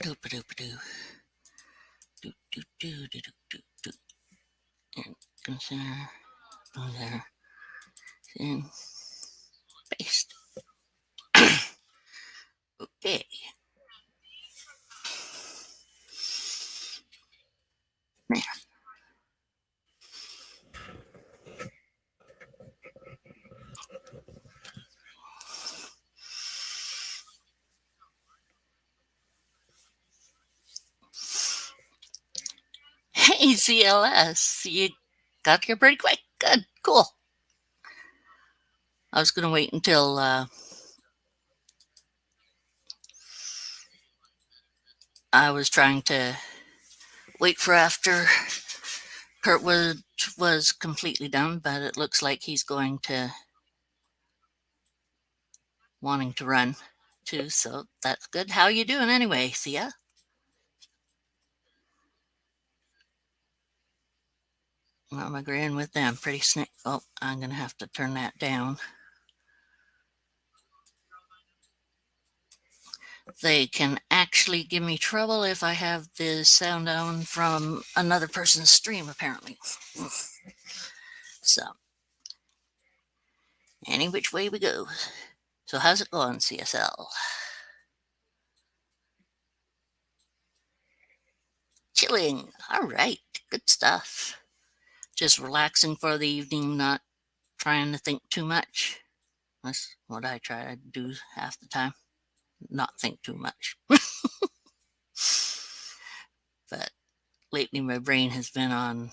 Ba-do-ba-do-ba-do. Do-do-do-do-do-do-do. And consider there. And paste. Okay. There. Hey, CLS. You got here pretty quick. Good. Cool. I was going to wait until I was trying to wait for after Curtwood was completely done, but it looks like he's going to wanting to run too, so that's good. How you doing anyway, Thea? Well, I'm agreeing with them. Pretty snick. Oh, I'm going to have to turn that down. They can actually give me trouble if I have the sound on from another person's stream, apparently. So, any which way we go. So, how's it going, CSL? Chilling. All right. Good stuff. Just relaxing for the evening, not trying to think too much. That's what I try to do half the time. Not think too much. But lately my brain has been on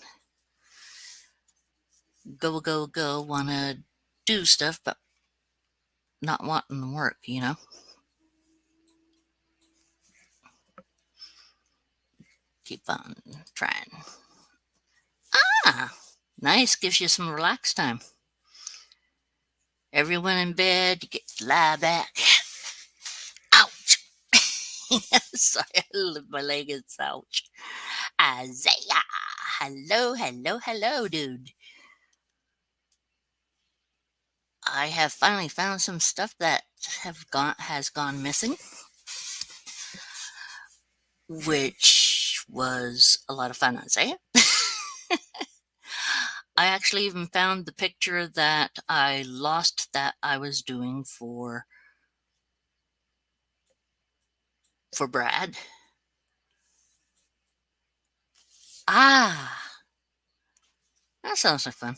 go, go, go, want to do stuff, but not wanting to work, you know? Keep on trying. Ah, nice. Gives you some relax time. Everyone in bed, you get to lie back. Ouch. Sorry, I lift my leg. It's ouch. Isaiah. Hello, hello, hello, dude. I have finally found some stuff that has gone missing, which was a lot of fun, Isaiah. I actually even found the picture that I lost that I was doing for Brad. Ah, that sounds like fun.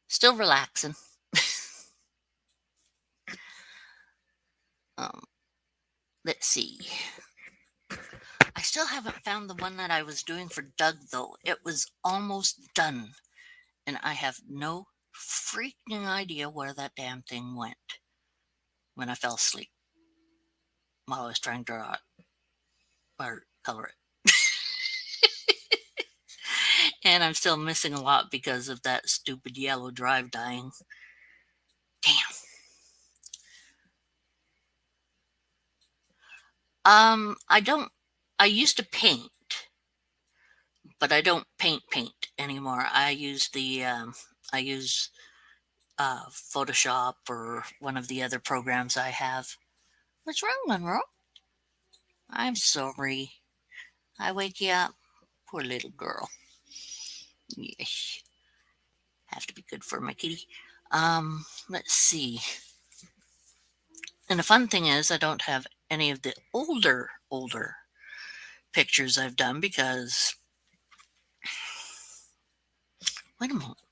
Still relaxing. um, let's see. I still haven't found the one that I was doing for Doug, though. It was almost done, and I have no freaking idea where that damn thing went when I fell asleep while I was trying to draw it or color it. And I'm still missing a lot because of that stupid yellow drive dying. Damn. I used to paint, but I don't paint anymore. I use Photoshop or one of the other programs I have. What's wrong, Monroe? I'm sorry. I wake you up. Poor little girl. Yes. Have to be good for my kitty. Let's see. And the fun thing is I don't have any of the older pictures I've done because wait a moment.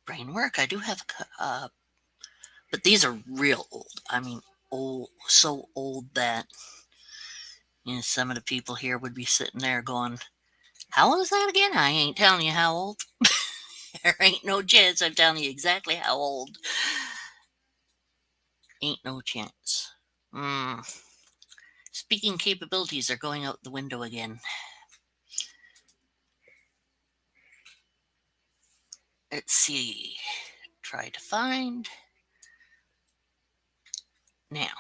Brain work. I do have but these are real old. I mean old, so old that some of the people here would be sitting there going, how old is that again? I ain't telling you how old. There ain't no chance I'm telling you exactly how old. Ain't no chance. Speaking capabilities are going out the window again. Let's see. Try to find. Now,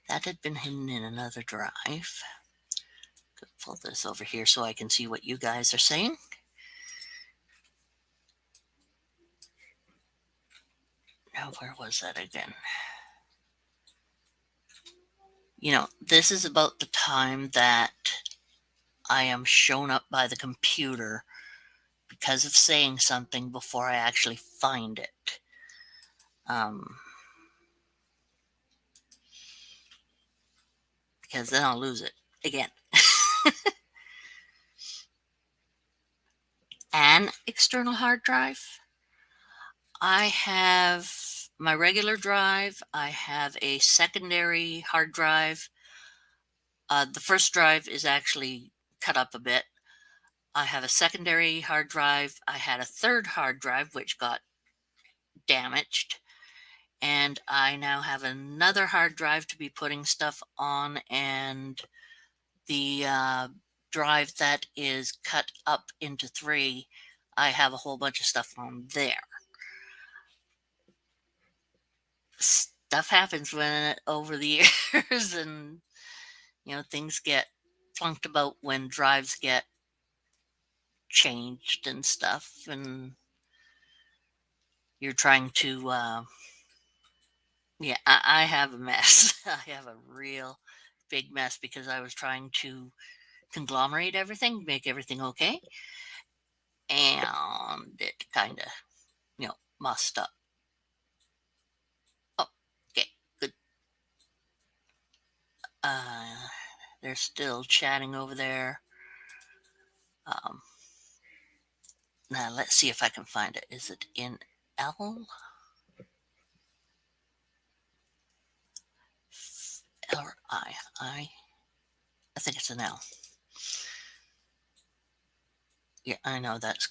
that had been hidden in another drive. Could pull this over here so I can see what you guys are saying. Now, where was that again? This is about the time that I am shown up by the computer because of saying something before I actually find it. Because then I'll lose it again. An external hard drive. I have my regular drive. I have a secondary hard drive. The first drive is actually cut up a bit. I have a secondary hard drive. I had a third hard drive which got damaged. And I now have another hard drive to be putting stuff on, and the drive that is cut up into three, I have a whole bunch of stuff on there. Stuff happens when over the years, and things get flunked about when drives get changed and stuff, and you're trying to yeah, I have a mess. I have a real big mess because I was trying to conglomerate everything, make everything okay, and it kind of mussed up. Oh, okay, good. uh they're still chatting over there. um Now let's see if I can find it. Is it in L or I think it's an L. Yeah, I know that's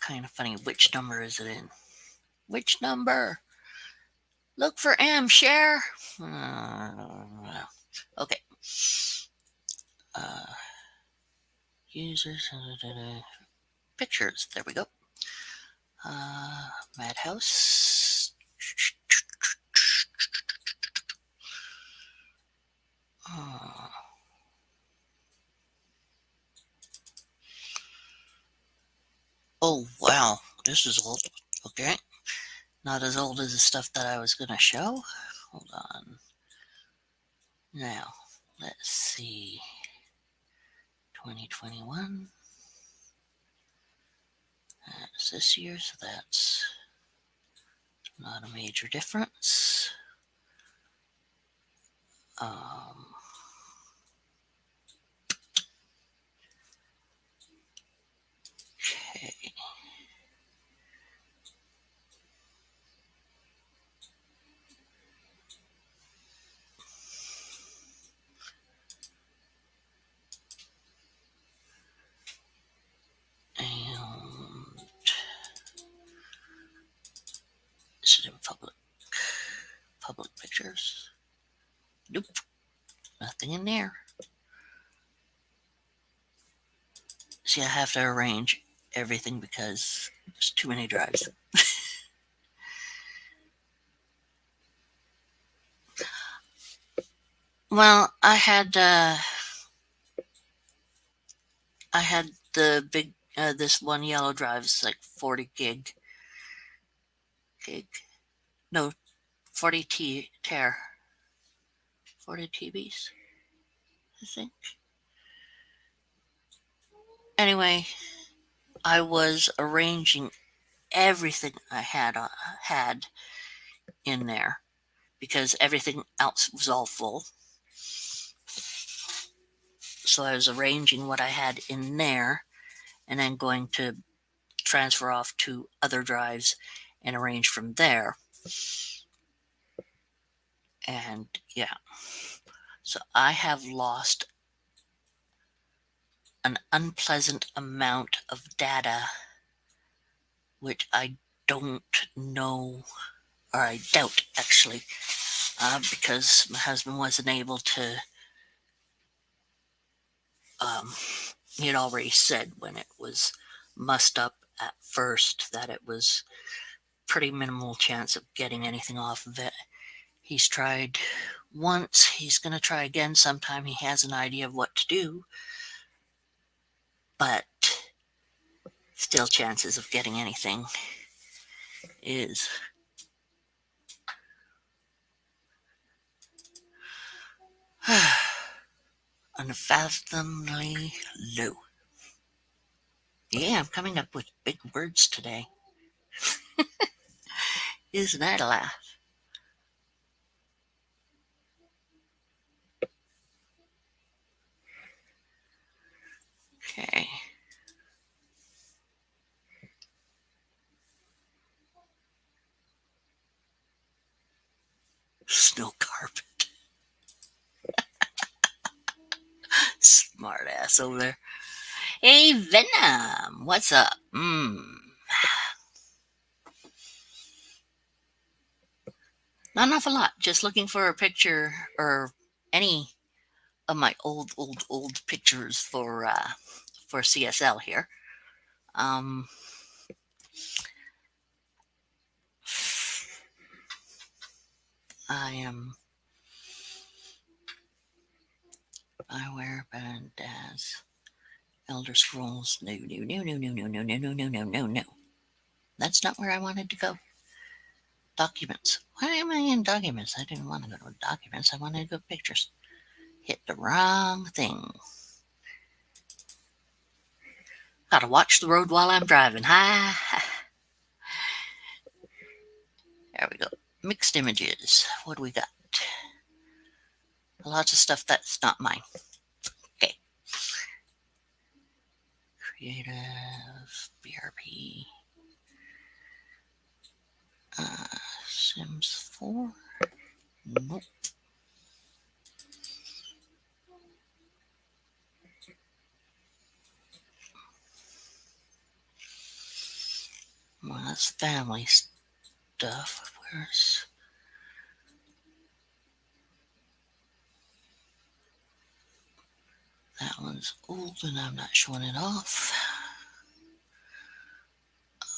kind of funny. Which number is it in? Which number? Look for M, share. Okay. Uh, Users. Pictures. There we go. Madhouse. Oh, wow. This is old. Okay. Not as old as the stuff that I was going to show. Hold on. Now, let's see. 2021. That's this year, so that's not a major difference. Okay. And is it in public pictures? Nope, nothing in there. See, I have to arrange everything because there's too many drives. Well, I had the big this one yellow drive is like 40 gig, no, 40 tera, 40 TBs, I think. Anyway, I was arranging everything I had in there because everything else was all full. So I was arranging what I had in there and then going to transfer off to other drives and arrange from there. And yeah, so I have lost an unpleasant amount of data, which I don't know, or I doubt actually, because my husband wasn't able to. He had already said when it was mussed up at first that it was pretty minimal chance of getting anything off of it. He's tried once. He's going to try again sometime. He has an idea of what to do, but still chances of getting anything is Unfathomably low. Yeah, I'm coming up with big words today. Isn't that a laugh? Okay. Snow carpet. Smart ass over there. Hey, Venom. What's up? Not an awful lot. Just looking for a picture or any of my old pictures for CSL here. Um, I am. I wear bandas. Elder Scrolls. No, no, no, no, no, no, no, no, no, no, no, no, no. That's not where I wanted to go. Documents. Why am I in documents? I didn't want to go to documents. I wanted to go to pictures. Hit the wrong thing. Gotta watch the road while I'm driving. Hi. There we go. Mixed images. What do we got? Lots of stuff that's not mine. Okay. Creative. BRP. Sims 4. Nope. Well, that's family stuff. Where's that one's old and I'm not showing it off.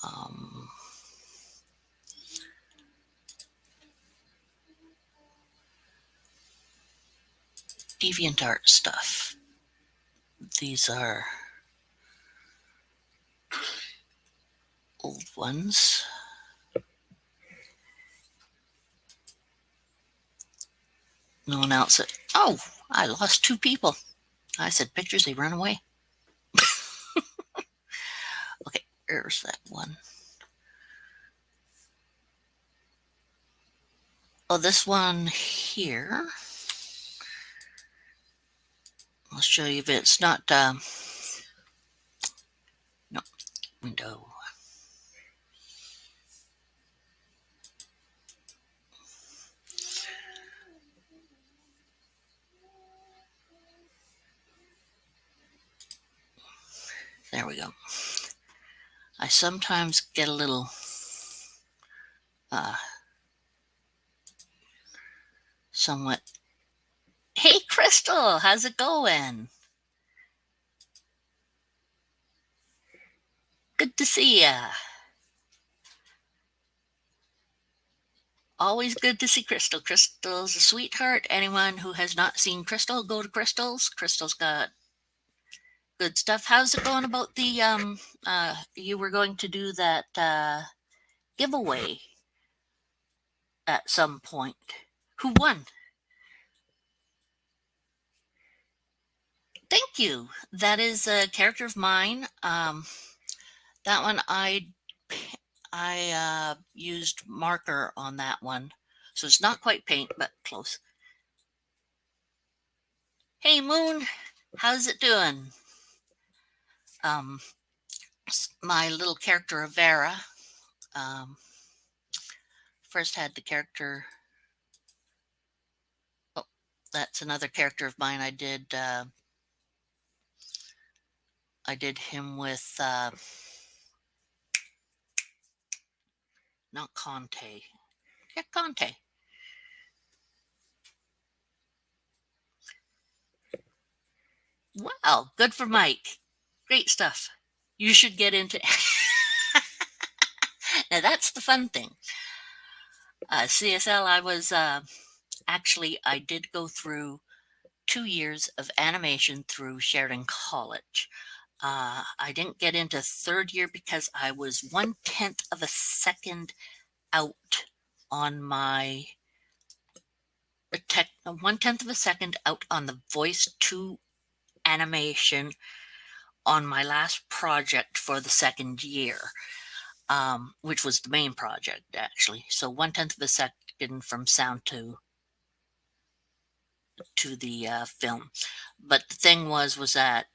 Um, DeviantArt stuff. These are old ones. No one else said, oh, I lost 2 people. I said pictures, they run away. Okay, there's that one. Oh, this one here. I'll show you if it's not, no, window. There we go. I sometimes get a little somewhat. Hey, Crystal, how's it going? Good to see ya. Always good to see Crystal. Crystal's a sweetheart. Anyone who has not seen Crystal, go to Crystal's. Crystal's got good stuff. How's it going about the you were going to do that giveaway at some point? Who won? Thank you. That is a character of mine. That one I used marker on that one, so it's not quite paint, but close. Hey, Moon, how's it doing? Um, my little character of Vera. First had the character. Oh, that's another character of mine. I did him with not Conte. Yeah, Conte. Wow, good for Mike. Great stuff. You should get into. Now that's the fun thing. CSL. I was actually I did go through 2 years of animation through Sheridan College. I didn't get into third year because I was 1/10 of a second out on my a 1/10 of a second out on the voice to animation on my last project for the second year, which was the main project actually. So 1/10 of a second from sound to the film. But the thing was that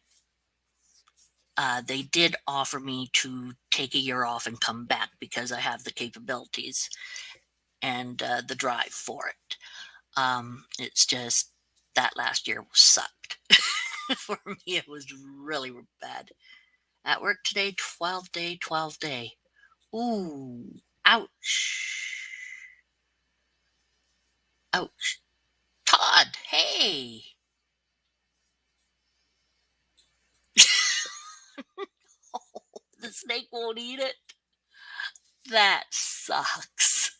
they did offer me to take a year off and come back because I have the capabilities and the drive for it. It's just that last year sucked. For me, it was really bad. At work today, 12 day, 12 day. Ooh, ouch. Ouch. Todd, hey. The snake won't eat it. That sucks.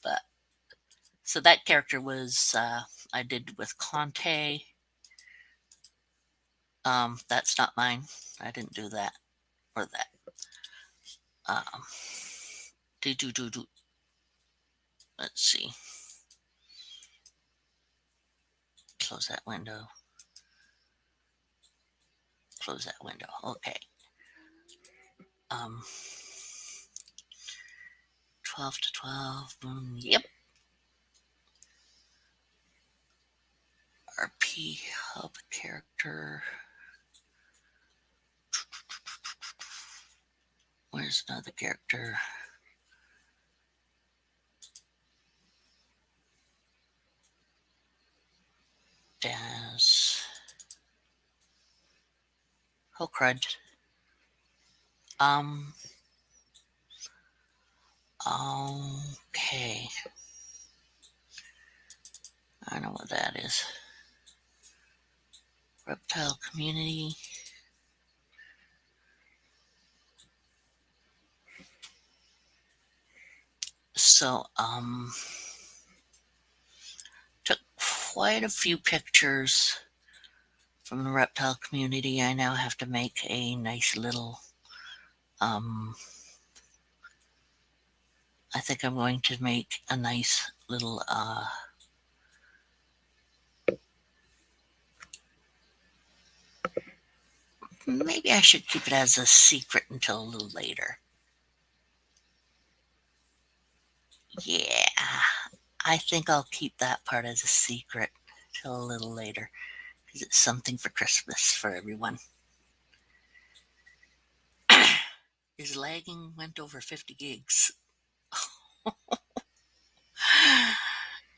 But so that character was I did with Conte. That's not mine. I didn't do that or that. Um, do. Let's see. Close that window. Close that window. Okay. Um, 12 to 12. Yep. RP hub character. Where's another character? Daz. Oh, crud. Um, okay. I know what that is. Reptile community. So, took quite a few pictures from the reptile community. I now have to make a nice little, I think I'm going to make a nice little, maybe I should keep it as a secret until a little later. Yeah, I think I'll keep that part as a secret till a little later because it's something for Christmas for everyone. Is lagging went over 50 gigs.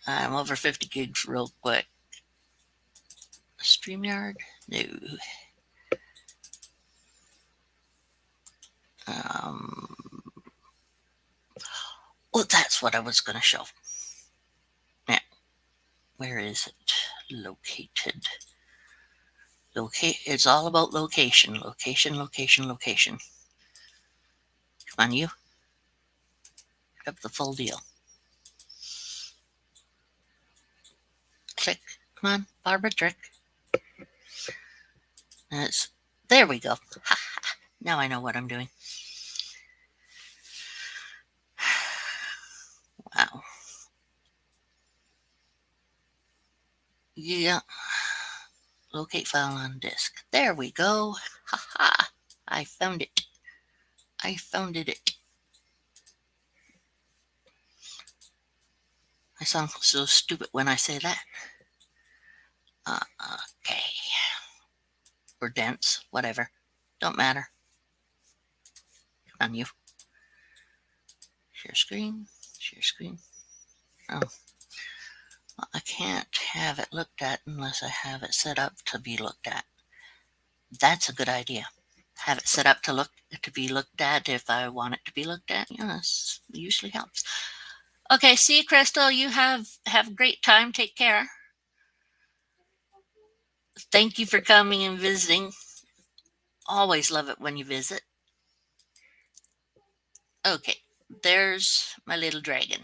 I'm over 50 gigs real quick. StreamYard? No. Um, well, that's what I was going to show. Yeah. Where is it located? It's all about location. Location. Come on, you. Pick up the full deal. Click. Come on, Barbara trick. There we go. Now I know what I'm doing. Wow. Yeah. Locate file on disk. There we go. Ha. I found it. I found it. I sound so stupid when I say that. Okay. Or dense, whatever. Don't matter. Come on, you. Share screen. Oh. Well, I can't have it looked at unless I have it set up to be looked at. That's a good idea. Have it set up to be looked at if I want it to be looked at. Yes, usually helps. Okay, see you, Crystal. You have a great time. Take care. Thank you for coming and visiting. Always love it when you visit. Okay, there's my little dragon.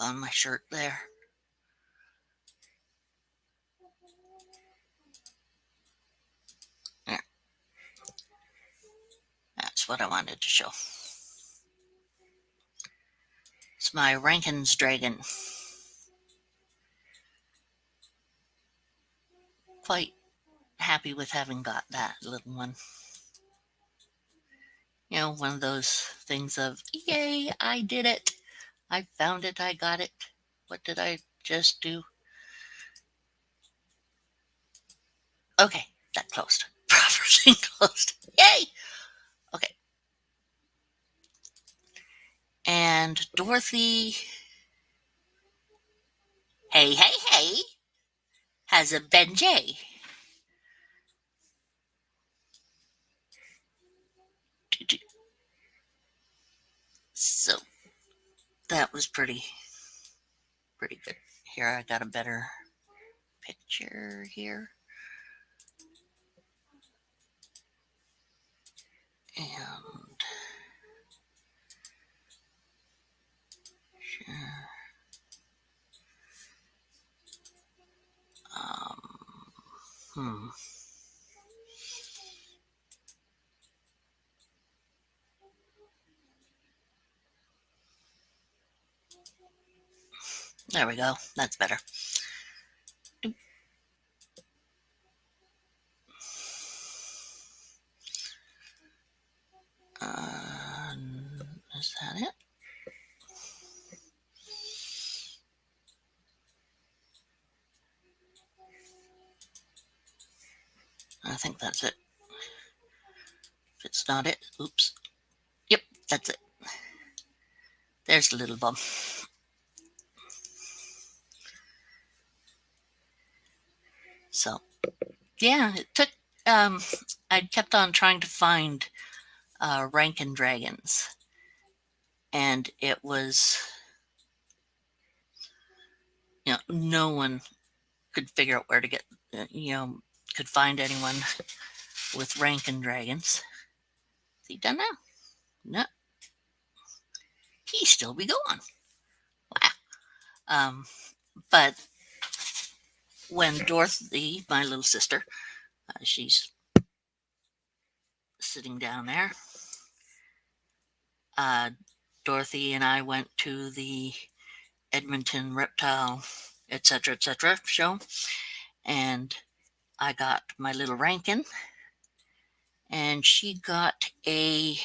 On my shirt there. There. That's what I wanted to show. It's my Rankin's dragon. Quite happy with having got that little one. One of those things of, yay, I did it. I found it. I got it. What did I just do? Okay, that closed. Proper thing closed. Yay! Okay. And Dorothy, hey, hey, hey, has a Benjay. So that was pretty good. Here I got a better picture here. And sure. Hmm. There we go. That's better. Is that it? I think that's it. If it's not it, oops. Yep, that's it. There's the little bum. So, yeah, it took. I kept on trying to find Rankin dragons, and it was, no one could figure out where to get, could find anyone with Rankin dragons. Is he done now? No, he still be gone. Wow. But when Dorothy, my little sister, she's sitting down there. Dorothy and I went to the Edmonton Reptile, etc., show, and I got my little Rankin, and she got a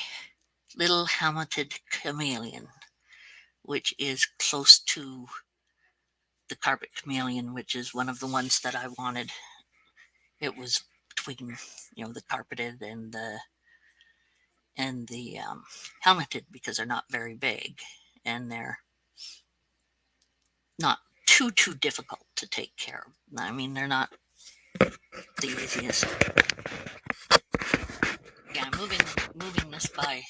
little helmeted chameleon, which is close to the carpet chameleon, which is one of the ones that I wanted. It was between, the carpeted and the helmeted, because they're not very big and they're not too difficult to take care of. I mean, they're not the easiest. Yeah, I'm moving this by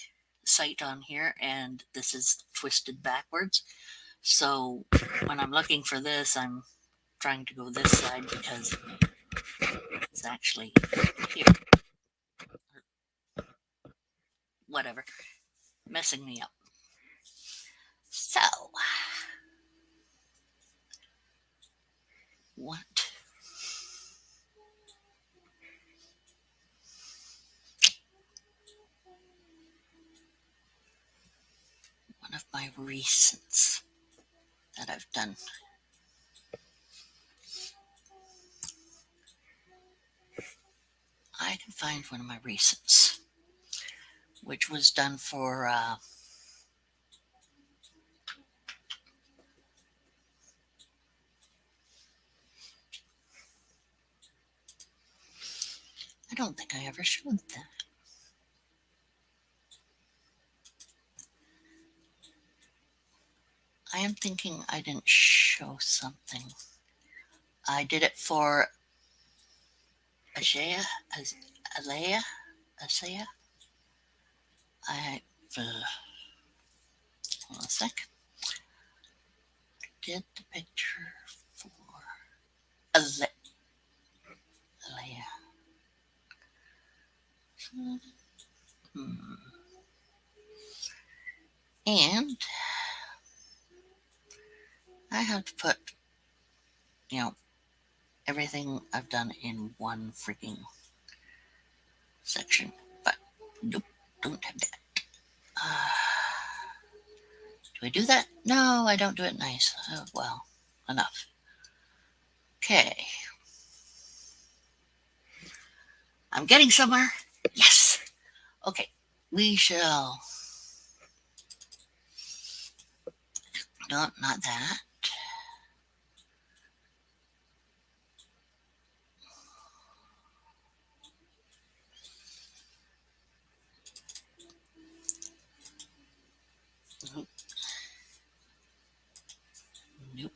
sight on here, and this is twisted backwards. So when I'm looking for this, I'm trying to go this side because it's actually here. Whatever, messing me up. So, what? One of my recents that I've done. I can find one of my recents, which was done for I don't think I ever showed that. I am thinking I didn't show something. I did it for Asaya. I hold on a sec. Did the picture for Alea. And I have to put, everything I've done in one freaking section. But nope, don't have that. Do I do that? No, I don't do it nice. Oh, well, enough. Okay. I'm getting somewhere. Yes. Okay. We shall. No, not that. Nope. Nope.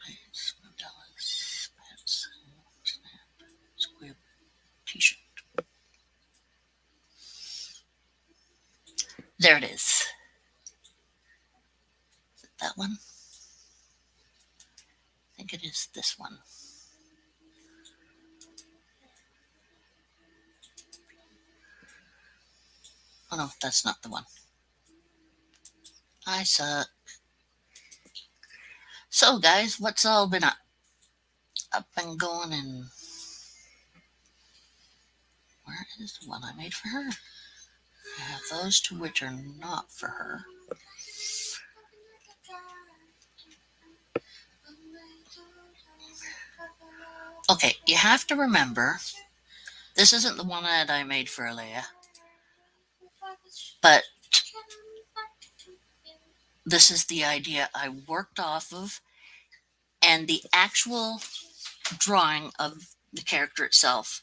Please, Mandelas, pants, snap, squib, t-shirt. There it is. Is it that one? I think it is this one. Oh no, that's not the one. I suck. So guys, what's all been up and going, and where is the one I made for her? I have those two which are not for her. Okay, you have to remember, this isn't the one that I made for Alea, but this is the idea I worked off of, and the actual drawing of the character itself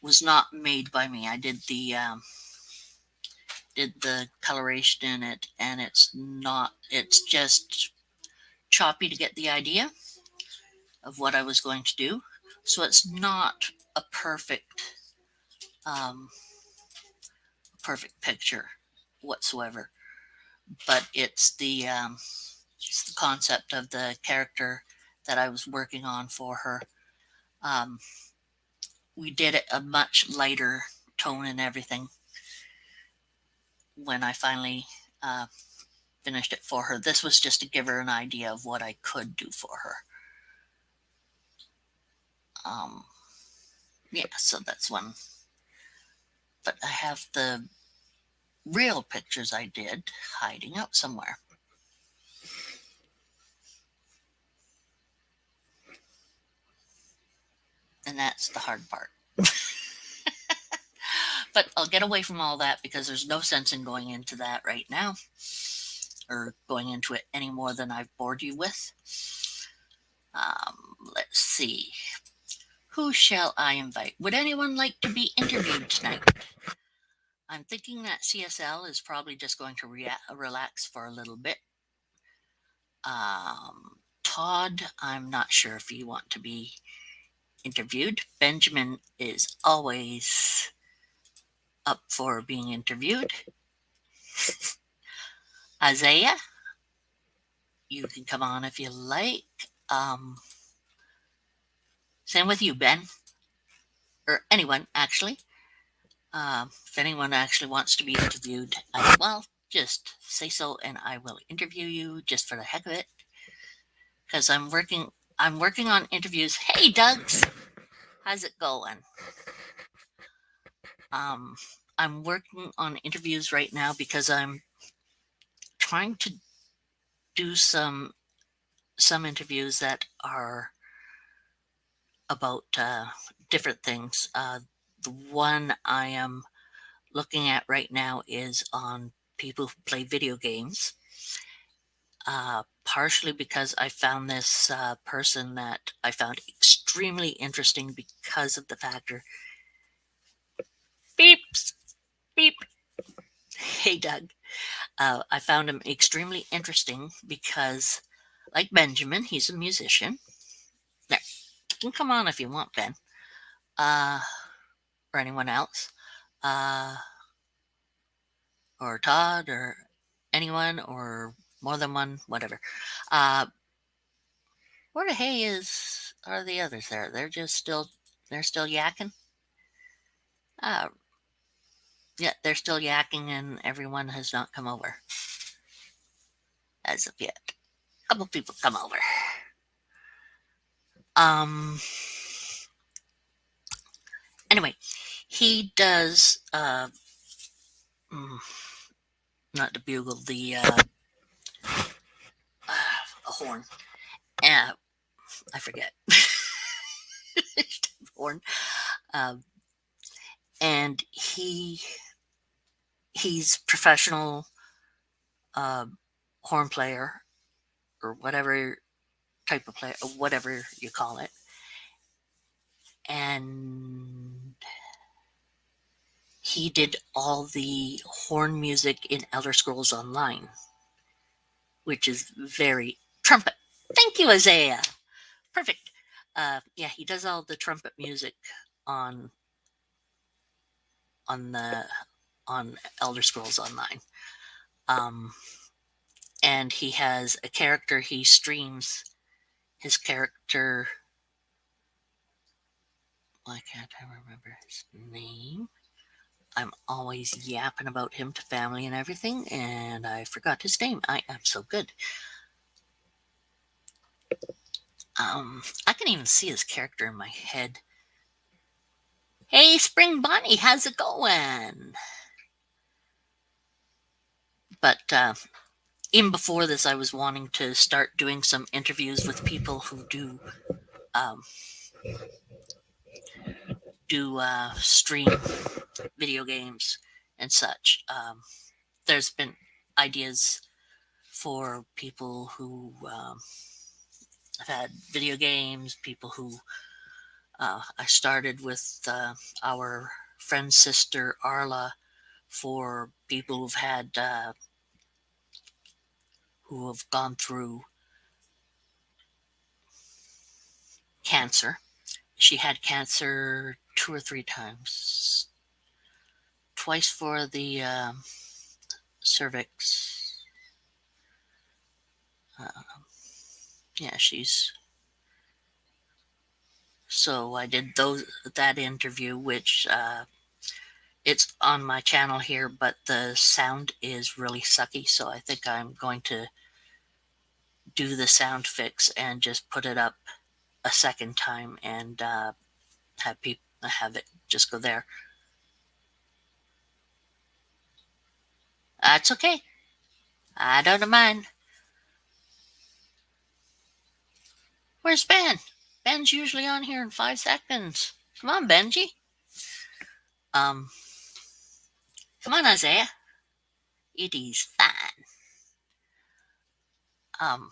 was not made by me. I did the coloration in it, and it's just choppy to get the idea of what I was going to do. So it's not a um, perfect picture whatsoever, but it's the concept of the character that I was working on for her. Um, we did it a much lighter tone and everything when I finally finished it for her. This was just to give her an idea of what I could do for her. Um, yeah, so that's one. But I have the real pictures I did hiding out somewhere. And that's the hard part. But I'll get away from all that because there's no sense in going into that right now, or going into it any more than I've bored you with. Let's see. Who shall I invite? Would anyone like to be interviewed tonight? I'm thinking that CSL is probably just going to relax for a little bit. Todd, I'm not sure if you want to be interviewed. Benjamin is always up for being interviewed. Isaiah, you can come on if you like. Same with you, Ben, or anyone actually. If anyone actually wants to be interviewed, well, just say so, and I will interview you just for the heck of it. Because I'm working on interviews. Hey, Dougs, how's it going? I'm working on interviews right now because I'm trying to do some interviews that are about different things. The one I am looking at right now is on people who play video games. Partially because I found this person that I found extremely interesting because of the factor. Beeps, beep. Hey, Doug. I found him extremely interesting because, like Benjamin, he's a musician. There, you can come on if you want, Ben. Or anyone else. Or Todd, or anyone, or more than one, whatever. Where the hay are the others there? They're still yakking. Uh, yeah, they're still yakking, and everyone has not come over as of yet. couple people come over. Um, anyway, he does mm, not the bugle, the a horn. Uh, I forget horn. Um, and he's professional uh, horn player or whatever type of player, whatever you call it. And he did all the horn music in Elder Scrolls Online, which is very trumpet. Thank you, Isaiah. Perfect. Yeah, he does all the trumpet music on on the on Elder Scrolls Online. Um, and he has a character he streams. His character, why can't I remember his name? I'm always yapping about him to family and everything, and I forgot his name. I am so good. I can even see his character in my head. Hey, Spring Bonnie, how's it going? But even before this, I was wanting to start doing some interviews with people who um, do stream video games and such. There's been ideas for people who have had video games, people who I started with our friend's sister Arla for people who have gone through cancer. She had cancer 2 or 3 times, twice for the cervix. Uh, yeah, she's. So I did that interview, which it's on my channel here, but the sound is really sucky. So I think I'm going to do the sound fix and just put it up a second time and have it just go there. That's okay. I don't mind. Where's Ben? Ben's usually on here in 5 seconds. Come on, Benji. Um, come on, Isaiah. It is fine. Um,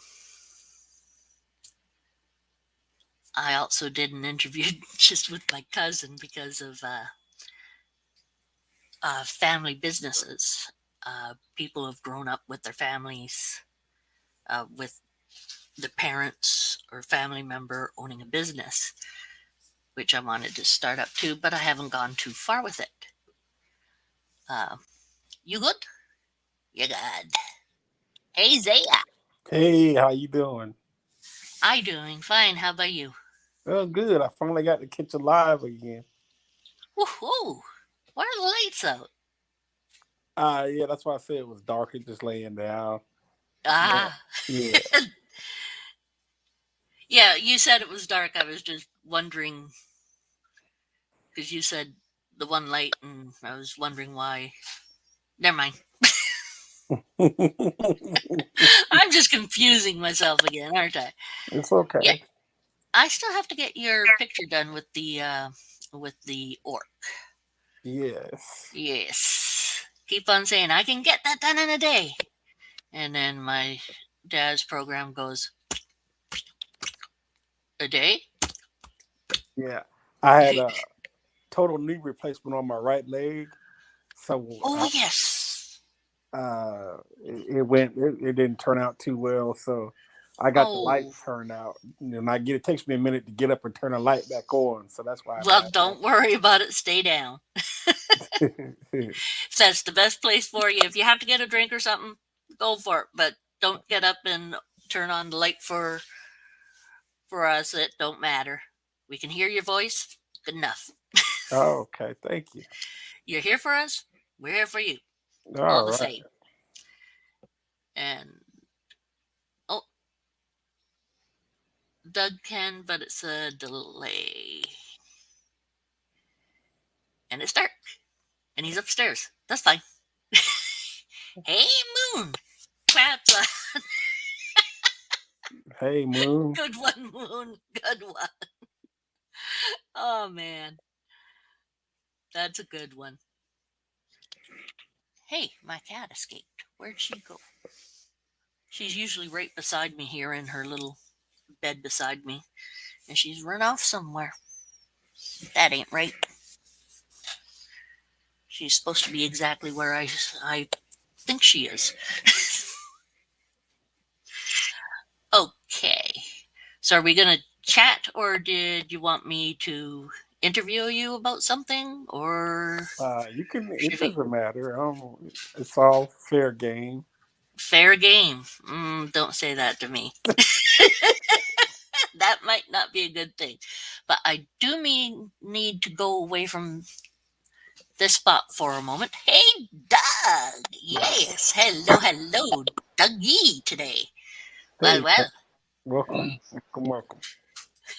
I also did an interview just with my cousin because of family businesses. People have grown up with their families, with the parents or family member owning a business, which I wanted to start up too, but I haven't gone too far with it. Uh, you good? You good? Hey, Zaya. Hey, how you doing? I doing fine. How about you? Oh, good. I finally got to catch you live again. Woohoo! Why are the lights out? Yeah, that's why I said it was darker just laying down. But Ah, yeah. yeah. You said it was dark. I was just wondering because you said the one light, and I was wondering why. Never mind. I'm just confusing myself again, aren't I? It's Yeah, okay. I still have to get your picture done with the orc. Yes. Yes. Keep on saying I can get that done in a day, and then my dad's program goes a day. Yeah. I had a total knee replacement on my right leg. So Oh yes. it didn't turn out too well. So I got the light Oh turned out. And it takes me a minute to get up and turn the light back on. So that's why I haven't well, had don't worry about it. Stay down. that. If that's the best place for you, if you have to get a drink or something, go for it. But don't get up and turn on the light for us. It don't matter. We can hear your voice. Good enough. Oh, okay. Thank you. You're here for us. We're here for you. All All the right. same. And oh, Doug can, but it's a delay. And it's dark. And he's upstairs. That's fine. Hey, Moon. That's a Hey, Moon. good one, Moon. Good one. Oh, man. That's a good one. Hey, my cat escaped. Where'd she go? She's usually right beside me here in her little bed beside me. And she's run off somewhere. That ain't right. She's supposed to be exactly where I think she is. Okay. So are we going to chat or did you want me to interview you about something or You can. It should we doesn't matter. It's all fair game. fair game? Don't say that to me. That might not be a good thing. But I do need to go away from this spot for a moment. Hey, Doug. Yes. Hello, hello. Dougie today. Well, Hey, well. welcome, welcome, welcome.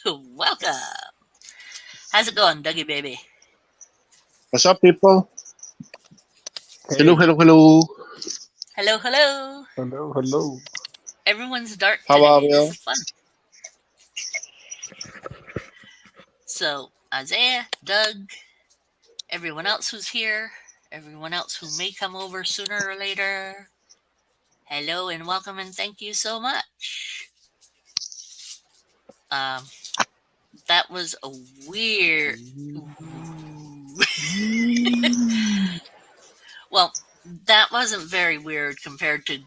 Welcome. How's it going, Dougie baby? What's up, people? Hello, Hey, hello, hello. Hello, hello. hello, hello. Everyone's dark How are today. This you? is fun. So, Isaiah, Doug, everyone else who's here, everyone else who may come over sooner or later, hello and welcome and thank you so much. Um, that was a weird. Well, that wasn't very weird compared to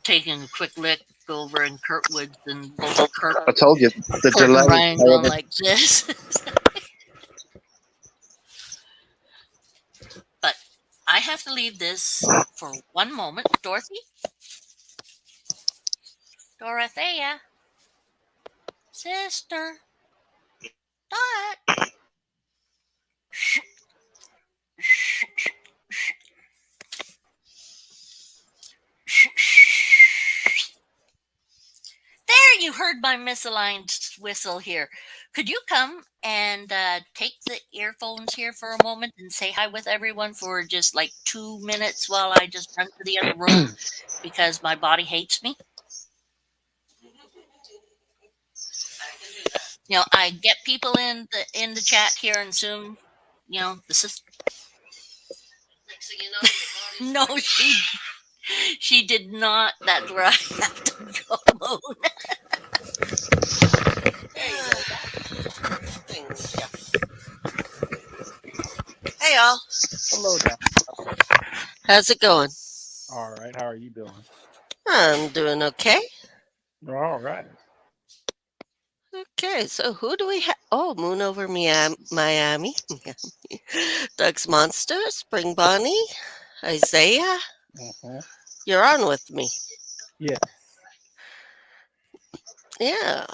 taking a quick look over in Curtwood and both I told you the Kurt delay and is Ryan going terrible. like this. But I have to leave this for one moment. Dorothy, Dorothea, sister, Dot. There, you heard my misaligned whistle here. Could you come and take the earphones here for a moment and say hi with everyone for just like 2 minutes while I just run to the other room because my body hates me? I get people in the chat here and Zoom. This is no, she did not. That's where I have to go. Moon. There you go. Things. Hey, y'all. Hello, Doc. How's it going? All right. How are you doing? I'm doing okay. All right. Okay, so who do we have? Oh, Moon over Miami. Doug's Monster, Spring Bonnie, Isaiah. Mm-hmm. You're on with me. Yes. Yeah.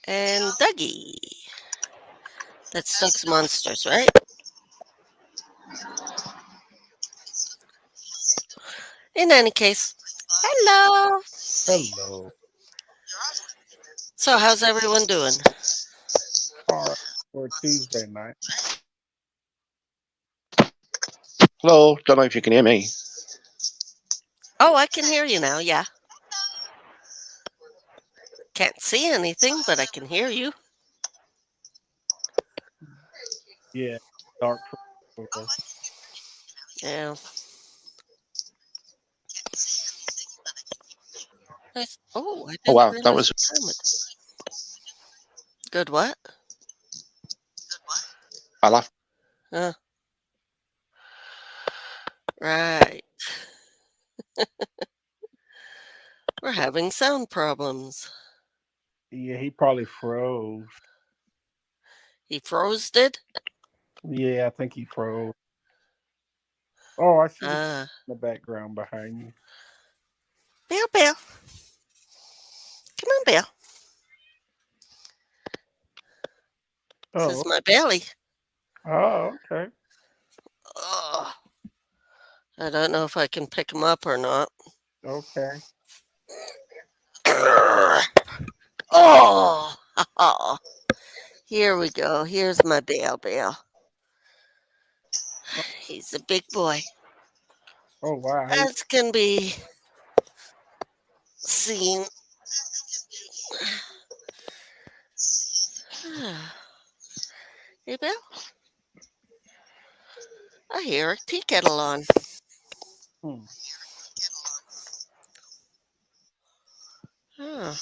And Dougie. That's Doug's Monsters, right? In any case, hello. Hello. So, how's everyone doing? All right. For Tuesday night. Hello. Don't know if you can hear me. Oh, I can hear you now. Yeah. Can't see anything, but I can hear you. Yeah. Dark for us. Yeah. Oh, I Oh didn't wow, that realize was. what time it is. Good what? I laughed. Uh, right. We're having sound problems. Yeah, he probably froze. He froze it. Yeah, I think he froze. Oh, I see the in Uh, the background behind you. Bill, Bill. Come on, Bill. This Oh, is my belly. oh, okay. Ugh. I don't know if I can pick him up or not. Okay. Grr. Oh, here we go. Here's my Bale. He's a big boy, Oh wow. Hey, as can be seen. Hey, Bill, I hear a tea kettle on. hmm. Huh.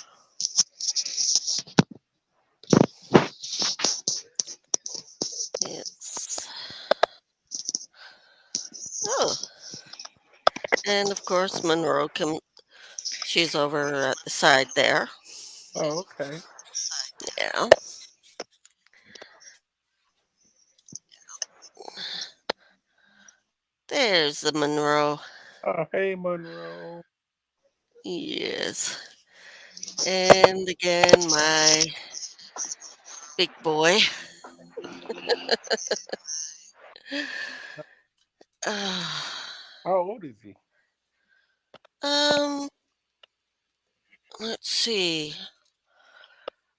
It's oh, and of course Monroe can. She's over at the side there. Oh, okay. Yeah. There's the Monroe. Oh, hey, Monroe. Yes. And again, my big boy. Uh, How old is he? um, let's see.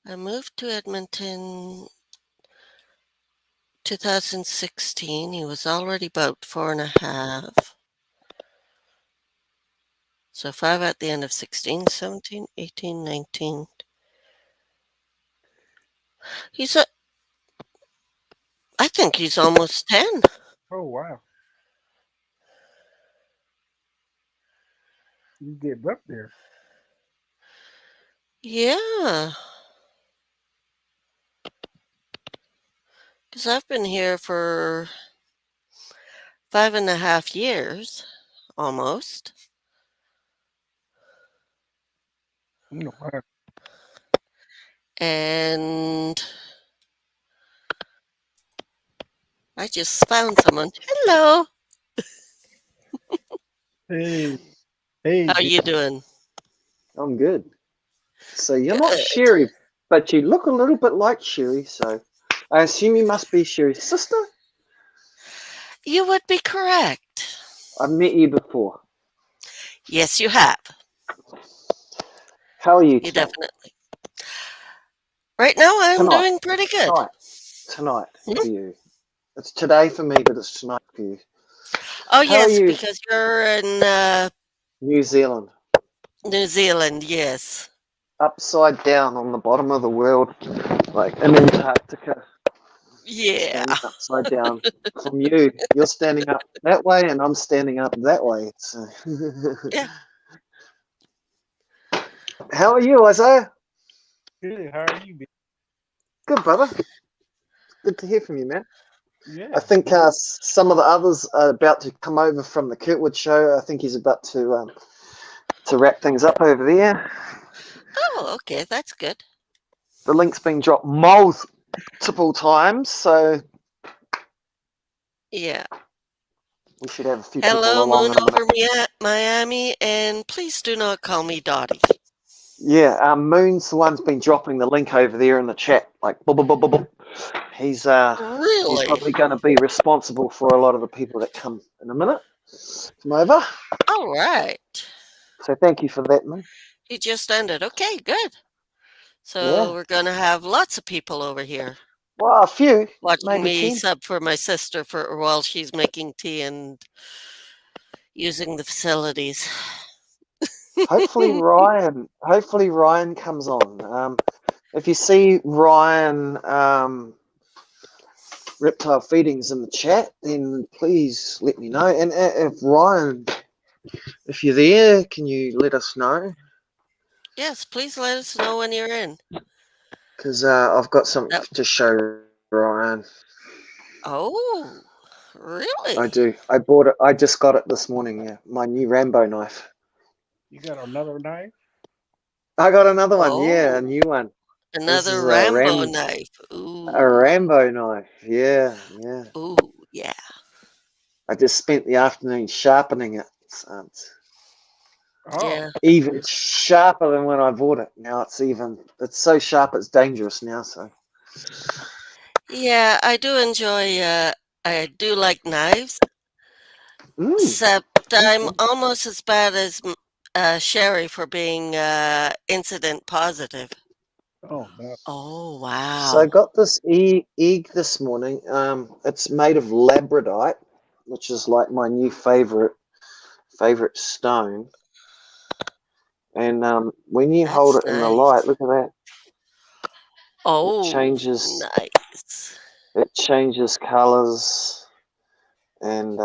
I moved to Edmonton 2016. He was already about 4.5. So 5 at the end of 16, 17, 18, 19. He's a, I think he's almost 10. Oh wow. You getting up there? Yeah. Because I've been here for 5.5 years, almost. Wow. And I just found someone. Hello. Hey, hey, How Bill. you doing? I'm good. So you're not Good. Sherry, but you look a little bit like Sherry, so I assume you must be Sherry's sister? You would be correct. I've met you before. Yes, you have. How are you You today? definitely. Right now, I'm Tonight. doing pretty good. Tonight Hmm? for you. It's today for me, but it's tonight for you. Oh, How are yes, you, because you're in New Zealand? New Zealand. Yes. Upside down on the bottom of the world, like in Antarctica, Yeah. standing upside down from you. You're standing up that way, and I'm standing up that way. So. Yeah. How are you, Isaiah? Good. How are you, Bill? Good, brother. Good to hear from you, man. I Yeah. think some of the others are about to come over from the Curtwood show. I think he's about to wrap things up over there. Oh, okay. That's good. The link's been dropped multiple times, so Yeah. we should have a few people Hello, along Moon in a minute. over Miami, and please do not call me Dottie. Yeah, Moon's the one's been dropping the link over there in the chat. Like, he's he's Really? probably going to be responsible for a lot of the people that come in a minute. Come over. All right. So thank you for that, man. He just ended. Okay, good. So Yeah. we're going to have lots of people over here Well, a few, watching maybe me 10. sub for my sister for while she's making tea and using the facilities. Hopefully Ryan comes on. If you see Ryan Reptile Feedings in the chat, then please let me know. And if you're there, can you let us know? Yes, please let us know when you're in. Because I've got something That, to show Ryan. oh, I really? do. I bought it. I just got it this morning. Yeah, my new Rambo knife. You got another knife? I got another one. Yeah, a Oh, new one. This another is Rambo knife. A Ooh, Rambo knife. Yeah, yeah. ooh, yeah, I just spent the afternoon sharpening it. So it's Oh, yeah, even sharper than when I bought it. Now it's so sharp it's dangerous now. So yeah. I do enjoy. I do like knives, mm, except I'm okay. almost as bad as Sherry for being incident positive. Oh no. Oh, So I wow. got this egg this morning. It's made of labradorite, which is like my new favorite stone. And when you hold That's it in the light, nice. look at that. It Oh, changes. nice. It changes colors, and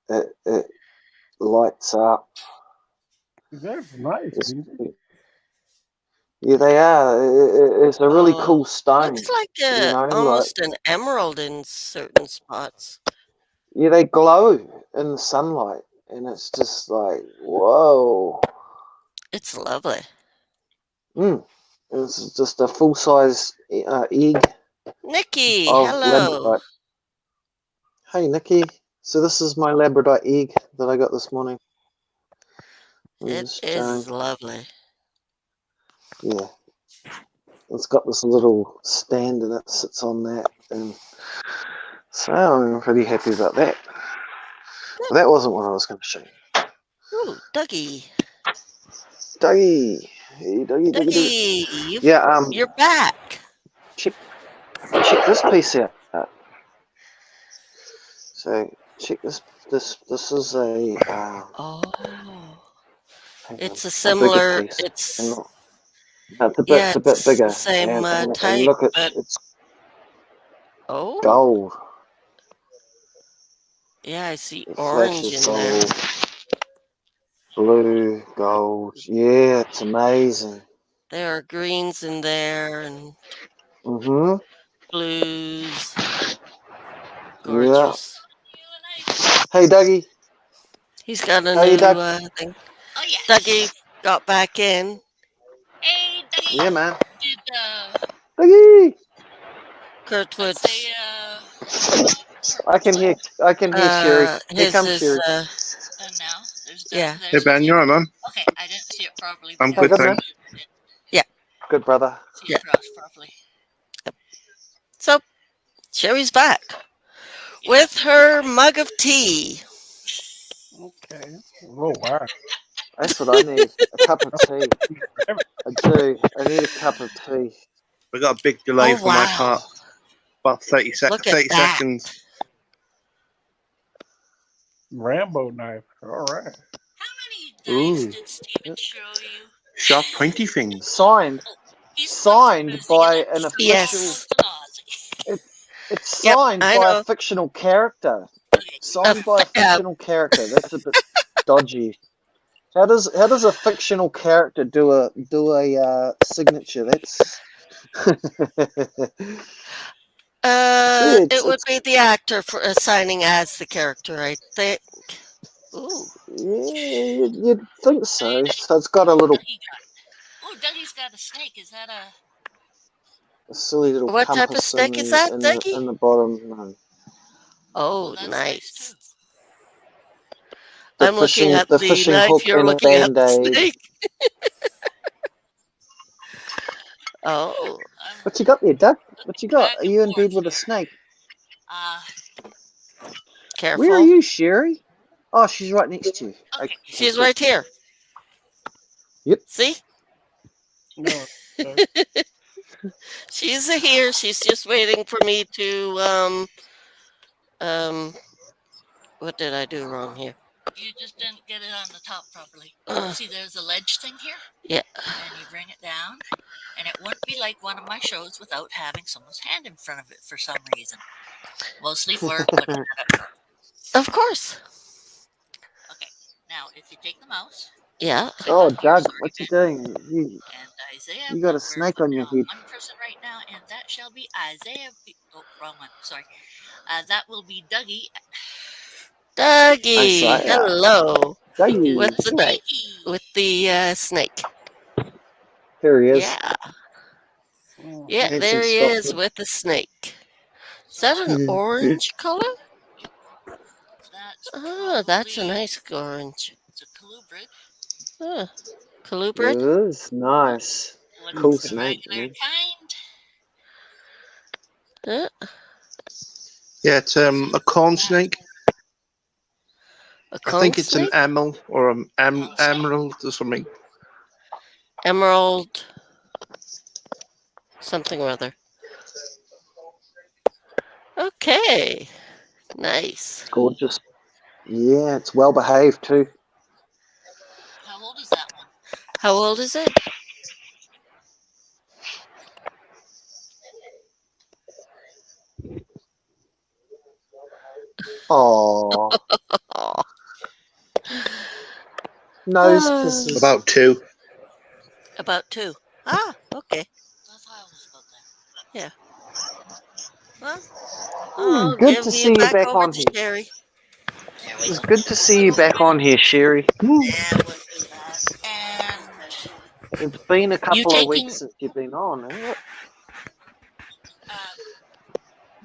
it lights up. That's nice, It's, DJ. yeah, they are. It's a really Oh, cool stone. looks like You know, like almost an emerald in certain spots. yeah, they glow in the sunlight, and it's just like whoa. It's lovely. It's just a full size egg Nikki, of hello. labradorite. Hey, Nikki. So this is my labradorite egg that I got this morning. I'm It just is showing. lovely. Yeah, it's got this little stand and it sits on that, and so I'm pretty happy about that. But that wasn't what I was going to show you. Ooh, Dougie. Dougie, hey, Dougie. Dougie, Yeah, you're back. check this piece out. So check this. This is a Oh, hang on, it's a a bigger similar, piece, and it's, it's yeah, a bit it's the bigger, same and type, look, but, it's oh, gold. yeah, I see It orange flashes in there. gold, blue, gold. Yeah, it's amazing. There are greens in there and Mhm. blues. Yeah. Gorgeous. Hey, Dougie. He's got a How you, new Doug? thing. Oh Dougie yes. got back in. Hey, Dougie. Yeah, man. Did Dougie. let's say Kurtwood's, I can hear. I can hear Sherry. Here his comes is, Sherry. and now yeah, Hey there's Ben, Dougie. you alright, man? Okay, I didn't see it properly I'm before How good, you good, said man? thanks. it. I didn't yeah. Good, brother. see it cross properly. So, Sherry's back Yes. with her mug of tea. Okay. Oh wow. That's what I need. A cup of tea. Every- I do. I need a cup of tea. We got a big delay Oh, for my wow. part. About Look at 30 that. seconds. Rambo knife. All right. How many dice Ooh. did Steven show you? Sharp, pointy things. Signed. Oh, he's one for Signed New by Zealand an and official. one Yes. for Aussie. It, it's Yep, signed I by a know. fictional character. Okay, Signed by a Yeah. fictional character. That's a bit dodgy. How does a fictional character do a signature? That's yeah, It would it's be the actor for signing as the character, I think. Ooh, yeah, you'd think Hey, so. So it's got a little Dougie got. Oh, Dougie's got a snake. Is that a? silly little what type of compass in steak is the that, in the Dougie? in the bottom. No. Oh, Oh, that's nice too. nice. I'm looking at The the fishing knife. hook You're and a looking at band the aid. snake. Oh, I'm What you got there, Doug? What you looking got? back Are and you in bed forth with a here. snake? Uh, Where are careful. you, Sherry? Oh, she's right next to you. Okay, okay. She's cool. right here. Yep. See? No. She's here. She's just waiting for me to um what did I do wrong here? You just didn't get it on the top properly. Uh, See, there's a ledge thing here, yeah. and you bring it down, and it wouldn't be like one of my shows without having someone's hand in front of it for some reason. Mostly for looking at it. Of course. Okay, now if you take the mouse, Yeah. click Oh, on your Doug, what you target, doing? You and Isaiah, you got a we're snake on clicking your on head. one person right now, and that shall be Isaiah. Oh, wrong one. Sorry. That will be Dougie Dougie. Isaiah. Hello. because With Dougie. the the knife. snakey. With the snake. Here he is. Yeah. Mm. Yeah, Handsome there he is Scotsman. with the snake. Is So that what? an orange color? That's Oh, that's a probably nice orange. it's a colubrid. Huh. Colubrid? It is nice. What's Cool the snake, regular man. kind? Huh? Yeah, it's a corn snake. A I cone think it's an snake? emerald or an Cone snake. emerald or something. Emerald. something or other. Okay. Nice. It's gorgeous. Yeah, it's well behaved too. How old is that one? How old is it? Oh, Oh. nose Ah. kisses. About 2. About 2. Ah, okay. I thought it was about that. Well, I'll Good to give see you you back back over on to here. Sherry. There we It's go. good to see you back on here, Sherry. Yeah, we'll do that. And It's been a you couple of taking? weeks since you've been on, isn't it?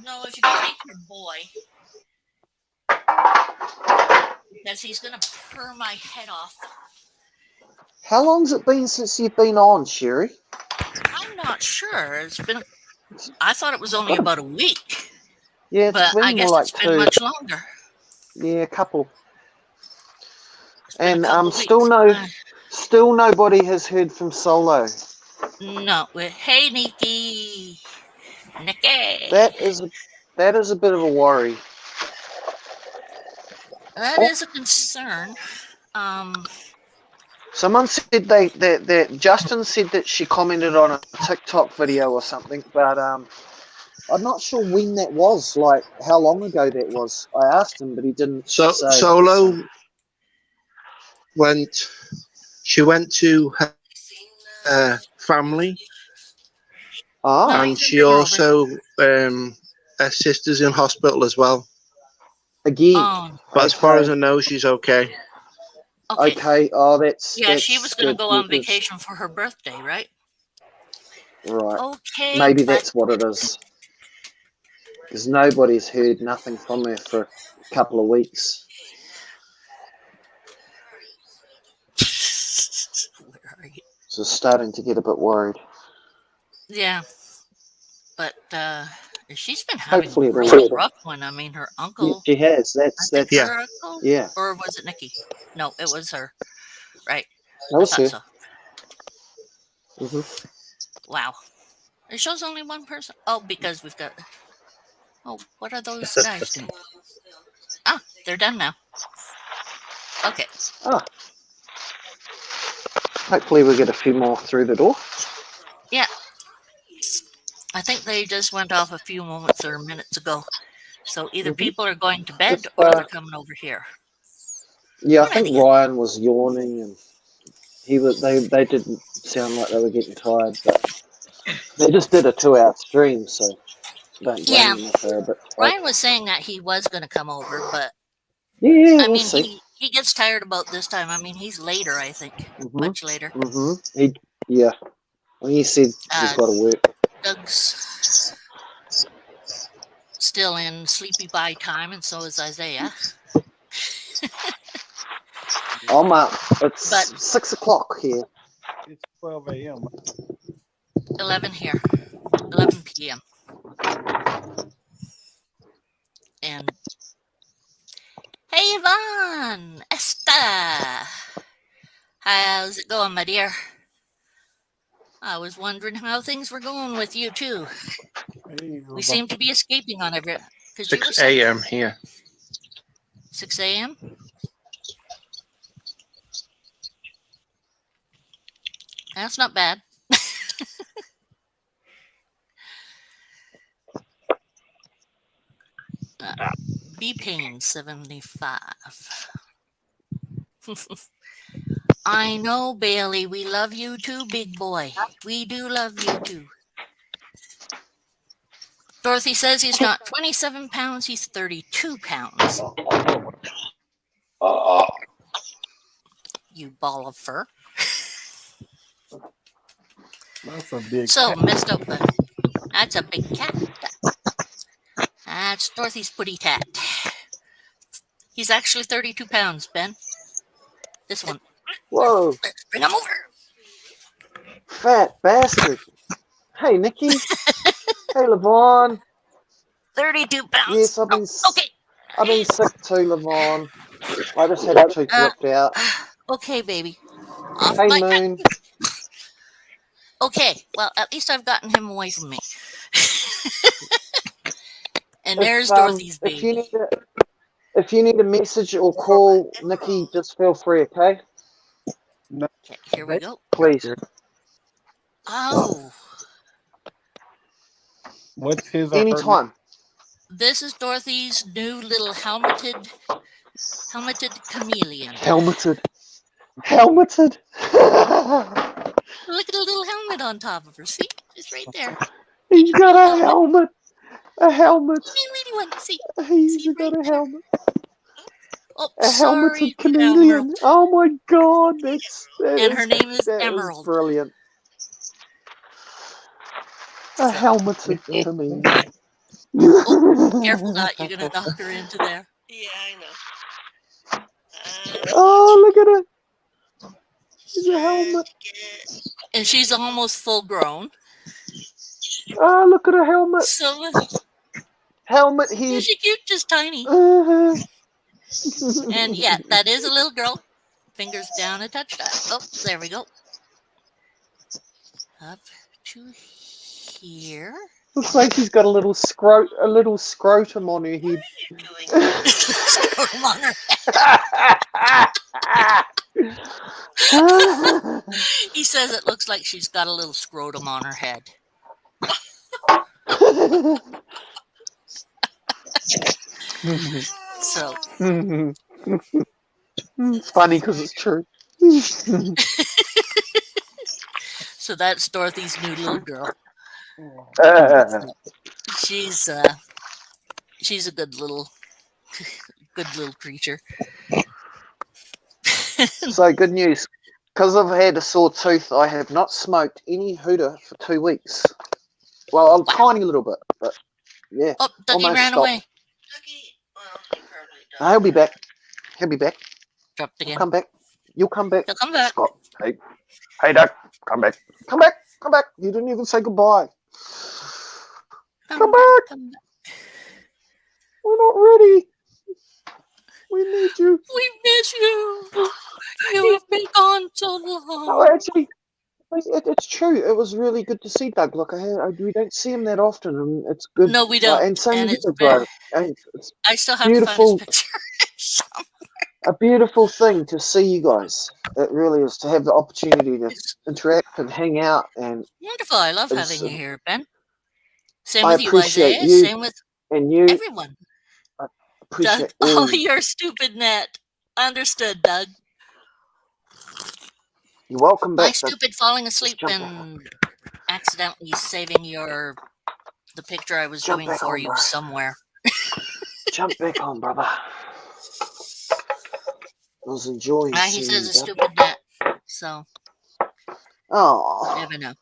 No, if you could take your boy, because he's gonna purr my head off. How long's it been since you've been on, Sherry? I'm not sure. It's been. I thought it was only Gotta- about a week, Yeah, it's but I been more guess like it's been 2. much longer. Yeah, a couple. It's been a And couple of still weeks. still nobody has heard from Solo. No. Hey, Nikki. That is a bit of a worry. That is a concern. Someone said that Justin said that she commented on a TikTok video or something, but I'm not sure when that was, like how long ago that was. I asked him, but he didn't So say. Solo she went to her family, Ah, No, you and can she bring her over. also her sister's in hospital as well. again. But as far Okay. as I know, she's okay. Okay. Okay. Oh, that's Yeah, she was going to good, go on because- vacation for her birthday, right? Right. Okay. Maybe but- that's what it is. Because nobody's heard nothing from her for a couple of weeks. Where are you? So starting to get a bit worried. Yeah. But she's been having Hopefully a it will. real rough one. I mean, her Yeah, uncle. she has. I That's think Yeah. her uncle. yeah. Or was it Nikki? No, it was her. Right. That I was thought her. so. Wow. It shows only one person. Oh, because we've got. Oh, what are those guys doing? Ah, they're done now. Okay. Ah. Hopefully we get a few more through the door. Yeah. I think they just went off a few moments or minutes ago. So either people are going to bed If, or they're coming over here. Yeah, I One or think the other. Ryan was yawning, and they didn't sound like they were getting tired, but they just did a 2-hour stream, so don't blame Yeah. them if they're a bit tired. Ryan was saying that he was going to come over, but Yeah, I we'll mean, see. he gets tired about this time. I mean, he's later, I think. Much later. Yeah. Well, he said he's got to work. Doug's still in sleepy by time, and so is Isaiah. I'm up. It's But- 6 o'clock here. It's 12 a.m. 11 here. 11 p.m. And hey, Yvonne! Esther! How's it going, my dear? I was wondering how things were going with you, too. Hey, We seem to be escaping on every... Because you were 6 sick. a.m. here. 6 a.m.? That's not bad. B-Pain 75. I know, Bailey. We love you too, big boy. We do love you too. Dorothy says he's not 27 pounds, he's 32 pounds. You ball of fur. That's a big So, cat. messed up. That's a big cat. That's Dorothy's putty tat. He's actually 32 pounds, Ben. This one. Whoa, Bring him over. fat bastard. Hey, Nikki. Hey, Levon. 32 pounds. Yes, I've been Okay. sick too, Levon. I just had a tooth ripped out. Okay, baby. Off Hey, my... Moon. Okay, well, at least I've gotten him away from me. And there's Dorothy's If you baby. need a message or call Nikki, just feel free, okay? No, Okay, here we go. Please. Oh, what's his or her name? Anytime. this is Dorothy's new little helmeted chameleon. Helmeted. Look at the little helmet on top of her. See? It's right there. He's got a helmet. A helmet. Really want to see. He's See got right a there. helmet. Oh, A helmeted sorry, chameleon. Emerald. Oh my god, And her name is that is Emerald. brilliant. A So, helmeted chameleon. careful not, you're going to knock her into there. Yeah, I know. Oh, look at it. It's a helmet. And she's almost full grown. Oh, look at her helmet. So, Helmet head. is she cute? Just tiny. Uh-huh. And yeah, that is a little girl. Fingers down a touch. Oh, there we go. Up to here. Looks like she's got a little scrotum on her head. Scrotum on her. He says it looks like she's got a little scrotum on her head. So, it's funny because it's true. so that's Dorothy's new little girl. She's a good little creature. So good news. Because I've had a sore tooth, I have not smoked any hooter for 2 weeks. Well, a tiny little bit, but yeah. Oh, Dougie almost ran stopped. away. No, he'll be back. He'll be back. Dropped He'll again. come back. You'll come back. He'll come back. Scott. Hey, Doug. Come back. Come back. Come back. You didn't even say goodbye. Come back. Come back. We're not ready. We need you. We miss you. You have been gone so long. Oh, actually, it's true. It was really good to see Doug. Look, we don't see him that often, and it's good. No, we don't. And same And with it's you, very- bro. And it's I still have beautiful. to find his picture. a beautiful thing to see you guys. It really is, to have the opportunity to It's interact and hang out. And wonderful. I love It's, having you here, Ben. Same I with you, appreciate Isaiah. you. Same with you everyone. appreciate Doug, all. oh, your stupid net. Understood, Doug. You're welcome My back. Doug. stupid falling asleep jump back and accidentally saving the picture I was Jump doing back for on, you bro. somewhere. Jump back on, brother. I was enjoying He seeing says you, a Doug. stupid net. So, Oh, never know.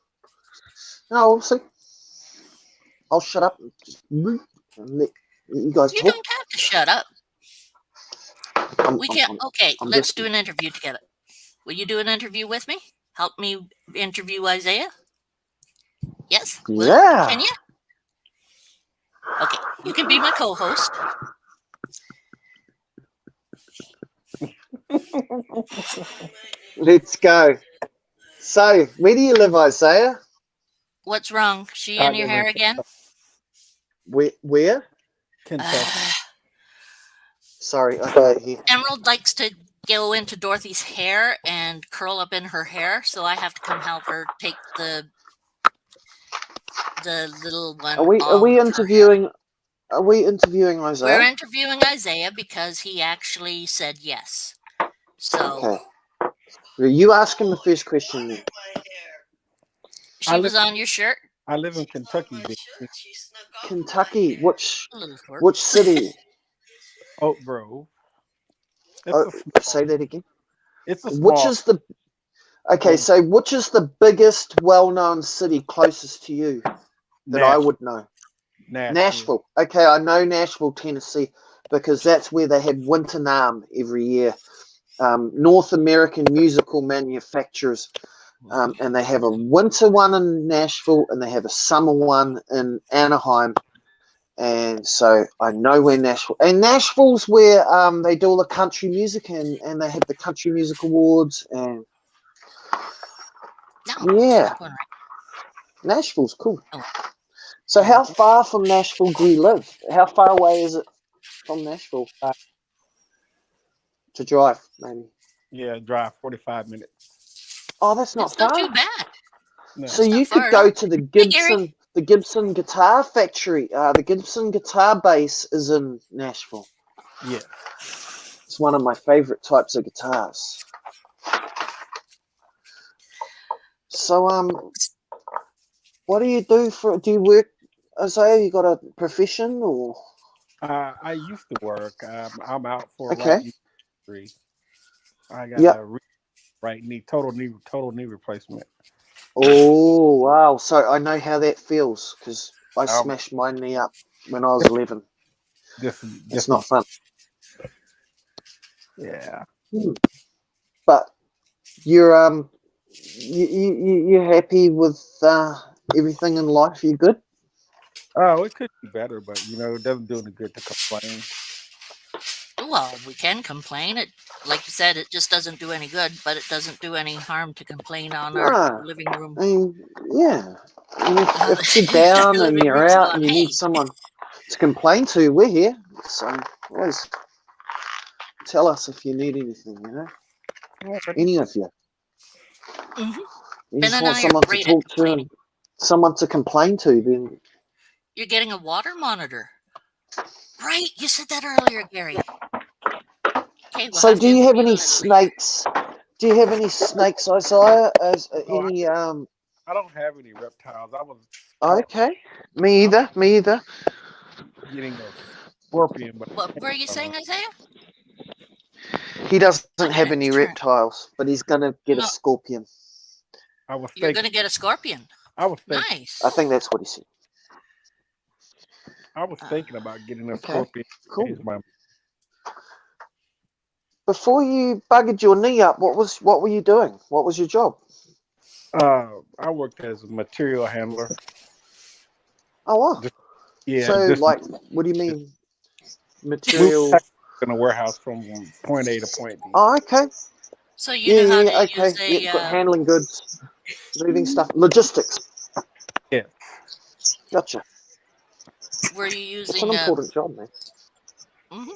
no, we'll see. I'll shut up and just and let you guys You talk. don't have to shut up. We can't. Okay, I'm let's just- do an interview together. Will you do an interview with me? Help me interview Isaiah? Yes? Will you? Yeah. Can you? Okay, you can be my co-host. Let's go. So, where do you live, Isaiah? What's wrong? She I in your live in hair again? Where? Kentucky. Sorry, I can't hear. Emerald likes to go into Dorothy's hair and curl up in her hair, so I have to come help her take the little one. Are we off her interviewing? Are we interviewing hair. Isaiah? We're interviewing Isaiah because he actually said yes. So Okay. You ask him the first question then. she was on your shirt. I live in Kentucky. Big. Kentucky. Which A little twerk. which city? Oak Grove. It's Oh, a small, say that again. It's a small. Which is the Okay, so which is the biggest well-known city closest to you that I would know? Nashville. Okay, I know Nashville, Tennessee, because that's where they have Winter NAMM every year. North American musical manufacturers, and they have a winter one in Nashville and they have a summer one in Anaheim. And so I know where Nashville, and Nashville's where they do all the country music, and they have the Country Music Awards, and No, yeah. that's one right. Nashville's cool. Oh. So how far from Nashville do you live? How far away is it from Nashville to drive, maybe? Yeah, drive 45 minutes. Oh, that's not It's not far. too bad. No. So That's not you far could at all. go to the Gary. Gibson Guitar Factory. The Gibson Guitar Base is in Nashville. Yeah. It's one of my favorite types of guitars. So, what do you do do you work, Isaiah? You got a profession or? I used to work. I'm out for Okay. right knee. I got Yep. a right knee, total knee replacement. Oh, wow. So I know how that feels because I Um, smashed my knee up when I was 11. This It's not fun. Yeah. But you're you're happy with everything in life? You good? Oh, it could be better, but it doesn't do any good to complain. Well, we can complain. It, like you said, it just doesn't do any good, but it doesn't do any harm to complain on our Nah, living room. I mean, yeah. I mean, Our if you're down and living you're room's out gone. and you Hey, need someone to complain to, we're here. So always tell us if you need anything. Any of you. mhm. You Ben just and want I are someone to great at talk to complaining. and someone to complain to. Then You're getting a water monitor. Right, you said that earlier, Gary. Okay, we'll so, have do to you have interview any a little later. snakes? Do you have any snakes, Isaiah? Oh, Any I don't have any reptiles. I was Okay. Me either. Me either. getting a scorpion, but What were you saying, Isaiah? He doesn't On your have any next turn. reptiles, but he's gonna get a No, scorpion. I was you're thinking. going to get a scorpion. I was thinking. Nice. I think that's what he said. I was thinking about getting a Okay. scorpion. Cool. Change my. Before you buggered your knee up, what were you doing? What was your job? I worked as a material handler. Oh wow. So Just like, what do you mean move material? packages in a warehouse from point A to point B. Oh, okay. So you knew how to use Okay. Yeah, got a. handling goods, moving stuff, logistics. Yeah. Gotcha. Were you It's an using a? important job, man. Mhm.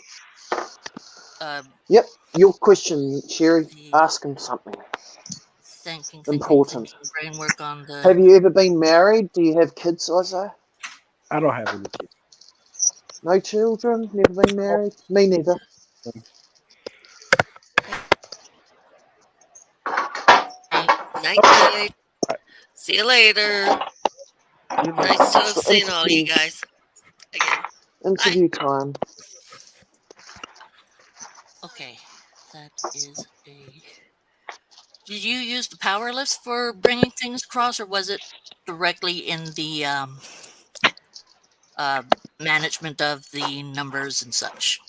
Uh, Yep. Your question, Sherry. the Ask him something thinking, important. brain work on the. Have you ever been married? Do you have kids, Isaiah? I don't have any kids. No children? Never been married? Me neither. Night, night. See you later. You know, Nice to have It's seen all you guys again. interview time. Okay, that is a. Did you use the power list for bringing things across, or was it directly in the uh, management of the numbers and such?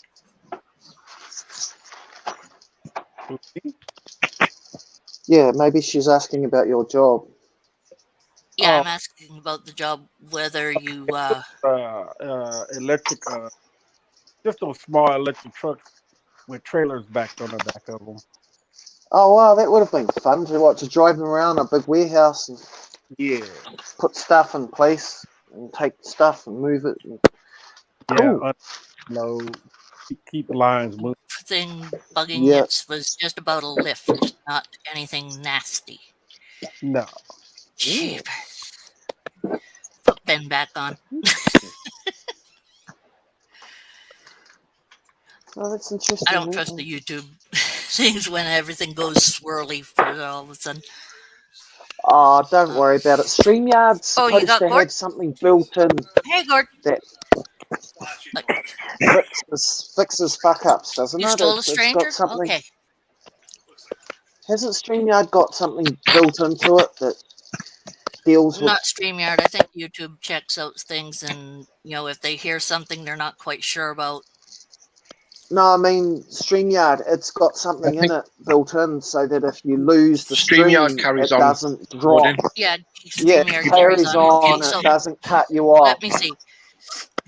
Yeah, maybe she's asking about your job. Yeah, Oh, I'm asking about the job, whether you. electric, just those small electric trucks with trailers backed on the back of them. Oh wow, that would have been fun to drive them around a big warehouse and Yeah. put stuff in place and take stuff and move it. Cool. Yeah. Unload. Keep the lines moving. Thing bugging Yeah. it was just about a lift, not anything nasty. No. Cheap. Put Ben back on. Oh, that's interesting. I don't trust the YouTube things when everything goes swirly for all of a sudden. Oh, don't worry about it. StreamYard's Oh, you supposed got to Gord? have something built in Hey, Gord. that fixes fuck ups, doesn't You it? still a It's stranger? got something. Okay. Hasn't StreamYard got something built into it that deals with? Not StreamYard. I think YouTube checks out things, and if they hear something they're not quite sure about. No, I mean StreamYard. It's got something in it built in so that if you lose the StreamYard stream, carries it on doesn't drop. recording. Yeah, Yeah, StreamYard it carries carries on. Okay, on. so It doesn't cut you off. let me see.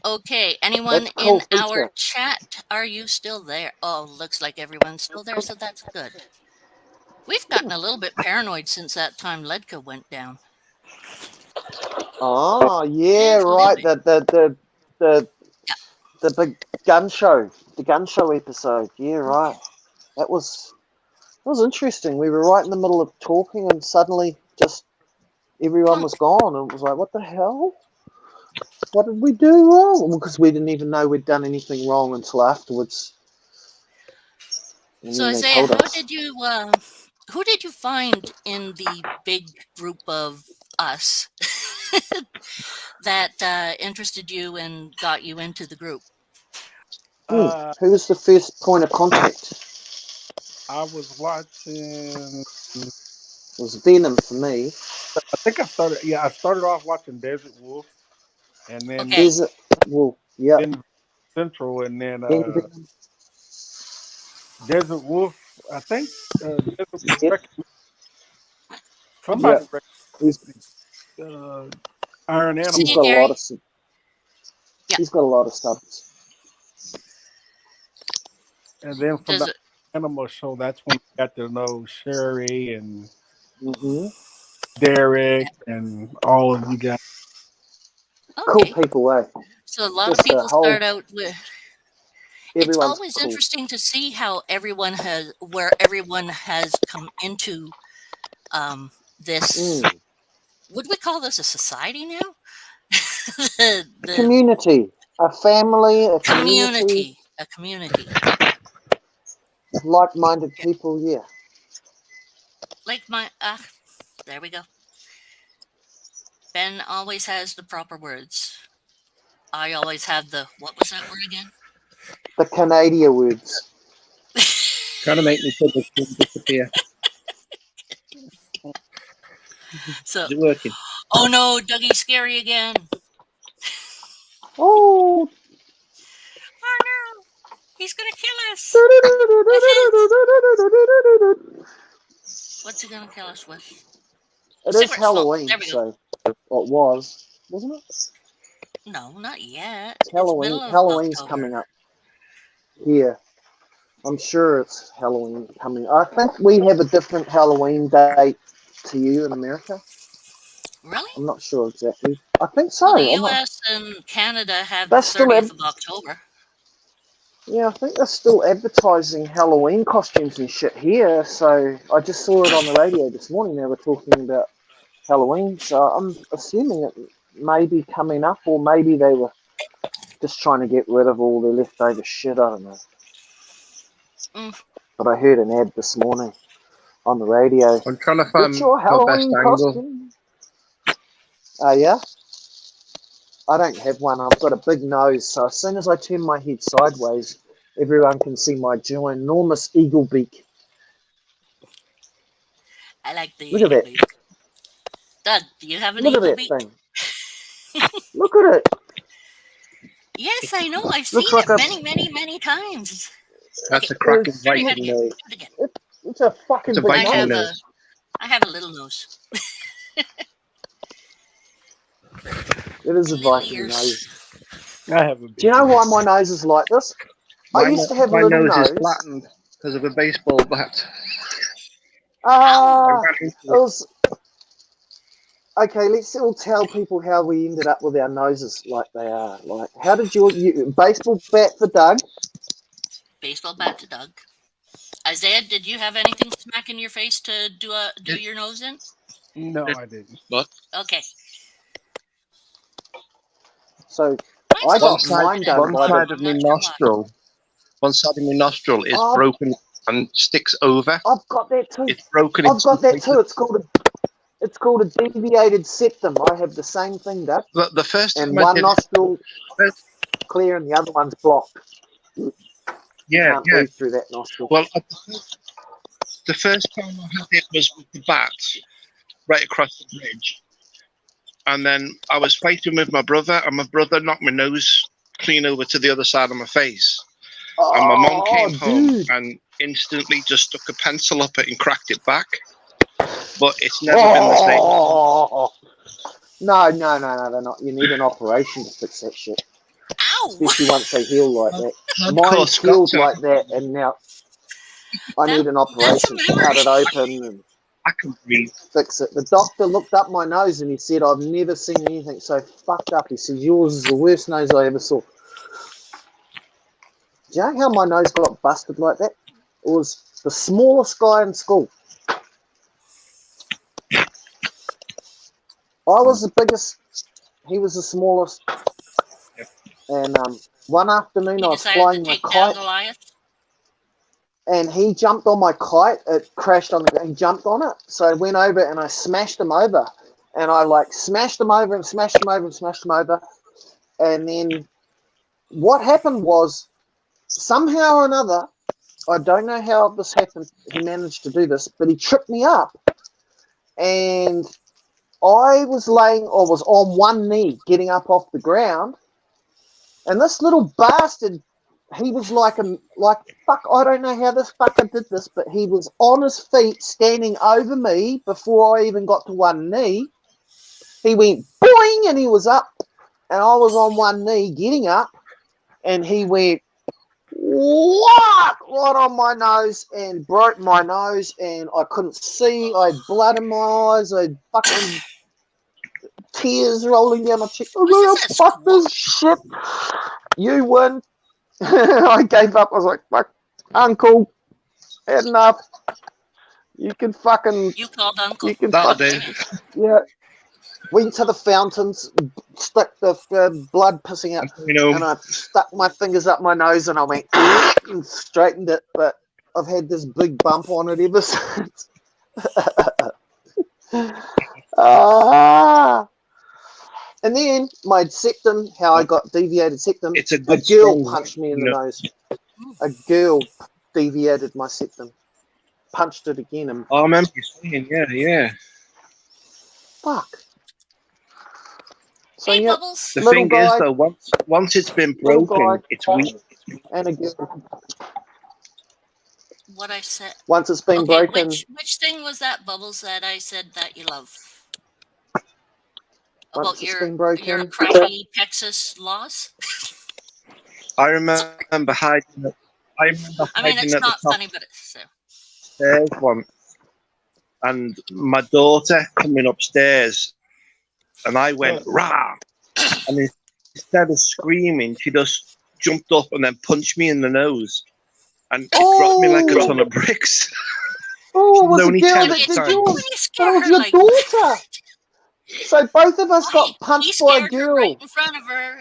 Okay, anyone That's a cool in our feature. chat, are you still there? Oh, looks like everyone's still there, so that's good. We've gotten a little bit paranoid since that time Ledka went down. Oh yeah, right. Absolutely. The big gun show, the gun show episode. Yeah, right. That was interesting. We were right in the middle of talking, and suddenly just everyone was gone, and it was like, what the hell? What did we do wrong? Because we didn't even know we'd done anything wrong until afterwards. And So then they Isaiah, told us. who did you find in the big group of us that interested you and got you into the group? Who was the first point of contact? I was watching. It was Venom for me. I think I started. Yeah, I started off watching Desert Wolf, and then Okay. Desert Wolf. Yep. then Central, and then Then Venom. Desert Wolf. I think Desert Wolf Yep. somebody Yep. He's Iron Animal, got a lot of. Yeah. He's got a lot of subs. and then from the Does it, Animal show, that's when I got to know Sherry and Mm-hmm. Derek and all of you guys. Cool okay. people, eh? So a lot of Just a people whole. start out with. It's Everyone's always cool. interesting to see how everyone has come into this. Mm. Would we call this a society now? A the community, a family, a community, a community. like-minded people. Yeah. Like there we go. Ben always has the proper words. I always have the, what was that word again? The Canadian words. Trying to make me put the screen disappear. So, Is it working? oh no, Dougie's scary again. Oh. Oh no, he's gonna kill us. What's he gonna kill us with? It is Cigarette smoke. Halloween, There we go. so well, it was, wasn't it? No, not yet. It's Halloween. Middle of Halloween's October. coming up. Here, I'm sure it's Halloween coming. I think we have a different Halloween date to you in America. Really? I'm not sure exactly. I think so. Well, the I'm not- U.S. and Canada have the That's still 30th of October. Yeah, I think they're still advertising Halloween costumes and shit here. So I just saw it on the radio this morning. They were talking about Halloween. So I'm assuming it may be coming up, or maybe they were just trying to get rid of all the leftover shit. I don't know. Mm. But I heard an ad this morning on the radio. I'm trying to Get find your my best Halloween angle. costume. Yeah? I don't have one. I've got a big nose, so as soon as I turn my head sideways, everyone can see my ginormous eagle beak. I like the Look at eagle that. beak. Doug, do you have an Look at eagle that beak? thing. Look at it. Yes, I know. I've Looks seen like it a- many, many, many times. That's a It cracking is right Ready, in no. do it again. It's a fucking It's a big bite I in have the nose. nose. I have a little nose. It is a And little Viking ears. nose. I have a big Do you know nose. why my nose is like this? I used to have a My little nose is nose. flattened because of a baseball bat. Ah, I Ow! ran into it was okay. Let's all tell people how we ended up with our noses like they are. Like, how did you baseball bat for Doug? Baseball bat to Doug. Isaiah, did you have anything smack in your face to do your nose in? No, I didn't. Okay. So Mine's I a got little mine done One by spread. the. side of I'm my not sure why. nostril. One side of my nostril is Oh. broken and sticks over. I've got that too. It's broken in I've got two that too. places. It's called a deviated septum. I have the same thing, Doug. The first And time I one did nostril it, clear and the other one's blocked. You can't breathe through that nostril. Well, the first time I had it was with the bat right across the bridge. And then I was fighting with my brother, and my brother knocked my nose clean over to the other side of my face. And my mom came home dude. and instantly just stuck a pencil up it and cracked it back. But it's never been the same. Oh. No, they're not. You need an operation to fix that shit. Ow! Especially once they heal like that. Hardcore Mine's healed Scots. like that, and now I need an That's operation a to cut it memory. open. And I can breathe. Fix it. The doctor looked up my nose and he said, I've never seen anything so fucked up. He says, yours is the worst nose I ever saw. Do you know how my nose got busted like that? It was the smallest guy in school. I was the biggest, he was the smallest. And one afternoon I You was decided flying to my take down kite Goliath? and he jumped on my kite. It crashed on the ground. He jumped on it. So I went over and I smashed him over. And I like smashed him over and smashed him over and smashed him over. And then what happened was somehow or another, I don't know how this happened. He managed to do this, but he tripped me up. And I was on one knee getting up off the ground. And this little bastard, he was like, fuck, I don't know how this fucker did this, but he was on his feet standing over me before I even got to one knee. He went boing and he was up. And I was on one knee getting up. And he went, what? Right on my nose and broke my nose. And I couldn't see. I had blood in my eyes. I had fucking tears rolling down my cheek. Was Oh, this a fuck squat? this shit. You win. I gave up. I was like, fuck, uncle, had enough. You can fucking, You called Uncle. you can That'll fucking, do. yeah. Went to the fountains, stuck the blood pissing out, You know, and I stuck my fingers up my nose and I went and straightened it, but I've had this big bump on it ever since. And then my septum, how I got deviated septum, it's a a good girl strong, punched me in you the know. nose. A girl deviated my septum, punched it again, and I remember you saying, yeah. fuck. So Hey, yeah, Bubbles. The little thing guy, is, though, once it's been little broken, guy, it's weak. and a girl. What I said. Once it's been Okay, broken, which thing was that, Bubbles, that I said that you love? once About it's your been broken, crappy Texas laws? I remember hiding. I mean, it's At the not top funny, but it's stairs once, and my daughter coming upstairs, and I went rah, and instead of screaming, she just jumped up and then punched me in the nose, and it dropped me like a ton of bricks. oh, it was a Only girl 10 that at did the time. yours, when you but it scare was her your like daughter. So both of us got he punched by a scared her right girl. in front of her.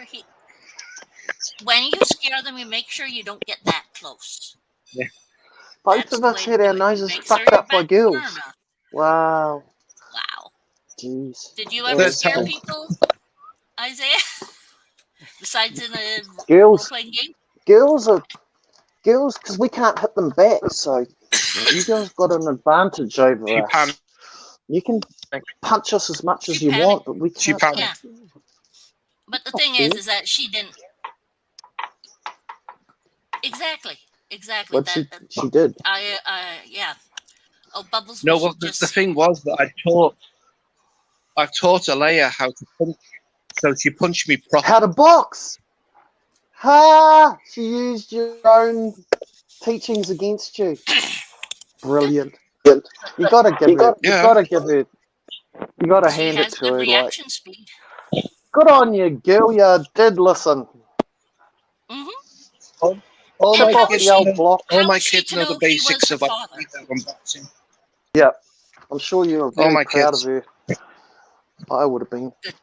When you scare them, you make sure you don't get that close. Yeah. Both That's of the us way to had do our it. noses Make sure fucked your up by back's far girls. enough. Wow. Wow. Jeez. Did you That ever was scare fun. people, Isaiah? Besides in a Girls, role-playing game? girls, because we can't hit them back. So you guys got an advantage over She us. panicked. You can punch us as much as She you panicked. want, but we She can't. panicked. Yeah. But the Not thing fair. is that she didn't. Exactly. But That she did. yeah. Oh, Bubbles No, was well, the just. thing was that I taught Alea how to punch, so she punched me properly. How to box. Ha! She used your own teachings against you. Brilliant. You gotta give her. You Yeah. gotta give her. You gotta She hand it has to good her. Like, reaction speed. good on you, girl. You did listen. Mm-hmm. All And Chip my off kids the old know. block. All How my was she kids to know the know he was basics her of father? boxing. Yeah, I'm sure you were All very my proud kids. of her. I would have been. Good.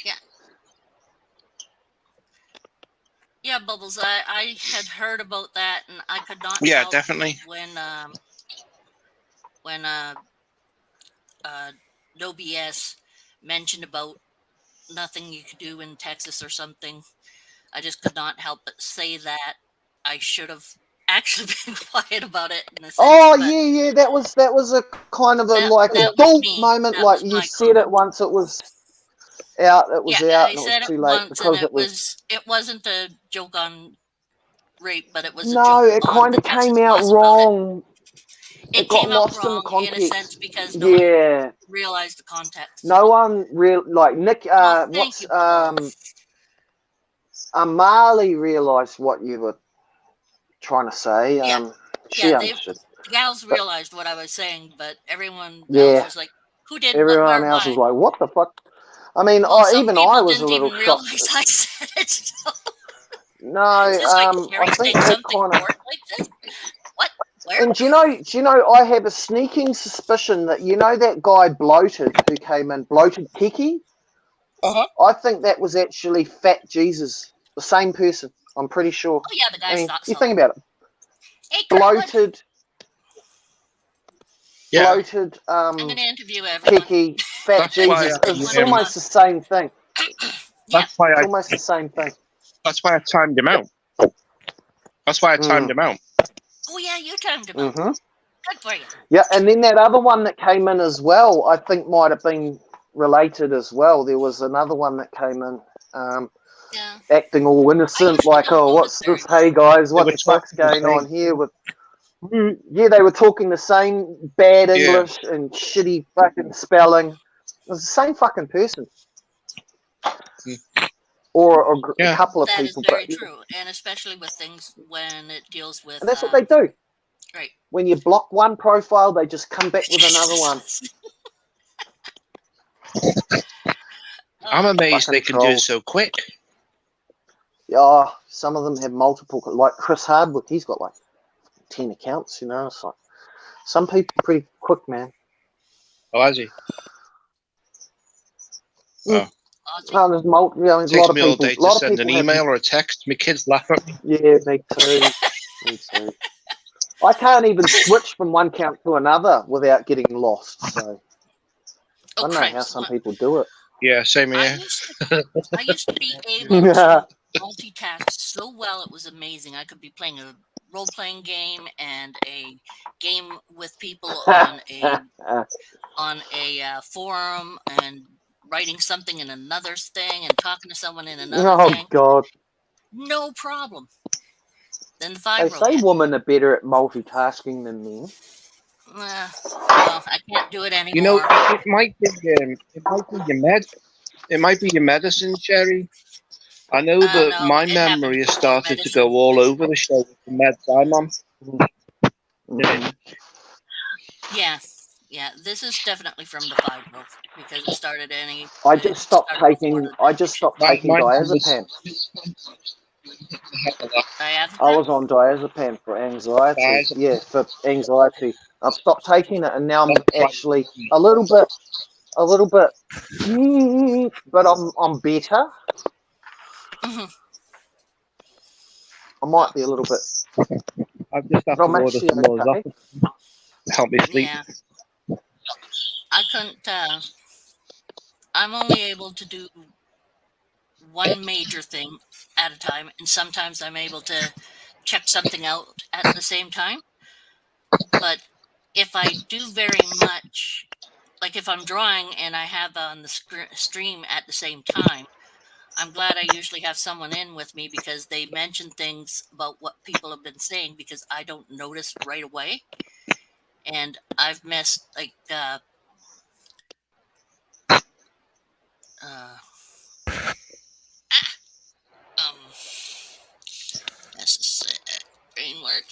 Yeah. Yeah, Bubbles. I had heard about that, and I could not Yeah, help definitely. when No BS mentioned about nothing you could do in Texas or something. I just could not help but say that I should have actually been quiet about it in a sense. Oh but yeah. That was a kind of a that was adult me. moment. That Like was you my said comment. it once. It was out. It was Yeah, out, I and it was said it too late once, and because it was. it wasn't a joke on rape, but it was a No, joke it on kind the of came Texas out laws about it. wrong. It got Came out lost in wrong in a sense context. because no one Yeah, realized the context. no one real like Nick. Oh, thank What's you, Bubbles. Marley realised what you were trying to say. Yeah. She Yeah, understood. The gals realized what I was saying, but everyone else Yeah, was like, "Who did what, everyone where, else was why?" like, "What the fuck?" I mean, Well, some even I people was a didn't little even shocked. realize I said it. So No, it's just like I Sherry think saying that something kind of. short like this. What? Where? And I have a sneaking suspicion that that guy bloated who came in, bloated Kiki. Uh-huh. I think that was actually Fat Jesus, the same person. I'm pretty sure. Oh yeah, the I guys mean, thought you so. think about it, Hey, Curtwood, Yeah, bloated, I'm going to interview everyone. Kiki, Fat that's why. Jesus. It's Everyone in almost the same thing. yeah. That's why It's I. almost the same thing. That's why I timed him out. That's why I timed him out. Oh yeah, you timed him out. Mm-hmm. Good for you. Yeah, and then that other one that came in as well, I think might have been related as well. There was another one that came in, Yeah. acting all I innocent, usually like, don't "Oh, notice what's very this? well. Hey guys, They what were the fuck's talking the going on same. here?" With yeah, they were talking the same bad Yeah. English and shitty fucking spelling. It was the same fucking person, or a Yeah. couple of That is people, but very yeah. true, and especially with things when it deals with And that's what they do. right. When you block one profile, they just come back with another one. I'm amazed Fucking they can do it trolls. so quick. Yeah, some of them have multiple, like Chris Hardwick. He's got like 10 accounts. It's like some people pretty quick, man. Oh, has he? Oh. Aussie. Oh, there's a Takes lot of me all people. day A to lot of send an people have. email or a text. My kids laugh at me. Yeah, me too. Me too. I can't even switch from one account to another without getting lost. So I Oh don't know how Christ! some people do it. Yeah, same I here. used to be able to multitask so well it was amazing. I could be playing a role-playing game and a game with people on a forum and writing something in another thing and talking to someone in another Oh thing. God! No problem. Then the They 5-year-old say hit. women are better at multitasking than men. Well, I can't do it You know, anymore. it might be your It might be your medicine, Sherry. I know that No, my it happened memory has before started to go medicine. all over the show with the meds I'm on. Mhm. Yeah. This is definitely from the 5-year-old because it started I it just stopped started before taking. the I just medication. stopped taking My diazepam. I Diazepam? was on diazepam for anxiety. Guys, Yeah, for anxiety. I've stopped taking it, and now I'm that's why actually a little bit, but I'm better. Hmm. I might be a little bit, I just have but to I'm order actually some more okay. Zopicon to help me sleep. Yeah, I couldn't. I'm only able to do one major thing at a time, and sometimes I'm able to check something out at the same time. But if I do very much, like if I'm drawing and I have on the stream at the same time, I'm glad I usually have someone in with me because they mention things about what people have been saying because I don't notice right away. And I've missed like uh um this is brain work.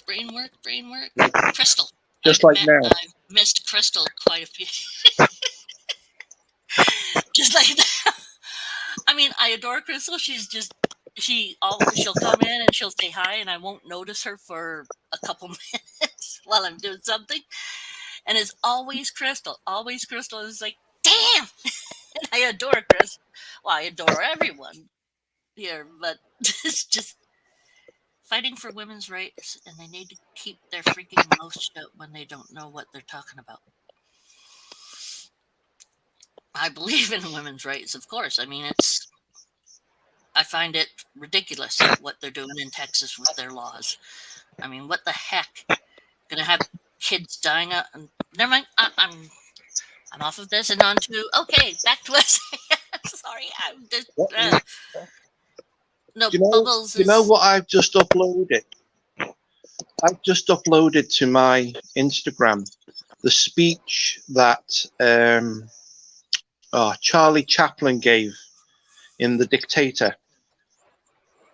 Crystal. Just like now. I've missed Crystal quite a few just like that. I mean, I adore Crystal. She'll come in and she'll say hi and I won't notice her for a couple minutes while I'm doing something. And it's always Crystal. Always Crystal is like, damn. And I adore Chris. Well, I adore everyone here, but it's just fighting for women's rights, and they need to keep their freaking mouth shut when they don't know what they're talking about. I believe in women's rights, of course. I mean, I find it ridiculous what they're doing in Texas with their laws. I mean, what the heck? Gonna have kids dying out? Never mind. I'm off of this and on to back to us. Sorry, I'm just no bubbles You know is what I've just uploaded? I've just uploaded to my Instagram the speech that Charlie Chaplin gave in The Dictator.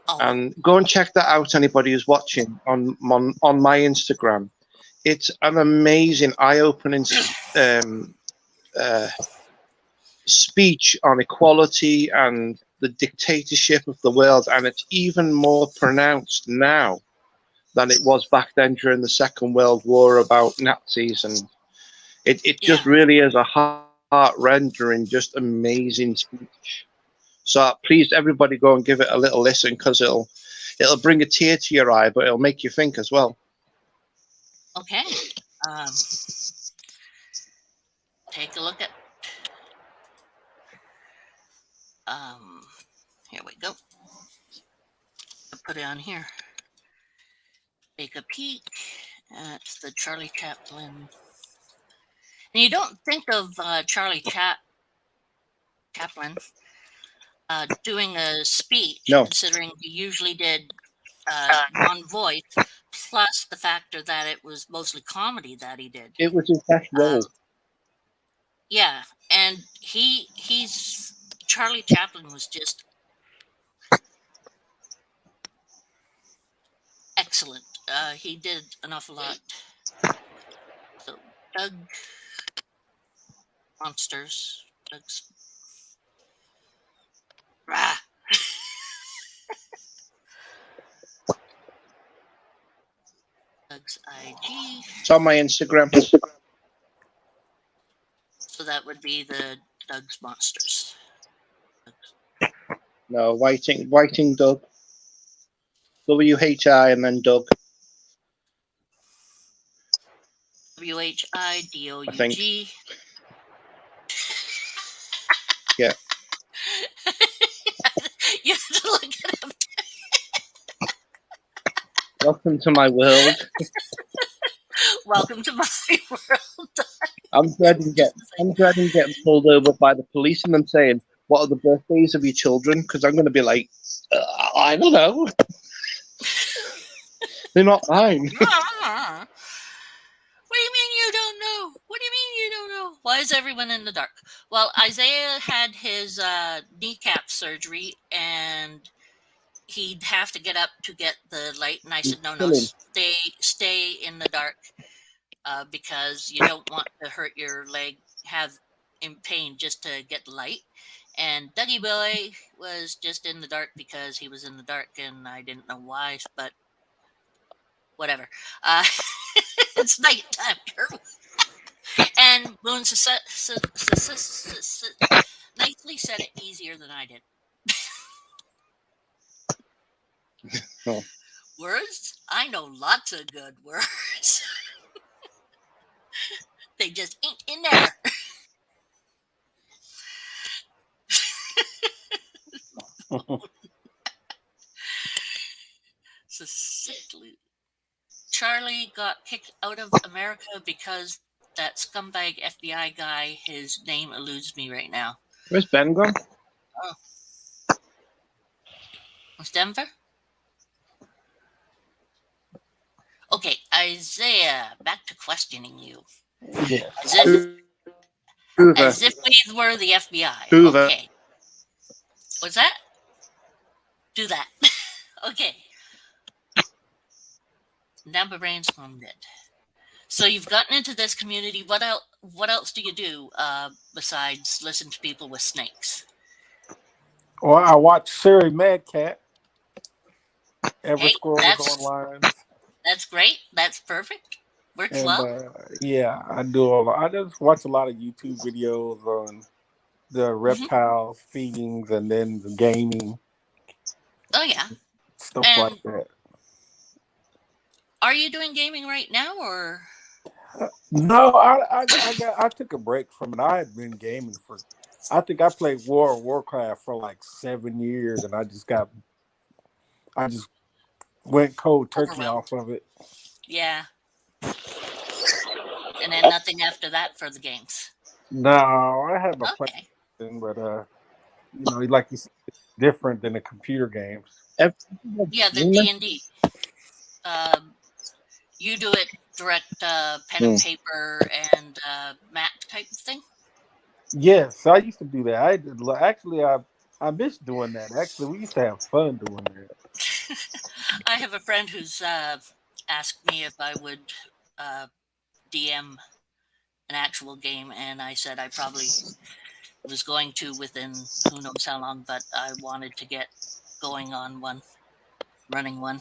oh And go and check that out, anybody who's watching on my Instagram. it's an amazing, eye-opening um, uh, speech on equality and the dictatorship of the world, and it's even more pronounced now than it was back then during the Second World War about Nazis, and it just Yeah. really is a heart-rendering, just amazing speech. So please, everybody, go and give it a little listen, because it'll bring a tear to your eye, but it'll make you think as well. Okay. Take a look at. Here we go. I'll put it on here. Take a peek. It's the Charlie Chaplin. And you don't think of Chaplin doing a speech, No, considering he usually did one voice, plus the factor that it was mostly comedy that he did. it was his best role. Yeah, and he's Charlie Chaplin was just excellent. He did an awful lot. So Doug Monsters, Rah. Doug's IG. It's on my Instagram. So that would be the Doug's Monsters. No, Whiting Doug. WHI and then Doug. WHIDOUG. Yeah. You have to look it up. Welcome to my world. Welcome to my world. I'm dreading getting pulled over by the police and them saying, "What are the birthdays of your children?" Because I'm going to be like, I don't know. They're not mine. What do you mean you don't know? What do you mean you don't know? Why is everyone in the dark? Well, Isaiah had his kneecap surgery, and he'd have to get up to get the light. And I said, no, stay in the dark, because you don't want to hurt your leg, have in pain just to get the light. And Dougie Boy was just in the dark because he was in the dark, and I didn't know why, but whatever. It's nighttime, Kurt. And Boone nicely said it easier than I did. Oh. Words? I know lots of good words. They just ain't in there. Succinctly. Charlie got kicked out of America because that scumbag FBI guy, his name eludes me right now. Where's Ben gone? Was Denver? Okay, Isaiah, back to questioning you. Yeah. As if we were the FBI. Hoover. Okay. What's that? Do that. Okay. Now my brain's gone dead. So you've gotten into this community. What else do you do besides listen to people with snakes? Well, I watch Siri MadCat. Ever Hey, Scrolls Online. That's great. That's perfect. Works And well. yeah, I do a lot. I just watch a lot of YouTube videos on the reptile feedings and then the gaming. Oh yeah. Stuff like that. Are you doing gaming right now, or? No, I took a break from it. I had been gaming for, I think I played World of Warcraft for like 7 years, and I just went cold turkey off of it. Yeah. And then nothing after that for the games. No, I have a PlayStation, but like you said, it's different than the computer games. Yeah, the D&D. You do it direct pen and paper and map type of thing? Yes, I used to do that. I miss doing that. Actually, we used to have fun doing that. I have a friend who's asked me if I would DM an actual game, and I said I probably was going to within who knows how long, but I wanted to get going on one, running one.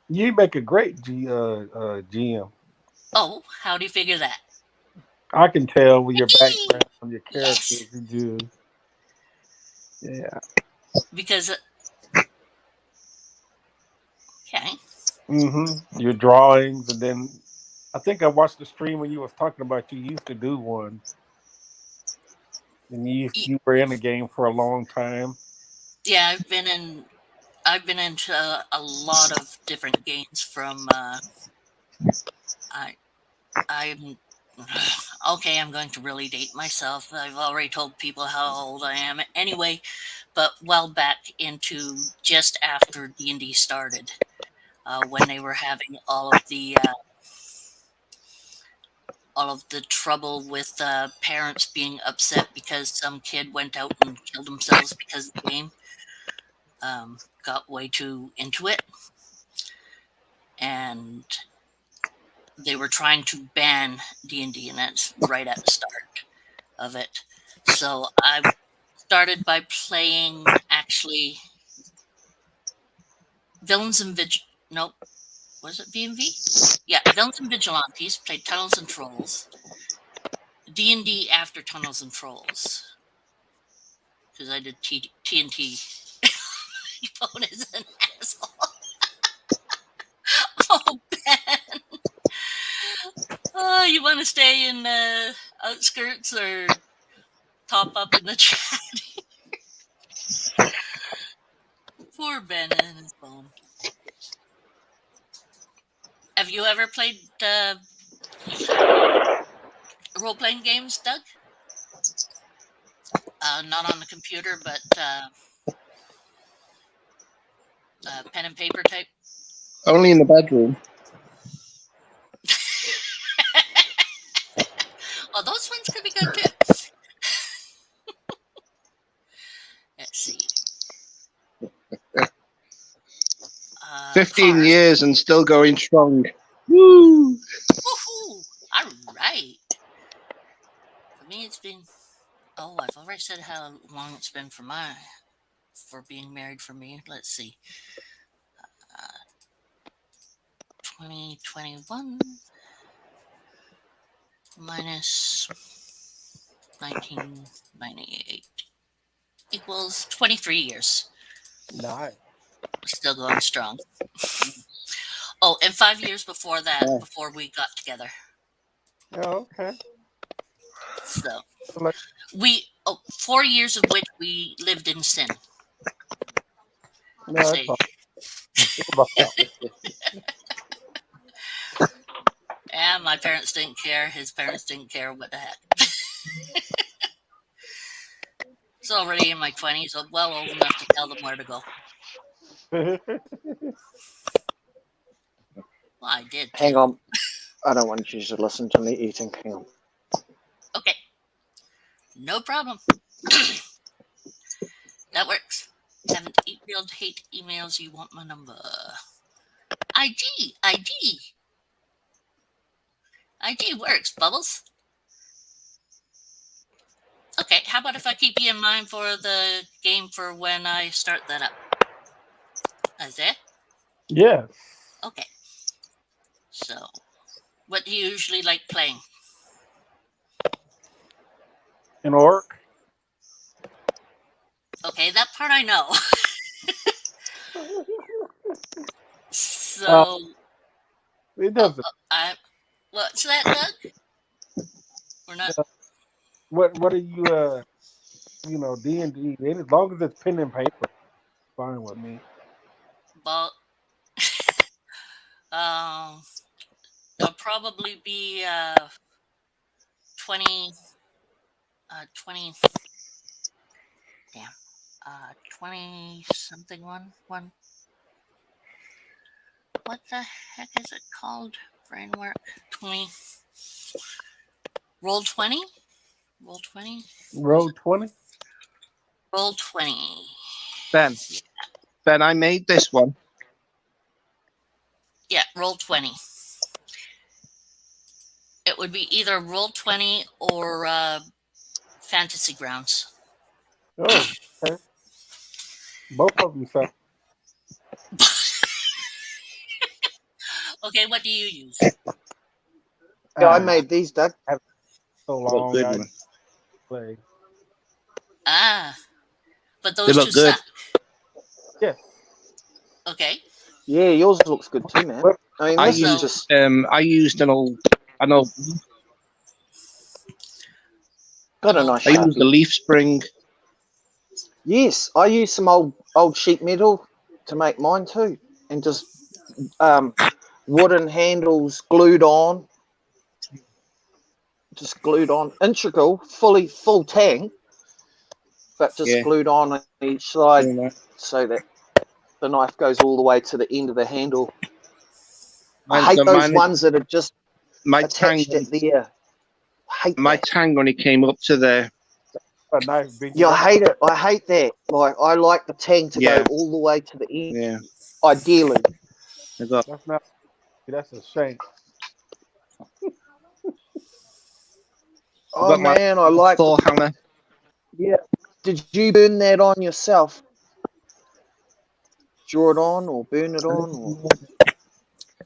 You make a great GM. Oh, how do you figure that? I can tell with your background, your characters, Yes, you do. Yeah. because okay, Your drawings, and then I think I watched the stream when you was talking about you used to do one, and you were in the game for a long time. yeah, I've been into a lot of different games from I I'm okay, I'm going to really date myself. I've already told people how old I am anyway, but well back into just after D&D started, when they were having all of the trouble with parents being upset because some kid went out and killed themselves because the game got way too into it, and they were trying to ban D&D, and that's right at the start of it. So I started by playing actually Villains and Nope, was it V&V? Yeah, Villains and Vigilantes. Played Tunnels and Trolls. D&D after Tunnels and Trolls because I did TNT. Phone is an asshole. Oh, Ben. Oh, you want to stay in the outskirts or top up in the chat? Poor Ben and his phone. Have you ever played role playing games, Doug? Not on the computer, but pen and paper type. Only in the bedroom. Oh, those ones could be good too. Let's see. 15 Cars. years and still going strong. Woo! Woohoo! All right. For me, it's been. Oh, I've already said how long it's been for being married for me. Let's see. 2021 minus 1998 equals 23 years. Nice. Still going strong. Oh, and 5 years before that, Yeah. before we got together. Oh, okay. So Like, 4 years of which we lived in sin. no, it's Say, fine. It's about that. and my parents didn't care. His parents didn't care. What the heck? It's already in my 20s, so well old enough to tell them where to go. Well, I did Hang too. on. I don't want you to listen to me eating. Hang on. Okay, no problem. That works. Haven't emailed hate emails. You want my number? IG works. Bubbles. Okay, how about if I keep you in mind for the game for when I start that up? Isaiah? Yes. Okay. So, what do you usually like playing? An orc. Okay, that part I know. So, It doesn't. what's that, Doug? We're not. What are you? D&D. As long as it's pen and paper, fine with me. But there'll probably be 20, 20. Damn. 20 something one. What the heck is it called? Brain work. 20. Roll 20? Roll 20? Road 20. Roll 20. Ben, I made this one. Yeah, roll 20. It would be either Roll20 or Fantasy Grounds. Oh, okay. Both of them sound. Okay, what do you use? Yeah, I I made these, Doug. so They look long. good, I man. play. Ah, but They those look two good. suck. Yes. Okay, Yeah, yours looks good too, man. Well, I mean, I this is So- just I used an old. I know. got a nice I used the Sharpie. leaf spring. Yes, I used some old sheet metal to make mine too, and just wooden handles glued on, integral, full tank, but just Yeah. glued on each side Doing that. so that the knife goes all the way to the end of the handle. I Mine, hate the, those mine, ones that are just my tang, attached at there. I hate my that. tang only came up to there. a nice big. Yeah, I hate it. I hate that. Like, I like the tang to Yeah. go all the way to the end, Yeah. ideally. I got. That's not. That's a shame. Oh got my man, I like. Thor hammer. Yeah. Did you burn that on yourself? Draw it on or burn it on? Or...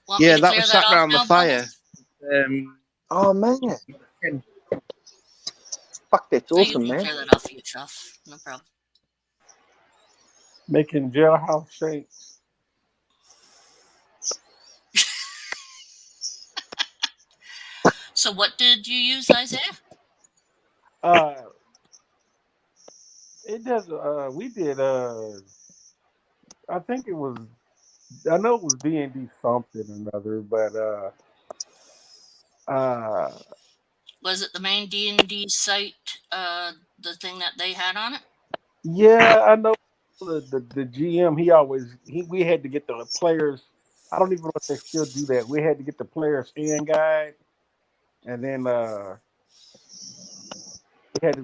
want Yeah, me to that clear was that sat off around the now, fire. Bubbles? Oh man, fuck, that's Oh, you awesome, can man. clear that off yourself. No problem. Making jailhouse shapes. So, what did you use, Isaiah? Uh, it does. We did. I think it was. I know it was D&D something or another, but uh, Was it the main D&D site, the thing that they had on it? yeah, I know the GM. We had to get the players. I don't even know if they still do that. We had to get the players hand guide, and then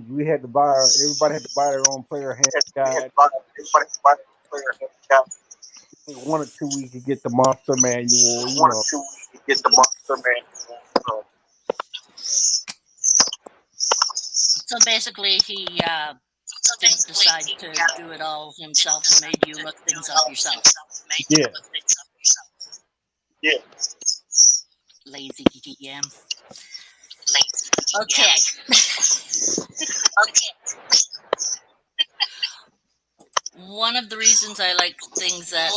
we had to buy. Everybody had to buy their own player hand guide. One or two we could get the monster manual. You know, So basically, he didn't decide to do it all himself and made you look things up yourself. yeah. Lazy DM. Okay. One of the reasons I like things that.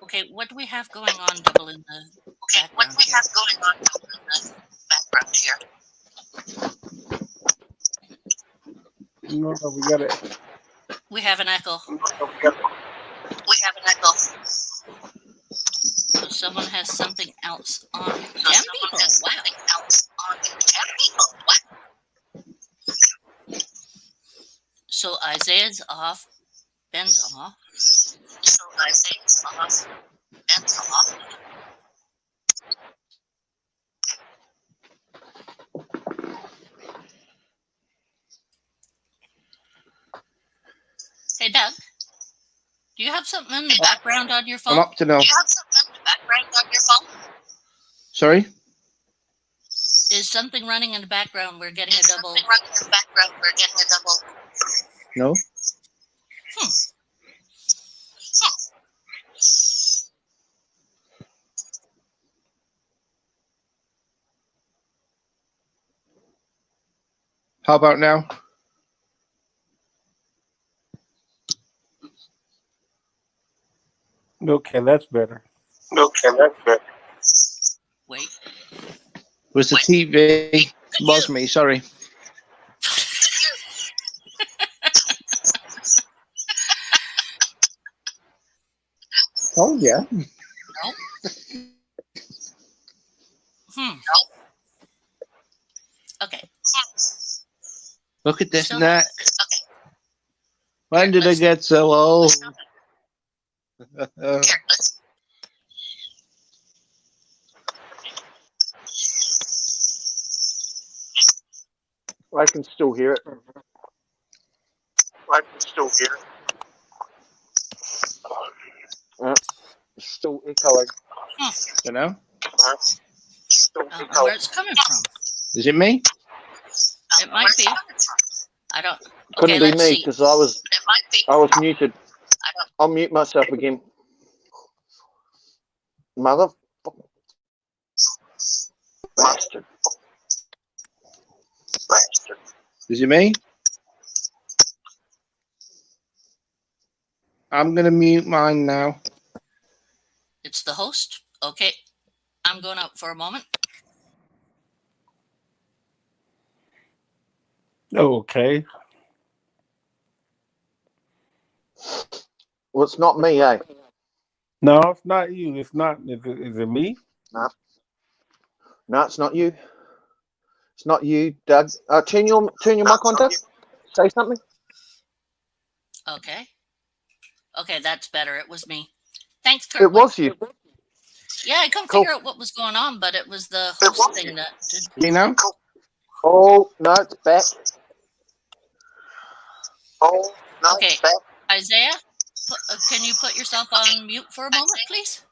Okay, what do we have going on double in the background here? No, we got it. We have an echo. So someone has something else on. 10 people. Wow. So Isaiah's off. Ben's off. Hey, Doug. Do you have something in the background on your phone? I'm up to now. Sorry? Is something running in the background? We're getting a double. No? How about now? Okay, that's better. Wait. It was the TV. Was me, sorry. Oh, yeah. Okay. Look at this Still neck. When Here, did I let's- get so old? I can still hear it. It's still echoing. You know? Where it's coming from. Is it me? It might be. I don't. Couldn't Okay, be let's me see. because I was muted. I'll mute myself again. Mother bastard. Is it me? I'm going to mute mine now. It's the host. Okay. I'm going out for a moment. Okay. Well, it's not me, eh? No, it's not you. It's not. Is it me? No, it's not you. It's not you, Doug. Turn your mic on, Doug. Say something. Okay. Okay, that's better. It was me. Thanks, Curtwood. It was you. Yeah, I couldn't Cool. figure out what was going on, but it was the host thing that did. You know? Oh no, it's back. Okay, Isaiah, can you put yourself on mute for a moment, please?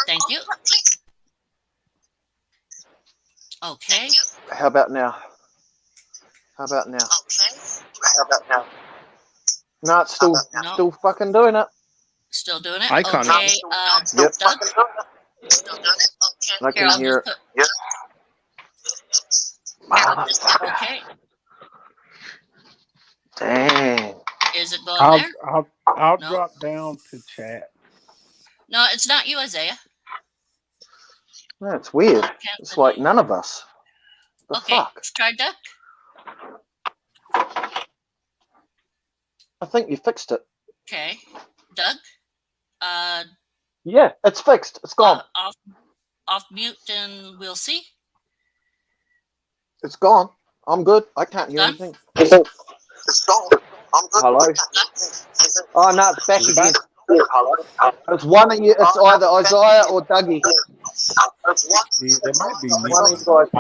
Thank you. Okay. How about now? No, it's still fucking doing it. Still doing it? I can't. Okay, Yep. Doug? I can hear it. Motherfucker. Okay. Dang. Is it going there? I'll No. drop down to chat. No, it's not you, Isaiah. That's weird. Can't It's the like name. none of us. The Okay, fuck? try Doug. I think you fixed it. Okay. Doug? Yeah, it's fixed. It's gone. Off mute and we'll see. It's gone. I'm good. I can't hear Done? anything. It's gone. I'm good. Hello. Oh no, it's back again. It's one of you. It's either Isaiah or Dougie. It might be me. One of you guys.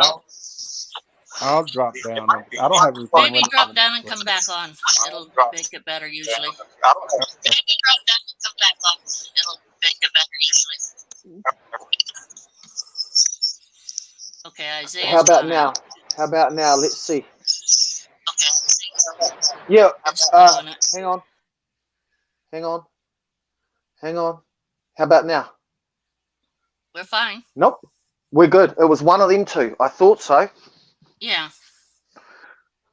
I'll drop down. I don't have anything. Maybe drop down and come back on. It'll make it better usually. Okay, Isaiah. How about now? Let's see. Yeah. Hang on. How about now? We're fine. Nope. We're good. It was one of them two. I thought so. Yeah.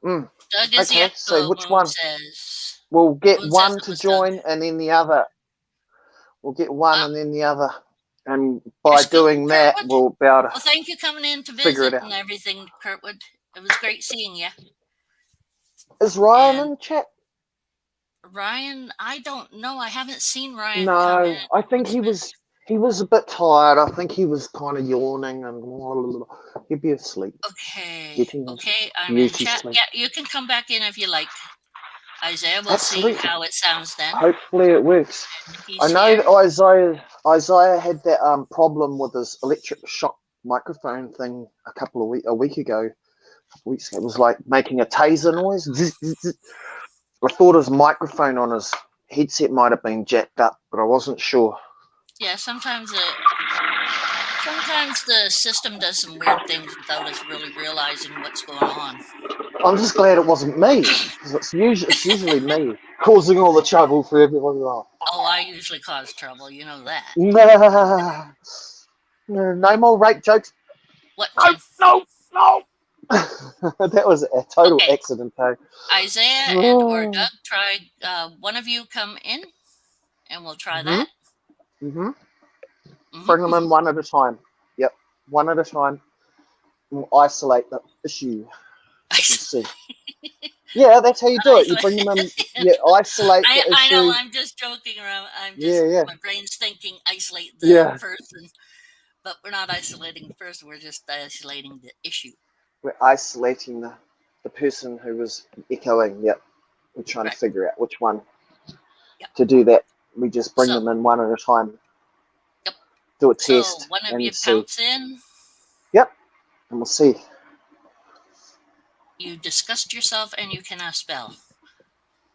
Mm. Doug is Okay, so which one? Says, We'll get Moon one says it to was join Doug. and then the other. We'll get one and then the other. And by doing that, Curtwood? we'll be able to Well, thank you coming in to figure it visit out. and everything, Curtwood. It was great seeing you. Is Ryan And in the chat? Ryan, I don't know. I haven't seen Ryan come No, in. I think he was a bit tired. I think he was kind of yawning and he'd be asleep. Okay. Okay, I'm in chat. Sleep. Yeah, you can come back in if you like. Isaiah, we'll Absolutely. see how it sounds then. Hopefully it works. He's I know here. that Isaiah had that problem with his electric shock microphone thing a week ago. It was like making a taser noise. I thought his microphone on his headset might have been jacked up, but I wasn't sure. Yeah, sometimes the system does some weird things without us really realizing what's going on. I'm just glad it wasn't me, because it's usually me causing all the trouble for everyone else. Oh, I usually cause trouble. You know that. No more rape jokes. What, No, Jim? no. That was a total accident, hey? Isaiah and or Doug, try one of you come in, and we'll try that. Bring them in one at a time. Yep, one at a time. We'll isolate the issue. See. Yeah, that's how you do it. You bring them in. Yeah, isolate the issue. I know. I'm just joking around. My brain's thinking isolate the person, but we're not isolating the person. We're just isolating the issue. We're isolating the person who was echoing. Yep, we're trying to figure out which one. Yep. To do that, we just bring them in one at a time. Yep. Do a test. So one of you counts in. Yep, and we'll see. You disgust yourself and you cannot spell.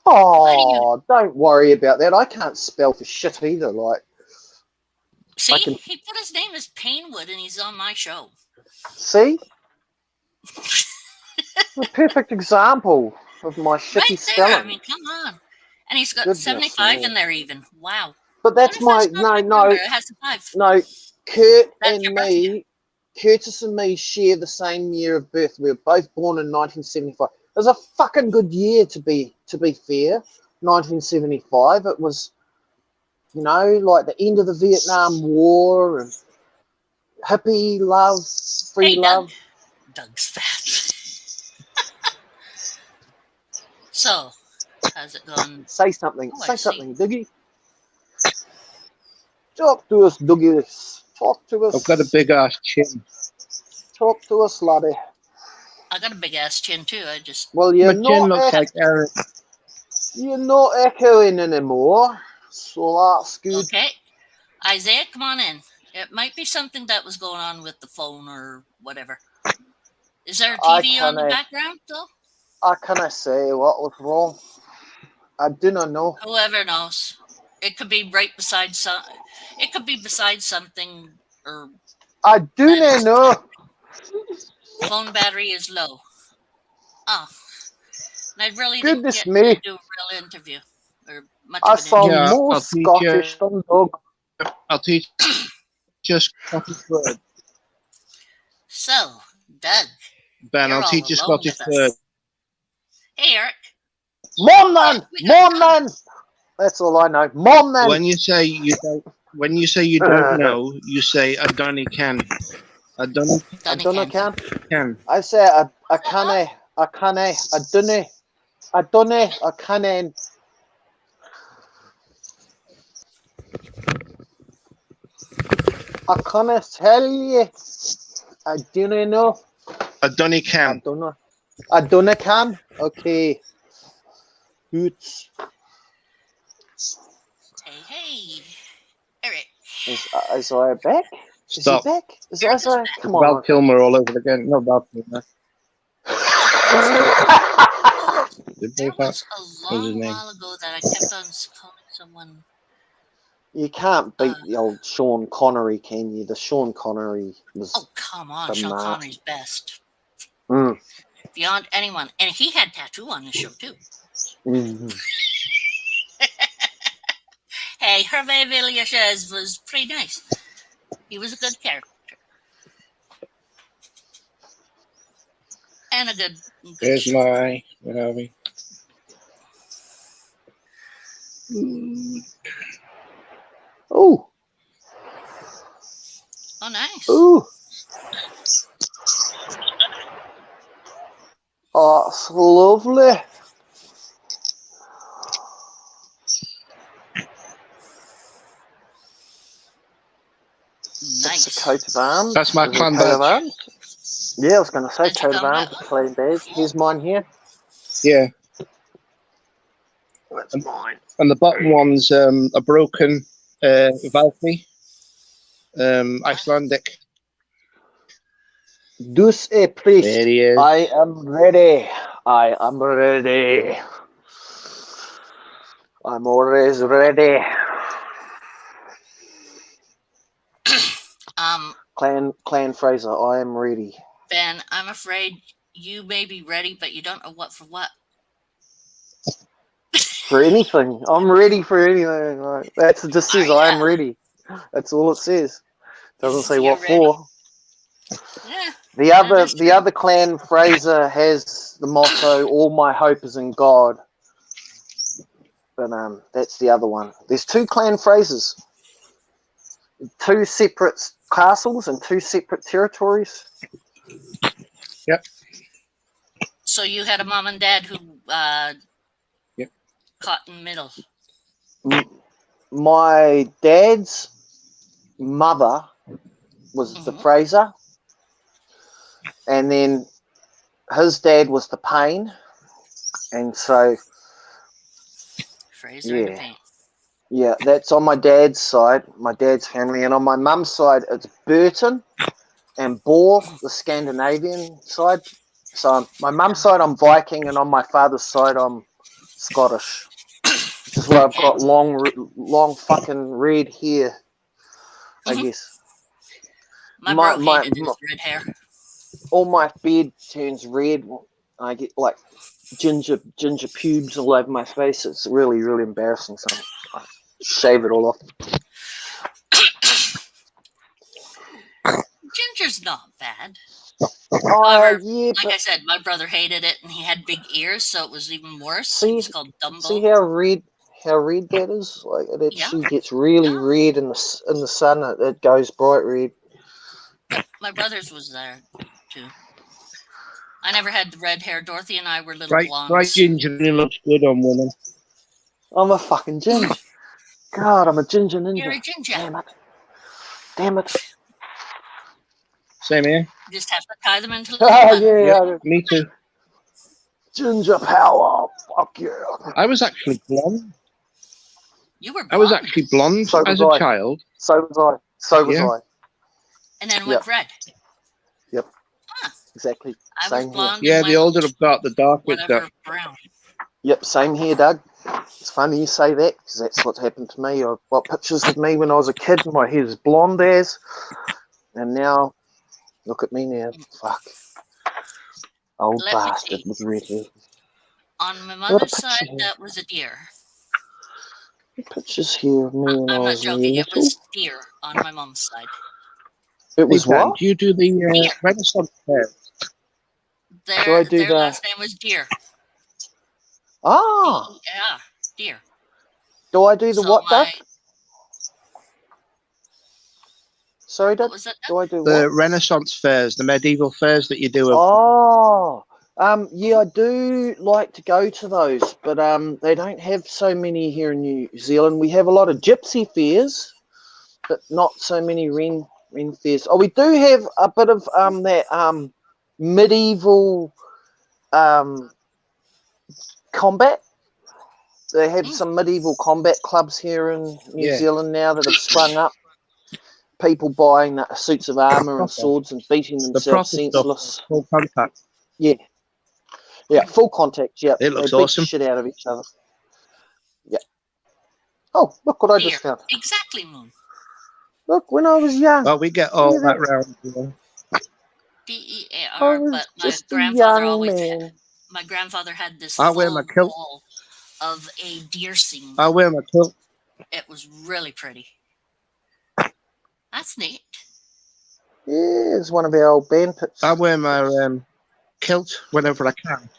Oh, don't worry about that. I can't spell for shit either. Like, See, can he put his name as Painwood, and he's on my show. see a perfect example of my shitty Right there. spelling. I mean, come on. And he's got Goodness 75 me. in there even. Wow. But that's 75's my not a big number. It has a 5. no. Kurt That's and your birthday. me, Curtis and me share the same year of birth. We were both born in 1975. It was a fucking good year to be fair. 1975. It was, like the end of the Vietnam War and hippie love, free Hey, love. Doug's fat. So, how's it going? Say something. Oh, I Say see. something, Dougie. Talk to us, Dougie. Talk to us. I've got a big ass chin. Talk to us, laddie. I got a big ass chin too. I just Well, My chin looks like Eric. you're not echoing anymore, so that's good. okay. Isaiah, come on in. It might be something that was going on with the phone or whatever. Is there a TV on the background though? I can't say what was wrong. I do not know. Whoever knows. It could be right beside some. It could be beside something, or I do not know. phone battery is low. Oh, and I really Goodness didn't get me. to do a real interview or much I of an sound interview. Yeah, more I'll teach Scottish than Doug. I'll teach you a Scottish word. So, Doug, Ben, you're I'll all teach you a alone Scottish with word. us. Hey, Eric. Morning! We got Morning! That's all I know. Morning! When you say you don't know, you say I don't can. I don't I Donny don't know, Ken. can. I say I canna, I dunno, I dunno, I canna. I canna tell you. I do not know. I don't I can. don't know. I don't know can. Okay. Good. Hey, Eric. Is Isaiah back? Stop. Is he back? Is Eric is Isaiah? back. Come Val on. Kilmer all over again. No, Val Kilmer. There was a What's his long name? while ago that I kept on calling someone. You can't beat the old Sean Connery, can you? The Sean Connery was Oh, come on. the Sean man. Connery's best. Mm. Beyond anyone. And he had tattoo on his show, too. Mm. Hey, Hervé Villachez was pretty nice. He was a good character. And a good Here's show. my. Where are we? Oh. Oh, nice. Ooh. Oh, it's lovely. Nice. It's a coat of arms. That's my Is it a clan coat of badge. arms? Yeah, I was going to say That's your coat of clan arms, badge? clean badge. Here's mine here. Yeah, That's mine. and the bottom one's a broken Valkyrie, Icelandic. Dus a priest. There he is. I am ready. I am ready. I'm always ready. Clan Fraser, I am ready. Ben, I'm afraid you may be ready, but you don't know what for what. For anything. I'm ready for anything. Like, it just says I am ready. That's all it says. Doesn't say You're what ready. for. Yeah. The other Clan Fraser has the motto, all my hope is in God. But that's the other one. There's two Clan Frasers. Two separate castles and two separate territories. Yep. So you had a mom and dad who Yep. caught in the middle. My dad's mother was the Fraser, and then his dad was the Payne, and so Fraser and the Payne. Yeah, that's on my dad's side, my dad's family, and on my mum's side, it's Burton and Bohr, the Scandinavian side. So on my mum's side, I'm Viking, and on my father's side, I'm Scottish. Which is why I've got long fucking red hair. I Mhm. guess. My My bro my, hated my his red hair. all my beard turns red. I get like ginger pubes all over my face. It's really embarrassing. So I shave it all off. Ginger's not bad. Oh However, yeah, like but I said, my brother hated it, and he had big ears, so it was even worse. He see was called see Dumbo. how red that is. Like it Yeah, actually gets really yeah. red in the sun. It goes bright red. Yep, my brother's was there too. I never had the red hair. Dorothy and I were little Bright blondes. ginger really looks good on women. I'm a fucking ginger. God, I'm a ginger You're ninja. a ginger. Damn it. Same here. You just have to tie them into little Oh buns. Yep, yeah, me too. ginger power. Fuck yeah. I was actually blonde. You were I was blonde, actually blonde So as was a I. child. So was I. So was Yeah. I. and then Yep. went red. Yep. Huh. Exactly. I was Same here. blonde and Yeah, the went older I've got, the darker it got. whatever brown. Yep. Same here, Doug. It's funny you say that because that's what happened to me. I've got pictures of me when I was a kid. My hair was blonde as, and now look at me now. Fuck. Old Let me bastard see. with red hair. On my Got a mother's picture side, here. that was a deer. Pictures here of me when I I'm not was joking. It little. was deer on my mom's side. It Hey, was Dan, what? do you do the Deer. Renaissance fair? Do I Their do their the? last name was Deer. Ah. Yeah, Deer. Do I do the So what, Doug? my Sorry, what Doug. was it? Do I do what? The Renaissance fairs, the medieval fairs that you do. Oh, yeah, I do like to go to those, but they don't have so many here in New Zealand. We have a lot of gypsy fairs, but not so many ren fairs. Oh, we do have a bit of that medieval combat. They have Mm. some medieval combat clubs here in New Yeah. Zealand now that have sprung up. People buying suits of armor and Proper. swords and beating The themselves proper stuff, senseless. full contact. Yeah, full contact. Yeah, It they looks beat awesome. the shit out of each other. Yeah. Oh, look what I Deer. just found. Exactly, Moon. Look, when I was young, Well, we get look all at that that. round. Yeah. I DEAR. was But my just a grandfather young always man. my grandfather had this I wear my full kilt. wall of a deer scene. I wear my kilt. It was really pretty. That's neat. Yeah, it's one of our old band pits. I wear my kilt whenever I can.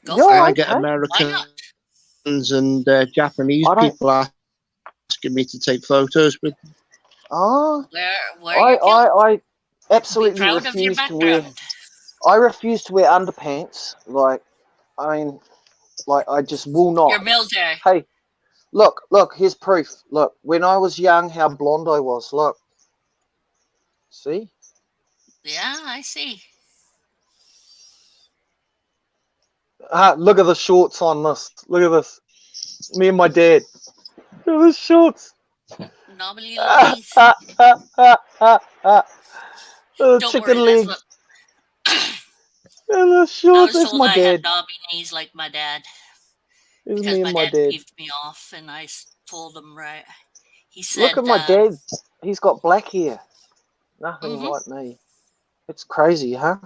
Go Yeah, for And I it. get okay. Why Americans not? and Japanese I don't. people asking me to take photos with them. Oh, Wear your kilt. I Be absolutely proud of your refuse to wear. background. I refuse to wear underpants. Like, I mean, like I just will not. You're military. Hey, look, here's proof. Look, when I was young, how blonde I was. Look, see? Yeah, I see. Look at the shorts on this. Look at this. Me and my dad. Look at the shorts. Nobby Ah, lollies. ah, ah, ah, ah, ah. The Don't worry, chicken that's what legs and the I shorts. was That's told. my I had dad. knobby knees like my dad It's because me my and my dad dad. peeved me off, and I told him right. He Look said, at my dad. He's got black hair. Nothing mm-hmm. like me. It's crazy, huh?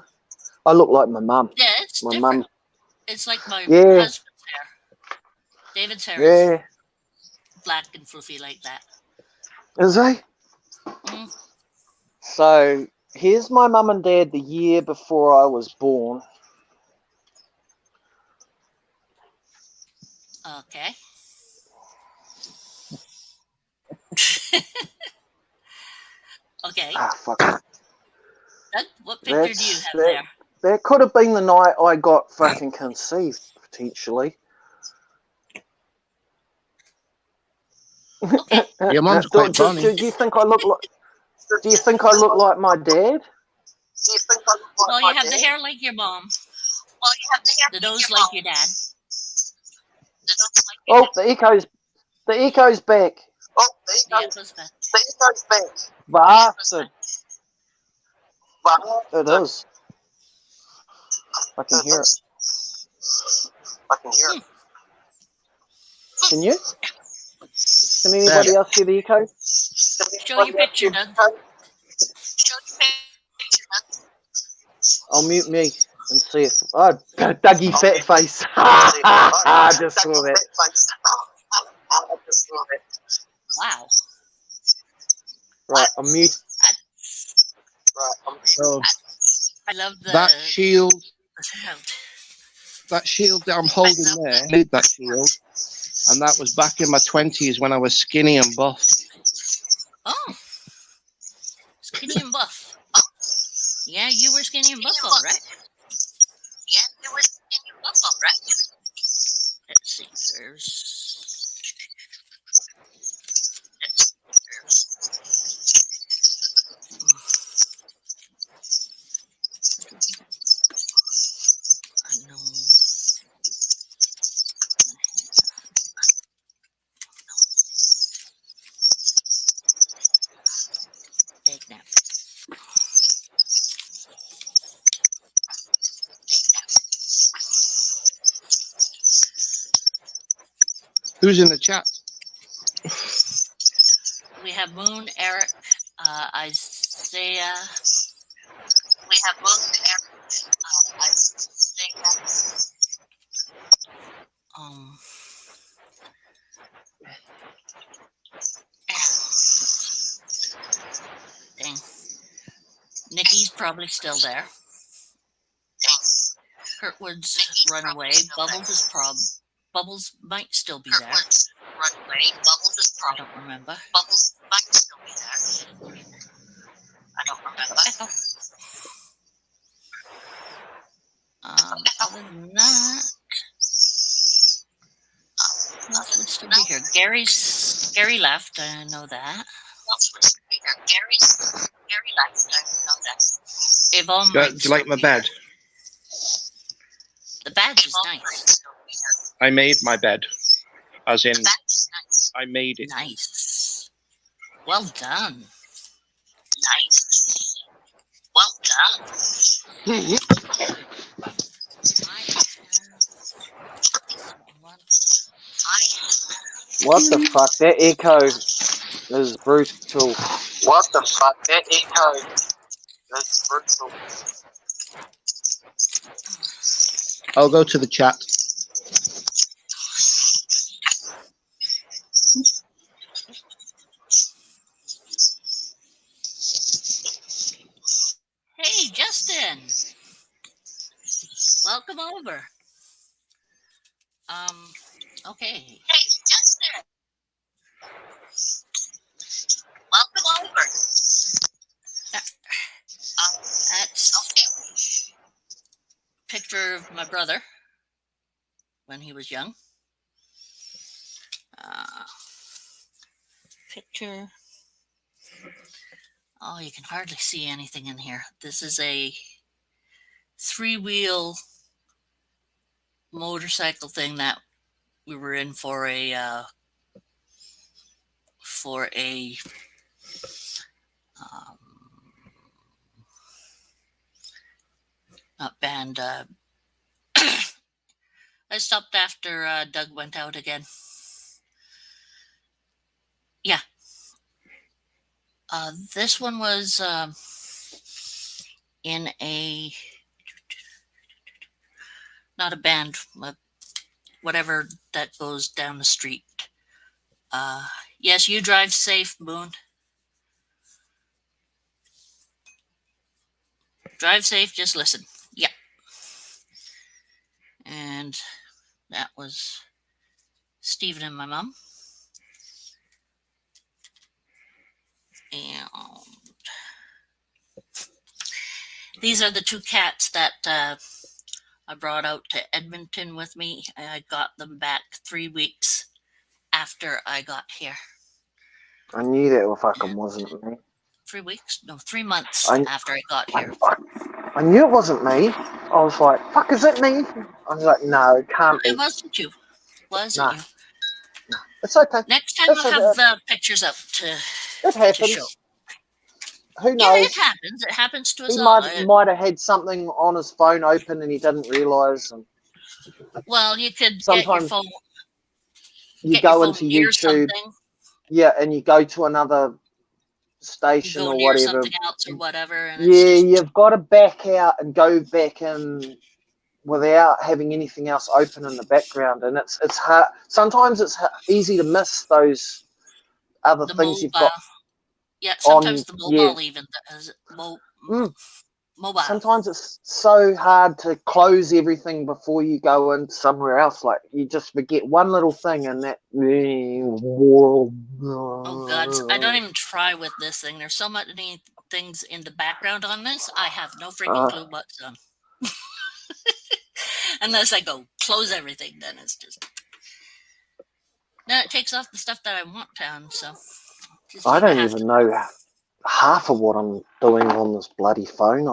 I look like my mum. Yeah, it's My different. mum. It's like my Yeah, husband's hair. David's hair is yeah. black and fluffy like that. Is he? Mm, So here's my mum and dad the year before I was born. okay. Okay. Ah, fuck. What picture do you have there? That could have been the night I got fucking conceived, potentially. Okay. Your mum's quite funny. Do you think I look like? Do you think I look like my dad? Well, you have the hair like your mom, the nose like your dad. Oh, the echo's back. Yeah, it goes back. Bastard. It is. I can hear it. Hmm. Can you? Can anybody else hear the echo? Show your picture, Doug. I'll mute me and see if. Oh, Dougie fat face. Just saw that. Wow. Right, I'm mute. So I love the that shield, sound. that shield that I'm holding there, I made that shield, and that was back in my 20s when I was skinny and buff. Oh, skinny and buff. Yeah, you were skinny and buff, all right. Let's see. I know. Take that. Who's in the chat? We have Moon, Eric, Isaiah. We have Moon, Eric, Isaiah. Dang. Nikki's probably still there. Kurtwood's run away. Bubbles might still be there. I don't remember. Other than that, else would still be here. Gary left. I know that. Yvonne Do might you still like my be bed? here. The badge is nice. I made my bed, as in I made it. Nice. Well done. What the fuck? That echo is brutal. I'll go to the chat. Hey, Justin. Welcome over. Okay. That's a picture of my brother when he was young. Picture. Oh, you can hardly see anything in here. This is a 3-wheel motorcycle thing that we were in for a not band. I stopped after Doug went out again. Yeah. This one was in a, not a band, whatever that goes down the street. Yes, you drive safe, Moon. Drive safe, just listen. Yeah. And that was Stephen and my mom. And these are the 2 cats that I brought out to Edmonton with me. I got them back 3 weeks after I got here. I knew that fucking wasn't me. 3 weeks? No, 3 months after I got here. I knew it wasn't me. I was like, fuck, is it me? I was like, no, it can't be. It wasn't you. Wasn't you? No. It's okay. Next time I'll have pictures up to show. Who knows? Yeah, it happens. It happens to us he all. might have had something on his phone open and he didn't realise. Well, you could sometimes get your phone. You go into YouTube. Yeah, and you go to another You station go or near whatever. something else or whatever, and it's Yeah, just you've got to back out and go back in without having anything else open in the background, and it's hard. Sometimes it's easy to miss those other the things you've mobile. got Yeah, on. sometimes the Yeah, mobile even does mm. mobile. Sometimes it's so hard to close everything before you go in somewhere else. Like you just forget one little thing, and that. Oh God, I don't even try with this thing. There's so many things in the background on this. I have no freaking clue what's on. Unless I go close everything, then it's just. Then it takes off the stuff that I want on. So just I either don't have to. even know half of what I'm doing on this bloody phone.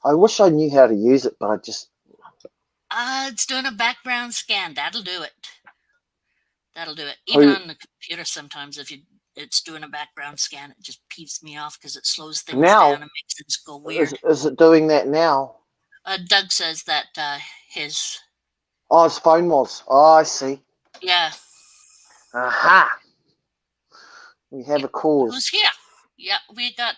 I wish I knew how to use it, but I just. It's doing a background scan. That'll do it. That'll do it. Even Who on the computer, sometimes if it's doing a background scan, it just peeves me off because it slows things down now and makes things go weird. is it doing that now? Doug says that his Oh, his phone was. Oh, I see. yeah. Aha! We have Yeah. a cause. Who's here? Yeah, we got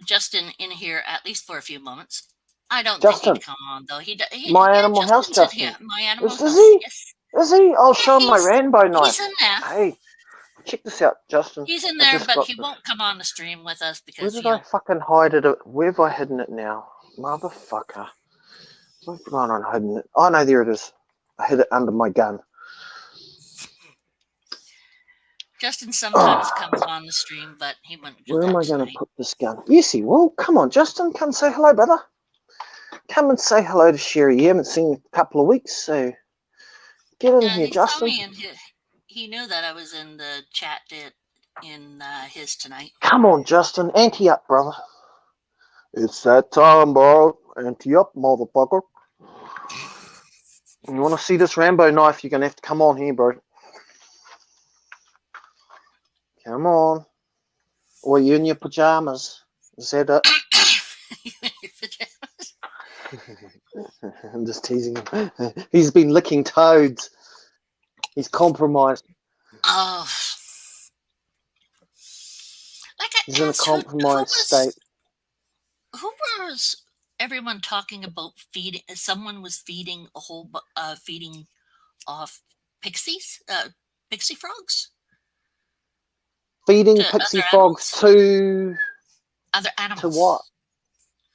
Justin in here at least for a few moments. I don't think Justin, he'd come on though. my Yeah, animal house, Justin's in Justin. here. My animal Is house. he? Yes. Is he? I'll Yeah, show him my rainbow he's knife. in there. Hey, check this out, Justin. He's in I there, just but got he this. won't come on the stream with us Where because did I fucking hide it? Where have I hidden it now? Motherfucker. Where's going on hiding it? Oh, no, there it is. I hid it under my gun. Justin sometimes comes on the stream, but he wouldn't do Where am that I going to tonight. put this gun? Yes, he will. Come on, Justin. Come say hello, brother. Come and say hello to Sherry. You haven't seen you in a couple of weeks, so get in here, He saw Justin. me and he knew that I was in the chat in his tonight. Come on, Justin. Ante up, brother. It's that time, bro. Ante up, motherfucker. You want to see this Rambo knife, you're going to have to come on here, bro. Come on. Or you in your pajamas. Is that it? I'm just teasing him. He's been licking toads. He's compromised. Oh, like I He's in a asked, compromised state. who was everyone talking about feeding? Someone was feeding feeding off pixies, pixie frogs. Feeding To pixie other frogs to animals. To what?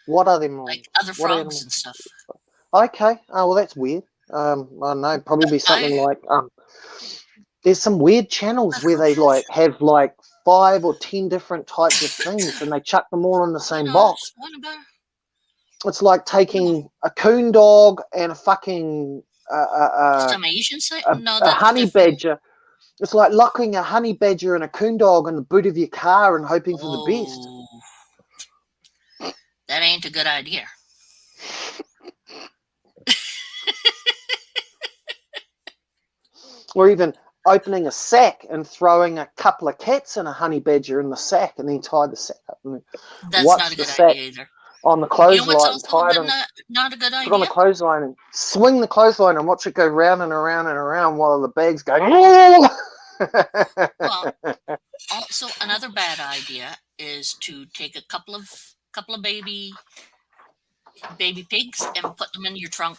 What are them? Like other What frogs animals? and stuff. Okay. Oh, well, that's weird. I don't know. Probably be something I like there's some weird channels where they like have like 5 or 10 different types of things, and they chuck them all in the same box. What about It's like taking a coon dog and a fucking some Asian side? No, a that's honey different. badger. It's like locking a honey badger and a coon dog in the boot of your car and hoping for the best. That ain't a good idea. Or even opening a sack and throwing a couple of cats and a honey badger in the sack and then tie the sack up. And That's watch not a the good sack idea either. on the You know what's clothesline, also tie it on, not a good put it on the idea? clothesline and swing the clothesline and watch it go round and around and around while the bag's going. Well, also another bad idea is to take a couple of baby pigs and put them in your trunk.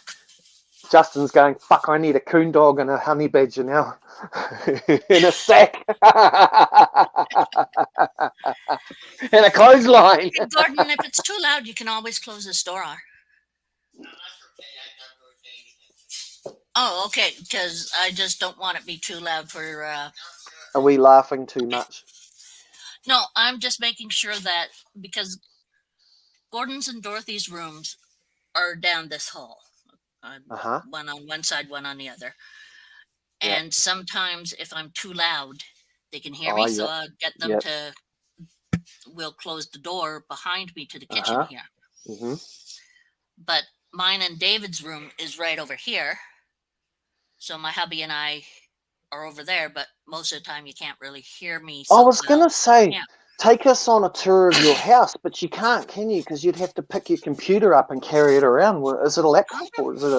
Justin's going, fuck, I need a coon dog and a honey badger now. In a sack. And a clothesline. Hey, Gordon, if it's too loud, you can always close this door. Oh, okay, because I just don't want it to be too loud for... Are we laughing too much? No, I'm just making sure that, because Gordon's and Dorothy's rooms are down this hall. One on one side, one on the other. Yep. And sometimes if I'm too loud, they can hear me, so I'll get them to... We'll close the door behind me to the kitchen here. Mm-hmm. But mine and David's room is right over here. So my hubby and I are over there, but most of the time you can't really hear me. I was going to say, take us on a tour of your house, but you can't, can you? Because you'd have to pick your computer up and carry it around. Is it a laptop or is it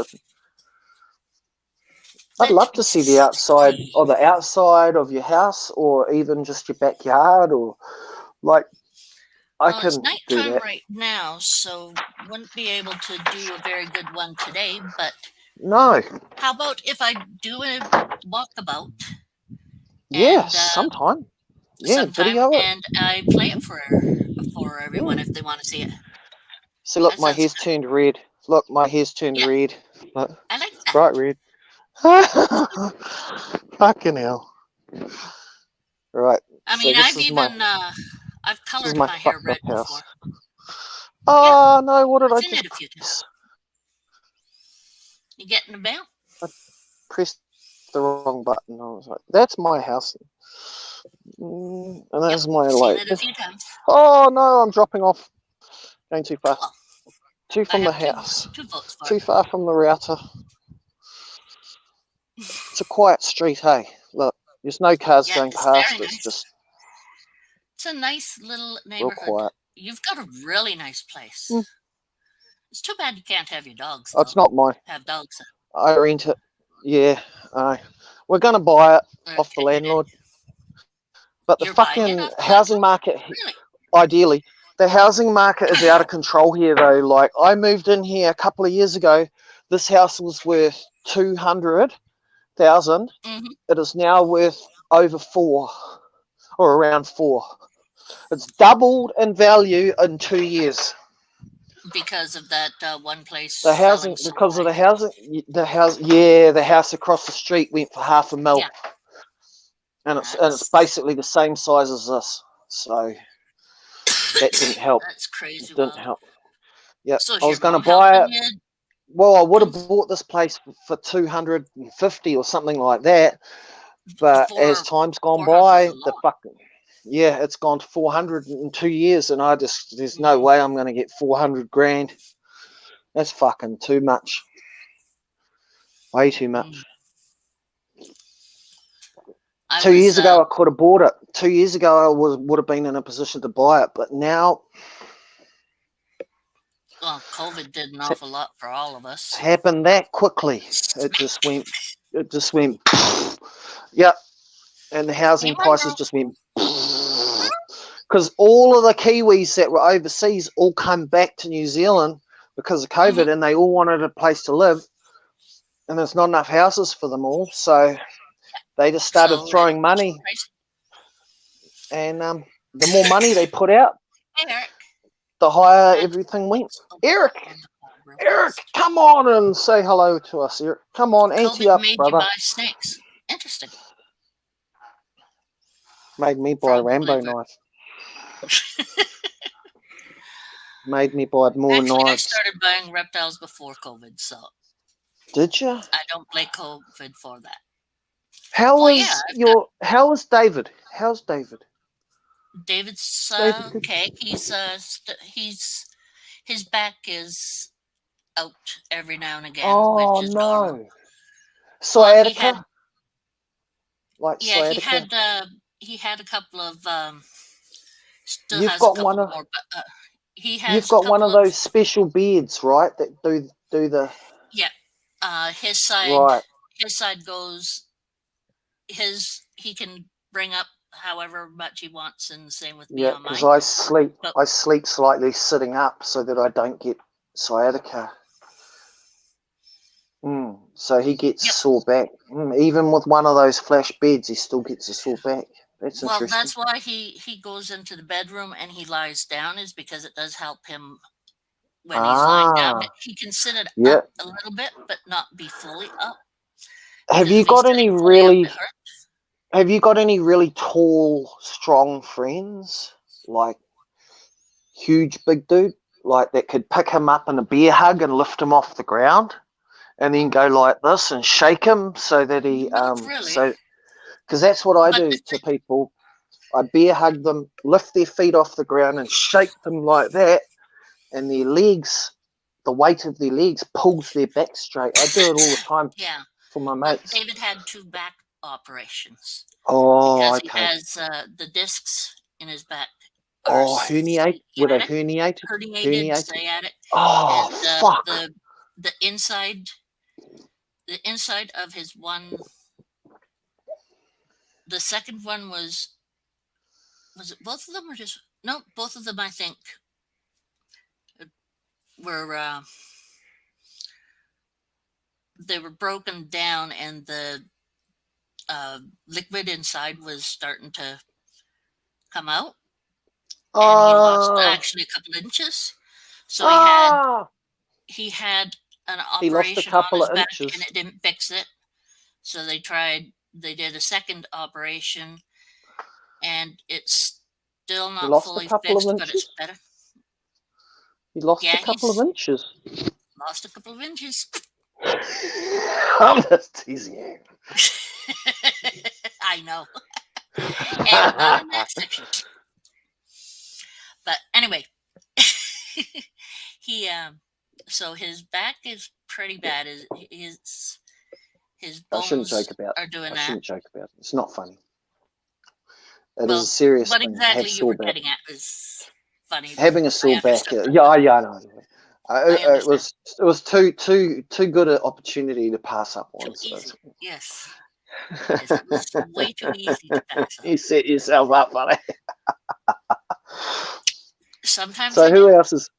a... I'd love to see the outside or the outside of your house, or even just your backyard, or like I Well, can it's do nighttime that. right now, so wouldn't be able to do a very good one today. But No, how about if I do a walkabout yeah, and sometime. Yeah, sometime, video it. and I play it for everyone if they want to see it. See, look, That my sounds hair's good. turned red. Look, my hair's turned Yeah, red. Look, I like it's that. bright red. Fucking hell. Right, I so mean, this is my I've this is colored my my hair fucked red up house. before. Yeah, Oh no, what did I've I seen just it a few times. press? You get in the mail? I pressed the wrong button. I was like, that's my house. And Yep, that's my seen like. it a few times. Oh no, I'm dropping off. Going too far. Cool. Too I from the have house. two votes for it. Too far from the router. It's a quiet street, hey. Look, there's no cars Yeah, going it's past. very It's nice. just It's a nice little real neighborhood. quiet. You've got a really nice place. Mm. It's too bad you can't have your dogs, Oh, it's though. not mine. Have dogs. I rent it. Yeah, we're going to buy it off the Okay, landlord. But the you're buying it fucking off the housing landlord? market, Really? ideally, the housing market is out of control here, though. Like, I moved in here a couple of years ago. This house was worth 200,000. Mm-hmm. It is now worth over 4, or around 4. It's doubled in value in 2 years. Because of that one place The selling housing, so because of high. the house across the street went for $500,000. Yeah, And it's that's basically the same size as this, so that didn't help. that's crazy It didn't wild. help. Yep, So I is your was going to mom buy helping it. you? Well, I would have Build bought this place for 250 or something like that, but as time's gone 400's a by, lot. it's gone to 400 in 2 years, and there's no Mm. way I'm going to get 400 grand. That's fucking too much. Way too much. Mm. I 2 was years ago, I could have bought it. 2 years ago, I would have been in a position to buy it, but now well, COVID did an it's awful lot for all of us. happened that quickly. It just went. Yep, and the housing Hey, my prices girl. just went. Because all of the Kiwis that were overseas all come back to New Zealand because of COVID, and they all wanted a place to live, and there's not enough houses for them all, so they just started So throwing money, and the more money they put out, hey, Eric. the higher Let's everything went. open Eric, on the phone real Eric, fast. come on and say hello to us, Eric. Come on, ante COVID up, made you brother. buy snakes. Interesting. Made me buy a Frog Rambo flavor. knife. Made me buy more Actually, I knives. started buying reptiles before COVID, so Did you? I don't blame COVID for that. How Well, yeah, How is David? How's David? David's David good? okay. His back is out every now and again, Oh which is normal. no. Well, he had Sciatica? Like yeah, sciatica? he had a couple of still You've has a got one couple of more, but he you've has a got one couple of of those special beds, right? That do the yeah. His right. side goes he can bring up however much he wants, and the same with me Yeah, on because mine. But I sleep slightly sitting up so that I don't get sciatica. So he gets yep. sore back. Even with one of those flash beds, he still gets a sore back. That's Well, interesting. that's why he goes into the bedroom and he lies down, is because it does help him when he's lying down. He can sit it Yeah. up a little bit, but not be fully up. Have Because you if he's got any sitting fully up, it hurts. Have you got any really tall, strong friends? Like huge, big dude, like that could pick him up in a bear hug and lift him off the ground, and then go like this and shake him so that he Not really. because that's what I But do to people. I bear hug them, lift their feet off the ground, and shake them like that, and their legs, the weight of their legs pulls their back straight. I do it all the time. Yeah. For my Well, mates. David had 2 back operations. Oh, because okay. he has the discs in his back. Herniate? Were they herniated? Herniated, sciatic. Oh, And fuck. the inside the inside of his one. The second one was it both of them or just no? Both of them, I think, were they were broken down, and the liquid inside was starting to come out, and he lost Oh, actually a couple inches. So ah, he had an he lost a operation on couple his of back, inches. and it didn't fix it. So they did a second operation, and it's still He not lost a fully couple of fixed, but it's inches. better. He lost a Yeah, couple of he's inches. lost a couple of inches. I'm just teasing you. I know. And not in that section. But anyway, he so his back is pretty bad. His I shouldn't bones joke about. are doing I that. shouldn't joke about it. It's not funny. It is a Well, serious what thing to have exactly you sore were back. getting at was funny, but Having a I sore back. understood. Yeah, I know. I It understand. was too good an opportunity to pass up on. Too So easy. Yes. Yes, it was way too easy to pass up. you set yourself up, buddy. Sometimes So I who do. else is?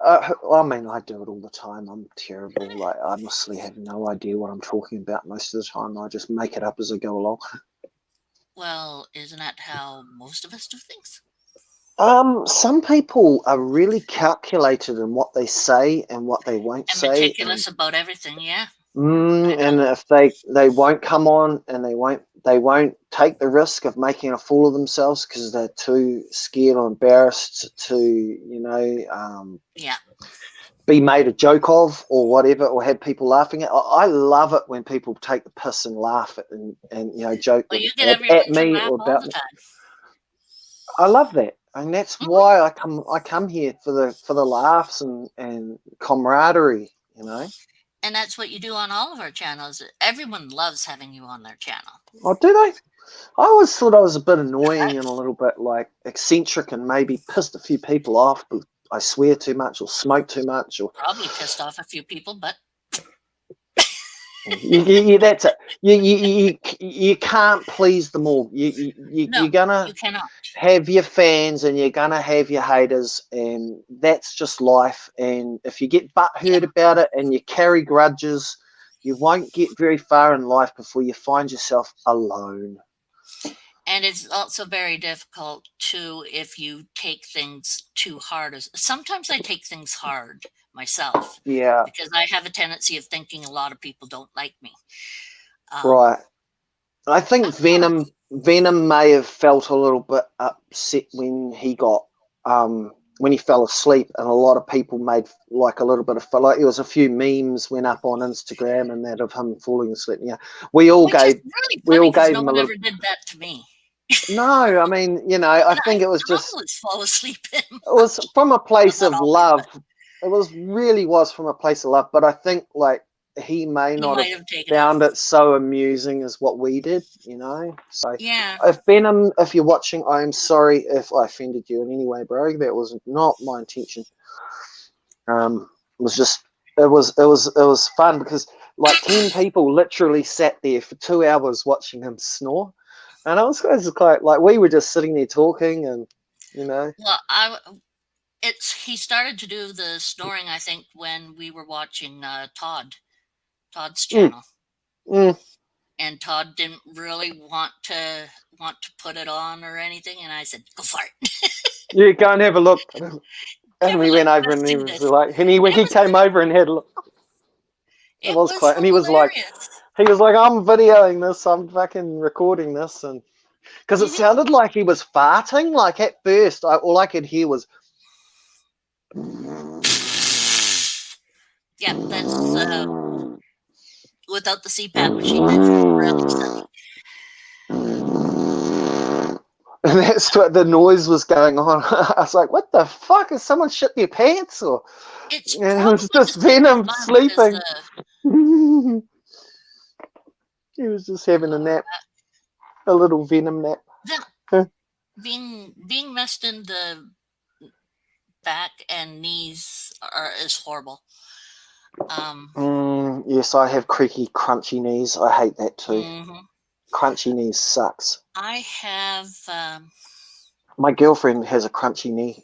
I mean, I do it all the time. I'm terrible. Like, I honestly have no idea what I'm talking about most of the time. I just make it up as I go along. Well, isn't that how most of us do things? Some people are really calculated in what they say and what they won't And say, meticulous about everything, yeah. I and know. if they won't come on and they won't take the risk of making a fool of themselves because they're too scared or embarrassed to Yeah. be made a joke of or whatever, or have people laughing at. I love it when people take the piss and laugh at and joke Well, you get at everyone to me laugh or all about the me. time. I love that, and that's Mhm. why I come here for the laughs and camaraderie. And that's what you do on all of our channels. Everyone loves having you on their channel. Oh, do they? I always thought I was a bit I annoying and a little bit like eccentric and maybe pissed a few people off, but I swear too much or smoke too much or probably pissed off a few people, but that's it. You can't please them all. no, You're gonna you cannot. have your fans and you're gonna have your haters, and that's just life. And if you get butthurt about it and you carry grudges, you won't get very far in life before you find yourself alone. And it's also very difficult too if you take things too hard. Sometimes I take things hard myself Yeah, because I have a tendency of thinking a lot of people don't like me. right. I think I don't know. Venom may have felt a little bit upset when he got when he fell asleep, and a lot of people made like a little bit of like there was a few memes went up on Instagram and that of him falling asleep. Yeah, Which is really we funny all because gave no him a one little. ever did that to me. No, I mean, I And think I it was just always fall asleep in. it was from a Well, place not of always, love. but It was from a place of love, but I think like he may he not have might have taken it. found it so amusing as what we did, So Yeah. if you're watching, I am sorry if I offended you in any way, bro. That was not my intention. It was just it was fun because like 10 people literally sat there for 2 hours watching him snore, and I was quite like we were just sitting there talking and. Well, he started to do the snoring, I think, when we were watching Todd's Mm, channel. mm. And Todd didn't really want to put it on or anything, and I said, "Go for it." You go and have a look. And Give we a look. went over Let's and he do was this. like, and And it he was came over and had a look. It it was was quite, and he was like, hilarious. I'm videoing this, I'm fucking recording this, and because it Hmm. sounded like he was farting. Like at first, all I could hear was. Yeah, that's without the CPAP machine. It's really silly. And that's what the noise was going on. I was like, what the fuck? Is someone shit their pants? Or It's and it probably was just just making Venom fun because sleeping. He was just having a nap, a little Venom nap. being messed in the back and knees is horrible. Yes, I have creaky, crunchy knees. I hate that too. Mhm. Crunchy knees sucks. I have My girlfriend has a crunchy knee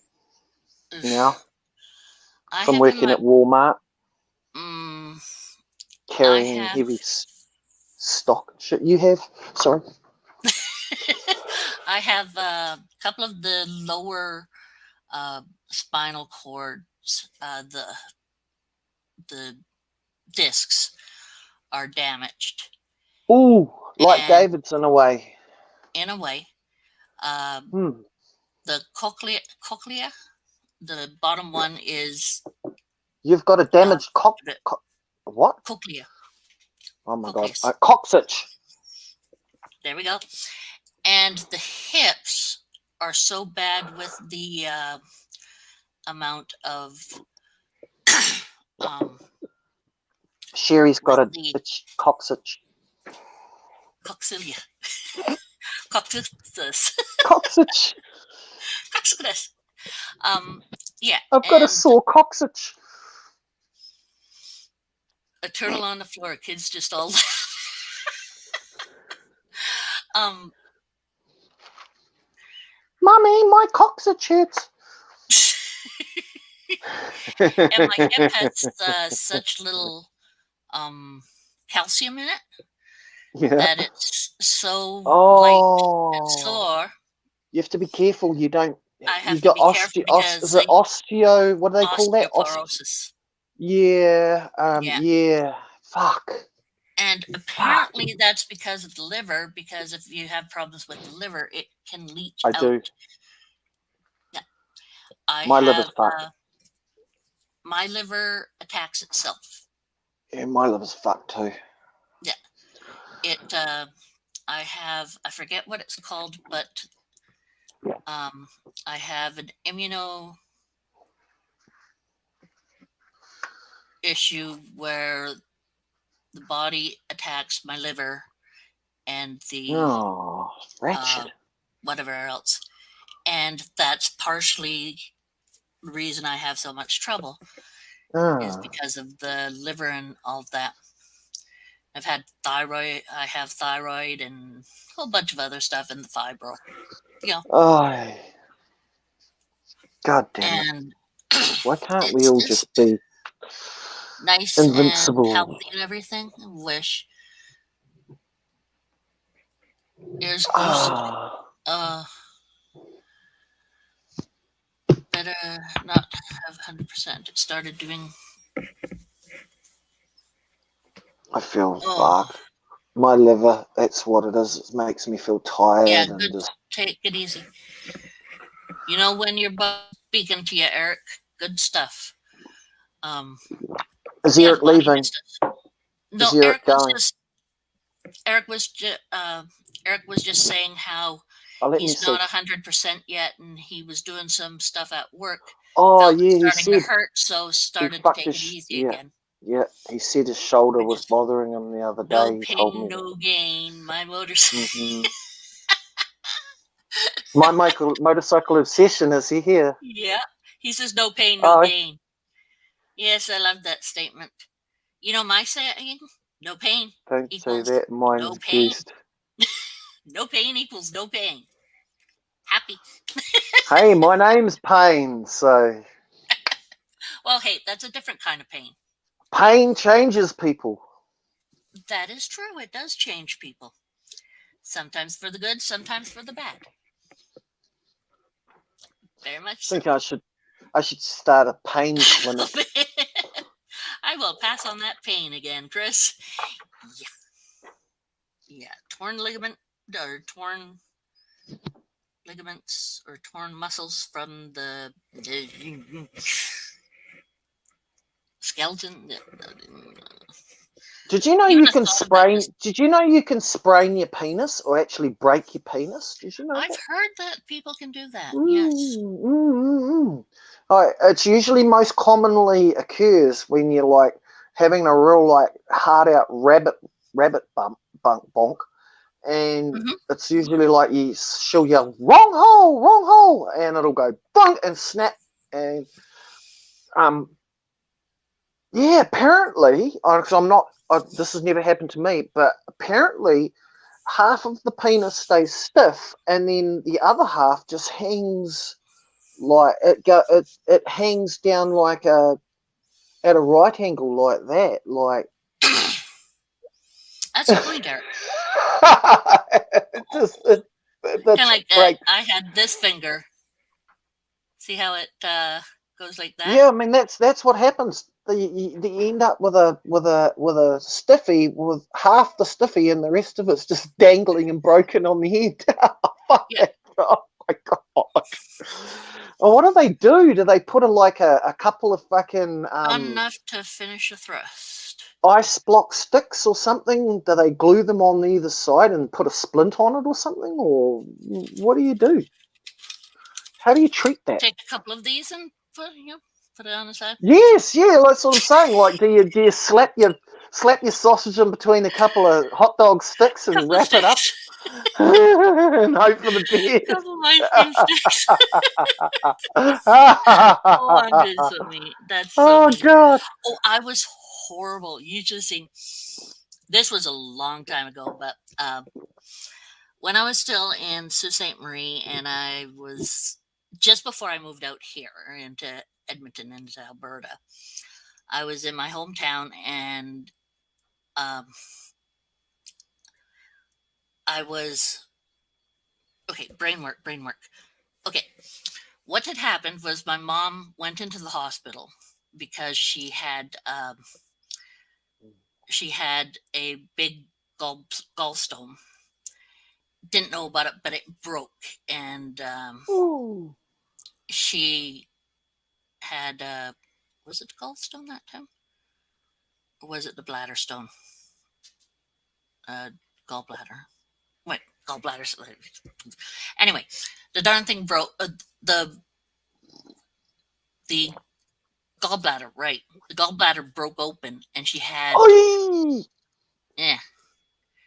now I from have in working my at Walmart, mm, I carrying have heavy stock. Shit, you have? Sorry. I have a couple of the lower spinal cords. The discs are damaged, Ooh, like and David's in a way. in a way, uh, Hmm. the cochlea, the bottom one is You've got a uh, damaged the what? cochlea, Oh my god. cochleus. Coccyx. There we go. And the hips are so bad with the amount of um, Sherry's got with a the itch, coccyx. coxilia, coccyx, Coccyx. coccyx. Yeah, I've got a and sore coccyx. a turtle on the floor. Kids just all um. Mummy, my coccyx hurts. And my hip has such little calcium in it Yeah. that it's so light and Oh, sore. you have to be careful. You don't. I You have to got be careful is because it osteo? What do they call that? osteoporosis. Yeah. Yeah. Yeah. Fuck. And Fuck. apparently that's because of the liver, because if you have problems with the liver, it can leach I do. out. Yeah. I My liver's have fucked. my liver attacks itself. Yeah, my liver's fucked too. Yeah. It I forget what it's called, but I have an immuno issue where the body attacks my liver and the Oh, wretched. whatever else. And that's partially the reason I have so much trouble is Ah. because of the liver and all of that. I've had thyroid, I have thyroid and a whole bunch of other stuff in the fibro. You know, Oh. God damn it. and Why can't we it's all just just be nice and invincible? healthy and everything. I wish. Here's goose. Ah. Uh, better not have 100%. It started doing. I feel Oh, fucked. My liver, that's what it is. It makes me feel yeah. tired and Good. just. Take it easy. You know when you're speaking to you, Eric. Good stuff. Um, Is yeah, Eric Bonnie leaving? missed us. No, Is Eric going? Eric was just Eric was just saying how Oh, let me he's see. not 100% yet, and he was doing some stuff at work. Oh, Felt it yeah, he starting to said hurt, so he started to fucked take his. it easy Yeah, again. yeah. He said his shoulder Which was is bothering him the other no day. He told pain, me. no gain. My motorcycle. Mm-hmm. My motorcycle obsession is he here? Yeah, he says no pain, no Oh, gain. Yes, I love that statement. You know my saying? No pain don't say equals that. no Mine's pain. goosed. No pain equals no pain. Happy. Hey, my name's Pain, so Well, hey, that's a different kind of pain. pain changes people. That is true. It does change people. Sometimes for the good, sometimes for the bad. Very much I so. think I should start a pain clinic. I will pass on that pain again, Chris. Yeah. Yeah. Torn ligament or torn ligaments or torn muscles from the skeleton. Did you know Even you a can thought about sprain? this. Did you know you can sprain your penis or actually break your penis? Did you know I've that? heard that people can do that. Yes. It's usually most commonly occurs when you're like having a real like hard out rabbit bonk, and Hmm. it's usually like she'll yell wrong hole, and it'll go bonk and snap, and Yeah, apparently, because I'm not. This has never happened to me, but apparently, half of the penis stays stiff, and then the other half just hangs like it hangs down like at a right angle like that, like. That's the point, Eric. it just the Kind of like break. I had this finger. See how it goes like that? Yeah, I mean that's what happens. You end up with a stiffy with half the stiffy and the rest of it's just dangling and broken on the end. Fuck Yeah. that. Oh my god. Oh, what do they do? Do they put a couple of fucking Not enough to finish a thrust. ice block sticks or something? Do they glue them on either side and put a splint on it or something? Or what do you do? How do you treat that? Take a couple of these and put it on the side. Yes, yeah, that's what I'm saying. Like, do you slap your sausage in between a couple of hot dog sticks and Couple of wrap it up sticks. and hope for the best? Couple of ice cream sticks. Oh, I'm doing so mean. That's so Oh mean. god! Oh, I was horrible. You should have seen. This was a long time ago, but when I was still in Sault Ste. Marie, and I was just before I moved out here into Edmonton, into Alberta, I was in my hometown, and I was okay. Brain work. Okay, what had happened was my mom went into the hospital because she had a big gallstone. Didn't know about it, but it broke, and she had was it the gallstone that time, or was it the bladder stone? Gallbladder. Wait, gallbladder. Anyway, the darn thing broke. The gallbladder, right? The gallbladder broke open, and she had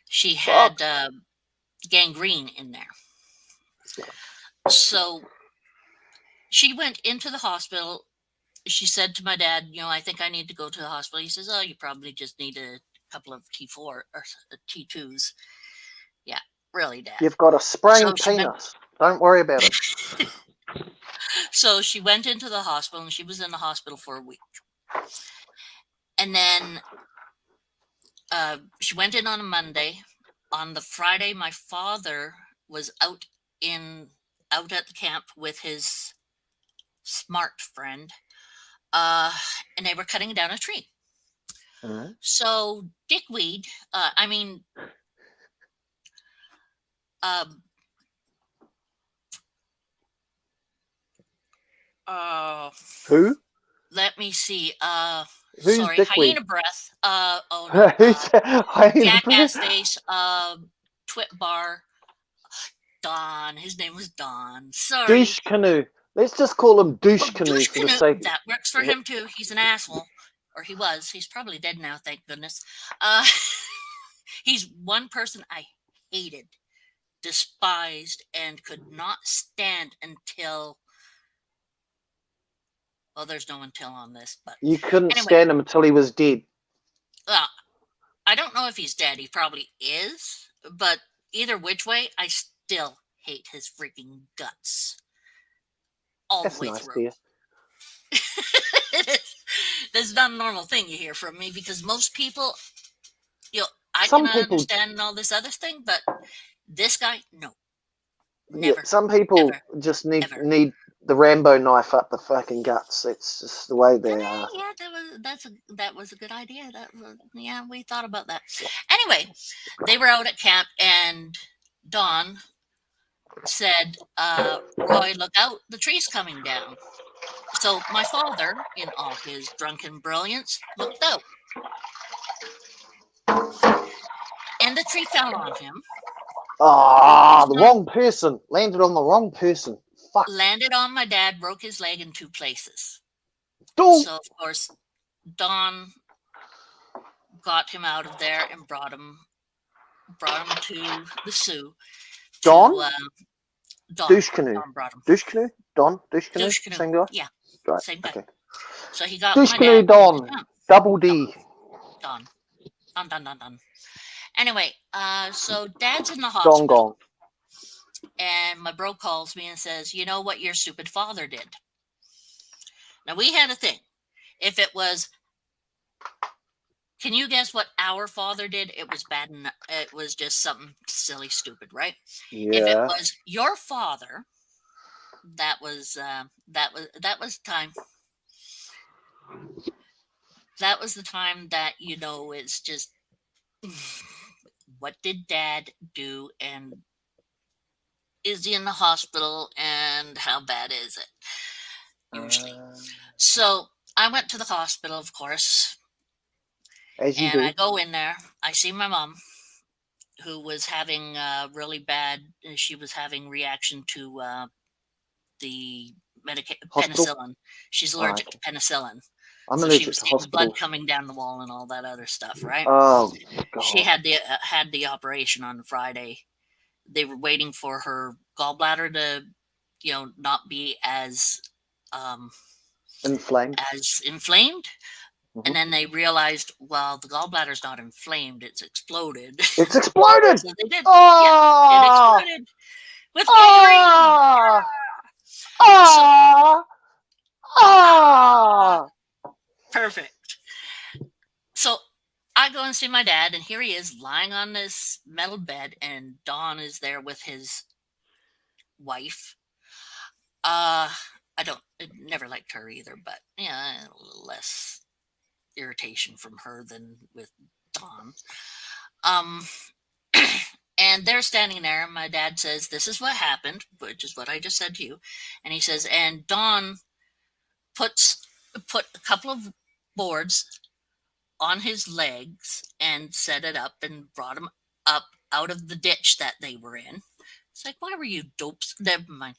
she had gangrene in there. So she went into the hospital. She said to my dad, I think I need to go to the hospital. He says, oh, you probably just need a couple of T4 or T2s. Yeah, really, Dad. You've got a sprained So penis. Don't worry about it. So she went into the hospital, and she was in the hospital for a week. And then she went in on a Monday. On the Friday, my father was out at the camp with his smart friend, and they were cutting down a tree. Mm-hmm. So dickweed, Who? Let me see. Who's Sorry, dickweed? hyena breath. Oh no. Jackass face. Twit bar. Don. His name was Don. Sorry. Douche canoe. Let's just call him douche canoe Douche for the canoe. sake. That works for him too. He's an asshole, or he was. He's probably dead now. Thank goodness. He's one person I hated, despised, and could not stand until. Well, there's no until on this, but You couldn't anyway, stand him until he was dead. I don't know if he's dead. He probably is, but either which way, I still hate his freaking guts all That's the way nice, through. dear. That's not a normal thing you hear from me, because most people, I Some can people- understand all this other thing, but this guy, no. Yeah, Never. some people Ever. just need Ever. the Rambo knife up the fucking guts. It's just the way they are. Yeah, that was a good idea. Yeah, we thought about that. Anyway, they were out at camp, and Don said, Roy, look out, the tree's coming down. So my father, in all his drunken brilliance, looked out. And the tree fell on him. The wrong person. Landed on the wrong person. Fuck. Landed on my dad, broke his leg in 2 places. Don't. So, of course, Don got him out of there and brought him to the Sioux. Don? Don. Douche canoe. Don brought him. Douche canoe? Don? Douche canoe? Douche canoe. Same guy? Yeah. Right. Same guy. Okay. So he got Douche my canoe dad. Don. Double D. Done. Done. Anyway, so Dad's in the Gone, hospital, gone. and my bro calls me and says, "You know what your stupid father did?" Now we had a thing. If it was, can you guess what our father did? It was bad, and it was just something silly, stupid, right? If it Yeah. was your father, that was time. That was the time that it's just what did Dad do, and is he in the hospital, and how bad is it usually? So I went to the hospital, of course, As you and do. I go in there. I see my mom, who was having really bad. She was having reaction to the Hospital? penicillin. She's Oh, allergic okay. to penicillin. I'm So she allergic was to seeing blood hospitals. coming down the wall and all that other stuff, right? Oh, She God. had the operation on Friday. They were waiting for her gallbladder to, not be um, Inflamed. as inflamed. And Mhm. then they realized, well, the gallbladder's not inflamed; it's exploded. It's exploded! So they did. Yeah, it Ah! exploded with gangrene. Ah! So Ah! Ah! perfect. So I go and see my dad, and here he is lying on this metal bed, and Dawn is there with his wife. I never liked her either, but yeah, a little less irritation from her than with Dawn. Um, and they're standing there, and my dad says, "This is what happened," which is what I just said to you. And he says, and Dawn puts put a couple of boards on his legs and set it up and brought him up out of the ditch that they were in. It's like, why were you dopes? Never mind.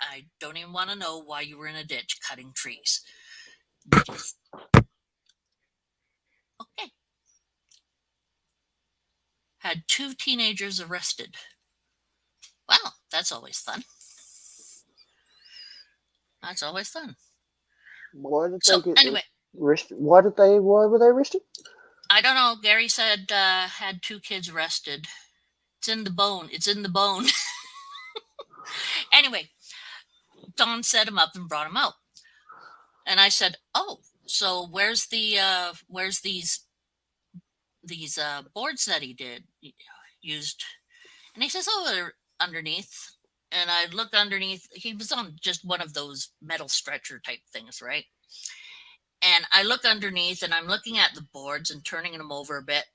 I don't even want to know why you were in a ditch cutting trees. Just okay. Had 2 teenagers arrested. Wow, that's always fun. That's always fun. Why did So they get anyway, arrested? Why were they arrested? I don't know. Gary said had 2 kids arrested. It's in the bone. It's in the bone. Anyway, Don set him up and brought him out. And I said, "Oh, so where's these boards that he did used?" And he says, "Oh, they're underneath." And I look underneath. He was on just one of those metal stretcher type things, right? And I look underneath, and I'm looking at the boards and turning them over a bit.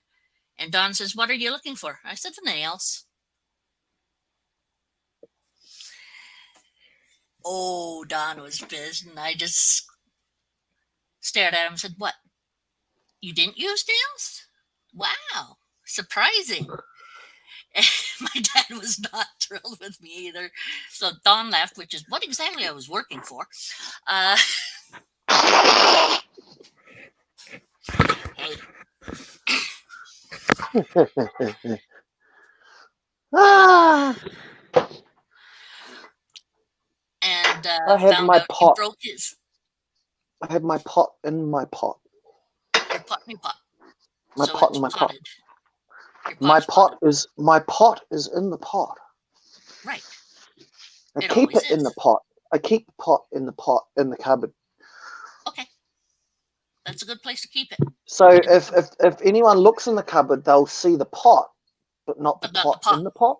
And Don says, "What are you looking for?" I said, "The nails." Oh, Don was pissed, and I just stared at him and said, "What? You didn't use nails? Wow, surprising." And my dad was not thrilled with me either. So Don left, which is what exactly I was working for. Hey, Ah! and I had found my out he pot. broke his I had my pot in my pot. your pot in your pot. My So pot it's in my pot. potted. Your My pot's pot potted. is my pot is in the pot. Right. I It keep always it in the is. pot. I keep the pot in the cupboard. Okay. That's a good place to keep it. So if anyone looks in the cupboard, they'll see the pot, but not the But not the pot pot. in the pot.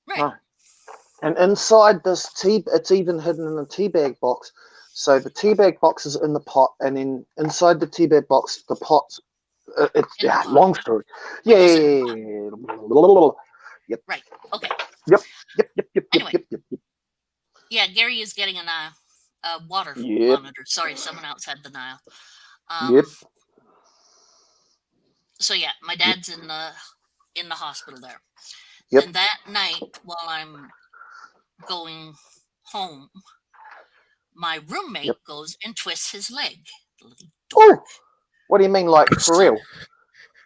Right. No. And inside this it's even hidden in the tea bag box. So the tea bag box is in the pot, and then inside the tea bag box, the pot's it's In the pot. long story. Which is in the pot. Yeah. Yep. Right. Okay. Yep. Anyway. Yep. Yeah, Gary is getting a water Yep. monitor. Sorry, someone else had the Nile. Yep. So yeah, my dad's in the hospital there. Yep. Then that night, while I'm going home, my roommate goes and twists his leg. The little dork. Oh, what do you mean, like for So, real?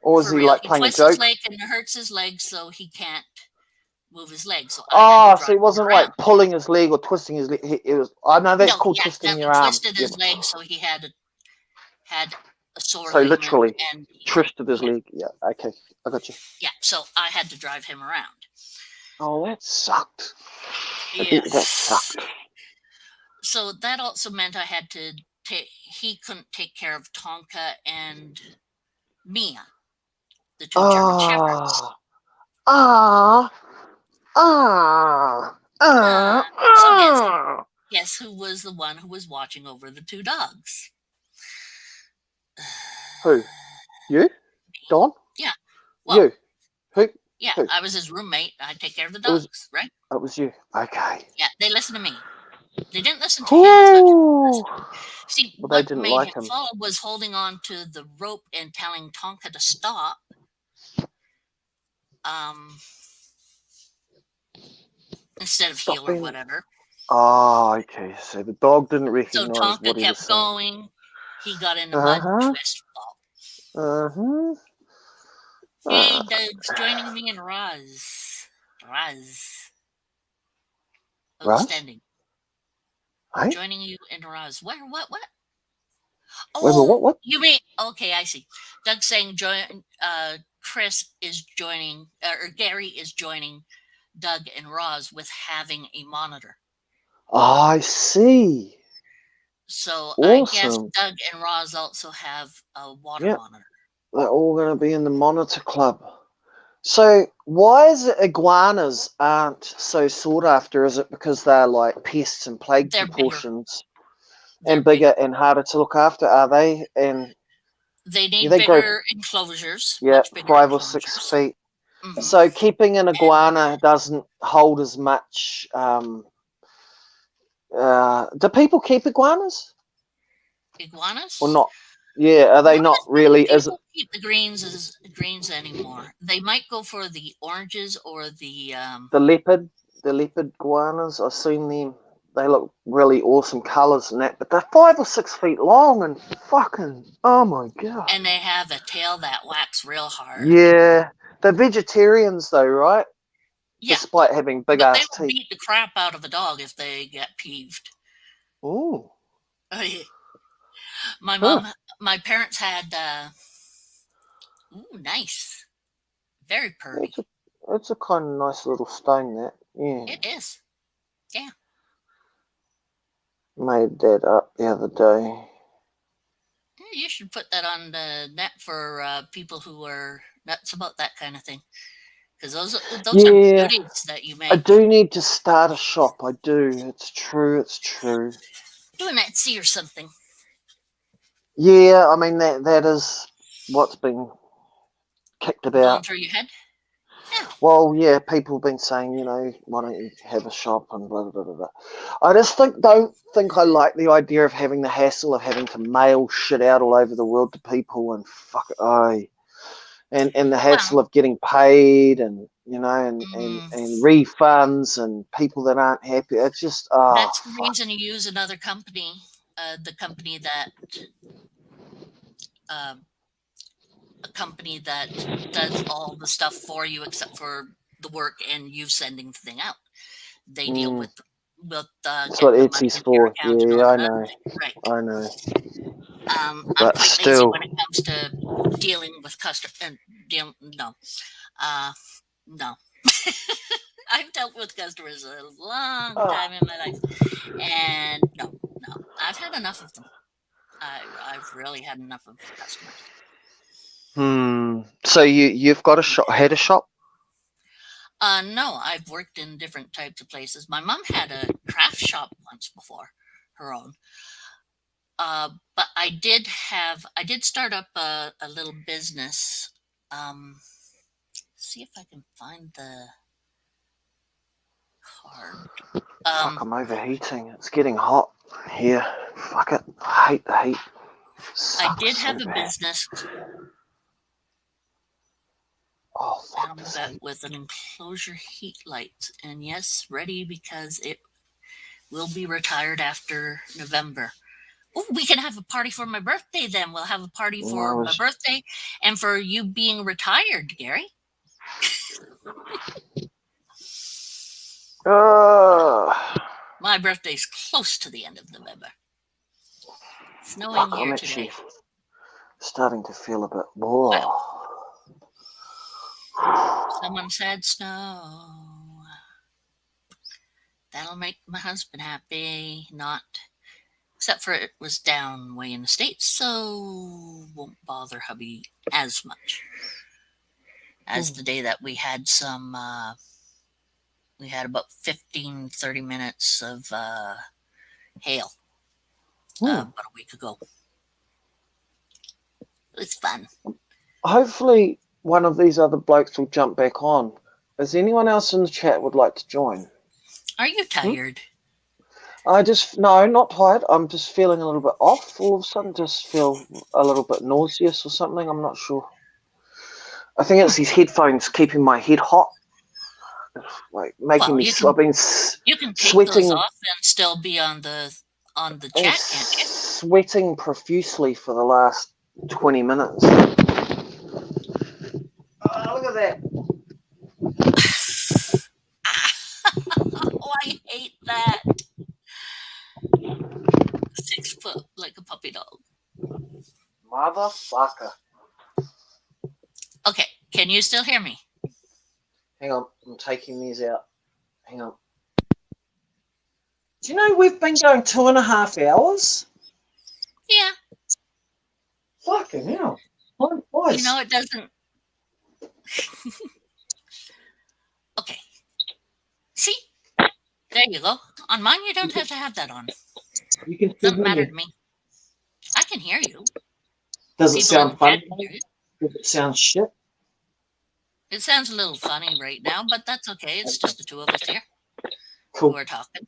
Or is for he real, like he playing a twists his joke? leg and hurts his leg, so he can't move his leg. So I had to So drive he him wasn't around. like pulling his leg or twisting his leg. It was. I know that's No, called he twisting accidentally your arm. twisted Yep. his leg, so he had a sore So ligament, literally, and twisted his leg. Yeah, okay, I got you. yeah, so I had to drive him around. Oh, that sucked. I Yeah. bet that sucked. So that also meant I had to take. He couldn't take care of Tonka and Mia, the two German shepherds. Ah, ah, ah, So ah. guess who was the one who was watching over the two dogs? Who? You? Don? Yeah. Well, You? Who? yeah, Who? I was his roommate. I take care of the It was. dogs, right? It was you. Okay. Yeah, they listen to me. They didn't listen to him as much as I Whoo! listened. See, Well, they what didn't made like him him. fall was holding on to the rope and telling Tonka to stop. Instead of heel or Stopping. whatever. Oh, okay. So the dog didn't So recognize Tonka what he was kept saying. going. He got in the Uh mud, huh. twist, fall. Uh huh. Hey, Doug's joining me in Raz. Raz. Russ? Outstanding. Hey? Joining you in Raz. What? Wait, Oh, what? you mean, okay, I see. Doug's saying Chris is joining, or Gary is joining Doug and Roz with having a monitor. I see. So I guess Awesome. Doug and Roz also have a water Yeah. monitor. They're all going to be in the monitor club. So why is it iguanas aren't so sought after? Is it because they're like pests and plague They're bigger. proportions They're and bigger and harder to look after? Are they? And They need they grow, bigger enclosures, yeah, much bigger 5 or 6 enclosures. feet. Mm-hmm. So keeping an iguana doesn't hold as much. Do people keep iguanas Iguanas? or not? Yeah, are they Not not as many really? Is it people keep the greens anymore. They might go for the oranges or the the leopard iguanas? I've seen them. They look really awesome colours and that, but they're 5 or 6 feet long and fucking, oh my god. and they have a tail that whacks real hard. Yeah, they're vegetarians though, right? Yeah, Despite having big but they ass will teeth. beat the crap out of a dog if they get peeved. Ooh, My parents had. Ooh, nice, very pretty. it's a kind of nice little stone that. Yeah, It is. Yeah. made that up the other day. You should put that on the net for people who are nuts about that kind of thing. Because those are Yeah, beauties that you I make. do need to start a shop. I do. It's true. Do an Etsy or something. Yeah, I mean that is what's been kicked Going about. through your head. Yeah. Well, yeah, people have been saying, why don't you have a shop and blah blah blah blah. I just don't think I like the idea of having the hassle of having to mail shit out all over the world to people and fuck it, and the hassle of getting paid and and refunds and people that aren't happy. It's just That's the reason you use another company, the company that a company that does all the stuff for you except for the work and you sending the thing out. They deal with that's what getting the money Etsy's into your for. account and Yeah, all I that other know, thing. Right. I know. I'm But quite lazy still, when it comes to dealing with customers. No, uh, no. I've dealt with customers a long time in my life, and no, I've had enough of them. I've really had enough of customers. So you've got a shop, had a shop? No, I've worked in different types of places. My mom had a craft shop once before, her own. But I did start up a little business. See if I can find the card. Fuck, I'm overheating. It's getting hot here. Fuck it. I hate the heat. I Sucks did so have a bad. business Oh, fuck this heat. with an enclosure heat light, and yes, ready because it will be retired after November. Oh, we can have a party for my birthday then. We'll have a party for my birthday and for you being retired, Gary. My birthday's close to the end of November. Snowing here today. starting to feel a bit more. Someone said snow. That'll make my husband happy. Not, except for it was down way in the States, so won't bother hubby as much as the day that we had some. We had about 15-30 minutes of hail about a week ago. It was fun. Hopefully, one of these other blokes will jump back on. Is anyone else in the chat would like to join? Are you tired? No, not tired. I'm just feeling a little bit off. All of a sudden, just feel a little bit nauseous or something. I'm not sure. I think it's these headphones keeping my head hot, like making me. I've been you can take sweating. those off and still be on the chat, can't you? Sweating profusely for the last 20 minutes. Oh, look at that. Oh, I hate that. 6 foot like a puppy dog. Motherfucker. Okay, can you still hear me? Hang on, I'm taking these out. Hang on. Do you know we've been going 2.5 hours? Yeah. Fucking hell. You know, it doesn't. Okay. See? There you go. On mine, you don't have to have that on. You can doesn't matter to me. I can hear you. Does it sound funny? Does it sound shit? It sounds a little funny right now, but that's okay. It's just the two of us here who are talking.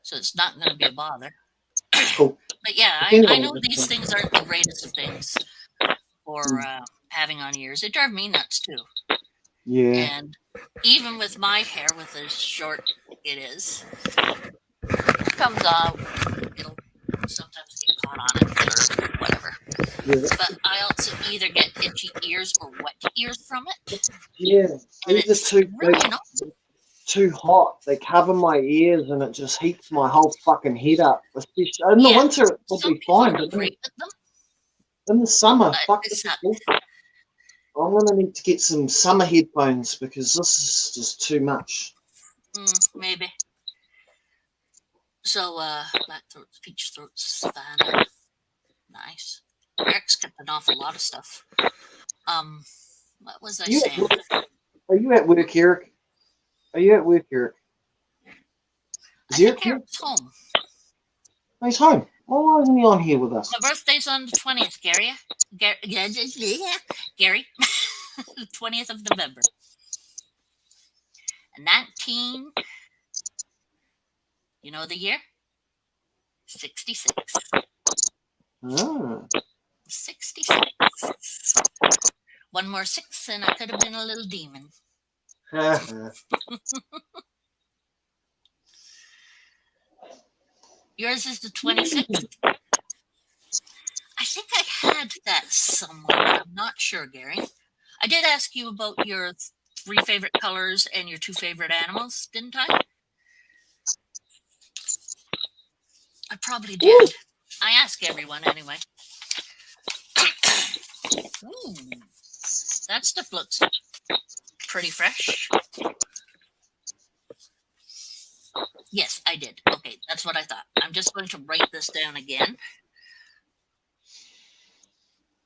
So it's not going to be a bother. Cool. But yeah, I know these things aren't the greatest of things for having on ears. They drive me nuts too. Yeah. And even with my hair, with as short it is, it comes out. It'll sometimes get caught on it or whatever. Yeah. But I also either get itchy ears or wet ears from it. Yeah. And These are too really too hot. They cover my ears and it just heats my whole fucking head up. Especially in the winter, it'll be fine. But in the summer, fuck this. I'm gonna need to get some summer headphones because this is just too much. Maybe. So, black throats, peach throats, savannah. Nice. Eric's kept an awful lot of stuff. What was I saying? Are you at work, Eric? Are you at work, Eric? I think Eric's home. Oh, he's home. Why isn't he on here with us? My birthday's on the 20th, Gary. Gary. 20th of November. 19. You know the year? 66. Ah. 66. One more 6 and I could have been a little demon. Yours is the 26th? I think I had that somewhere. I'm not sure, Gary. I did ask you about your 3 favorite colors and your 2 favorite animals, didn't I? I probably did. I ask everyone anyway. Ooh, that stuff looks pretty fresh. Yes, I did. Okay, that's what I thought. I'm just going to write this down again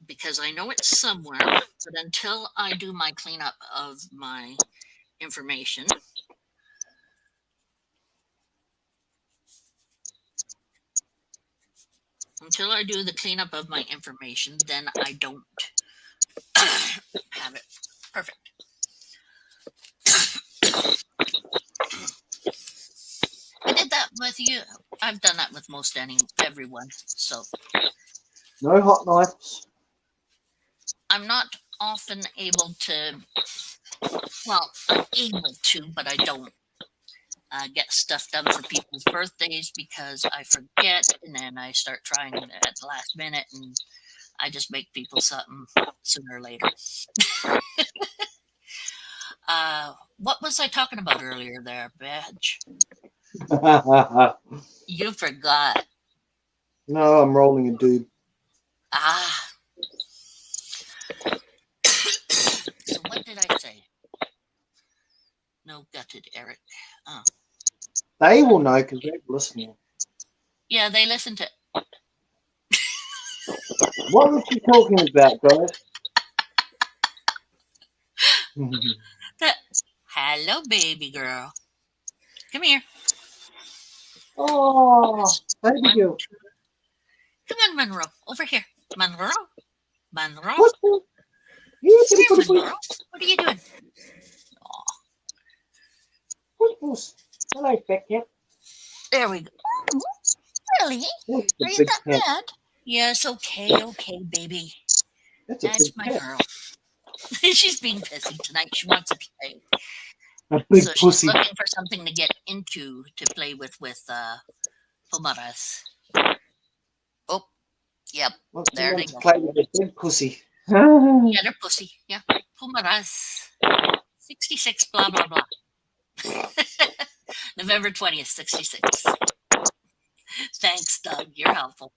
because I know it's somewhere, but until I do my cleanup of my information, then I don't have it. Perfect. I did that with you. I've done that with most everyone. So no hot knives. I'm not often able to. Well, I'm able to, but I don't get stuff done for people's birthdays because I forget, and then I start trying at the last minute, and I just make people something sooner or later. What was I talking about earlier there, Badge? You forgot. No, I'm rolling a dude. No gutted, Eric. They will know because they're listening. Yeah, they listen to. What was she talking about, guys? Hello, baby girl. Come here. Oh, baby One, girl. two. Come on, Monroe. Over here. Monroe. Monroe. What's that? Yeah, Come put here, it, Monroe. What are you doing? Aw, puss. Hello, fat cat. there we go. Oh, really? That's a Are you big that cat. bad? Yes, okay, baby. That's a That's big my cat. girl. She's being pissy tonight. She wants to play. A So big she's pussy. looking for something to get into to play with Pumaras. Oh, yep. Wants There they to go. play with a big pussy. Yeah, they're pussy. Yeah. Pumaras. 66, blah, blah, blah. November 20th, 66. Thanks, Doug. You're helpful.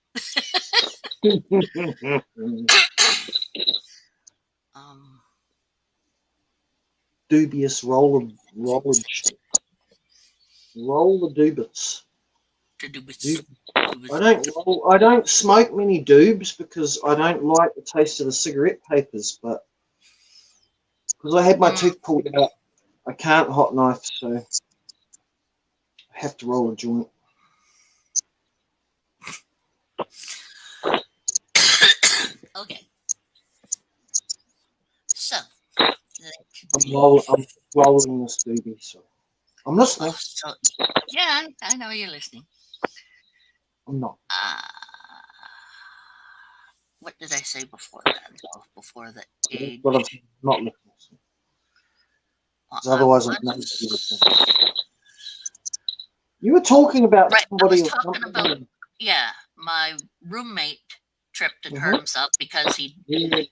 Um, Dubious roll the dubits. to do with, I don't smoke many doobs because I don't like the taste of the cigarette papers, but because I had my tooth pulled out, I can't hot knife, so I have to roll a joint. Okay. So, I'm rolling this doobie, so I'm listening. yeah, I know you're listening. I'm not. What did I say before that? Before the age. But I'm not listening. Because otherwise, I'm not listening. You were talking about Right, somebody. I was talking about, yeah, my roommate tripped and hurt himself because he didn't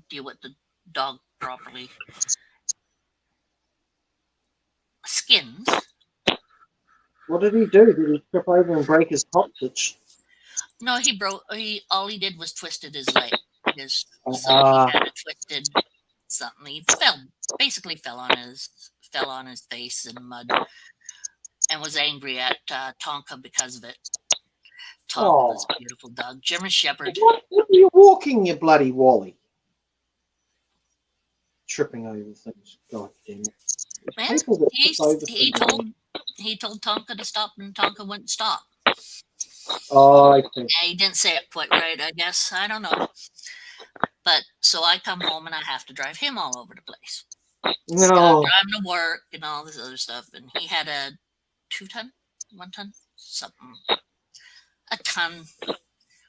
deal with the dog properly. Skins. What did he do? Did he trip over and break his coccyx? No, all he did was twisted his leg. So he had a twisted something. He basically fell on his face in mud, and was angry at Tonka because of it. Tonka was a beautiful dog, German Shepherd. What are you walking, you bloody Wally? Tripping over things. God damn it. Man, he told Tonka to stop, and Tonka wouldn't stop. Oh, I think. He didn't say it quite right, I guess. I don't know. But so I come home and I have to drive him all over the place. No. Drive him to work and all this other stuff. And he had a 2-ton, 1-ton, something, a ton,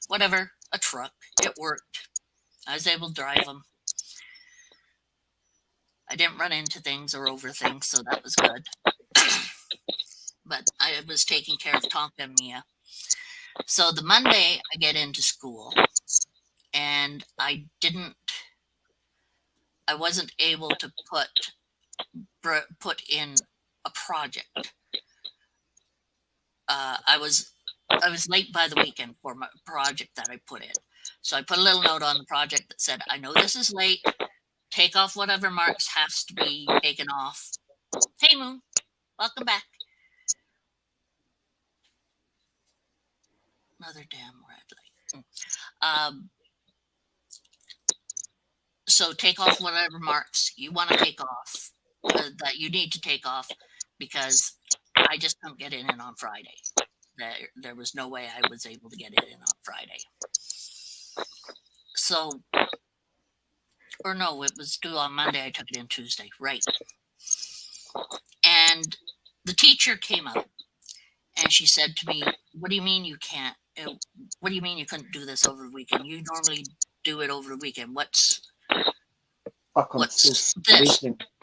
whatever, a truck. It worked. I was able to drive him. I didn't run into things or over things, so that was good. But I was taking care of Tonka and Mia. So the Monday I get into school, and I wasn't able to put in a project. I was late by the weekend for my project that I put in. So I put a little note on the project that said, I know this is late. Take off whatever marks has to be taken off. Hey, Moon. Welcome back. Another damn red light. So take off whatever marks you want to take off, that you need to take off, because I just couldn't get it in on Friday. There was no way I was able to get it in on Friday. So, or no, it was due on Monday. I took it in Tuesday, right? And the teacher came out and she said to me, "What do you mean you can't? What do you mean you couldn't do this over the weekend? You normally do it over the weekend. What's this?"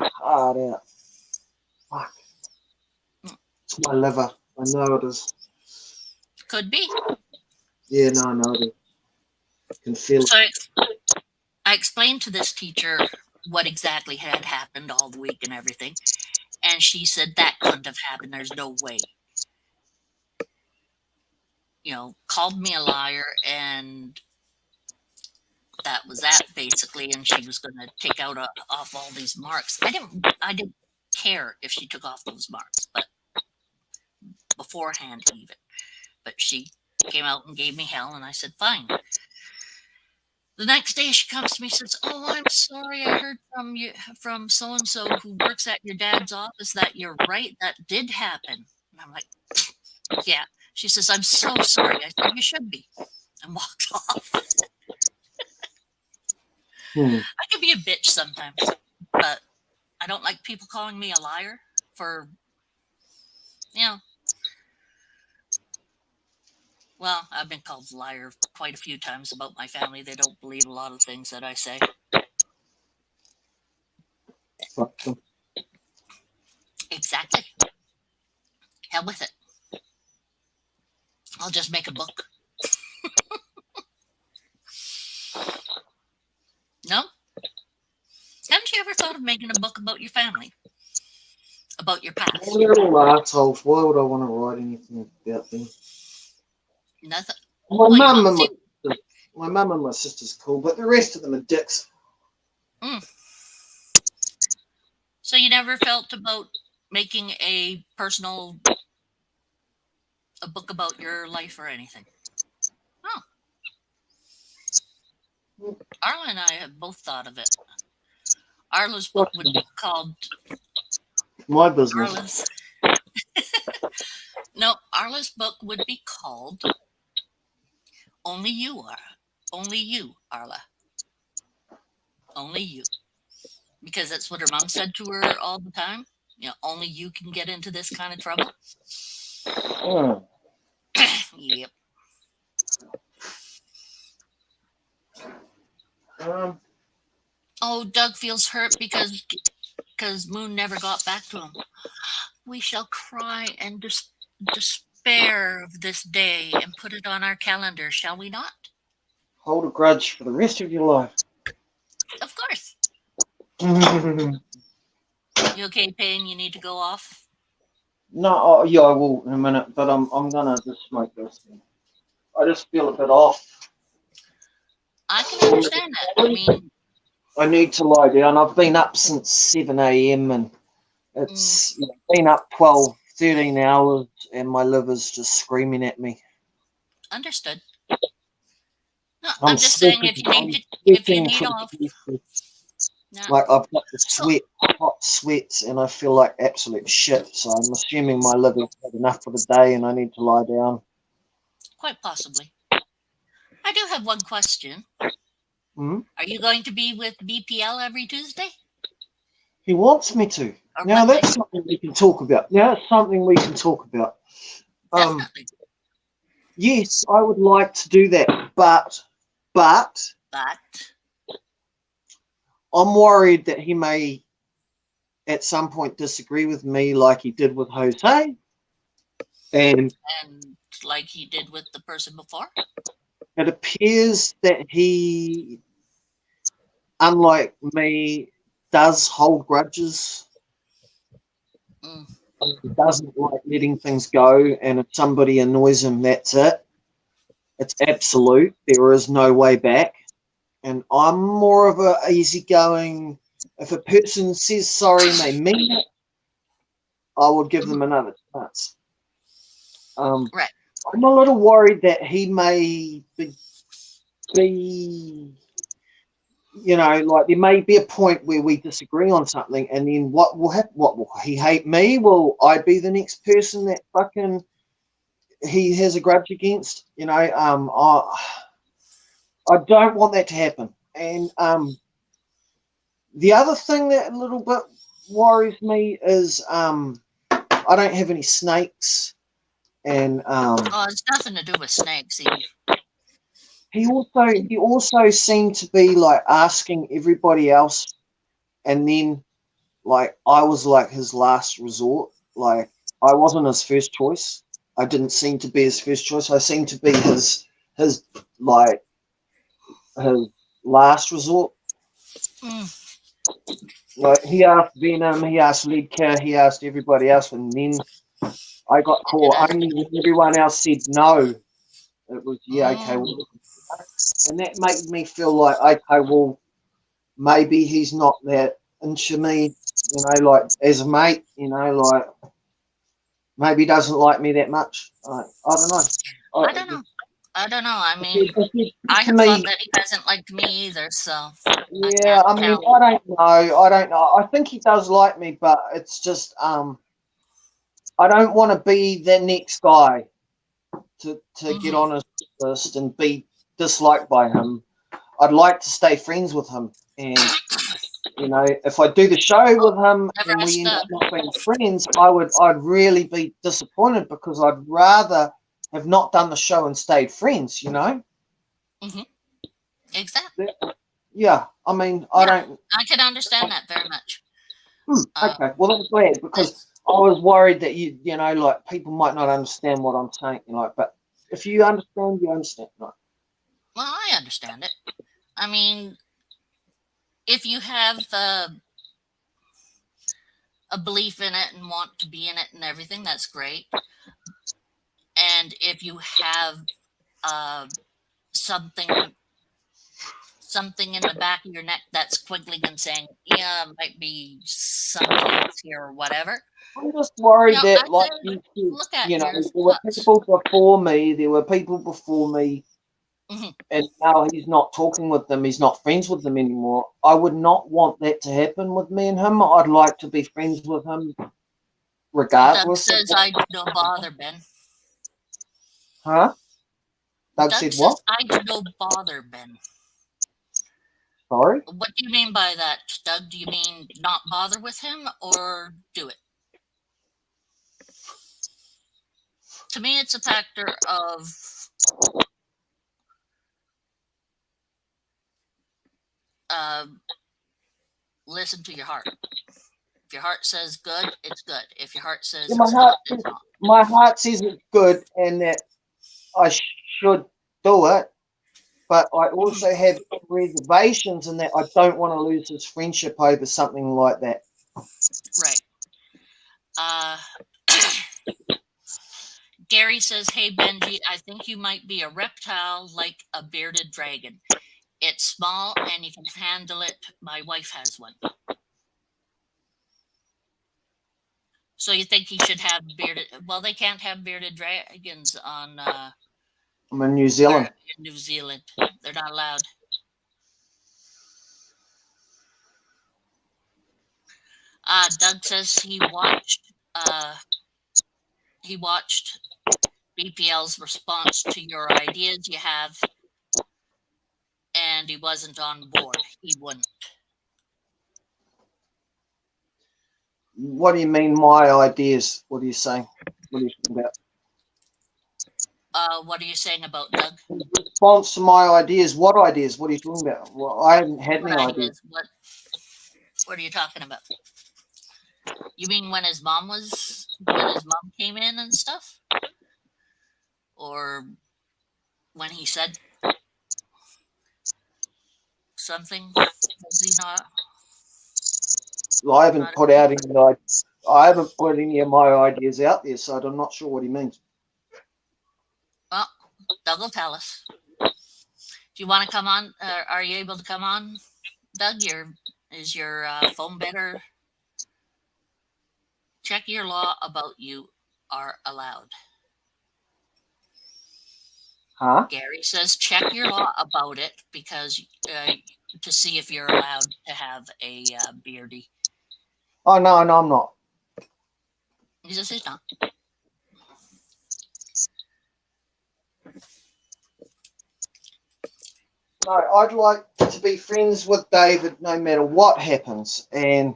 Hard out. Fuck. It's my liver. I know it is. Could be. Yeah, no, I know it is. I can feel it. I explained to this teacher what exactly had happened all the week and everything. And she said that couldn't have happened. There's no way. Called me a liar and that was that basically, and she was going to take out off all these marks. I didn't care if she took off those marks, but beforehand even. But she came out and gave me hell, and I said fine. The next day she comes to me and says, "Oh, I'm sorry. I heard from so and so who works at your dad's office that you're right. That did happen." And I'm like, "Yeah." She says, "I'm so sorry." I said, "You should be," and walked off. I can be a bitch sometimes, but I don't like people calling me a liar for, well, I've been called a liar quite a few times about my family. They don't believe a lot of things that I say. Fuck them. Exactly. Hell with it. I'll just make a book. No? Haven't you ever thought of making a book about your family? About your past? They're all assholes. Why would I want to write anything about them? Nothing. My Well, your mum mom and seemed- my mum and my sister's cool, but the rest of them are dicks. So you never felt about making a book about your life or anything? Oh. Arla and I have both thought of it. Arla's book would be called My business. Arla's book would be called Only You Arla. Only you. Because that's what her mom said to her all the time. Only you can get into this kind of trouble. Yep. Oh, Doug feels hurt because Moon never got back to him. We shall cry and despair of this day and put it on our calendar, shall we not? Hold a grudge for the rest of your life. Of course. No, You okay, Payne? You need to go off? yeah, I will in a minute, but I'm gonna just smoke this. I just feel a bit off. I can understand that. I mean, I need to lie down. I've been up since 7 a.m. and it's been up 12, 13 hours, and my liver's just screaming at me. understood. No, I'm just saying if you need off. No. Like I've got the hot sweats, and I feel like absolute shit. So I'm assuming my liver's had enough for the day, and I need to lie down. Quite possibly. I do have one question. Hmm? Are you going to be with BPL every Tuesday? He wants me to. Or Now Monday? that's something we can talk about. Definitely. Yes, I would like to do that, but I'm worried that he may at some point disagree with me like he did with Jose. And like he did with the person before? It appears that he, unlike me, does hold grudges. He doesn't like letting things go, and if somebody annoys him, that's it. It's absolute. There is no way back. And I'm more of a easygoing. If a person says sorry and they mean it, I would give them another chance. Right. I'm a little worried that he may be, like there may be a point where we disagree on something, and then what will happen? What will he hate me? Will I be the next person that fucking he has a grudge against? I don't want that to happen. And the other thing that a little bit worries me is I don't have any snakes, and it's nothing to do with snakes. he also seemed to be like asking everybody else, and then like I was like his last resort. Like I wasn't his first choice. I didn't seem to be his first choice. I seemed to be his last resort. Like he asked Venom, he asked Lidka, he asked everybody else, and then I got caught. Only when everyone else said no, it was okay. and that made me feel like, okay, well, maybe he's not that into me, you know, like as a mate, you know, like maybe he doesn't like me that much. I don't know. I don't know. I don't know. I mean, I To have thought me, that he hasn't liked me either, so I yeah, can't I mean, tell. I don't know. I don't know. I think he does like me, but it's just I don't want to be the next guy to get Mhm. on his list and be disliked by him. I'd like to stay friends with him, and you know, if I do the show Oh, with him never and we asked end Doug. up not being friends, I'd really be disappointed because I'd rather have not done the show and stayed friends. You know? Hmm. Exactly. Yeah. I mean, I Yeah, don't. I can understand that very much. Okay. Well, I'm glad because It's, I was worried that you know, like people might not understand what I'm saying. You know, like, but if you understand, you understand. Right? well, I understand it. I mean, if you have a belief in it and want to be in it and everything, that's great. And if you have uh, something something in the back of your neck that's quiggling and saying, "Yeah, might be something else here or whatever," I'm just worried I that, like say, you said, look at you know, your there were thoughts. people before me. There were people before me, Hmm. and now he's not talking with them. He's not friends with them anymore. I would not want that to happen with me and him. I'd like to be friends with him Doug regardless of says, what. "I do no bother, Ben." Huh? Doug Doug said says, what? "I do no bother, Ben." Sorry? What do you mean by that, Doug? Do you mean not bother with him or do it? To me, it's a factor of uh, listen to your heart. If your heart says good, it's good. If your heart Yeah, says it's not, it's not. my heart says it's good and that I should do it, but I Mhm. also have reservations in that I don't want to lose his friendship over something like that. Right. Uh, Gary says, "Hey Benji, I think you might be a reptile like a bearded dragon. It's small and you can handle it. My wife has one." So you think he should have bearded? Well, they can't have bearded dragons on I'm in New where Zealand. in New Zealand. They're not allowed. Doug says he watched BPL's response to your ideas you have, and he wasn't on board. He wouldn't. What do you mean, my ideas? What are you saying? What are you talking about? What are you saying about Doug? Response to my ideas. What ideas? What are you talking about? Well, I haven't had What any ideas. ideas? What are you talking about? You mean when his mom came in and stuff, or when he said something? Was he not? I haven't Not put out any. I haven't put any of my ideas out there, so I'm not sure what he means. well, Doug will tell us. Do you want to come on? Are you able to come on, Doug? Is your phone better? Check your law about you are allowed. Huh? Gary says check your law about it because to see if you're allowed to have a beardy. Oh no, I'm not. He says he's not. No, I'd like to be friends with David no matter what happens, and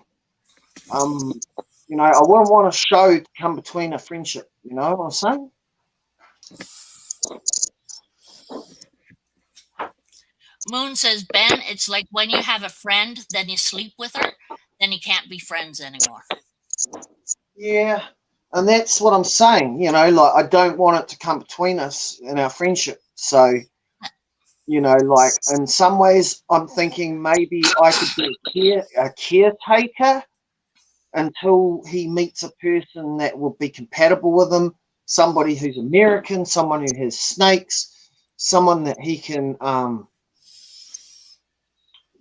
you know, I wouldn't want a show to come between a friendship. You know what I'm saying? Moon says, Ben, it's like when you have a friend, then you sleep with her, then you can't be friends anymore. Yeah, and that's what I'm saying. You know, like I don't want it to come between us in our friendship. So, you know, like in some ways, I'm thinking maybe I could be a caretaker until he meets a person that will be compatible with him. Somebody who's American, someone who has snakes, someone that he can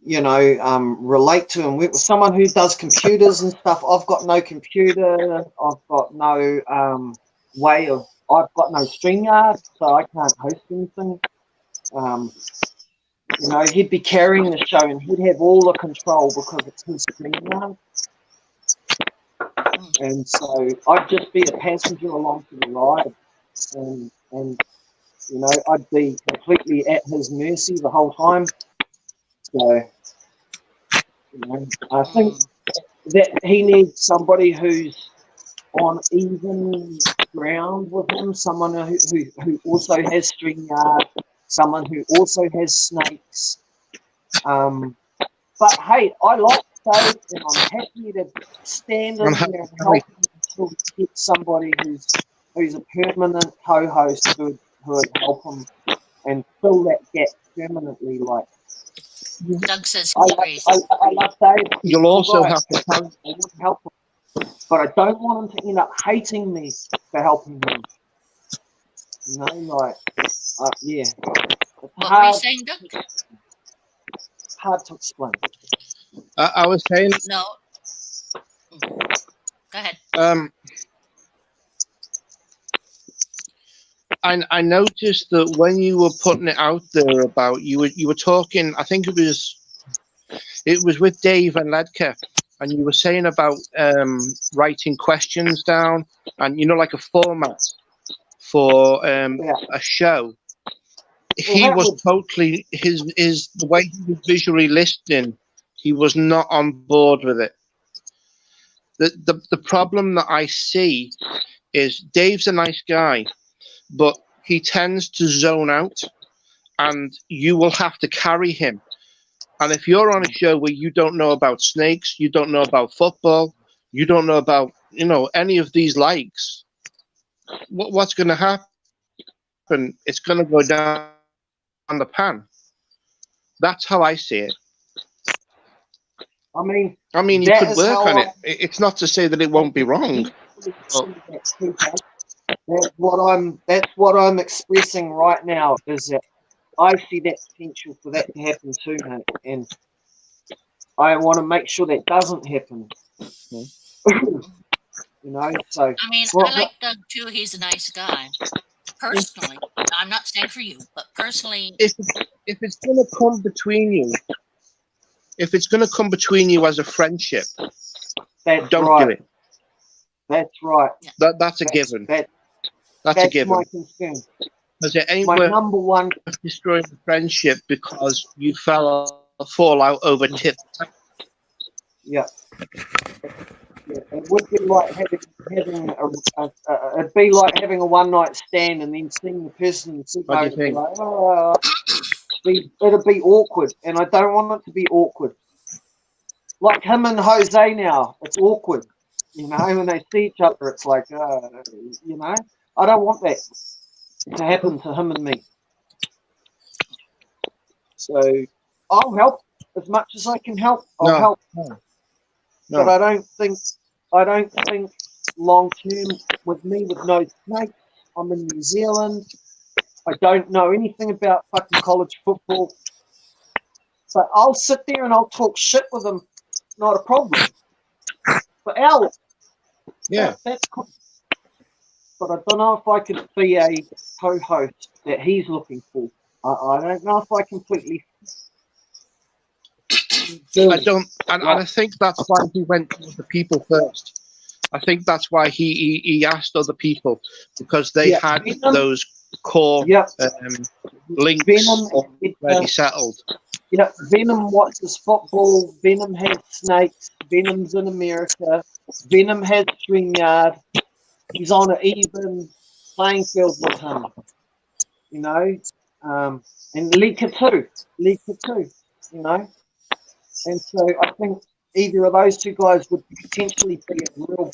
relate to and work with someone who does computers and stuff. I've got no computer. I've got no I've got no StreamYard, so I can't host anything. He'd be carrying the show and he'd have all the control because it's his StreamYard. And so I'd just be a passenger along for the ride, and I'd be completely at his mercy the whole time. So I think that he needs somebody who's on even ground with him, someone who also has StreamYard, someone who also has snakes. But hey, I like Dave, and I'm happy to stand in there and help him until we get somebody who's a permanent co-host who would help him and fill that gap permanently. Like Doug says I he agrees. love Dave. You'll also have I would help him, but I don't want him to end up hating me for helping him. Yeah. What were you saying, Doug? Hard to explain. I was saying. No. Go ahead. I noticed that when you were putting it out there about you were talking. I think it was with Dave and Ledke, and you were saying about writing questions down and like a format for a show. He was totally the way he was visually listening. He was not on board with it. The problem that I see is Dave's a nice guy, but he tends to zone out, and you will have to carry him. And if you're on a show where you don't know about snakes, you don't know about football, you don't know about any of these likes, what's going to happen? It's going to go down the pan. That's how I see it. I mean, you could work on it. It's not to say that it won't be wrong. That's what I'm expressing right now, is that I see that potential for that to happen too, mate, and I want to make sure that doesn't happen. So. I mean, I like Doug too. He's a nice guy. Personally, I'm not saying for you, but personally, if it's going to come between you, if it's going to come between you as a friendship, don't do it. That's right. That's a given. That's a given. My concern. Because it ain't my worth number one destroying the friendship because you fall out over tip. Yeah. It would be like it'd be like having a one night stand and then seeing the person sit What do you think? It'd be awkward, and I don't want it to be awkward. Like him and Jose now, it's awkward. When they see each other, it's like, I don't want that to happen to him and me. So I'll help as much as I can help. I'll help. No. But I don't think long term with me with no snakes. I'm in New Zealand. I don't know anything about fucking college football. But I'll sit there and I'll talk shit with them. Not a problem. For hours. Yeah. That's cool. But I don't know if I could be a co-host that he's looking for. I don't know if I completely I don't, and I think that's why he went to the people first. I think that's why he asked other people, because they had those core links already settled. Yeah, Venom watches football. Venom has snakes. Venom's in America. Venom has StreamYard. He's on an even playing field with him. And Lika too. And so I think either of those two guys would potentially be a real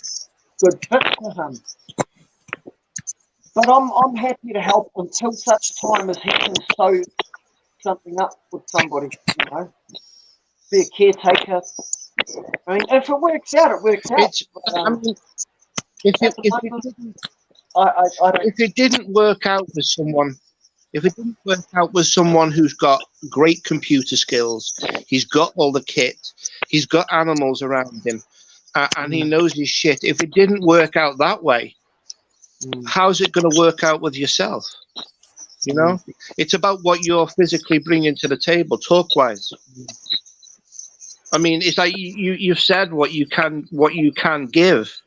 good fit for him. But I'm happy to help until such time as he can sew something up with somebody, be a caretaker. I mean, if it works out, it works out. If it didn't work out with someone, If it didn't work out with someone who's got great computer skills, he's got all the kit, he's got animals around him, and he knows his shit. If it didn't work out that way, how's it going to work out with yourself? You know, it's about what you're physically bringing to the table, talk-wise. I mean, it's like you've said what you can give,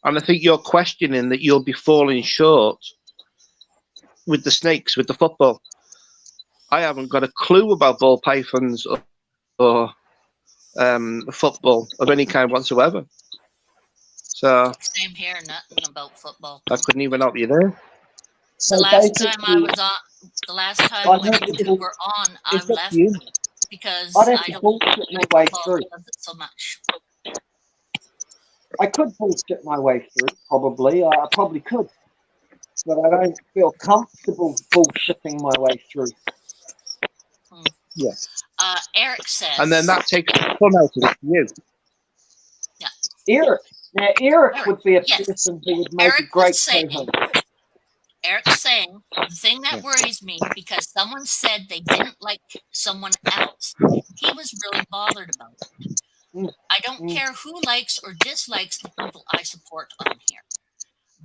and I think you're questioning that you'll be falling short with the snakes, with the football. I haven't got a clue about ball pythons or football of any kind whatsoever. So Same here, nothing about football. I couldn't even help you there. So The last time I basically, was on, the last time I when heard you it two was- were on, I it's up left to you. because I'd have I to don't bullshit my like way football through. because it's so much. I could bullshit my way through, probably. I probably could. But I don't feel comfortable bullshitting my way through. Yeah. Eric says. And then that takes the fun out of it for you. Eric. Now, Eric would be a yes. person who would make a Eric great was saying, co-host. Eric's saying the thing that worries me because someone said they didn't like someone else. He was really bothered about it. I don't care who likes or dislikes the people I support on here.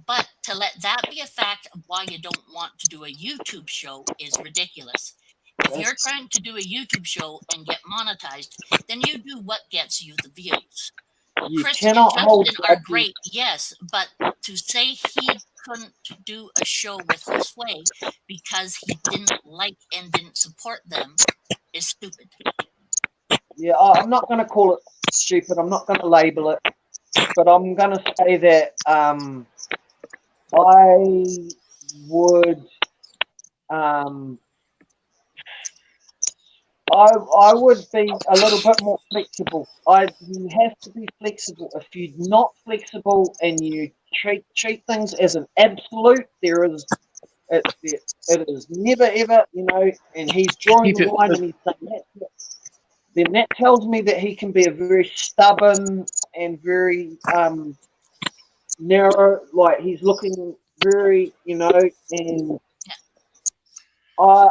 But to let that be a fact of why you don't want to do a YouTube show is ridiculous. If you're trying to do a YouTube show and get monetized, then you do what gets you the views. You Chris and cannot hold Justin are grudges. great, yes, but to say he couldn't do a show with Josue because he didn't like and didn't support them is stupid. Yeah, I'm not going to call it stupid. I'm not going to label it. But I'm going to say that I would... I would be a little bit more flexible. You have to be flexible. If you're not flexible and you treat things as an absolute, it is never ever, you know. And he's drawing the line and he's saying that. Then that tells me that he can be a very stubborn and very narrow. Like he's looking very, you know, and. I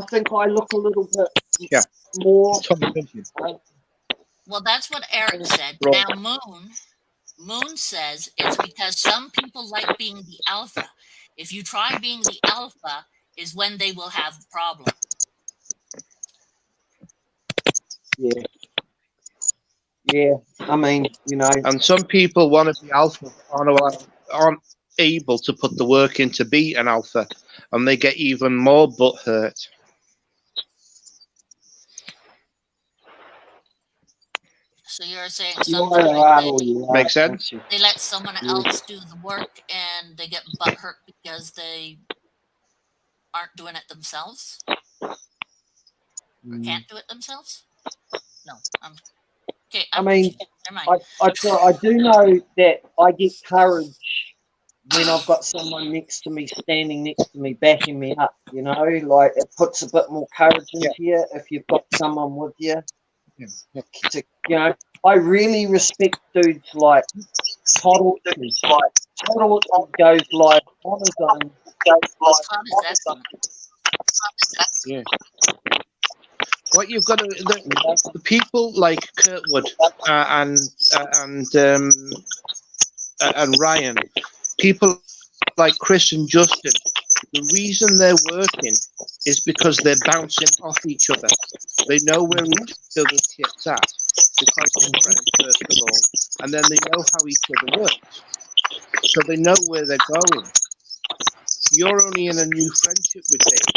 think I look a little bit more. Well, that's what Eric said. Now, Moon says it's because some people like being the alpha. If you try being the alpha, is when they will have the problem. Yeah. I mean, you know. And some people want to be alpha, aren't able to put the work in to be an alpha, and they get even more butt hurt. So you're saying something like Makes sense? They let someone else do the work and they get butt hurt because they aren't doing it themselves? Or can't do it themselves? No. Okay. I mean, I do know that I get courage when I've got someone next to me, standing next to me, backing me up, you know, like it puts a bit more courage into you if you've got someone with you. You know, I really respect dudes like Toddle goes live on his own. Yeah. What you've got to the people like Curtwood and Ryan, people like Chris and Justin, the reason they're working is because they're bouncing off each other. They know where each other's shit's at because they're friends, first of all, and then they know how each other works, so they know where they're going. You're only in a new friendship with Dave,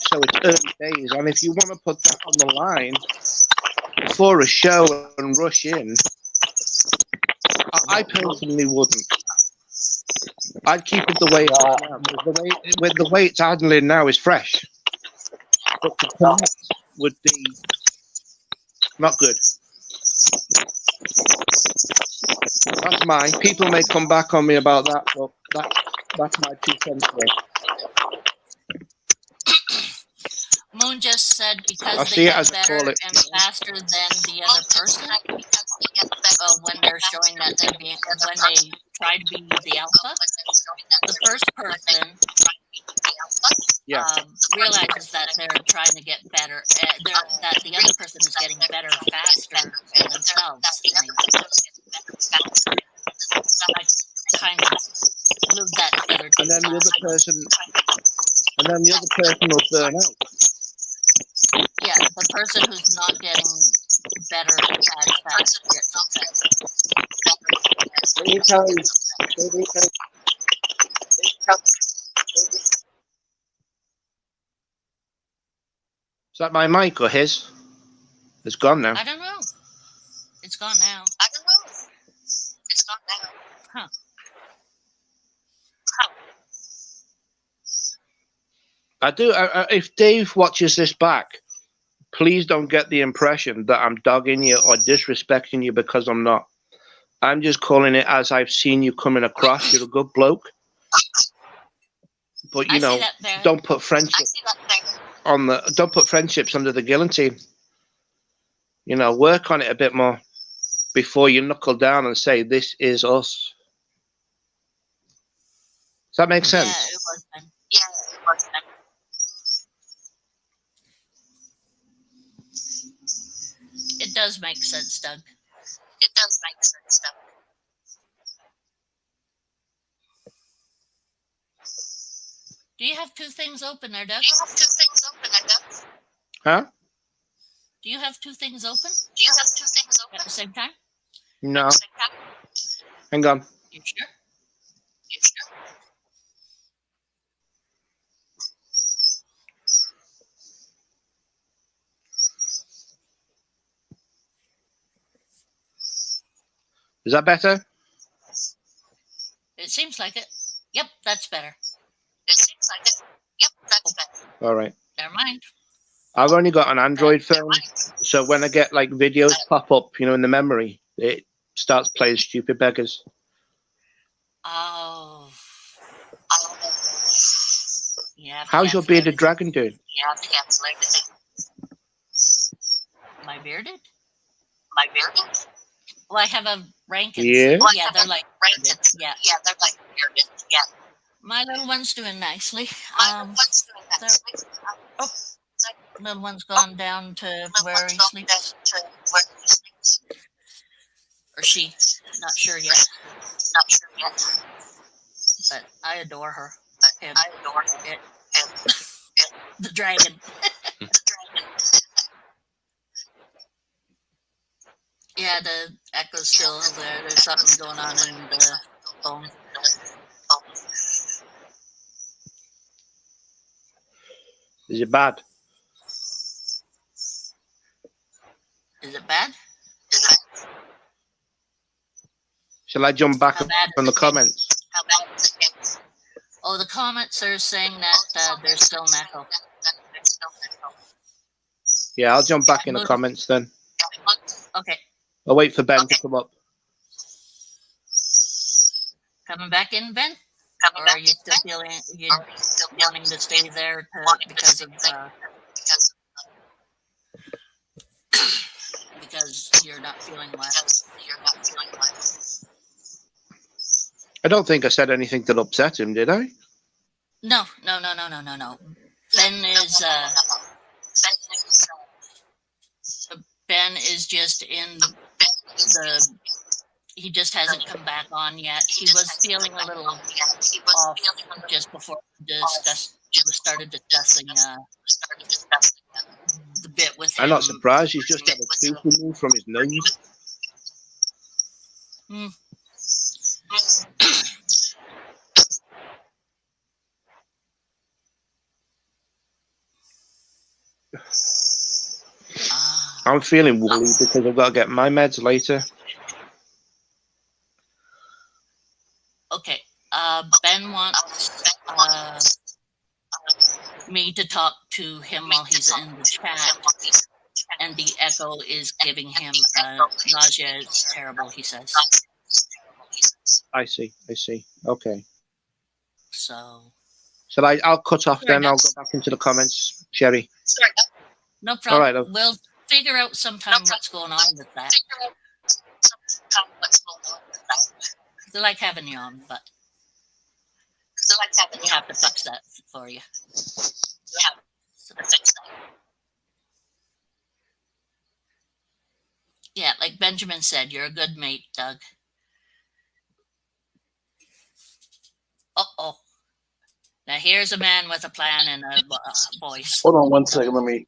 so it's early days, and if you want to put that on the line for a show and rush in, I personally wouldn't. I'd keep it the way it is now. The way it's handling now is fresh, but to connect would be not good. That's mine. People may come back on me about that, but that's my 2 cents worth. Moon just said because I they see it get as better call it. and faster than the other person when they're showing that they're being, when they try to be the alpha. The first person realizes that they're trying to get better, that the other person is getting better faster than themselves. I kind of glued that together too. And then the other person will burn out. Yeah, the person who's not getting better as fast gets upset. Is that my mic or his? It's gone now. I don't know. It's gone now. Huh. I do. If Dave watches this back, please don't get the impression that I'm dogging you or disrespecting you, because I'm not. I'm just calling it as I've seen you coming across. You're a good bloke. But you know, don't put friendship don't put friendships under the guillotine. You know, work on it a bit more before you knuckle down and say this is us. Does that make sense? Yeah, it was fun. It does make sense, Doug. Do you have two things open there, Doug? Huh? Do you have two things open? At the same time? No. Hang on. You sure? Is that better? It seems like it. Yep, that's better. All right. Never mind. I've only got an Android phone, so when I get like videos pop up, you know, in the memory, it starts playing Stupid Beggars. Oh. Yeah. How's your bearded dragon doing? My bearded? Well, I have a Rankin. Yeah. Yeah, they're like bearded. Yeah. My little one's doing nicely. Little one's gone down to where he sleeps. Or she. Not sure yet. But I adore her. Him. It. The dragon. Yeah, the echo's still there. There's something going on in the phone. Is it bad? Is it bad? Shall I jump back on the comments? Oh, the comments are saying that there's still an echo. Yeah, I'll jump back in the comments then. Okay. I'll wait for Ben to come up. Coming back in, Ben? Or are you still feeling you wanting to stay there because you're not feeling well? I don't think I said anything that upset him, did I? No. Ben is just in the. He just hasn't come back on yet. He was feeling a little off just before we started discussing the bit with him. I'm not surprised. He's just got a tooth removed from his nose. I'm feeling woolly because I've got to get my meds later. Okay. Ben wants me to talk to him while he's in the chat, and the echo is giving him nausea. It's terrible, he says. I see. Okay. So I'll cut off then. I'll go back into the comments, Sherry. No problem. All right. We'll figure out sometime what's going on with that. I like having you on, but We have to fix that for you. Yeah, like Benjamin said, you're a good mate, Doug. Uh-oh. Now here's a man with a plan and a voice. Hold on 1 second. Let me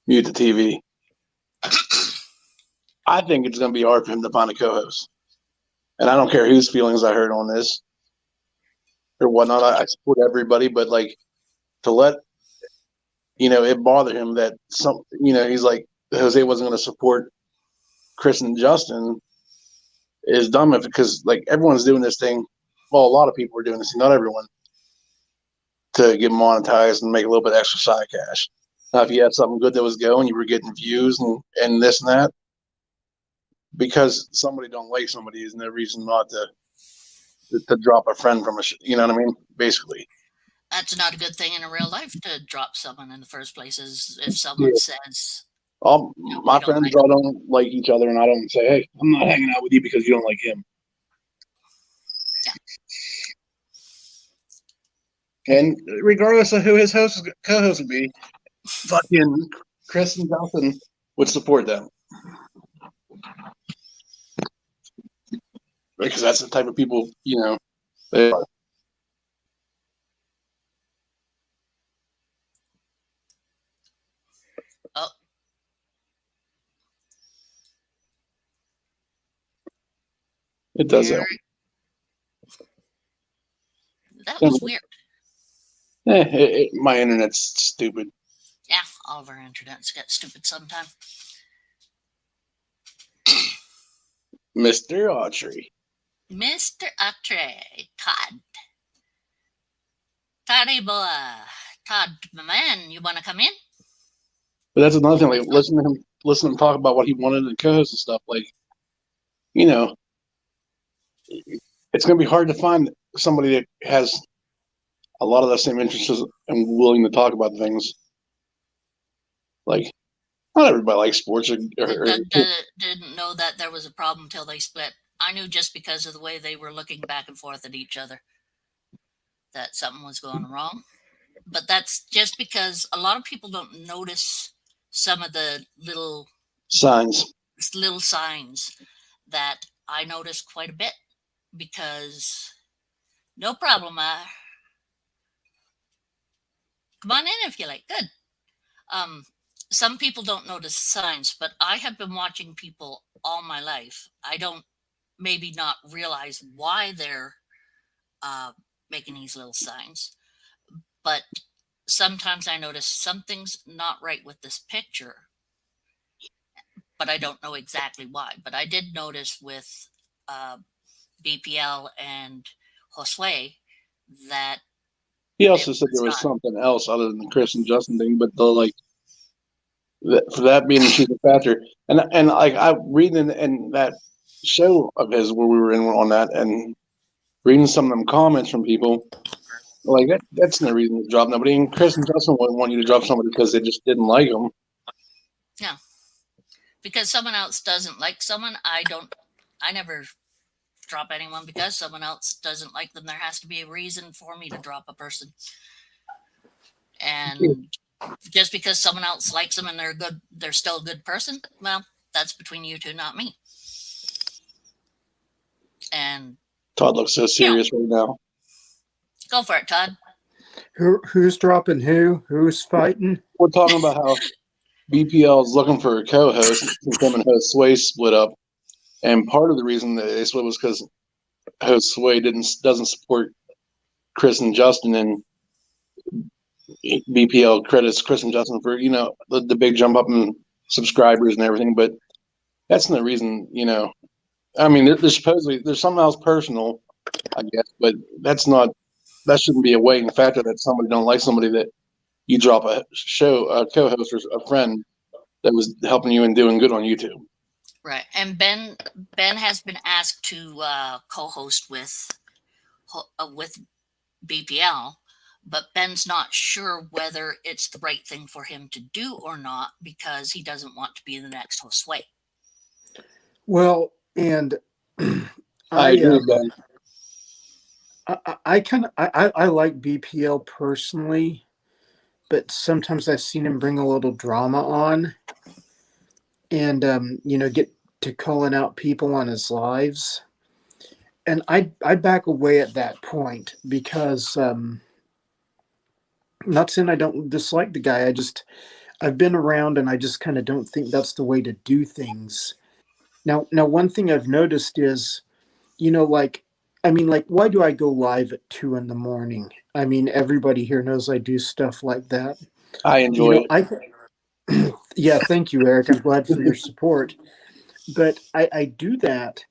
mute the TV. I think it's going to be hard for him to find a co-host. And I don't care whose feelings I hurt on this or whatnot. I support everybody, but like to let, it bother him that he's like, Jose wasn't going to support Chris and Justin is dumb because like everyone's doing this thing. Well, a lot of people are doing this, not everyone, to get monetized and make a little bit extra side cash. Now, if you had something good that was going, you were getting views and this and that, because somebody don't like somebody is no reason not to drop a friend from you know what I mean? Basically. That's not a good thing in a real life to drop someone in the first place. Is if someone says, my friends all don't like each other, and I don't say, hey, I'm not hanging out with you because you don't like him. Yeah. And regardless of who his co-host would be, fucking Chris and Jonathan would support them. Because that's the type of people, they are. oh, It does that. That was weird. My internet's stupid. Yeah, all of our internets get stupid sometimes. Mr. Autry. Mr. Autry, Todd. Toddy boy. Todd, my man, you want to come in? But that's another thing. Like, listen to him talk about what he wanted in co-host and stuff. Like, it's going to be hard to find somebody that has a lot of the same interests and willing to talk about things. Like, not everybody likes sports. Didn't know that there was a problem till they split. I knew just because of the way they were looking back and forth at each other that something was going wrong. But that's just because a lot of people don't notice some of the little signs that I noticed quite a bit. Because no problem, come on in if you like. Good. Some people don't notice signs, but I have been watching people all my life. I don't maybe not realize why they're making these little signs, but sometimes I notice something's not right with this picture, but I don't know exactly why. But I did notice with BPL and Josue that he also said there was something else other than the Chris and Justin thing, but for that being the true factor, and like I reading in that show of his where we were in on that and reading some of them comments from people, like that's no reason to drop nobody. And Chris and Justin wouldn't want you to drop somebody because they just didn't like them. Yeah, because someone else doesn't like someone. I never drop anyone because someone else doesn't like them. There has to be a reason for me to drop a person. And just because someone else likes them and they're still a good person, well, that's between you two, not me. And Todd looks so serious right now. Go for it, Todd. Who's dropping who? Who's fighting? We're talking about how BPL is looking for a co-host since him and Josue split up. And part of the reason that they split was because Josue doesn't support Chris and Justin, and BPL credits Chris and Justin for the big jump up in subscribers and everything. But that's no reason, I mean, there's something else personal, I guess, but that shouldn't be a weighting factor that somebody don't like somebody that you drop a co-host or a friend that was helping you and doing good on YouTube. Right. And Ben has been asked to co-host with BPL, but Ben's not sure whether it's the right thing for him to do or not because he doesn't want to be the next Josue. Well, and I agree with Ben. I like BPL personally, but sometimes I've seen him bring a little drama on, and get to calling out people on his lives, and I back away at that point because not saying I don't dislike the guy. I've been around, and I just kind of don't think that's the way to do things. Now, one thing I've noticed is, like, I mean, like, why do I go live at 2 in the morning? I mean, everybody here knows I do stuff like that. I enjoy it. Yeah, thank you, Eric. I'm glad for your support. But I do that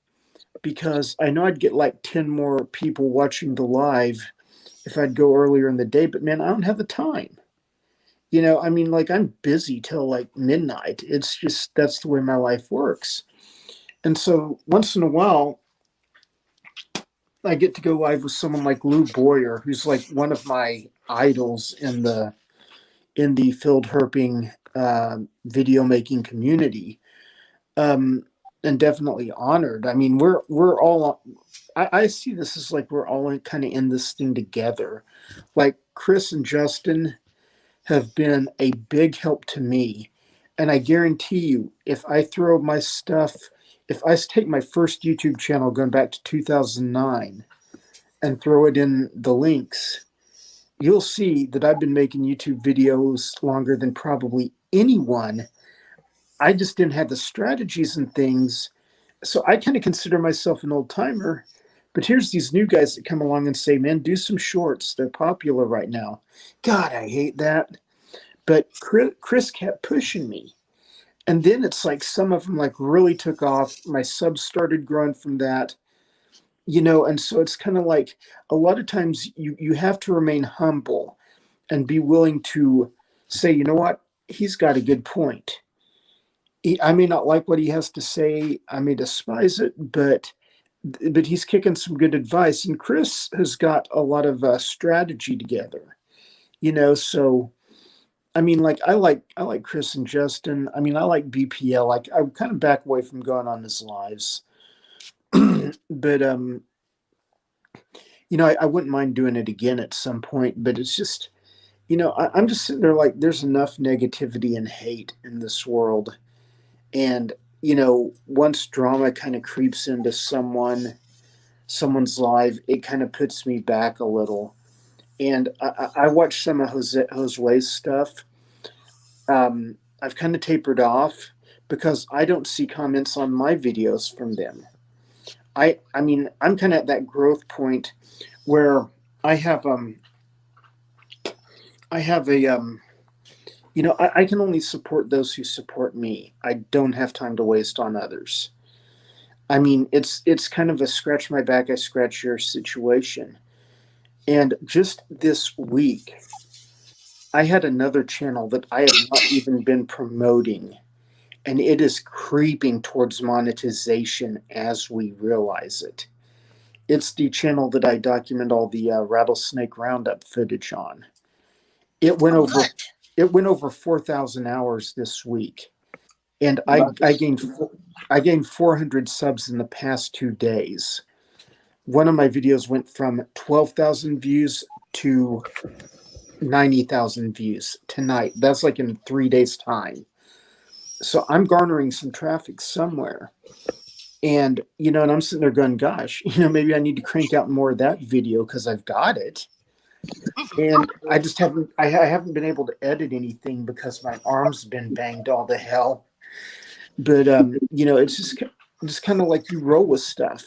because I know I'd get like 10 more people watching the live if I'd go earlier in the day. But man, I don't have the time. I mean, like, I'm busy till like midnight. It's just, that's the way my life works. And so once in a while, I get to go live with someone like Lou Boyer, who's like one of my idols in the field herping video making community, and definitely honored. I mean, we're all. I see this as like we're all kind of in this thing together. Like Chris and Justin have been a big help to me, and I guarantee you, if I throw my stuff, if I take my first YouTube channel going back to 2009 and throw it in the links, you'll see that I've been making YouTube videos longer than probably anyone. I just didn't have the strategies and things. So I kind of consider myself an old timer. But here's these new guys that come along and say, man, do some shorts. They're popular right now. God, I hate that. But Chris kept pushing me. And then it's like some of them like really took off. My subs started growing from that. And so it's kind of like a lot of times you have to remain humble and be willing to say, you know what, he's got a good point. I may not like what he has to say, I may despise it, but he's kicking some good advice, and Chris has got a lot of strategy together. So I mean, like, I like Chris and Justin. I mean, I like BPL. Like, I kind of back away from going on his lives, but I wouldn't mind doing it again at some point. But it's just, I'm just sitting there like, there's enough negativity and hate in this world, and once drama kind of creeps into someone's life, it kind of puts me back a little. And I watched some of Josue's stuff. I've kind of tapered off because I don't see comments on my videos from them. I mean, I'm kind of at that growth point where I have a I can only support those who support me. I don't have time to waste on others. I mean, it's kind of a scratch my back, I scratch your situation. And just this week, I had another channel that I have not even been promoting, and it is creeping towards monetization as we realize it. It's the channel that I document all the rattlesnake roundup footage on. It went over What? it went over 4,000 hours this week, and I gained 400 subs in the past 2 days. One of my videos went from 12,000 views to 90,000 views tonight. That's like in 3 days' time. So I'm garnering some traffic somewhere. And, and I'm sitting there going, gosh, maybe I need to crank out more of that video because I've got it. And I haven't been able to edit anything because my arm's been banged all to hell. But, it's just kind of like you roll with stuff,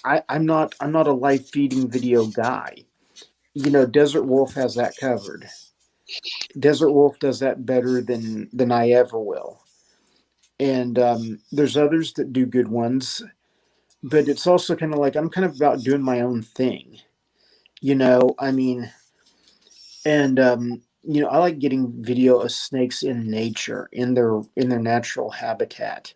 I'm not a live feeding video guy. Desert Wolf has that covered. Desert Wolf does that better than I ever will. And there's others that do good ones, but it's also kind of like I'm kind of about doing my own thing. I mean, and I like getting video of snakes in nature in their natural habitat.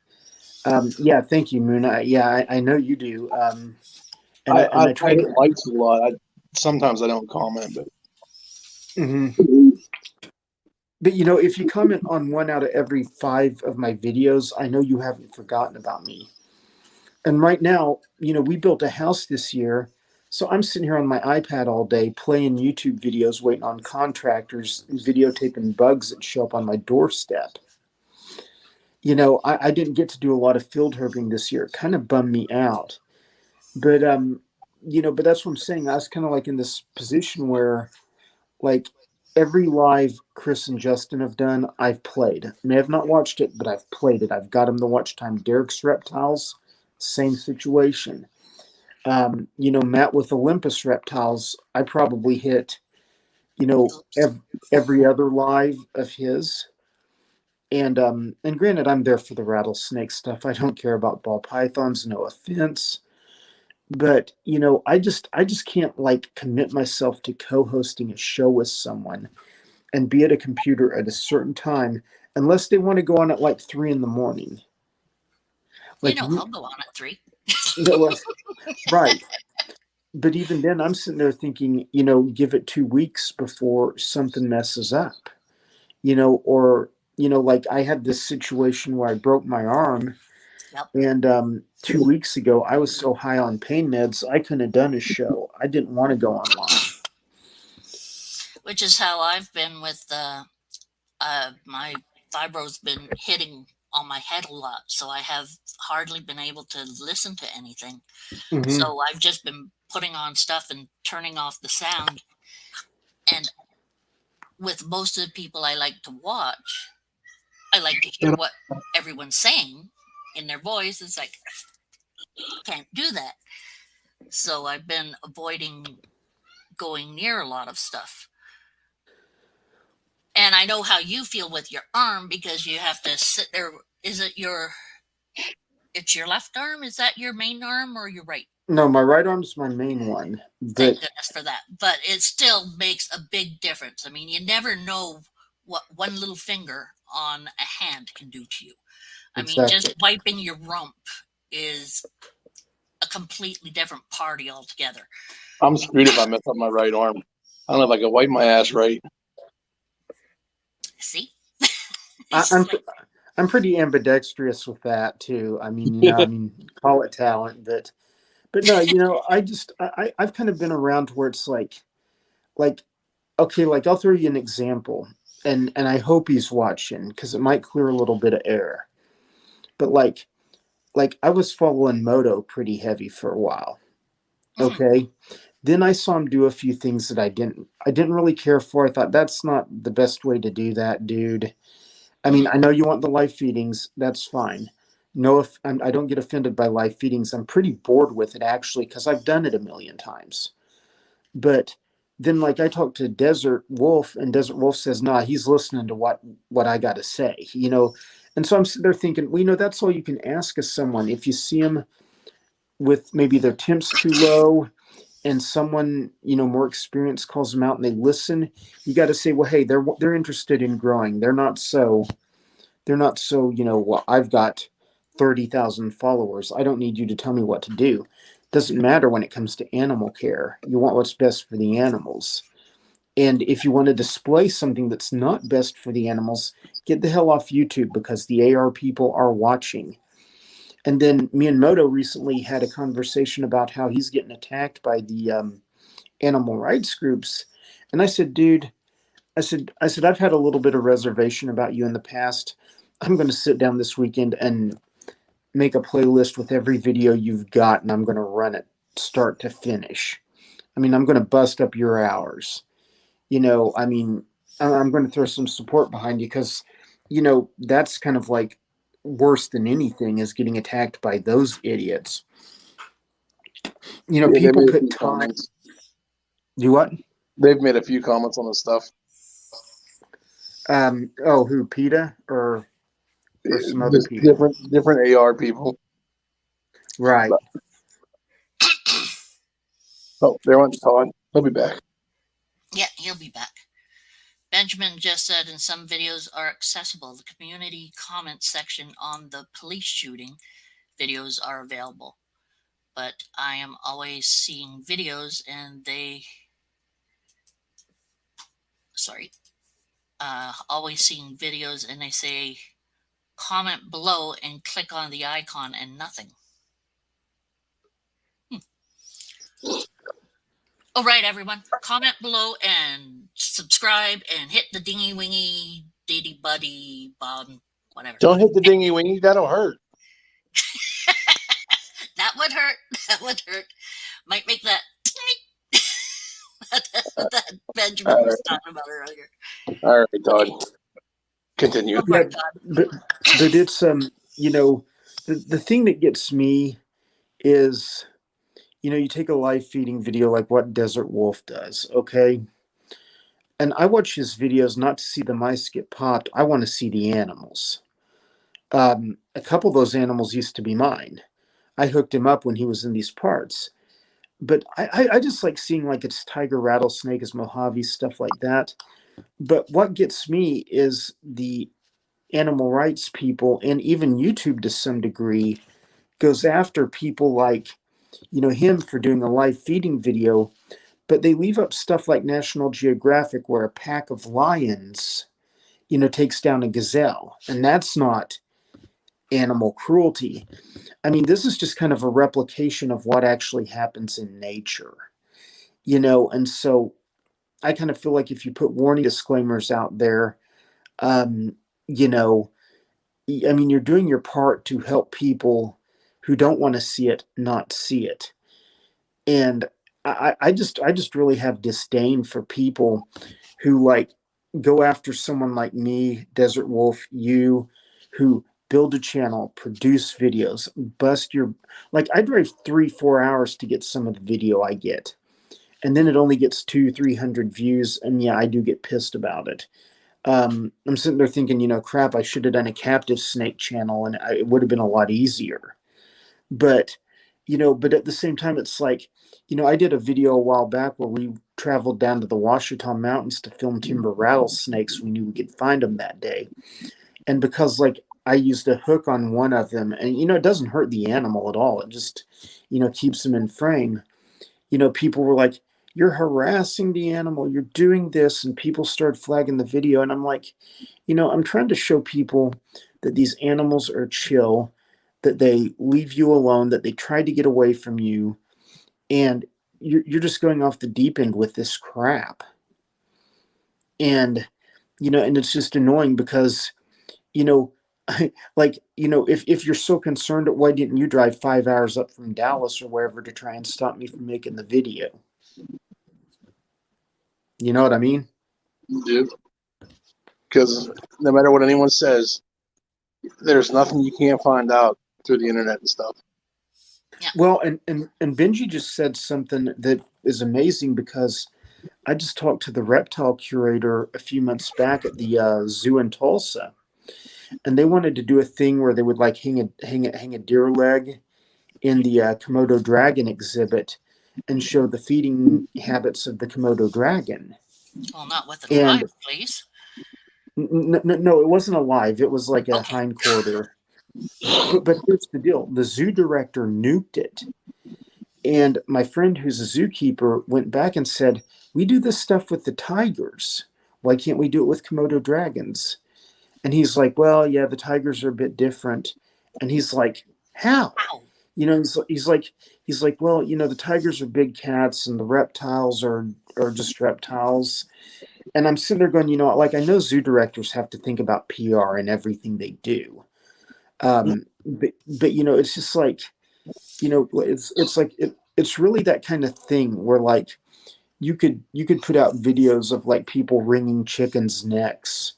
Yeah, thank you, Moon. I know you do. I try I to. get likes a lot. Sometimes I don't comment, but Mm-hmm. But if you comment on 1 out of every 5 of my videos, I know you haven't forgotten about me. And right now, we built a house this year. So I'm sitting here on my iPad all day playing YouTube videos, waiting on contractors, videotaping bugs that show up on my doorstep. I didn't get to do a lot of field herbing this year. It kind of bummed me out. But but that's what I'm saying. I was kind of like in this position where like every live Chris and Justin have done, I've played. I may have not watched it, but I've played it. I've got them the watch time. Derek's Reptiles, same situation. Matt with Olympus Reptiles, I probably hit, every other live of his. And granted, I'm there for the rattlesnake stuff. I don't care about ball pythons, no offense. But I just can't like commit myself to co-hosting a show with someone and be at a computer at a certain time unless they want to go on at like 3 in the morning. Like I'll go on at 3. well, right. But even then I'm sitting there thinking, give it 2 weeks before something messes up. Or like I had this situation where I broke my arm. Yep. And 2 weeks ago, I was so high on pain meds, I couldn't have done a show. I didn't want to go online. Which is how I've been with my fibro's been hitting on my head a lot, so I have hardly been able to listen to anything. Mm-hmm. So I've just been putting on stuff and turning off the sound. And with most of the people I like to watch, I like to hear what everyone's saying in their voice. It's like, can't do that. So I've been avoiding going near a lot of stuff. And I know how you feel with your arm because you have to sit there. It's your left arm? Is that your main arm or your right? No, my right arm's my main one. Thank But goodness for that. But it still makes a big difference. I mean, you never know what one little finger on a hand can do to you. I mean, exactly. just wiping your rump is a completely different party altogether. I'm screwed if I mess up my right arm. I don't know if I can wipe my ass right. See? I'm pretty ambidextrous with that too. I mean, call it talent, but no, I've kind of been around where it's like okay, like I'll throw you an example, and I hope he's watching because it might clear a little bit of air. But like I was following Moto pretty heavy for a while. Okay. Then I saw him do a few things that I didn't really care for. I thought that's not the best way to do that, dude. I mean, I know you want the live feedings. That's fine. No, if I don't get offended by live feedings, I'm pretty bored with it actually because I've done it a million times. But then, like, I talked to Desert Wolf, and Desert Wolf says, "Nah, he's listening to what I got to say." And so I'm sitting there thinking, well, that's all you can ask of someone. If you see them with maybe their temps too low, and someone more experienced calls them out and they listen, you got to say, well, hey, they're interested in growing. They're not so well, I've got 30,000 followers. I don't need you to tell me what to do. Doesn't matter when it comes to animal care. You want what's best for the animals. And if you want to display something that's not best for the animals, get the hell off YouTube because the AR people are watching. And then me and Moto recently had a conversation about how he's getting attacked by the animal rights groups. And I said, dude, I said, I've had a little bit of reservation about you in the past. I'm going to sit down this weekend and make a playlist with every video you've got, and I'm going to run it start to finish. I mean, I'm going to bust up your hours. I mean, I'm going to throw some support behind you because, that's kind of like worse than anything is getting attacked by those idiots. Yeah, People put time. Comments. Do what? They've made a few comments on the stuff. Who, PETA or some other Just people? different AR people. Right. Oh, there went Todd. He'll be back. Yeah, he'll be back. Benjamin just said in some videos are accessible. The community comment section on the police shooting videos are available. But I am always seeing videos and always seeing videos and they say comment below and click on the icon and nothing. All right, everyone. Comment below and subscribe and hit the dingy wingy diddy buddy bomb, whatever. Don't hit the dingy wingy. That'll hurt. That would hurt. That would hurt. Might make that that Benjamin All was right, talking about earlier. all right, Todd. Continue. Go for Yeah, it, Todd. but it's the thing that gets me is you take a live feeding video like what Desert Wolf does, okay? And I watch his videos not to see the mice get popped. I want to see the animals. A couple of those animals used to be mine. I hooked him up when he was in these parts. But I just like seeing like it's tiger, rattlesnake, as Mojave, stuff like that. But what gets me is the animal rights people, and even YouTube to some degree goes after people like him for doing a live feeding video, but they leave up stuff like National Geographic where a pack of lions takes down a gazelle, and that's not animal cruelty. I mean, this is just kind of a replication of what actually happens in nature, and so I kind of feel like if you put warning disclaimers out there, um, you know I mean, you're doing your part to help people who don't want to see it not see it. And I just really have disdain for people who like go after someone like me, Desert Wolf, you, who build a channel, produce videos, bust your like I drive 3-4 hours to get some of the video I get. And then it only gets 200-300 views, and yeah, I do get pissed about it. I'm sitting there thinking, crap, I should have done a captive snake channel and it would have been a lot easier. But, but at the same time, it's like, I did a video a while back where we traveled down to the Ouachita Mountains to film timber rattlesnakes. We knew we could find them that day. And because, like, I used a hook on one of them, and, it doesn't hurt the animal at all. It just, keeps them in frame. People were like, you're harassing the animal, you're doing this, and people started flagging the video. And I'm like, I'm trying to show people that these animals are chill, that they leave you alone, that they try to get away from you, and you're just going off the deep end with this crap. And, and it's just annoying because, you know, like, if you're so concerned, why didn't you drive 5 hours up from Dallas or wherever to try and stop me from making the video? You know what I mean? Dude. Because no matter what anyone says, there's nothing you can't find out through the internet and stuff. Well, and Benji just said something that is amazing because I just talked to the reptile curator a few months back at the zoo in Tulsa, and they wanted to do a thing where they would like hang a deer leg in the Komodo dragon exhibit and show the feeding habits of the Komodo dragon. Well, not with it And live, please. no, it wasn't alive. It was like a Okay. hindquarter. But here's the deal: the zoo director nuked it. And my friend, who's a zookeeper, went back and said, "We do this stuff with the tigers. Why can't we do it with Komodo dragons?" And he's like, "Well, yeah, the tigers are a bit different." And he's like, "How?" Ow. He's like, "Well, the tigers are big cats, and the reptiles are just reptiles." And I'm sitting there going, like I know zoo directors have to think about PR and everything they do. But it's just like, it's like it's really that kind of thing where like you could put out videos of like people wringing chickens' necks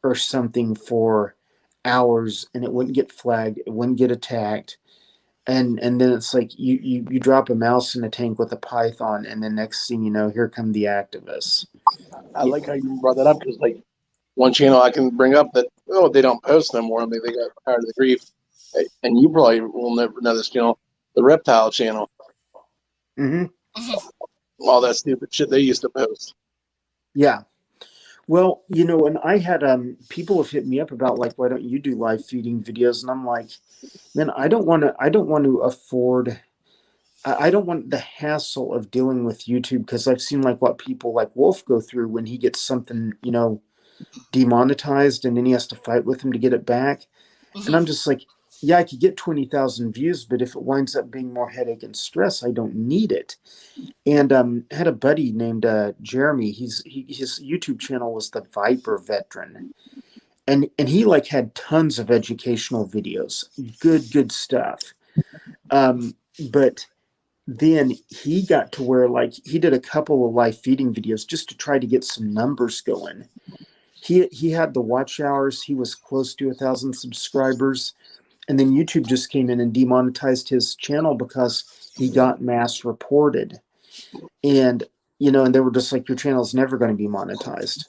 or something for hours and it wouldn't get flagged, it wouldn't get attacked. And then it's like you drop a mouse in a tank with a python, and then next thing you know, here come the activists. I like how you brought that up because, like, one channel I can bring up that they don't post no more. I mean, they got tired of the grief, and you probably will never know this channel, the Reptile channel. Mm-hmm. All that stupid shit they used to post. Yeah. Well, and I had people have hit me up about like, why don't you do live feeding videos? And I'm like, man, I don't want to afford. I don't want the hassle of dealing with YouTube because I've seen like what people like Wolf go through when he gets something, demonetized and then he has to fight with him to get it back. And I'm just like, yeah, I could get 20,000 views, but if it winds up being more headache and stress, I don't need it. And had a buddy named Jeremy. His YouTube channel was the Viper Veteran, and he like had tons of educational videos, good stuff. But then he got to where like he did a couple of live feeding videos just to try to get some numbers going. He had the watch hours. He was close to 1,000 subscribers, and then YouTube just came in and demonetized his channel because he got mass reported. And and they were just like, your channel's never going to be monetized.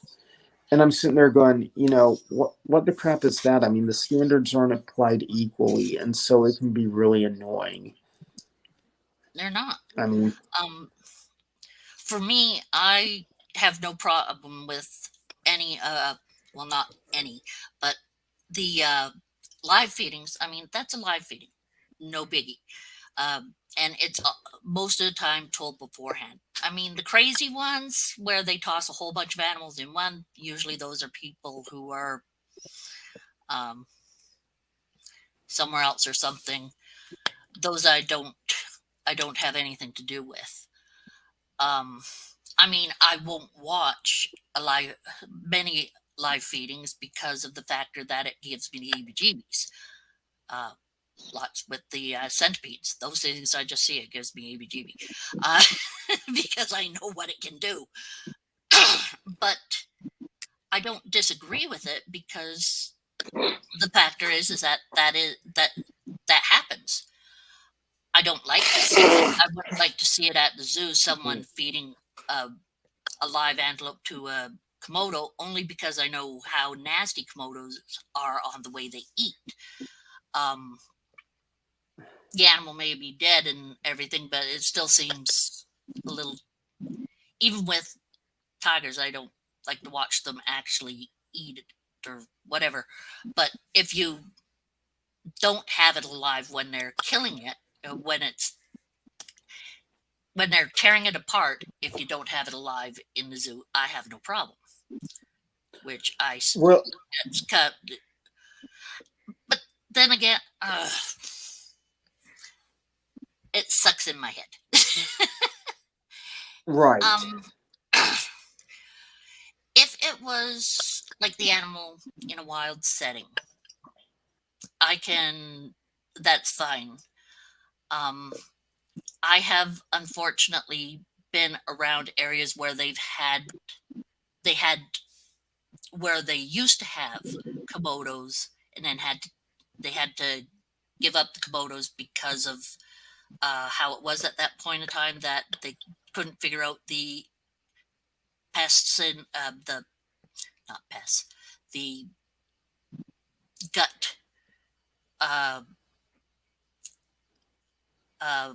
And I'm sitting there going, what the crap is that? I mean, the standards aren't applied equally, and so it can be really annoying. They're not. I mean, Um, for me, I have no problem with any. Well, not any, but the live feedings. I mean, that's a live feeding, no biggie. And it's most of the time told beforehand. I mean, the crazy ones where they toss a whole bunch of animals in one, usually those are people who are um, somewhere else or something. Those I don't have anything to do with. Um, I mean, I won't watch many live feedings because of the factor that it gives me the heebie-jeebies. Uh, Lots with the centipedes. Those things I just see, it gives me ABGB because I know what it can do. But I don't disagree with it because the factor is that happens. I don't like to see it. I wouldn't like to see it at the zoo. Someone feeding a live antelope to a Komodo, only because I know how nasty Komodos are on the way they eat. Um, the animal may be dead and everything, but it still seems a little. Even with tigers, I don't like to watch them actually eat it or whatever. But if you don't have it alive when they're killing it, when they're tearing it apart, if you don't have it alive in the zoo, I have no problem. Which well, but then again, it sucks in my head. right. If it was like the animal in a wild setting, that's fine. I have unfortunately been around areas where they had where they used to have Komodos and then they had to give up the Komodos because of how it was at that point in time, that they couldn't figure out the pests in the not pests, the gut uh, uh,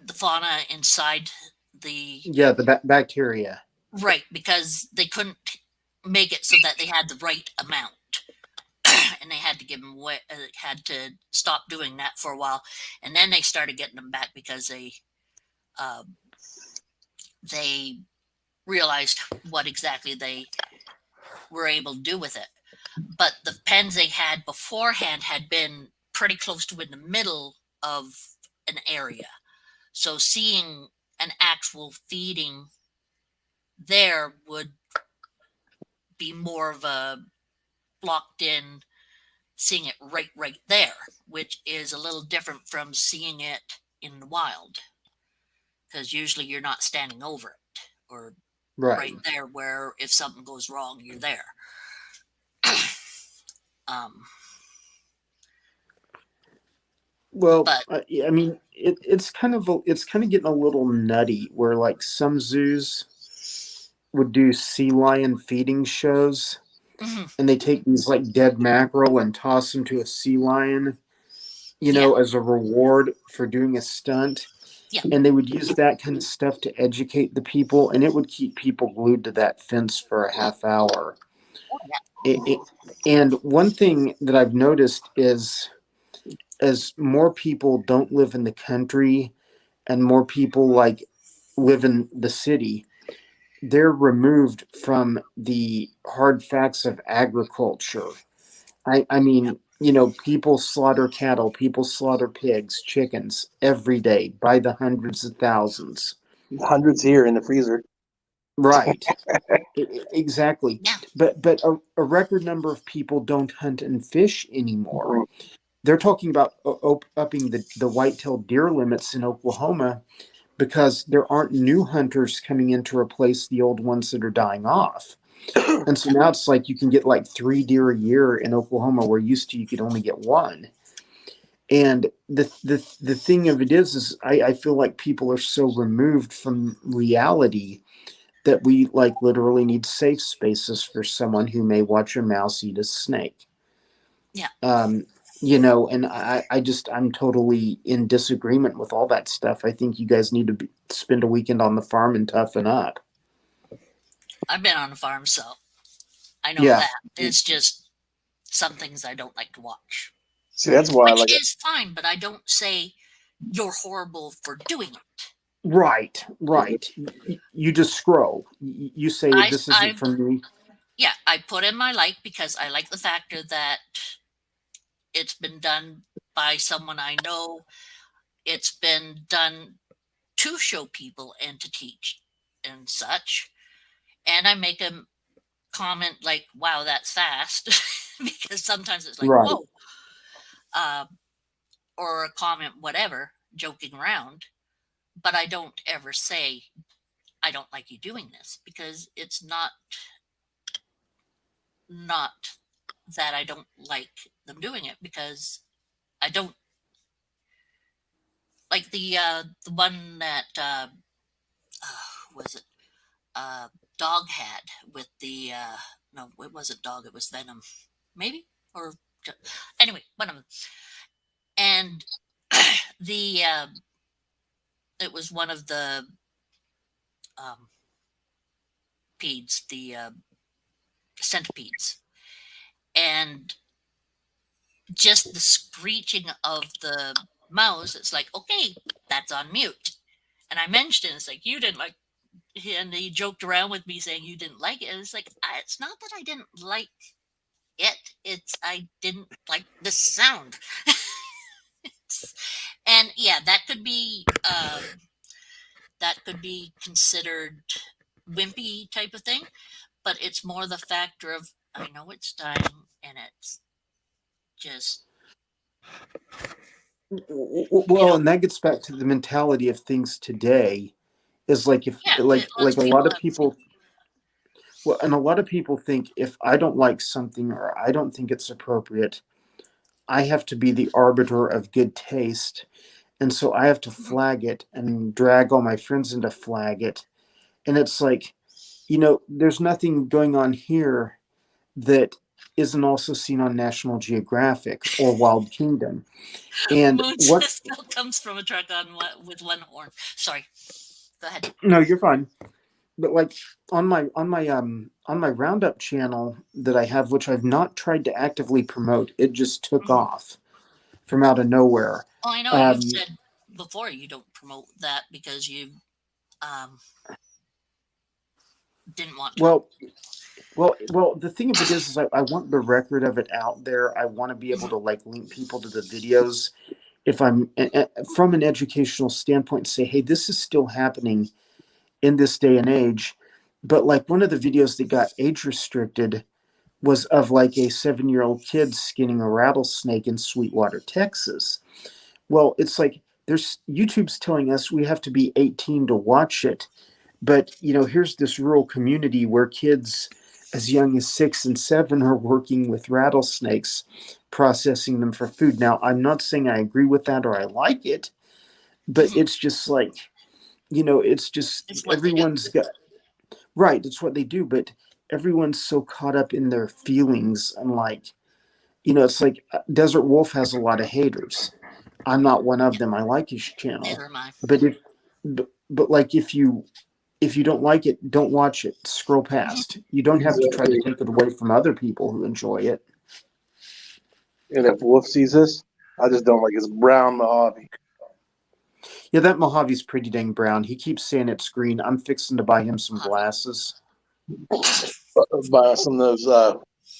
the fauna inside the Yeah, the bacteria. right, because they couldn't make it so that they had the right amount. And they had to give them away, had to stop doing that for a while, and then they started getting them back because they realized what exactly they were able to do with it. But the pens they had beforehand had been pretty close to in the middle of an area, so seeing an actual feeding there would be more of a blocked in, seeing it right there, which is a little different from seeing it in the wild, because usually you're not standing over it or right there where if something goes wrong you're there. Well, But I mean, it's kind of getting a little nutty where like some zoos would do sea lion feeding shows, and they take these like dead mackerel and toss them to a sea lion, as a reward for doing a stunt. Yeah. And they would use that kind of stuff to educate the people, and it would keep people glued to that fence for a half hour. And one thing that I've noticed is, as more people don't live in the country and more people like live in the city, they're removed from the hard facts of agriculture. I mean, People slaughter cattle, people slaughter pigs, chickens every day by the hundreds of thousands. Hundreds here in the freezer. Right. Exactly. Yeah. But a record number of people don't hunt and fish anymore. Mm. They're talking about upping the white-tailed deer limits in Oklahoma because there aren't new hunters coming in to replace the old ones that are dying off. And so now it's like you can get like 3 deer a year in Oklahoma, where used to you could only get one. And the thing of it is I feel like people are so removed from reality that we like literally need safe spaces for someone who may watch a mouse eat a snake. Yeah. And I'm totally in disagreement with all that stuff. I think you guys need to spend a weekend on the farm and toughen up. I've been on a farm, so I know Yeah. that. It's just some things I don't like to watch. See, that's why I Which like it. is fine, but I don't say you're horrible for doing it. Right. You just scroll. You say this isn't I for me. yeah, I put in my like because I like the factor that it's been done by someone I know. It's been done to show people and to teach and such. And I make a comment like, wow, that's fast. Because sometimes it's like, Right. whoa. Or a comment, whatever, joking around. But I don't ever say, I don't like you doing this, because it's not that I don't like them doing it, because I don't like the one that was it dog had with the no, it wasn't dog, it was Venom, maybe, or anyway, one of them. And the it was one of the um, peds, the centipedes, and just the screeching of the mouse. It's like, okay, that's on mute. And I mentioned it's like, you didn't like, and he joked around with me saying you didn't like it. And it's like, it's not that I didn't like it, it's I didn't like the sound. And yeah, that could be considered wimpy type of thing, but it's more the factor of I know it's dying and it's just Well, and that gets back to the mentality of things today. Is like if yeah, it lets like a lot people of people. Well, and a lot of people think if I don't like something or I don't think it's appropriate, I have to be the arbiter of good taste. And so I have to flag it and drag all my friends into flag it. And it's like, there's nothing going on here that isn't also seen on National Geographic or Wild Kingdom. And Moon what? still comes from a truck with one horn. Sorry, go ahead. No, you're fine. But like on my roundup channel that I have, which I've not tried to actively promote, it just took off from out of nowhere. Oh, I know you've said before you don't promote that because you didn't want to. Well, the thing of it is I want the record of it out there. I want to be able to like link people to the videos if I'm from an educational standpoint, say, hey, this is still happening in this day and age. But like one of the videos that got age restricted was of like a 7-year-old kid skinning a rattlesnake in Sweetwater, Texas. Well, it's like there's YouTube's telling us we have to be 18 to watch it. But, here's this rural community where kids as young as 6 and 7 are working with rattlesnakes, processing them for food. Now, I'm not saying I agree with that or I like it, but it's just like, it's just It's what they do. everyone's got, right, it's what they do, but everyone's so caught up in their feelings and like, it's like Desert Wolf has a lot of haters. I'm not one of them. I like his channel. Neither am I. But like if you don't like it, don't watch it. Scroll past. You don't have to try to take it away from other people who enjoy it. And if Wolf sees this, I just don't like his brown Mojave. Yeah, that Mojave's pretty dang brown. He keeps saying it's green. I'm fixing to buy him some glasses. Buy some of those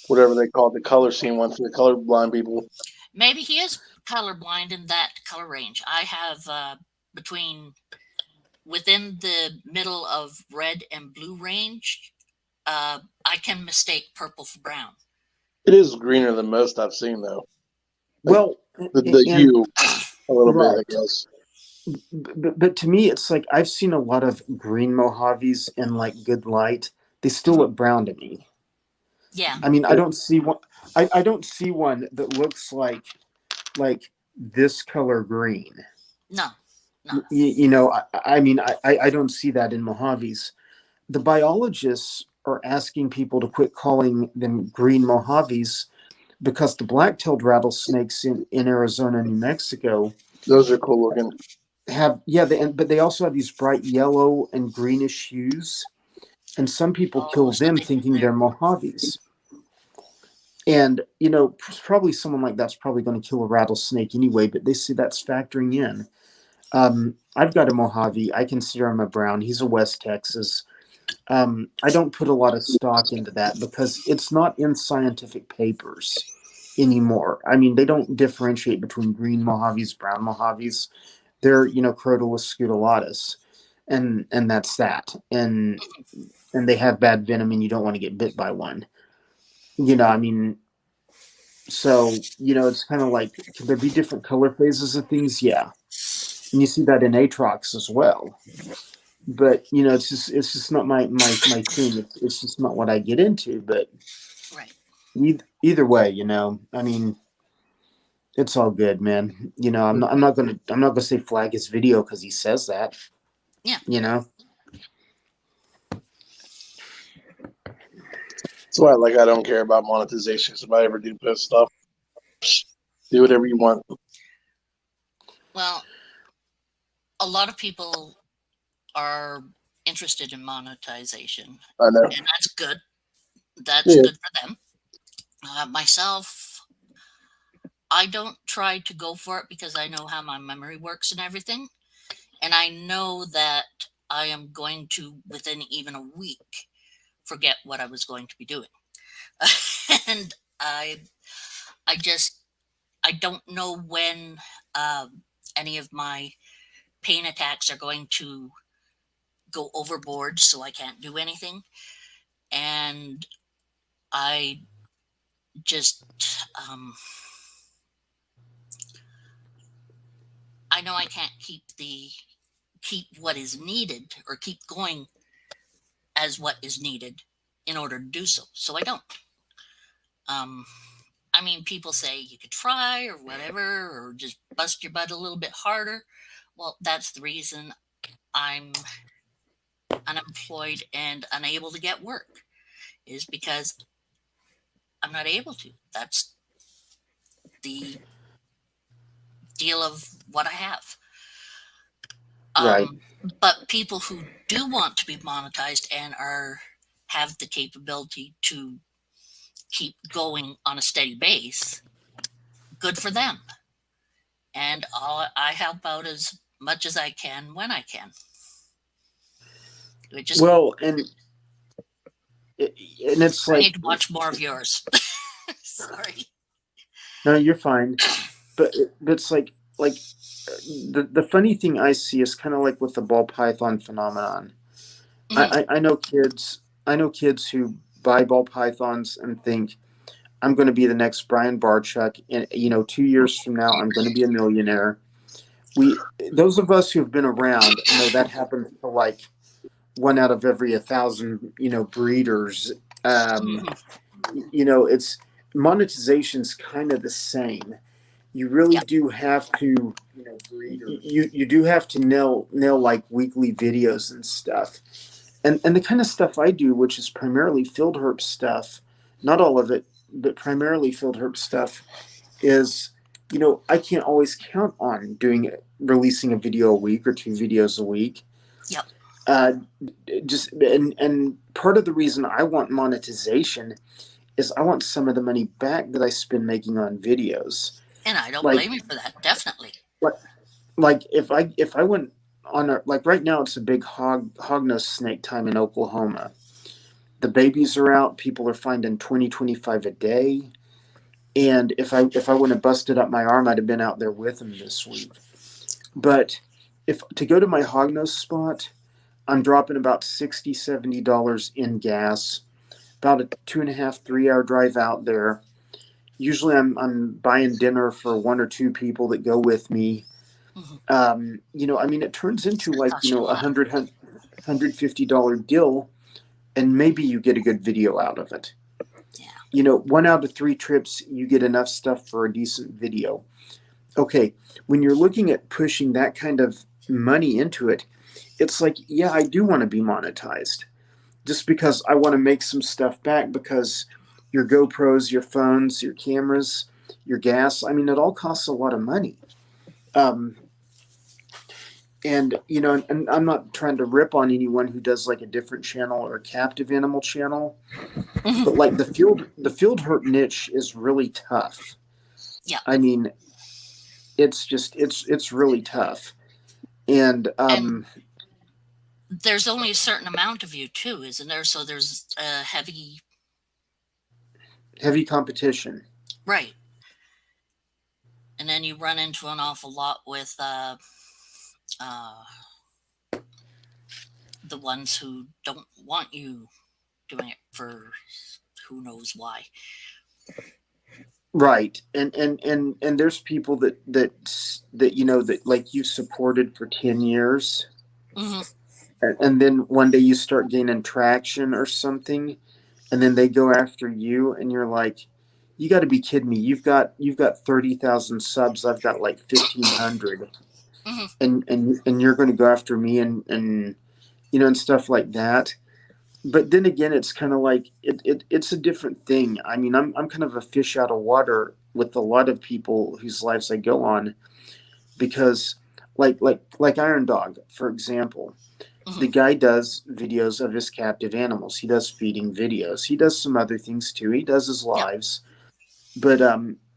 whatever they call it, the color scene one for the colorblind people. Maybe he is colorblind in that color range. I have within the middle of red and blue range, I can mistake purple for brown. It is greener than most I've seen, though. Well, The and hue a little bit, I right. guess. But to me, it's like I've seen a lot of green Mojaves in like good light. They still look brown to me. Yeah. I mean, I don't see one. I don't see one that looks like this color green. No. No. You know, I mean, I don't see that in Mojaves. The biologists are asking people to quit calling them green Mojaves because the black-tailed rattlesnakes in Arizona and New Mexico Those are cool looking. have but they also have these bright yellow and greenish hues, and some people kill So them thinking they're Mojaves. And you know, probably someone like that's probably going to kill a rattlesnake anyway, but they say that's factoring in. I've got a Mojave. I consider him a brown. He's a West Texas. I don't put a lot of stock into that because it's not in scientific papers anymore. I mean, they don't differentiate between green Mojaves, brown Mojaves. They're, you know, Crotalus scutulatus, and that's that. And they have bad venom, and you don't want to get bit by one. You know, I mean, so you know, it's kind of like, can there be different color phases of things? Yeah, and you see that in Atrox as well. But you know, it's just not my thing. It's just not what I get into. But right. Either way, you know, I mean, it's all good, man. You know, I'm not gonna say flag his video because he says that. Yeah. You know. That's why, like, I don't care about monetization. If I ever do post stuff, do whatever you want. Well, a lot of people are interested in monetization. I know. And that's good. That's good for them. Myself, I don't try to go for it because I know how my memory works and everything. And I know that I am going to, within even a week, forget what I was going to be doing. And I don't know when any of my pain attacks are going to go overboard so I can't do anything. And I just, I know I can't keep what is needed or keep going as what is needed in order to do so. So I don't. I mean, people say you could try or whatever, or just bust your butt a little bit harder. Well, that's the reason I'm unemployed and unable to get work, is because I'm not able to. That's the deal of what I have. Right. But people who do want to be monetized and have the capability to keep going on a steady base, good for them. And I help out as much as I can when I can. Well, and it's I like, need to watch more of yours. Sorry. No, you're fine. But it's like the funny thing I see is kind of like with the ball python phenomenon. I know kids. I know kids who buy ball pythons and think, I'm going to be the next Brian Barchuk, and 2 years from now I'm going to be a millionaire. Those of us who've been around know that happens to like one out of every 1,000 breeders. It's monetization's kind of the same. You really do have to you do have to nail like weekly videos and stuff. And the kind of stuff I do, which is primarily field herp stuff, not all of it, but primarily field herp stuff, is I can't always count on releasing a video a week or 2 videos a week. Yep. And part of the reason I want monetization is I want some of the money back that I spend making on videos. And I don't blame you for that, definitely. Like if I went on right now it's a big hognose snake time in Oklahoma. The babies are out. People are finding 20, 25 a day. And if I wouldn't have busted up my arm, I'd have been out there with them this week. But if to go to my hognose spot, I'm dropping about $60, $70 in gas, about a 2.5, 3 hour drive out there. Usually I'm buying dinner for one or two people that go with me. It turns into like, Costs you a lot. $150 deal, and maybe you get a good video out of it. Yeah. 1 out of 3 trips, you get enough stuff for a decent video. Okay, when you're looking at pushing that kind of money into it, it's like, yeah, I do want to be monetized. Just because I want to make some stuff back, because your GoPros, your phones, your cameras, your gas, it all costs a lot of money. And I'm not trying to rip on anyone who does like a different channel or a captive animal channel, but like the field hurt niche is really tough. Yeah. It's really tough. And there's only a certain amount of you too, isn't there? So there's a heavy competition. Right. And then you run into an awful lot with the ones who don't want you doing it for who knows why. Right. And there's people that like you supported for 10 years. And then one day you start gaining traction or something, and then they go after you, and you're like, you got to be kidding me. You've got 30,000 subs. I've got like 1,500. And you're going to go after me and stuff like that. But then again, it's kind of like it's a different thing. I'm kind of a fish out of water with a lot of people whose lives I go on, because like Iron Dog, for example, the guy does videos of his captive animals. He does feeding videos. He does some other things too. He does his lives, but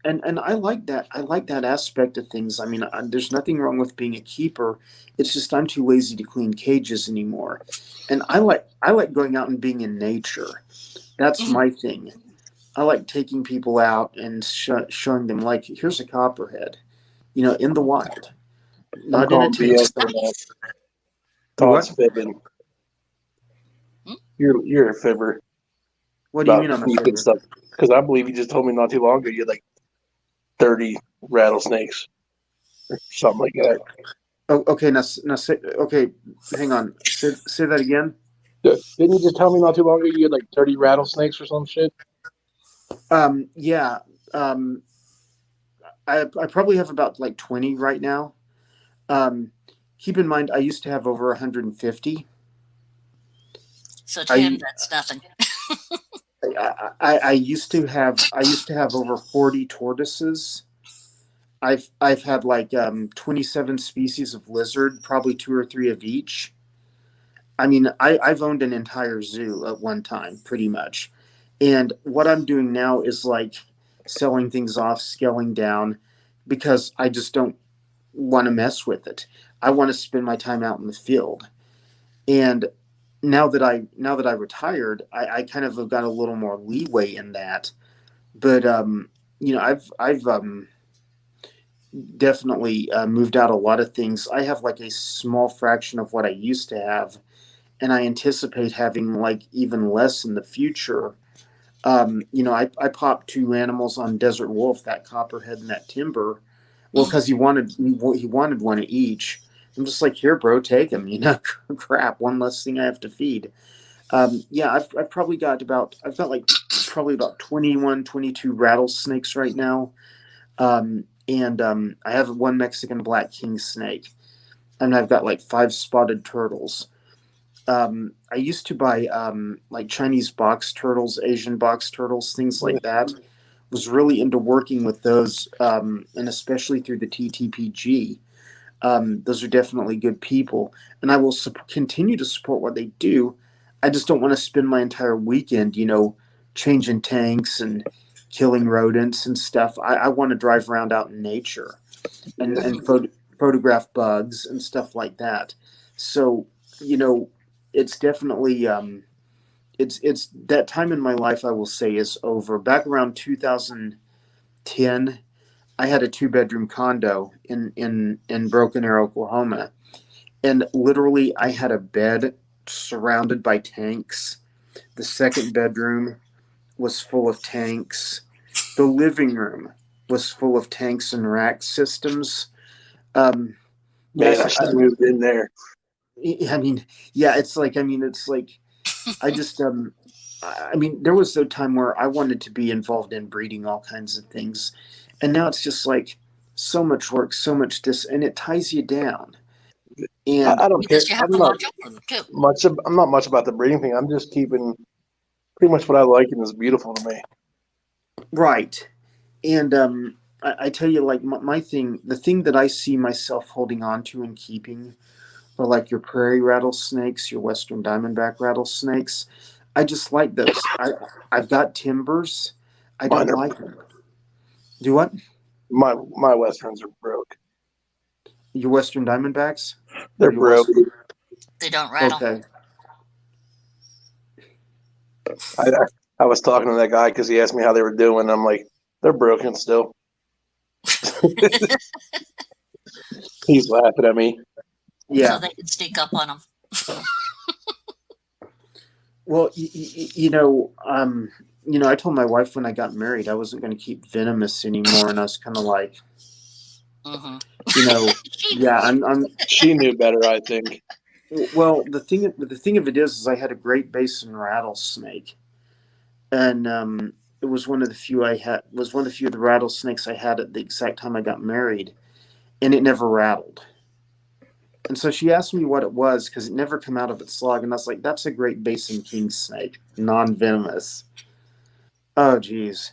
and I like that. I like that aspect of things. There's nothing wrong with being a keeper. It's just I'm too lazy to clean cages anymore. And I like going out and being in nature. That's my thing. I like taking people out and showing them, like, here's a copperhead, in the wild, not in a BS tank. on that. Todd's fibbing. You're a fibber. What do you mean I'm a fibber? Stuff. Because I believe you just told me not too long ago you had like 30 rattlesnakes or something like that. Oh, okay. Now okay, hang on. Say that again. Didn't you just tell me not too long ago you had like 30 rattlesnakes or some shit? Yeah. I probably have about like 20 right now. Keep in mind, I used to have over 150. So to him, that's nothing. I used to have over 40 tortoises. I've had like 27 species of lizard, probably 2 or 3 of each. I've owned an entire zoo at one time, pretty much. And what I'm doing now is like selling things off, scaling down, because I just don't want to mess with it. I want to spend my time out in the field. And now that I retired, I kind of have got a little more leeway in that. But I've definitely moved out a lot of things. I have like a small fraction of what I used to have, and I anticipate having like even less in the future. I popped 2 animals on Desert Wolf, that copperhead and that timber. Well, because he wanted one of each. I'm just like, here, bro, take them. Crap, one less thing I have to feed. I've probably got like probably about 21, 22 rattlesnakes right now. And I have 1 Mexican black king snake, and I've got like 5 spotted turtles. I used to buy like Chinese box turtles, Asian box turtles, things like that. Was really into working with those, and especially through the TTPG. Those are definitely good people, and I will continue to support what they do. I just don't want to spend my entire weekend, changing tanks and killing rodents and stuff. I want to drive around out in nature and photograph bugs and stuff like that. So, it's definitely it's that time in my life, I will say, is over. Back around 2010, I had a 2-bedroom condo in Broken Arrow, Oklahoma, and literally I had a bed surrounded by tanks. The second bedroom was full of tanks. The living room was full of tanks and rack systems. Um, Man, yes, I should have moved in there. I mean, yeah, it's like I just I mean, there was a time where I wanted to be involved in breeding all kinds of things, and now it's just like so much work, so much this, and it ties you down. And I don't care. Because you have to watch over them too. I'm not much about the breeding thing. I'm just keeping pretty much what I like, and it's beautiful to me. right, and I tell you, like my thing, the thing that I see myself holding on to and keeping are like your prairie rattlesnakes, your western diamondback rattlesnakes. I just like those. I've got timbers. I Mine don't are like them. Do what? my westerns are broke. Your western diamondbacks They're or your broke. western? They don't rattle. Okay. I I was talking to that guy because he asked me how they were doing. I'm like, they're broken still. He's laughing at me. Yeah. So they can sneak up on them. Well, I told my wife when I got married I wasn't going to keep venomous anymore, and I was kind of like, Mm-hmm. yeah, I'm. She knew better, I think. Well, the thing of it is I had a Great Basin rattlesnake, and it was one of the few I had. Was one of the few of the rattlesnakes I had at the exact time I got married, and it never rattled. And so she asked me what it was because it never come out of its log, and I was like, "That's a Great Basin king snake, non-venomous." Oh, geez.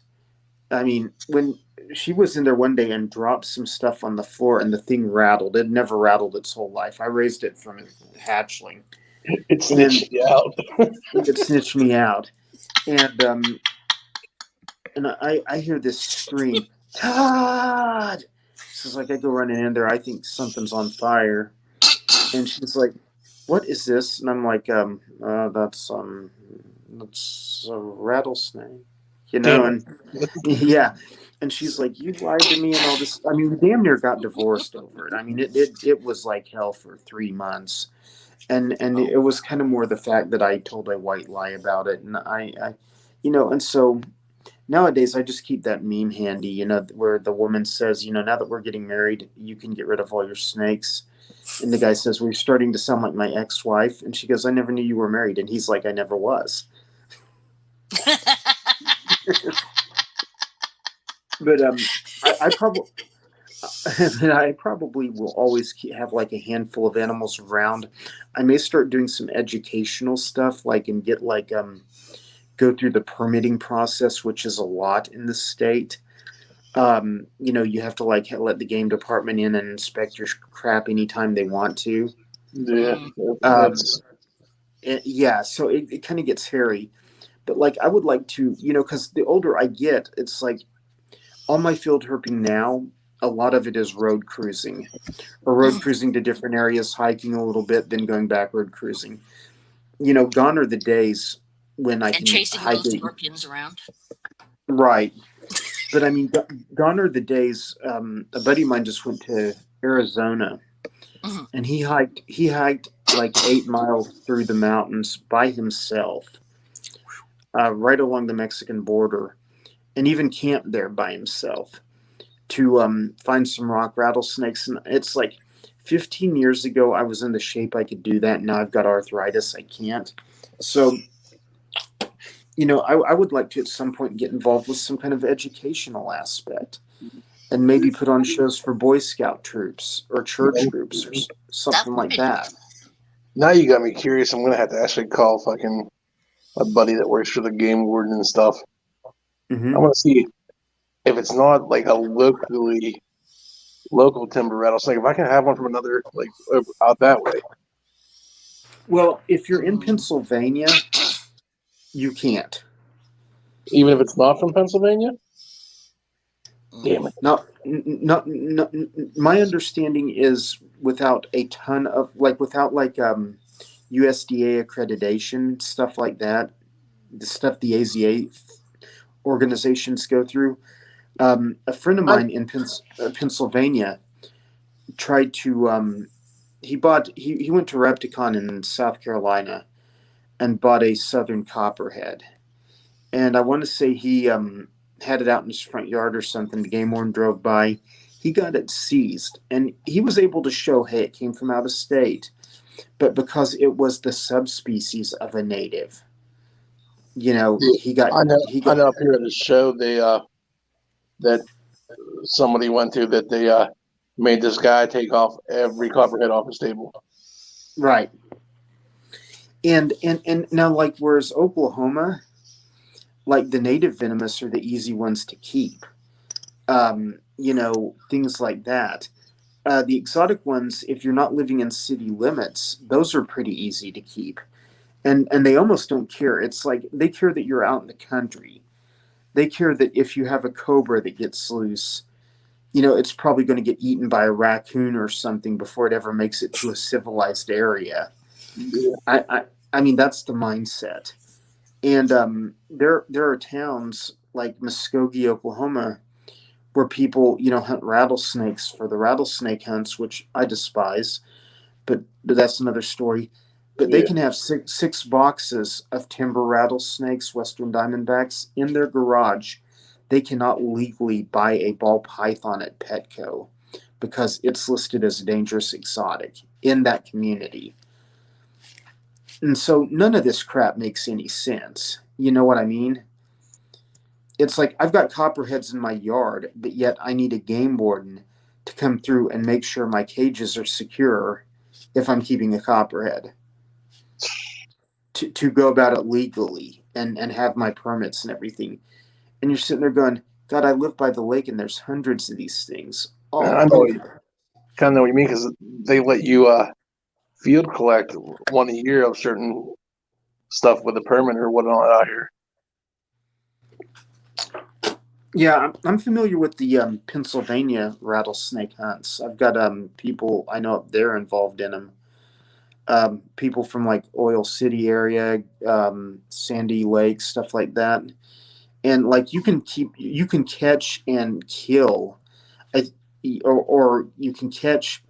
I mean, when she was in there one day and dropped some stuff on the floor, and the thing rattled. It never rattled its whole life. I raised it from a hatchling, It and snitched you out. it snitched me out. And I hear this scream, Todd. So it's like I go running in there. I think something's on fire, and she's like, "What is this?" And I'm like, That's a rattlesnake, Damn And yeah, and she's like, "You lied to me," and all this. I mean, we damn near got divorced over it. I mean, it was like hell for 3 months, and it was kind of more the fact that I told a white lie about it, and and so nowadays I just keep that meme handy, where the woman says, "Now that we're getting married, you can get rid of all your snakes." And the guy says, "We're starting to sound like my ex-wife." And she goes, "I never knew you were married." And he's like, "I never was." But I probably I probably will always have like a handful of animals around. I may start doing some educational stuff, like and get like go through the permitting process, which is a lot in the state. You have to like let the game department in and inspect your crap anytime they want to. Yeah, Um, that's yeah, so it kind of gets hairy. But like I would like to, because the older I get, it's like on my field herping now, a lot of it is road cruising or road cruising to different areas, hiking a little bit, then going back road cruising. Gone are the days when I And can chasing hike little it. scorpions around. Right. But I mean, gone are the days. A buddy of mine just went to Arizona, Mhm. and he hiked like 8 miles through the mountains by himself, right along the Mexican border, and even camped there by himself to find some rock rattlesnakes. And it's like 15 years ago, I was in the shape I could do that. Now I've got arthritis. I can't. So, I would like to at some point get involved with some kind of educational aspect and maybe put on shows for Boy Scout troops or church groups or something like that. now you got me curious. I'm gonna have to actually call fucking a buddy that works for the game warden and stuff. Mm-hmm. I want to see if it's not like a local timber rattlesnake. If I can have one from another like out that way. Well, if you're in Pennsylvania, you can't. Even if it's not from Pennsylvania? Damn it. Not, my understanding is without a ton of without USDA accreditation, stuff like that, the stuff the AZA organizations go through. A friend of I, mine in Pennsylvania tried to. He went to Repticon in South Carolina and bought a Southern Copperhead, and I want to say he had it out in his front yard or something. The game warden drove by. He got it seized, and he was able to show, hey, it came from out of state, but because it was the subspecies of a native, he got he I got know up here at the show that somebody went to that they made this guy take off every copperhead off his table. right. And now, like, whereas Oklahoma, like the native venomous are the easy ones to keep. Things like that. The exotic ones, if you're not living in city limits, those are pretty easy to keep. And they almost don't care. It's like they care that you're out in the country. They care that if you have a cobra that gets loose, it's probably going to get eaten by a raccoon or something before it ever makes it to a civilized area. Yeah. I mean, that's the mindset. And there are towns like Muskogee, Oklahoma, where people hunt rattlesnakes for the rattlesnake hunts, which I despise, but that's another story. But they Yeah. can have six boxes of timber rattlesnakes, western diamondbacks, in their garage. They cannot legally buy a ball python at Petco because it's listed as a dangerous exotic in that community. And so none of this crap makes any sense. You know what I mean? It's like I've got copperheads in my yard, but yet I need a game warden to come through and make sure my cages are secure if I'm keeping a copperhead. To go about it legally and have my permits and everything. And you're sitting there going, God, I live by the lake and there's hundreds of these things all I know over. kind of know what you mean because they let you field collect one a year of certain stuff with a permit or whatnot out here. Yeah, I'm familiar with the Pennsylvania rattlesnake hunts. I've got people I know up there involved in them. People from like Oil City area, Sandy Lake, stuff like that. And like you can catch and kill, or you can catch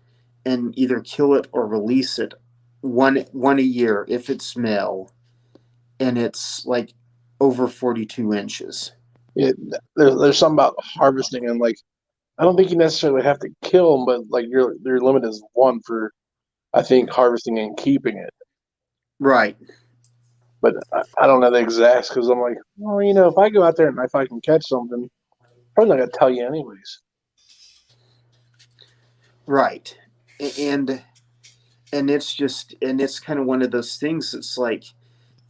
and either kill it or release it one a year if it's male, and it's like over 42 inches. Yeah, there's something about harvesting and like I don't think you necessarily have to kill them, but like your limit is one for I think harvesting and keeping it. Right. But I don't know the exacts because I'm like, well, if I go out there and if I can catch something, I'm probably not gonna tell you anyways. Right. And it's kind of one of those things. It's like,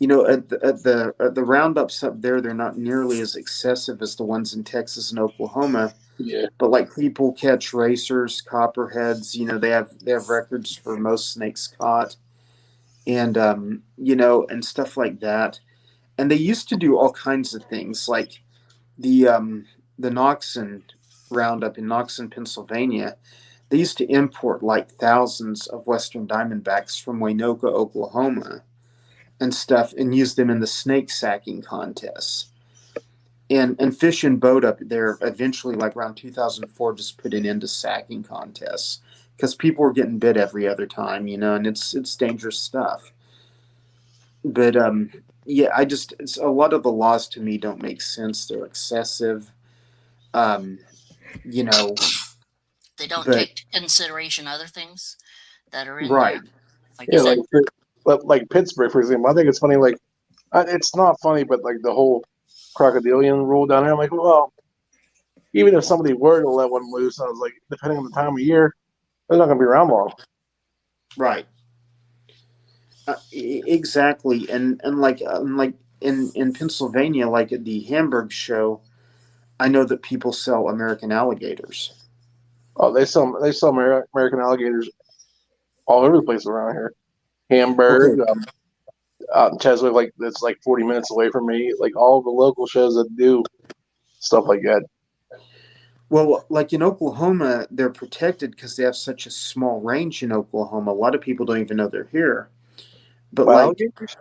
at the roundups up there, they're not nearly as excessive as the ones in Texas and Oklahoma. Yeah, But like people catch racers, copperheads. They have records for most snakes caught, and and stuff like that. And they used to do all kinds of things, like the Noxon roundup in Noxon, Pennsylvania. They used to import like thousands of western diamondbacks from Waynoka, Oklahoma, and stuff, and use them in the snake sacking contests. And Fish and Boat up there eventually, like around 2004, just put an end to sacking contests because people were getting bit every other time, and it's dangerous stuff. But yeah, it's a lot of the laws to me don't make sense. They're excessive, um, you know. They don't But take into consideration other things that are in right, there. Like you yeah, said, like Pittsburgh for example. I think it's funny. Like it's not funny, but like the whole crocodilian rule down here. I'm like, well, even if somebody were to let one loose, I was like, depending on the time of year, they're not gonna be around long. right, exactly. And like in Pennsylvania, like at the Hamburg show, I know that people sell American alligators. Oh, they sell American alligators all over the place around here. Hamburg, Okay, out in Cheswick, like that's like 40 minutes away from me. Like all the local shows that do stuff like that. well, like in Oklahoma, they're protected because they have such a small range in Oklahoma. A lot of people don't even know they're here. But But like, alligators?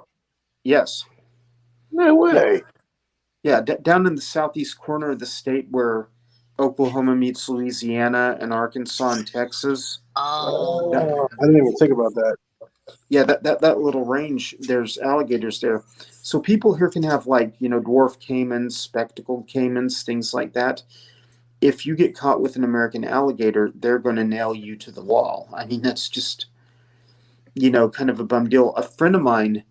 yes, No way. Yeah, down in the southeast corner of the state where Oklahoma meets Louisiana and Arkansas and Texas. That, Oh, I didn't even think about that. yeah, that little range, there's alligators there. So people here can have dwarf caimans, spectacled caimans, things like that. If you get caught with an American alligator, they're going to nail you to the wall. I mean, that's just, kind of a bum deal. A friend of mine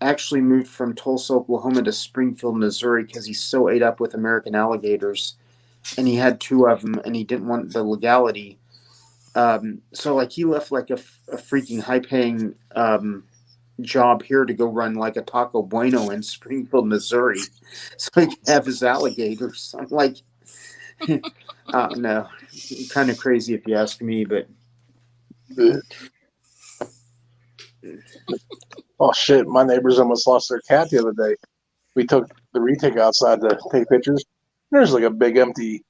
actually moved from Tulsa, Oklahoma to Springfield, Missouri because he's so ate up with American alligators, and he had two of them, and he didn't want the legality. So he left a freaking high paying job here to go run like a Taco Bueno in Springfield, Missouri, so he could have his alligators. I'm like, no, kind of crazy if you ask me, but Oh shit! My neighbors almost lost their cat the other day. We took the retake outside to take pictures. There's like a big empty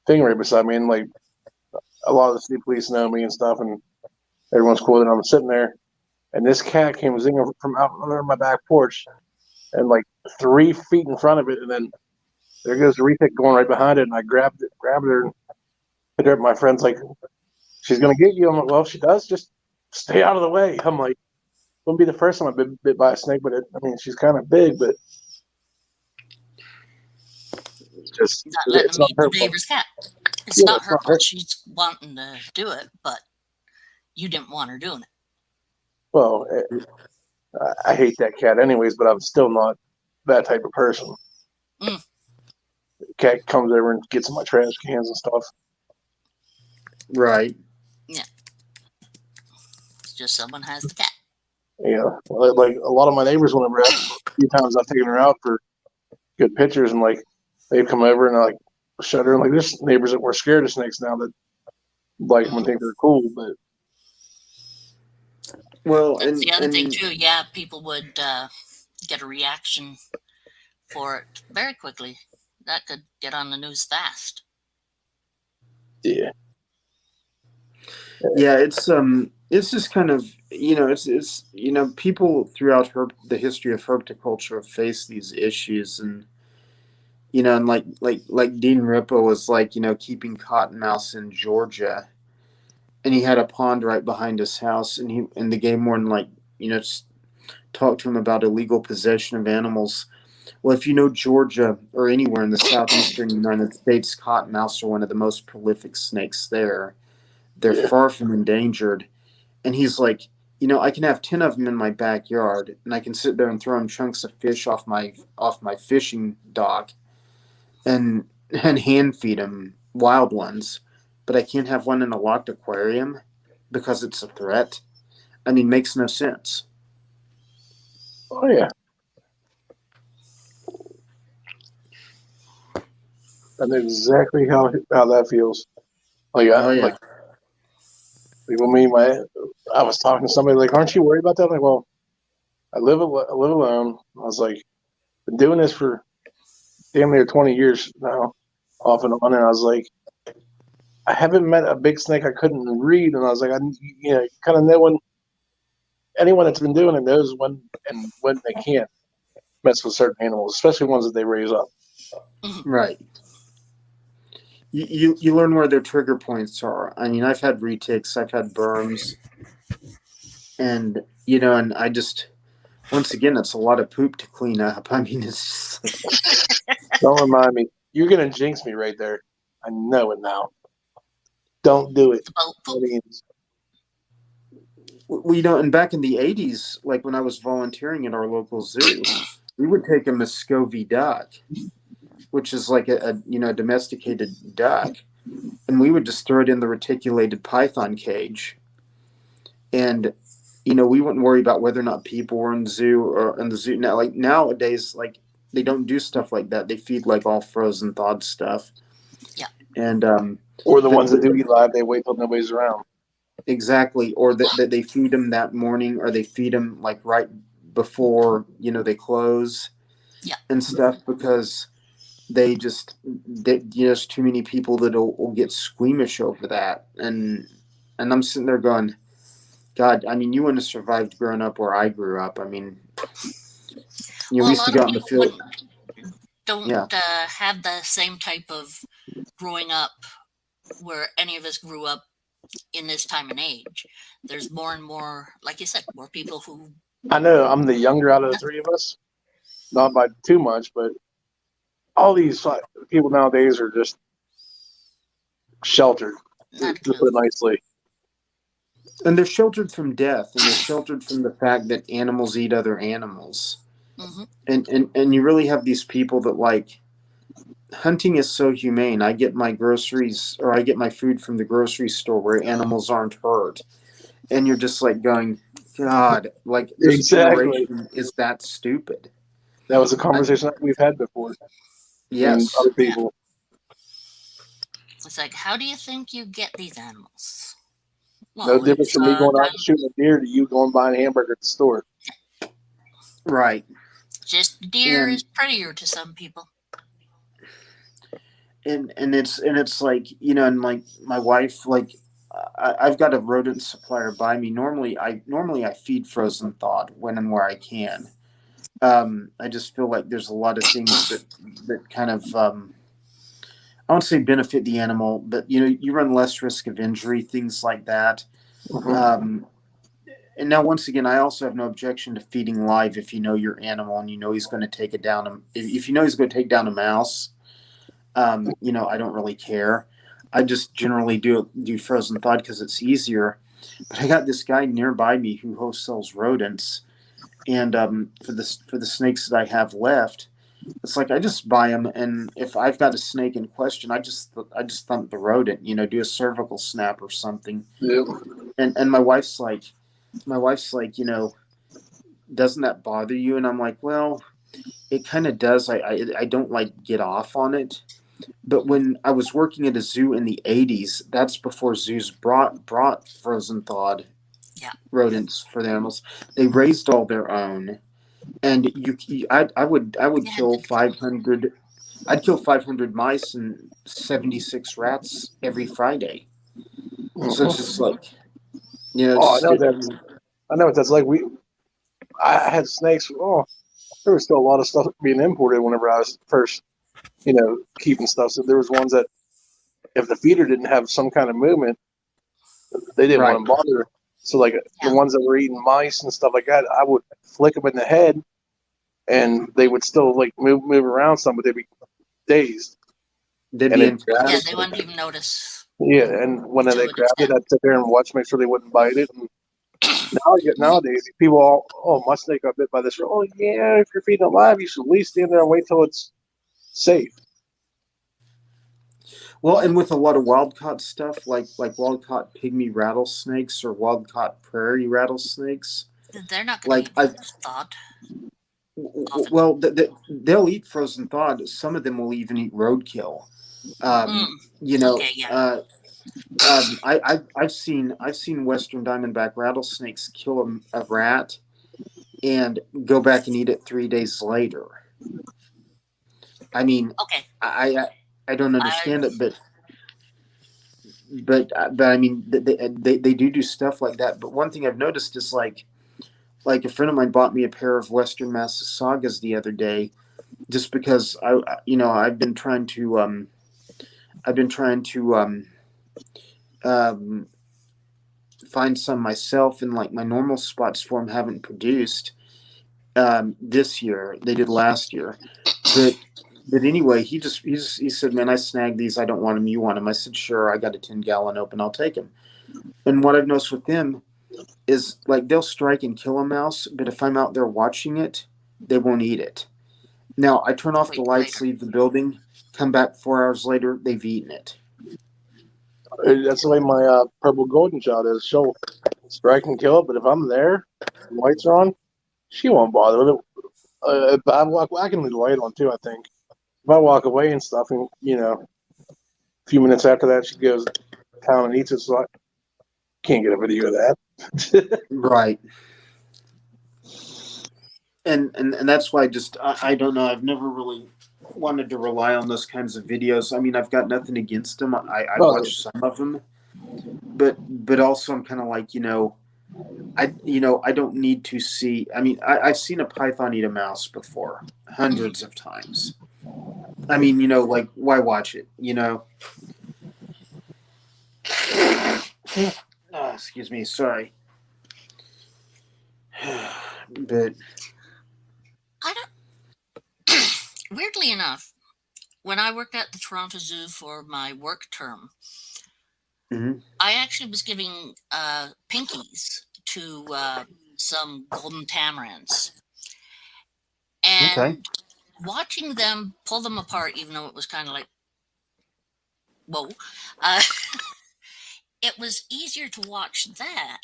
thing right beside me, and like a lot of the city police know me and stuff, and everyone's cool. And I'm sitting there, and this cat came zinging from out under my back porch, and like 3 feet in front of it, and then there goes the retake going right behind it, and I grabbed her, and hit her. My friend's like, "She's gonna get you." I'm like, "Well, if she does, just stay out of the way." I'm like, "Wouldn't be the first time I've been bit by a snake, but she's kind of big, but not letting it's them not eat her the fault." neighbor's cat. It's Yeah, not it's her not her. fault. She's wanting to do it, but you didn't want her doing it. Well, I hate that cat anyways, but I'm still not that type of person. Mm. Cat comes over and gets in my trash cans and stuff. right. Yeah. It's just someone has the cat. Yeah, like a lot of my neighbors, whenever a few times I've taken her out for good pictures, and like they've come over and I like shut her. And like there's neighbors that were scared of snakes now that like them and think they're cool, but Well, That's the other thing and too. Yeah, people would get a reaction for it very quickly. That could get on the news fast. yeah, yeah, it's just kind of it's people throughout the history of herpetoculture have faced these issues, and and like Dean Rippo was keeping cottonmouths in Georgia, and he had a pond right behind his house, and the game warden just talked to him about illegal possession of animals. Well, if you know Georgia or anywhere in the southeastern United States, cottonmouths are one of the most prolific snakes there. They're yeah. far from endangered. And he's like, I can have 10 of them in my backyard, and I can sit there and throw them chunks of fish off my fishing dock, and hand feed them wild ones, but I can't have one in a locked aquarium because it's a threat. I mean, makes no sense. Oh yeah, I know exactly how that feels. Like Oh yeah. I was talking to somebody like, "Aren't you worried about that?" I'm like, well, I live alone. I was like, been doing this for damn near 20 years now, off and on, and I was like, I haven't met a big snake I couldn't read, and I was like, you kind of know when anyone that's been doing it knows when they can't mess with certain animals, especially ones that they raise up. Right. You learn where their trigger points are. I mean, I've had retics, I've had berms, and and I just once again, it's a lot of poop to clean up. I mean, it's just Don't remind me. You're gonna jinx me right there. I know it now. Don't do it. Please. and back in the '80s, like when I was volunteering at our local zoo, we would take a Muscovy duck, which is like a domesticated duck, and we would just throw it in the reticulated python cage, and we wouldn't worry about whether or not people were in the zoo. Now, like nowadays, like they don't do stuff like that. They feed like all frozen thawed stuff. Yeah. And Or the ones that do eat live, they wait till nobody's around. exactly, or that they feed them that morning, or they feed them like right before they close. Yeah. And stuff, because there's too many people that will get squeamish over that, and I'm sitting there going, God, I mean, you wouldn't have survived growing up where I grew up. I mean, You know, Well, we a used to lot go of out in the people field. don't Yeah. have the same type of growing up where any of us grew up in this time and age. There's more and more, like you said, more people who I know I'm the younger out of the three of us, not by too much, but all these people nowadays are just sheltered, to not a put clue. it nicely. And they're sheltered from death, and they're sheltered from the fact that animals eat other animals. Hmm. And you really have these people that like hunting is so humane. I get my groceries or I get my food from the grocery store where animals aren't hurt. And you're just like going, God, like this Exactly. generation is that stupid. That was a I, conversation that we've had before. Me and yes. other Yeah, people. it's like, how do you think you get these animals? No Well, difference it's from me going out and done. shooting a deer to you going buying a hamburger at the store. Right. Just deer is And prettier to some people. it's like, you know, and like my wife, like I've got a rodent supplier by me. Normally I feed frozen thawed when and where I can. I just feel like there's a lot of things that kind of I won't say benefit the animal, but you know, you run less risk of injury, things like that. Mm-hmm. Um, and now, once again, I also have no objection to feeding live if you know your animal and you know he's going to take it down. If you know he's going to take down a mouse, you know, I don't really care. I just generally do frozen thawed because it's easier. But I got this guy nearby me who wholesales rodents, and for the snakes that I have left, it's like I just buy them, and if I've got a snake in question, I just thump the rodent, you know, do a cervical snap or something. Yep. And my wife's like, you know, doesn't that bother you? And I'm like, well, it kind of does. I don't like get off on it. But when I was working at a zoo in the '80s, that's before zoos brought frozen thawed Yeah. rodents for the animals. They raised all their own, and I would You had kill to do it. 500. I'd kill 500 mice and 76 rats every Friday. So it's just Mm-hmm. like, you know, it's Oh, I just know it. that. I know what that's like. I had snakes. Oh, there was still a lot of stuff being imported whenever I was first, keeping stuff. So there was ones that if the feeder didn't have some kind of movement, they didn't Right. want to bother. So like the Yeah. ones that were eating mice and stuff like that, I would flick them in the head, and they would still like move around some, but they'd be dazed. They'd And be they'd grab Yeah, it. they incapacitated. wouldn't even notice Yeah, and when until they it grabbed it, attacked. I'd sit there and watch, make sure they wouldn't bite it. And Mhm. nowadays, people all, oh, my snake got bit by this. Oh, yeah, if you're feeding it live, you should at least stand there and wait till it's safe. Well, and with a lot of wild caught stuff, like wild caught pygmy rattlesnakes or wild caught prairie rattlesnakes, They're not going to like eat I, frozen thawed often. well, they'll eat frozen thawed. Some of them will even eat roadkill. Mm. You know, Okay, yeah. I've seen western diamondback rattlesnakes kill a rat and go back and eat it 3 days later. I mean, Okay. I I, I don't I understand it, but I mean, they do stuff like that. But one thing I've noticed is like a friend of mine bought me a pair of Western Massasaugas the other day, just because I've been trying to um, find some myself, and like my normal spots for them haven't produced this year. They did last year, but anyway, he said, "Man, I snagged these. I don't want them. You want them?" I said, "Sure. I got a 10-gallon open. I'll take them." And what I've noticed with them is like they'll strike and kill a mouse, but if I'm out there watching it, they won't eat it. Now I turn off the wait lights, later. leave the building, come back 4 hours later, they've eaten it. That's the way my purple golden child is. She'll strike and kill it, but if I'm there, the lights are on, she won't bother with it. But I can leave the light on too, I think. If I walk away and stuff, and a few minutes after that, she goes down and eats it. So I can't get a video of that. Right. And that's why I don't know. I've never really wanted to rely on those kinds of videos. I mean, I've got nothing against them. I Well, watch some of them, but also I'm kind of like, you know, I don't need to see. I mean, I've seen a python eat a mouse before, hundreds of times. I mean, like, why watch it? Excuse me, sorry. But I don't. Weirdly enough, when I worked at the Toronto Zoo for my work term, mhm. I actually was giving pinkies to some golden tamarins, Okay. and watching them pull them apart, even though it was kind of like, whoa, uh, it was easier to watch that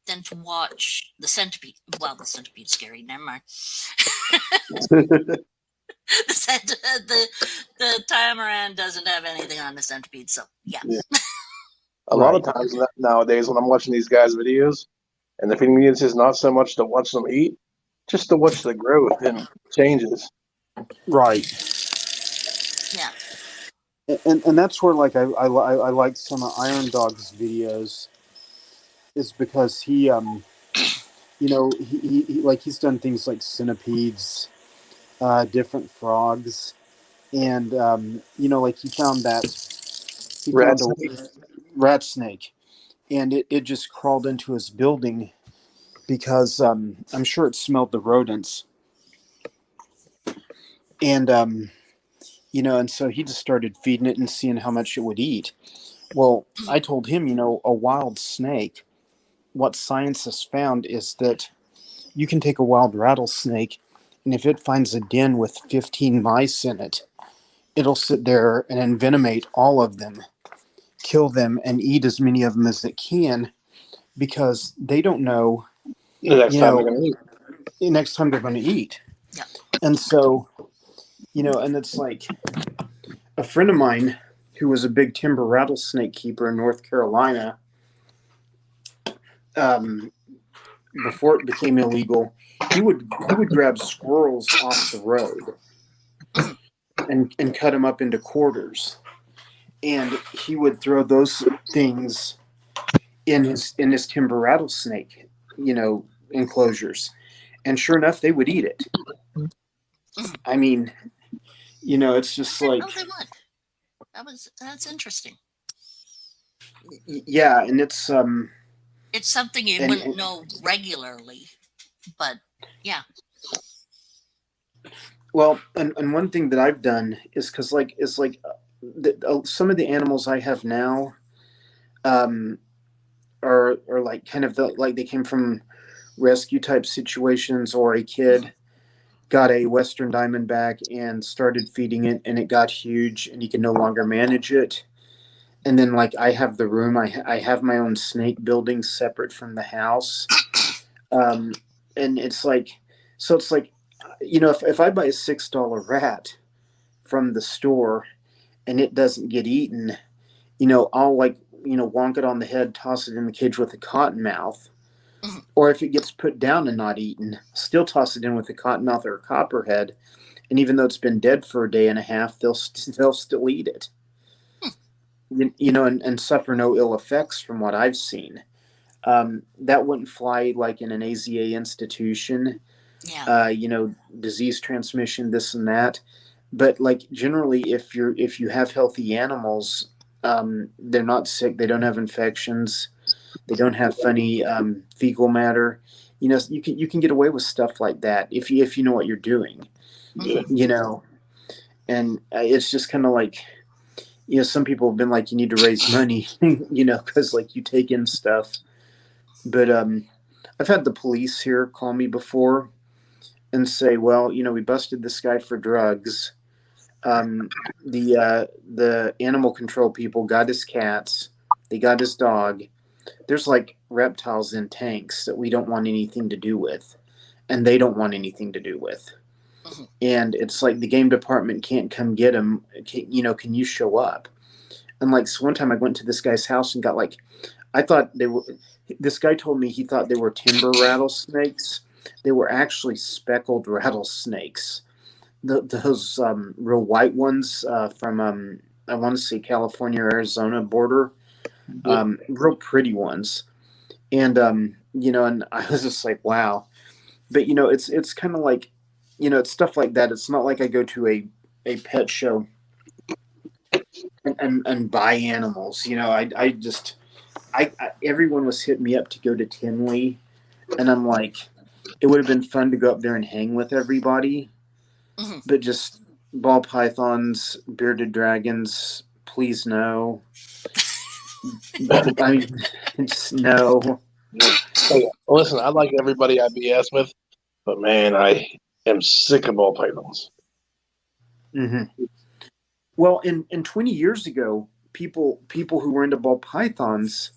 than to watch the centipede. Well, the centipede's scary. Never mind. The tamarin doesn't have anything on the centipede, so yeah. Yeah. A lot of Right. times nowadays when I'm watching these guys' videos, and the feeding means is not so much to watch them eat, just to watch the growth and changes. Right. Yeah. And that's where, like, I like some of Iron Dog's videos, is because he like, he's done things like centipedes, different frogs, and like, he found Rats. a rat snake, and it just crawled into his building because I'm sure it smelled the rodents, and and so he just started feeding it and seeing how much it would eat. Well, I told him, a wild snake, what science has found is that you can take a wild rattlesnake, and if it finds a den with 15 mice in it, it'll sit there and envenomate all of them, kill them, and eat as many of them as it can, because they don't know, The next you time they're know, gonna eat. the next time they're going to eat. Yeah. And so, and it's like, a friend of mine who was a big timber rattlesnake keeper in North Carolina, um, before it became illegal, he would grab squirrels off the road and cut them up into quarters, and he would throw those things in his timber rattlesnake, enclosures, and sure enough, they would eat it. I mean, it's just Oh, like, they would. That's interesting. yeah, and It's something you and, wouldn't know regularly, but yeah. well, and one thing that I've done is, because, like, some of the animals I have now, um, are like, kind of like, they came from rescue type situations, or a kid got a Western Diamondback and started feeding it, and it got huge, and he could no longer manage it. And then, like, I have the room, I have my own snake building separate from the house, um, and it's like, if I buy a $6 rat from the store and it doesn't get eaten, I'll, like, wonk it on the head, toss it in the cage with a cotton mouth. Mhm. Or if it gets put down and not eaten, still toss it in with a cottonmouth or a copperhead, and even though it's been dead for a day and a half, they'll still eat it. And suffer no ill effects from what I've seen. That wouldn't fly, like, in an AZA institution. Yeah. Disease transmission, this and that. But, like, generally, if you have healthy animals, they're not sick. They don't have infections. They don't have funny fecal matter. You can get away with stuff like that if you know what you're doing. Yeah. And it's just kind of like, some people have been like, you need to raise money, because, like, you take in stuff. But I've had the police here call me before and say, well, we busted this guy for drugs. The animal control people got his cats. They got his dog. There's, like, reptiles in tanks that we don't want anything to do with, and they don't want anything to do with. Mhm. And it's like, the game department can't come get them. Can you show up? And, like, so one time I went to this guy's house and got, like, I thought they were. This guy told me he thought they were timber rattlesnakes. They were actually speckled rattlesnakes. Those real white ones from, I want to say, California, Arizona border. Real pretty ones. And and I was just like, wow. But it's kind of like, it's stuff like that. It's not like I go to a pet show and buy animals. I just everyone was hitting me up to go to Tinley, and I'm like, it would have been fun to go up there and hang with everybody, Mhm. but just ball pythons, bearded dragons, please no. I mean, just no. Hey, listen, I like everybody I BS with, but man, I am sick of ball pythons. Hmm. Well, in 20 years ago, people who were into ball pythons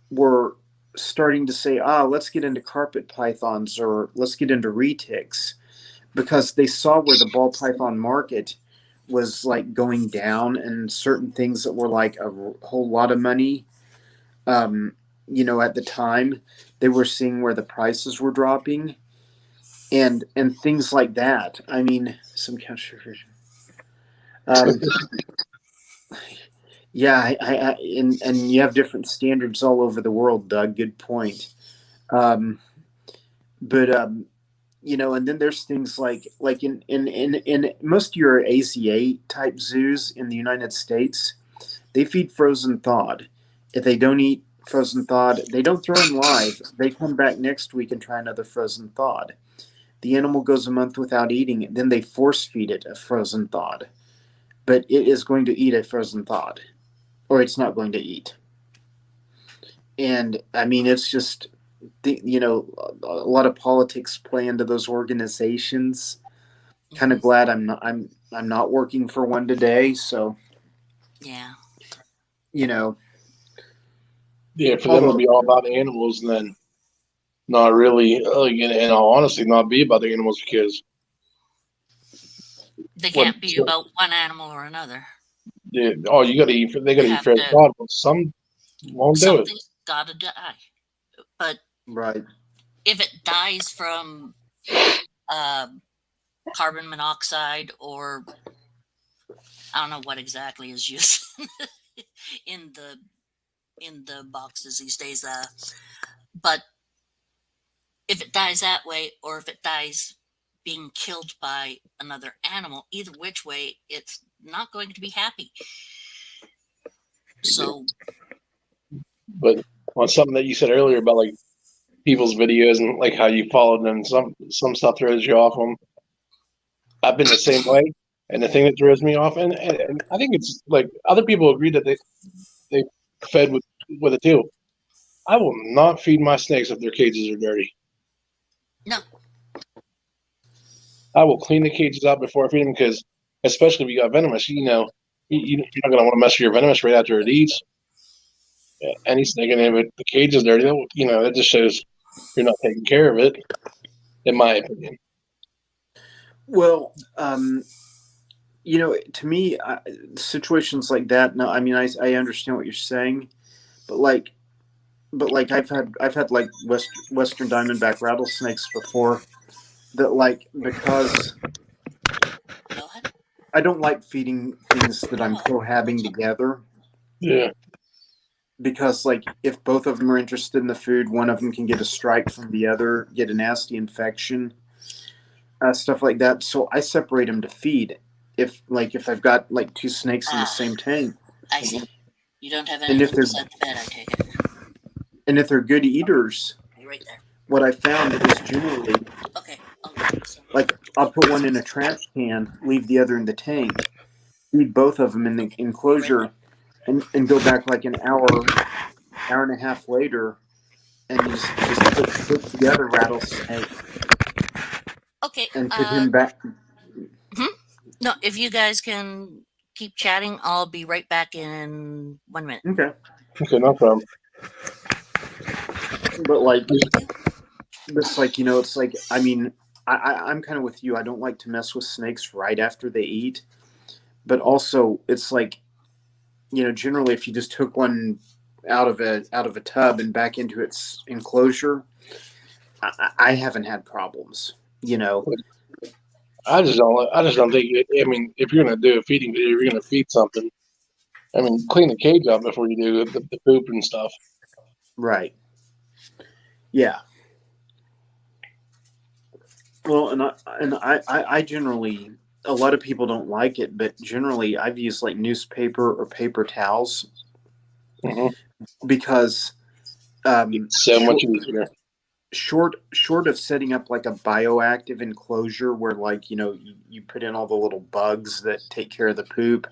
were starting to say, let's get into carpet pythons or let's get into retics, because they saw where the ball python market was like going down, and certain things that were like a whole lot of money, at the time, they were seeing where the prices were dropping, and things like that. I mean, some country version. Um, yeah, and you have different standards all over the world, Doug. Good point. Um, but and then there's things like in most of your AZA type zoos in the United States, they feed frozen thawed. If they don't eat frozen thawed, they don't throw them live. They come back next week and try another frozen thawed. The animal goes a month without eating it, then they force feed it a frozen thawed. But it is going to eat a frozen thawed, or it's not going to eat. And I mean, it's just a lot of politics play into those organizations. Kind of Mhm. glad I'm not working for one today. So Yeah. you know, Yeah, for them to although be all about animals and then not really, like, in all honesty, not be about the animals because They what? can't be about one animal or another. Yeah, oh, you got to eat. They got They to eat have fresh to. cod, but some won't do it. Something's got to die. But right, if it dies from uh, carbon monoxide, or I don't know what exactly is used in the boxes these days, but if it dies that way, or if it dies being killed by another animal, either which way, it's not going to be happy. So, But on something that you said earlier about like people's videos and like how you followed them, some stuff throws you off them. I've been the same way, and the thing that throws me off, and I think it's like other people agree that they fed with it too. I will not feed my snakes if their cages are dirty. no, I will clean the cages out before I feed them because, especially if you got venomous, you're not going to want to mess with your venomous right after it eats. Yeah, any snake, and if the cage is dirty, that just shows you're not taking care of it, in my opinion. well, to me, situations like that. No, I mean, I understand what you're saying, but like I've had like Western Diamondback rattlesnakes before, that like, because go ahead. I don't like feeding things that I'm Oh, cohabiting what's up? together, Yeah, because like if both of them are interested in the food, one of them can get a strike from the other, get a nasty infection, stuff like that. So I separate them to feed. If I've got like two snakes in the Ah, same tank, I see. You don't have and anything if they're beside the bed, I take it. and if they're good eaters, You're right there. what I found is generally, Okay, I'll give you some. like, I'll put one in a trash can, leave the other in the tank, feed both of them in the Okay, you're right there. enclosure, and go back like an hour and a half later, and just put the other rattlesnake Okay, and put him back. mhm. No, if you guys can keep chatting, I'll be right back in 1 minute. Okay, okay, no problem. but like, Thank you. it's like, it's like, I mean, I'm kind of with you. I don't like to mess with snakes right after they eat, but also it's like, generally if you just took one out of a tub and back into its enclosure, I haven't had problems. I just don't think. I mean, if you're gonna do a feeding video, if you're gonna feed something. I mean, clean the cage out before you do the poop and stuff. Right. Yeah. Well, I generally, a lot of people don't like it, but generally I've used like newspaper or paper towels Mhm. because It's so much easier. short of setting up like a bioactive enclosure where like you put in all the little bugs that take care of the poop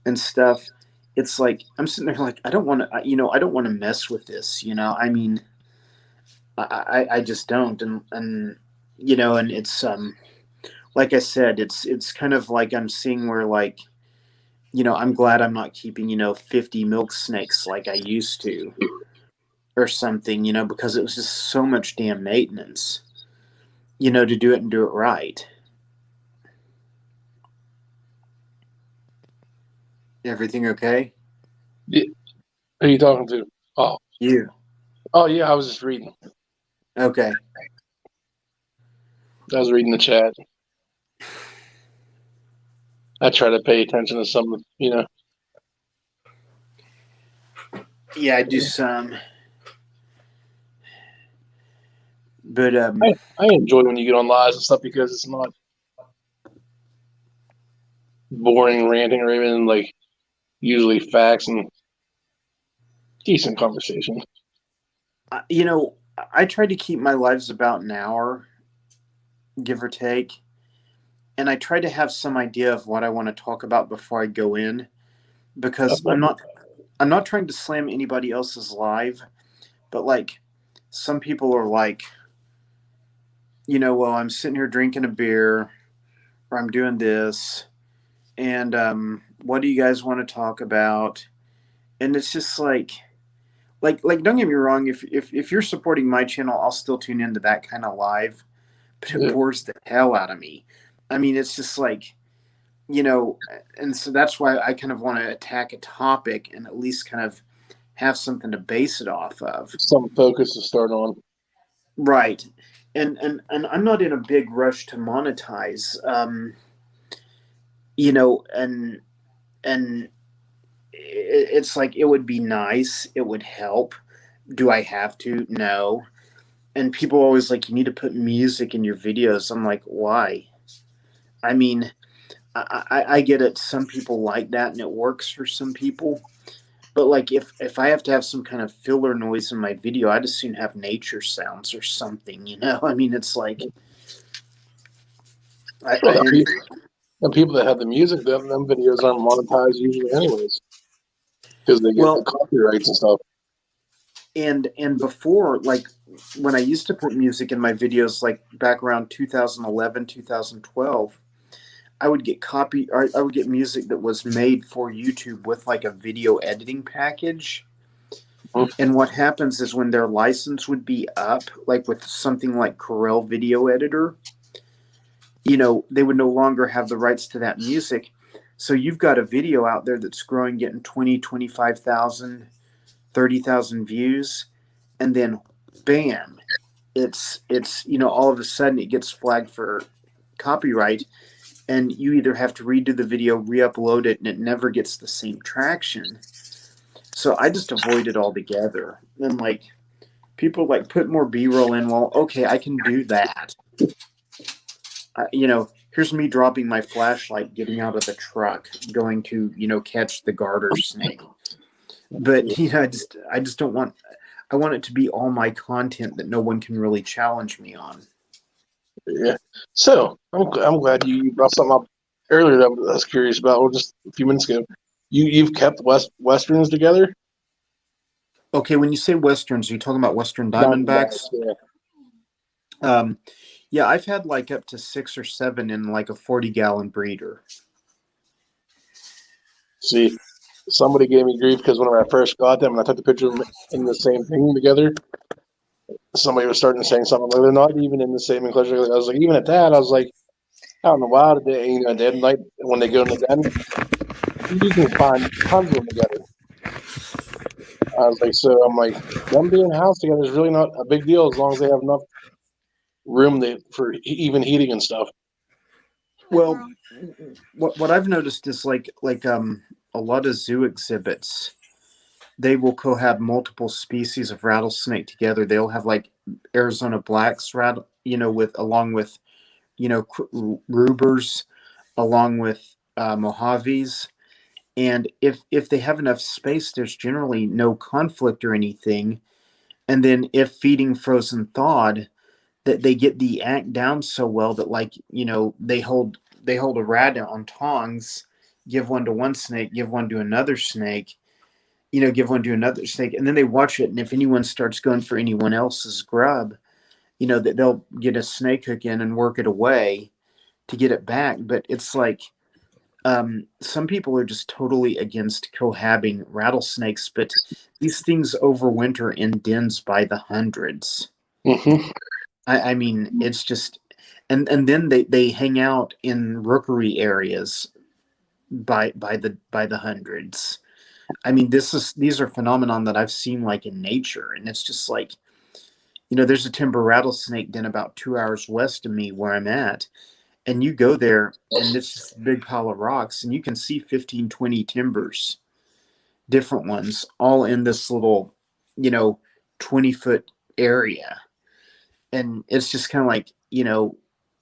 and stuff. It's like I'm sitting there like I don't want to I don't want to mess with this. I mean I just don't and and it's like I said, it's kind of like I'm seeing where like I'm glad I'm not keeping 50 milk snakes like I used to or something, because it was just so much damn maintenance, to do it and do it right. Everything okay? Yeah. Who are you talking to? Oh, You yeah. I was just reading. okay? I was reading the chat. I try to pay attention to some, Yeah, I do some, but I enjoy when you get on lives and stuff because it's not boring ranting or even like usually facts and decent conversation. I try to keep my lives about an hour, give or take, and I try to have some idea of what I want to talk about before I go in because I'm not trying to slam anybody else's live, but like some people are like, well, I'm sitting here drinking a beer or I'm doing this, and what do you guys want to talk about? And it's just like don't get me wrong, if you're supporting my channel, I'll still tune into that kind of live, but it Yeah. bores the hell out of me. I mean, it's just like and so that's why I kind of want to attack a topic and at least kind of have something to base it off of. Some focus to start on. Right. And I'm not in a big rush to monetize. And it's like it would be nice, it would help. Do I have to? No. And people always like you need to put music in your videos. I'm like, why? I mean, I get it. Some people like that and it works for some people. But like if I have to have some kind of filler noise in my video, I'd as soon have nature sounds or something. I mean, it's like Well, I and people that have the music, them videos aren't monetized usually, anyways, because they get the well, copyrights and stuff. and before, like when I used to put music in my videos, like back around 2011, 2012, I would get I would get music that was made for YouTube with like a video editing package. Mhm. And what happens is when their license would be up, like with something like Corel Video Editor, they would no longer have the rights to that music. So you've got a video out there that's growing, getting 20, 25,000, 30,000 views, and then bam, it's all of a sudden it gets flagged for copyright, and you either have to redo the video, re-upload it, and it never gets the same traction. So I just avoid it altogether. And like people like put more B-roll in. Well, okay, I can do that. Here's me dropping my flashlight, getting out of the truck, going to catch the garter snake. But I just don't want. I want it to be all my content that no one can really challenge me on. Yeah. So I'm glad you brought something up earlier that I was curious about, or just a few minutes ago. You've kept westerns together. Okay, when you say westerns, are you talking about Western Diamondbacks? Yeah. Yeah, I've had like up to 6 or 7 in like a 40-gallon breeder. See, somebody gave me grief because when I first got them and I took the picture of them in the same thing together, somebody was starting to say something like they're not even in the same enclosure. I was like, even at that, I was like, out in the wild today, at night when they go in the den, you can find tons of them together. I was like, so I'm like, them being housed together is really not a big deal as long as they have enough room for even heating and stuff. Well, what I've noticed is like a lot of zoo exhibits, they will cohab multiple species of rattlesnake together. They'll have like Arizona blacks, with along with Rubers, along with Mojaves. And if they have enough space, there's generally no conflict or anything. And then if feeding frozen thawed, that they get the act down so well that they hold a rat on tongs, give one to one snake, give one to another snake, give one to another snake, and then they watch it. And if anyone starts going for anyone else's grub, that they'll get a snake hook in and work it away to get it back. But it's like some people are just totally against cohabbing rattlesnakes, but these things overwinter in dens by the hundreds. Mm-hmm. I mean, it's just, and then they hang out in rookery areas by the hundreds. I mean, these are phenomenon that I've seen like in nature, and it's just like, there's a timber rattlesnake den about 2 hours west of me where I'm at, and you go there, and it's just a big pile of rocks, and you can see 15, 20 timbers, different ones, all in this little, 20-foot area. And it's just kind of like,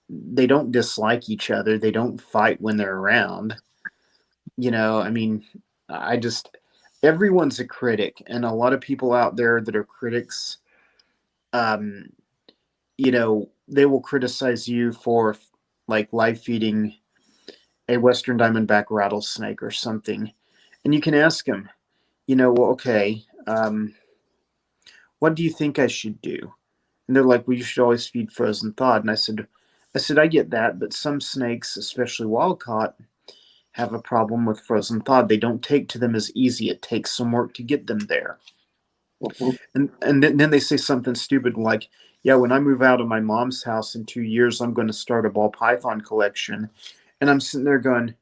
they don't dislike each other. They don't fight when they're around. I mean, I just, everyone's a critic, and a lot of people out there that are critics, they will criticize you for like live feeding a Western Diamondback rattlesnake or something. And you can ask them, well, okay, what do you think I should do? And they're like, well, you should always feed frozen thawed. And I said, I get that, but some snakes, especially wild caught, have a problem with frozen thawed. They don't take to them as easy. It takes some work to get them there. Mm-hmm. And then they say something stupid like, yeah, when I move out of my mom's house in 2 years, I'm going to start a ball python collection. And I'm sitting there going,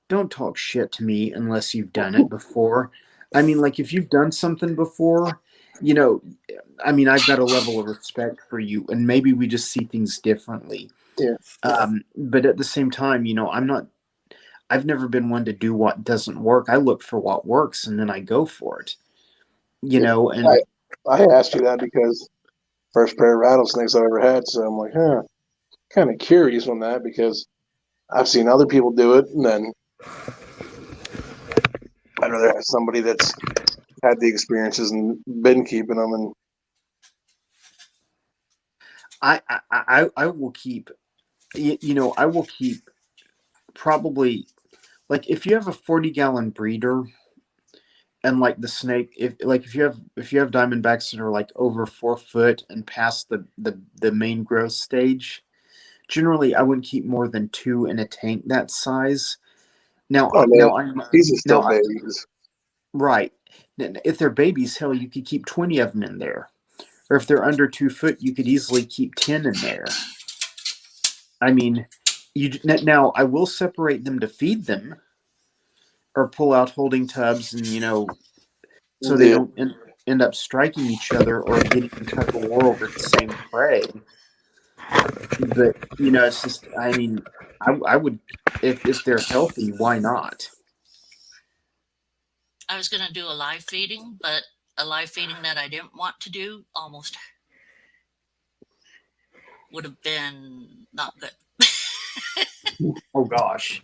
don't talk shit to me unless you've done it before. I mean, like, if you've done something before, I've got a level of respect for you, and maybe we just see things differently. Yeah. But at the same time, I've never been one to do what doesn't work. I look for what works, and then I go for it. And I asked you that because first pair of rattlesnakes I ever had, so I'm like, kind of curious on that because I've seen other people do it, and then I'd rather have somebody that's had the experiences and been keeping them. And I will keep, I will keep probably, like, if you have a 40-gallon breeder, and like the snake, if you have diamondbacks that are like over 4 foot and past the main growth stage, generally I wouldn't keep more than two in a tank that size. Now, oh man, now I'm these are still now I, babies. right. If they're babies, hell, you could keep 20 of them in there. Or if they're under 2 foot, you could easily keep 10 in there. I mean, now I will separate them to feed them, or pull out holding tubs, and so they Yeah. don't end up striking each other or getting in tug of war over the same prey. But it's just, I mean, I would, if they're healthy, why not? I was going to do a live feeding, but a live feeding that I didn't want to do almost would have been not good. Oh gosh,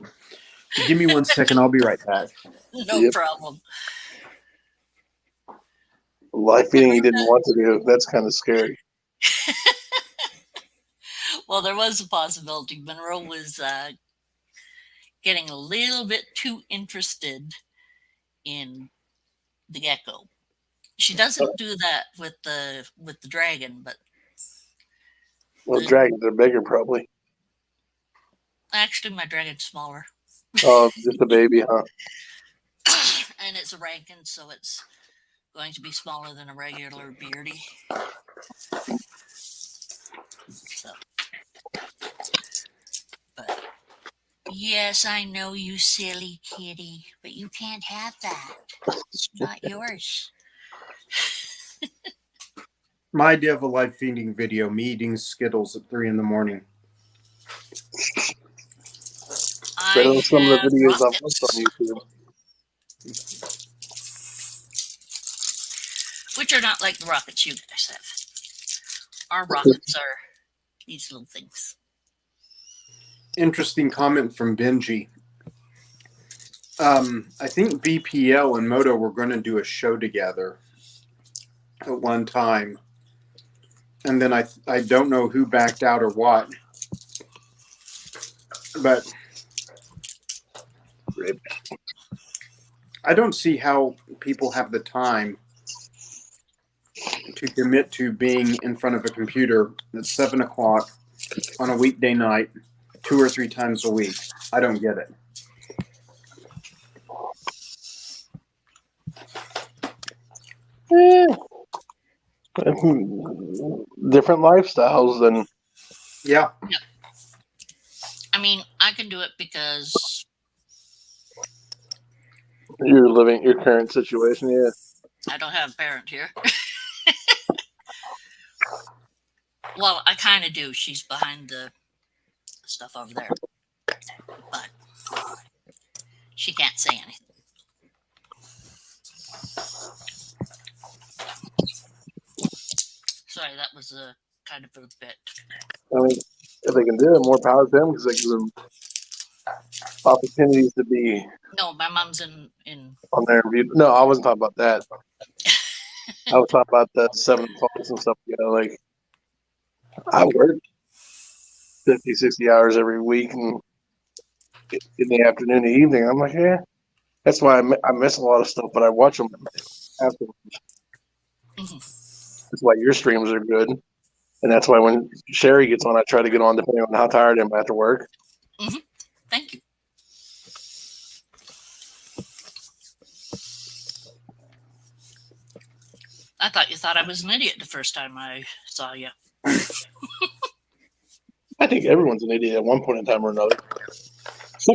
give me 1 second. I'll be right back. No Yep. problem. Life feeding you didn't want to do. That's kind of scary. Well, there was a possibility. Monroe was getting a little bit too interested in the gecko. She doesn't do that with the dragon, but Well, dragons are bigger, probably. actually my dragon's smaller. Oh, just a baby, huh? And it's a Rankin, so it's going to be smaller than a regular beardy. So, but yes, I know, you silly kitty, but you can't have that. It's not yours. My idea of a live feeding video: me eating Skittles at 3 a.m. Better I than some of the have videos I've watched rockets. on YouTube. which are not like the rockets you guys have. Our rockets are these little things. Interesting comment from Benji. I think BPL and Moto were going to do a show together at one time, and then I don't know who backed out or what, but I don't see how people have the time to commit to being in front of a computer at 7 o'clock on a weekday night 2 or 3 times a week. I don't get it. Yeah. Different lifestyles than. Yeah. I mean, I can do it because You're living your current situation, yeah. I don't have a parent here. Well, I kind of do. She's behind the stuff over there. But she can't say anything. Sorry, that was a kind of a bit. I mean, if they can do it, more power to them because it gives them opportunities to be No, my mom's in on their view. No, I wasn't talking about that. I was talking about the 7 o'clocks and stuff. You know, like I work 50, 60 hours every week, and in the afternoon and evening, I'm like, yeah. That's why I miss a lot of stuff, but I watch them afterwards. Mhm. That's why your streams are good, and that's why when Sherry gets on, I try to get on depending on how tired I am after work. Thank you. I thought you thought I was an idiot the first time I saw you. I think everyone's an idiot at one point in time or another.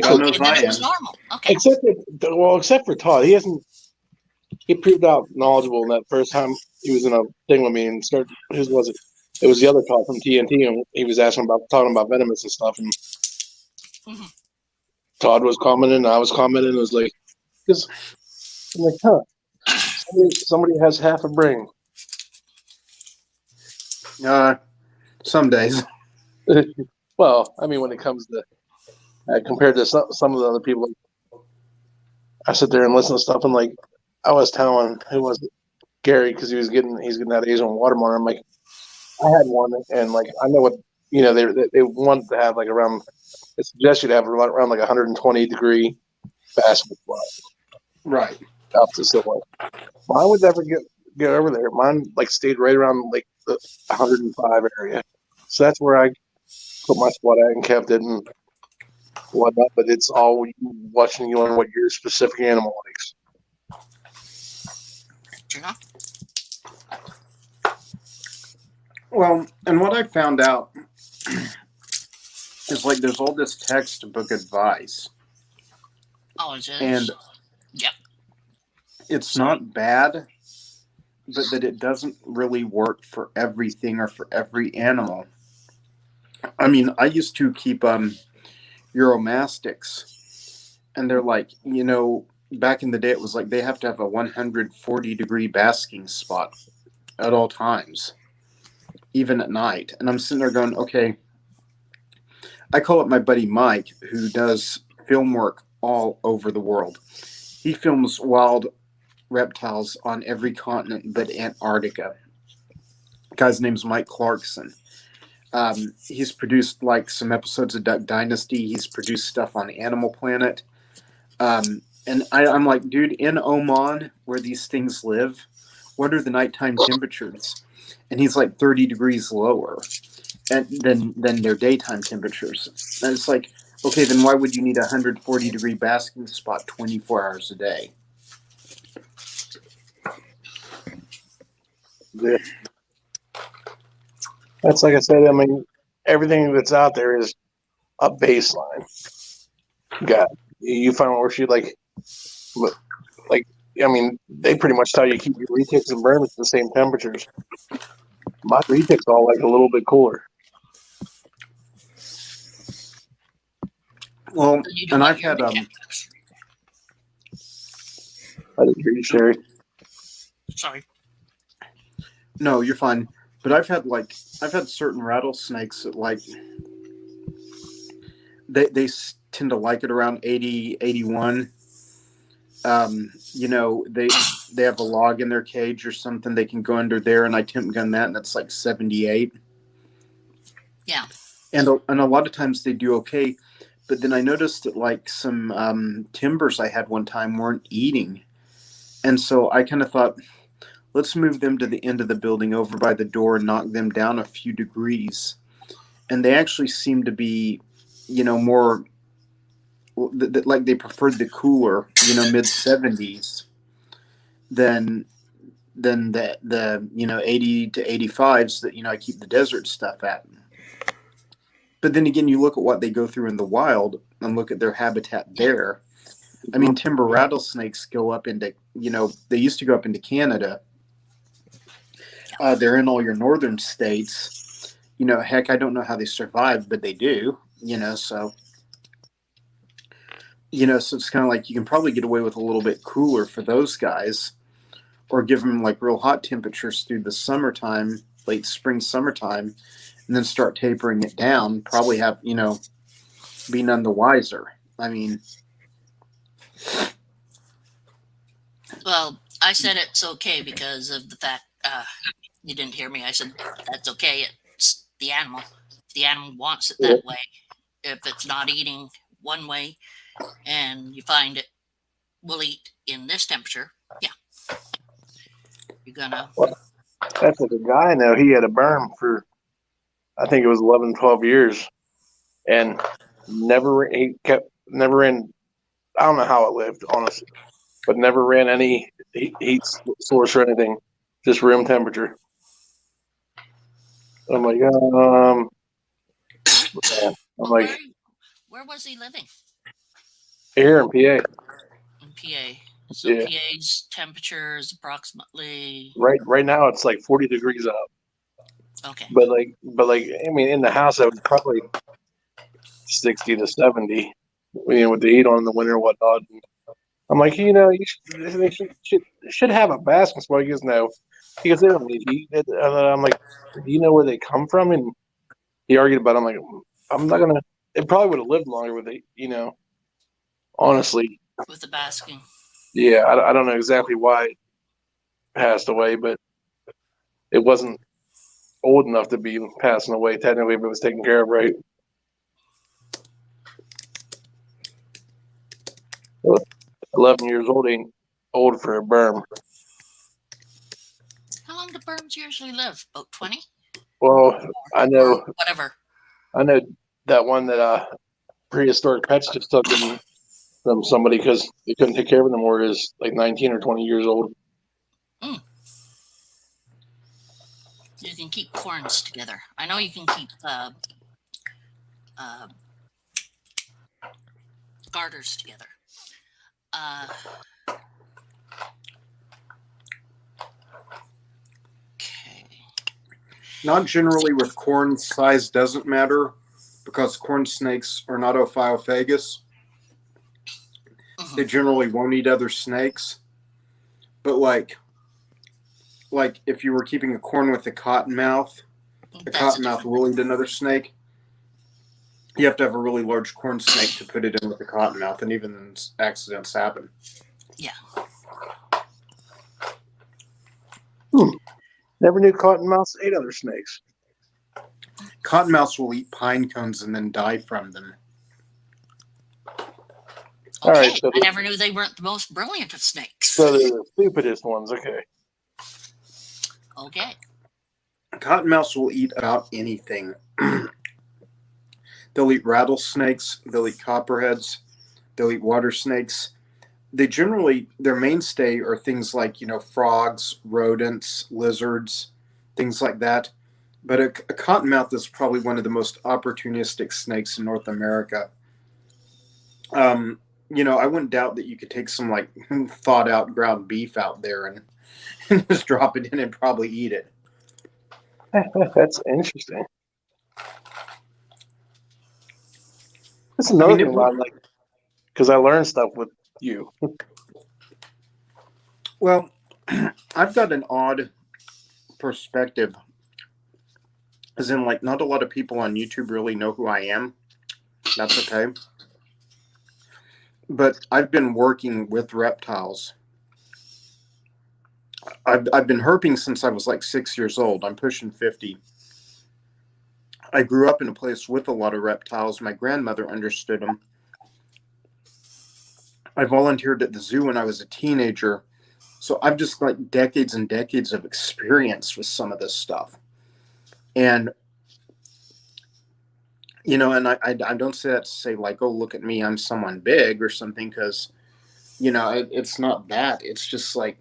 God knows Okay, then I it was am. normal. Okay. Except for Todd, he proved out knowledgeable in that first time he was in a thing with me and started. Whose was it? It was the other Todd from TNT, and he was talking about venomous and stuff, and Mhm. Todd was commenting, and I was commenting. It was like, because I'm like, somebody has half a brain. Some days. Well, I mean, when it comes to compared to some of the other people, I sit there and listen to stuff, and like I was telling who was it? Gary, because he's getting that Asian water monitor. I'm like, I had one, and like I know what they want to have like around. It suggests you to have around like 120 degree basket spot Right. up to silhouette. Mine would never get over there. Mine like stayed right around like the 105 area. So that's where I put my spot at and kept it and whatnot. But it's all watching you on what your specific animal likes. You know? Well, and what I found out is like there's all this textbook advice, Oh, it is. and Yep. it's not bad, but that it doesn't really work for everything or for every animal. I mean, I used to keep Euromastics, and they're like, back in the day, it was like they have to have a 140 degree basking spot at all times, even at night. And I'm sitting there going, okay, I call up my buddy Mike, who does film work all over the world. He films wild reptiles on every continent but Antarctica. The guy's name's Mike Clarkson. He's produced like some episodes of Duck Dynasty. He's produced stuff on Animal Planet. And I'm like, dude, in Oman, where these things live, what are the nighttime temperatures? And he's like 30 degrees lower than their daytime temperatures. And it's like, okay, then why would you need a 140 degree basking spot 24 hours a day? Yeah. That's like I said. I mean, everything that's out there is a baseline. You find where she like. I mean, they pretty much tell you keep your retics and vermin at the same temperatures. My retics all like a little bit cooler. Well, You do and what I've your had I didn't hear you, Sherry. Sorry. No, you're fine. But I've had certain rattlesnakes that they tend to like it around 80, 81. They have a log in their cage or something. They can go under there, and I temp gun that, and that's like 78. Yeah. And a lot of times they do okay. But then I noticed that like some timbers I had one time weren't eating. And so I kind of thought, let's move them to the end of the building over by the door and knock them down a few degrees. And they actually seem to be, more like they preferred the cooler, mid 70s than the 80 to 85s that I keep the desert stuff at. But then again, you look at what they go through in the wild and look at their habitat there. I mean, timber rattlesnakes go up into, they used to go up into Canada. They're in all your northern states. Heck, I don't know how they survive, but they do, so. So it's kind of like you can probably get away with a little bit cooler for those guys, or give them like real hot temperatures through the summertime, late spring, summertime, and then start tapering it down. Probably have, be none the wiser. I mean, Well, I said it's okay because of the fact you didn't hear me. I said that's okay. It's the animal. If the animal wants it that way. If it's not eating one way and you find it will eat in this temperature, yeah, you're gonna. Well, that's like a guy I know. He had a berm for, I think it was 11, 12 years, and he kept never ran. I don't know how it lived, honestly, but never ran any heat source or anything, just room temperature. I'm like, man. I'm Well, like, where was he living? here in PA. In PA. So Yeah. PA's temperature is approximately Right now it's like 40 degrees out. okay. But I mean, in the house it was probably 60 to 70. With the heat on in the winter and whatnot. I'm like, they should have a basket spot. He goes, no, because they don't need heat. And I'm like, do you know where they come from? And he argued about it. I'm like, I'm not gonna. It probably would have lived longer with it, honestly. With the basking. Yeah, I don't know exactly why it passed away, but it wasn't old enough to be passing away technically if it was taken care of right. 11 years old ain't old for a berm. How long do berms usually live? About 20? Well, I know. Whatever. I know that one that Prehistoric Pets just took him from somebody because they couldn't take care of him anymore. Is like 19 or 20 years old. You can keep corns together. I know you can keep garters together. Okay. not generally with corn. Size doesn't matter because corn snakes are not ophiophagus. They generally won't eat other snakes. But like if you were keeping a corn with a cottonmouth, the cottonmouth will eat another snake. You have to have a really large corn snake to put it in with the cottonmouth, and even then accidents happen. Yeah. Never knew cottonmouths ate other snakes. Cottonmouths will eat pine cones and then die from them. Okay, all right, so I never knew they weren't the most brilliant of snakes. So they're the stupidest ones. Okay. Okay. Cottonmouths will eat about anything. They'll eat rattlesnakes. They'll eat copperheads. They'll eat water snakes. They generally, their mainstay are things like, frogs, rodents, lizards, things like that. But a cottonmouth is probably one of the most opportunistic snakes in North America. I wouldn't doubt that you could take some like thawed out ground beef out there and just drop it in and probably eat it. That's interesting. That's another thing I like, because I learned stuff with you. Well, I've got an odd perspective, as in, like, not a lot of people on YouTube really know who I am. That's okay. But I've been working with reptiles. I've been herping since I was like 6 years old. I'm pushing 50. I grew up in a place with a lot of reptiles. My grandmother understood them. I volunteered at the zoo when I was a teenager. So I've just got decades and decades of experience with some of this stuff. And, you know, and I don't say that to say like, oh, look at me, I'm someone big or something, because, you know, it's not that. It's just like,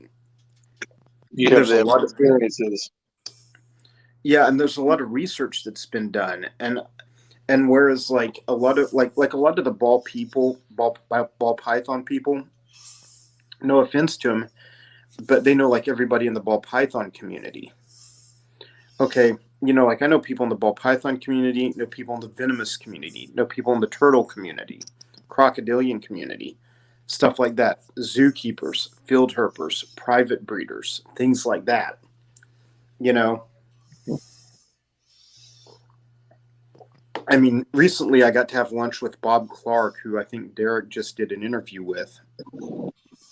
You have the experiences. Yeah, and there's a lot of research that's been done, and whereas like a lot of like a lot of the ball python people, no offense to them, but they know like everybody in the ball python community. Okay, you know, like I know people in the ball python community, know people in the venomous community, know people in the turtle community, crocodilian community, stuff like that. Zookeepers, field herpers, private breeders, things like that. You know. I mean, recently I got to have lunch with Bob Clark, who I think Derek just did an interview with.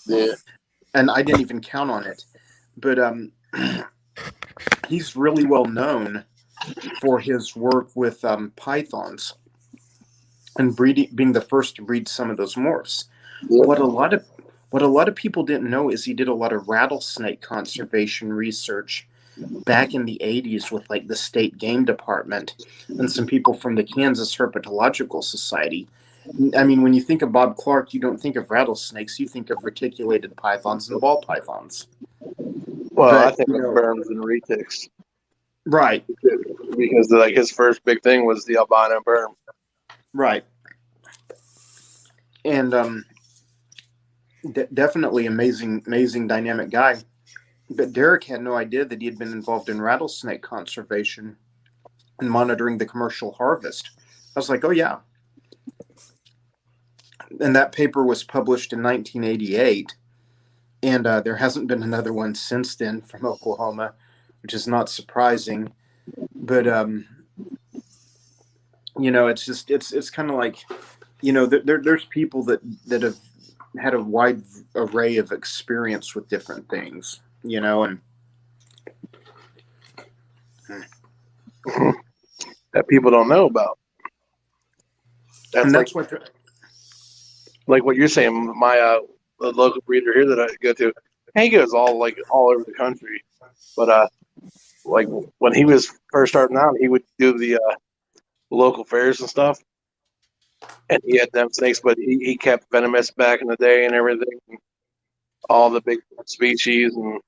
Yeah. And I didn't even count on it. But he's really well known for his work with pythons and being the first to breed some of those morphs. Yeah. What a lot of people didn't know is he did a lot of rattlesnake conservation research back in the 80s with like the state game department and some people from the Kansas Herpetological Society. I mean, when you think of Bob Clark, you don't think of rattlesnakes, you think of reticulated pythons and ball pythons. Well, but, I think of berms and retics. Right. Because like his first big thing was the albino berm. Right. And definitely amazing dynamic guy. But Derek had no idea that he had been involved in rattlesnake conservation and monitoring the commercial harvest. I was like, oh, yeah. And that paper was published in 1988. And there hasn't been another one since then from Oklahoma, which is not surprising. But, you know, it's just, it's kind of like, you know, there's people that have had a wide array of experience with different things. You know, and that people don't know about. That's like what you're saying. My the local breeder here that I go to, he goes all over the country. But like when he was first starting out, he would do the local fairs and stuff, and he had them snakes. But he kept venomous back in the day and everything, all the big species and.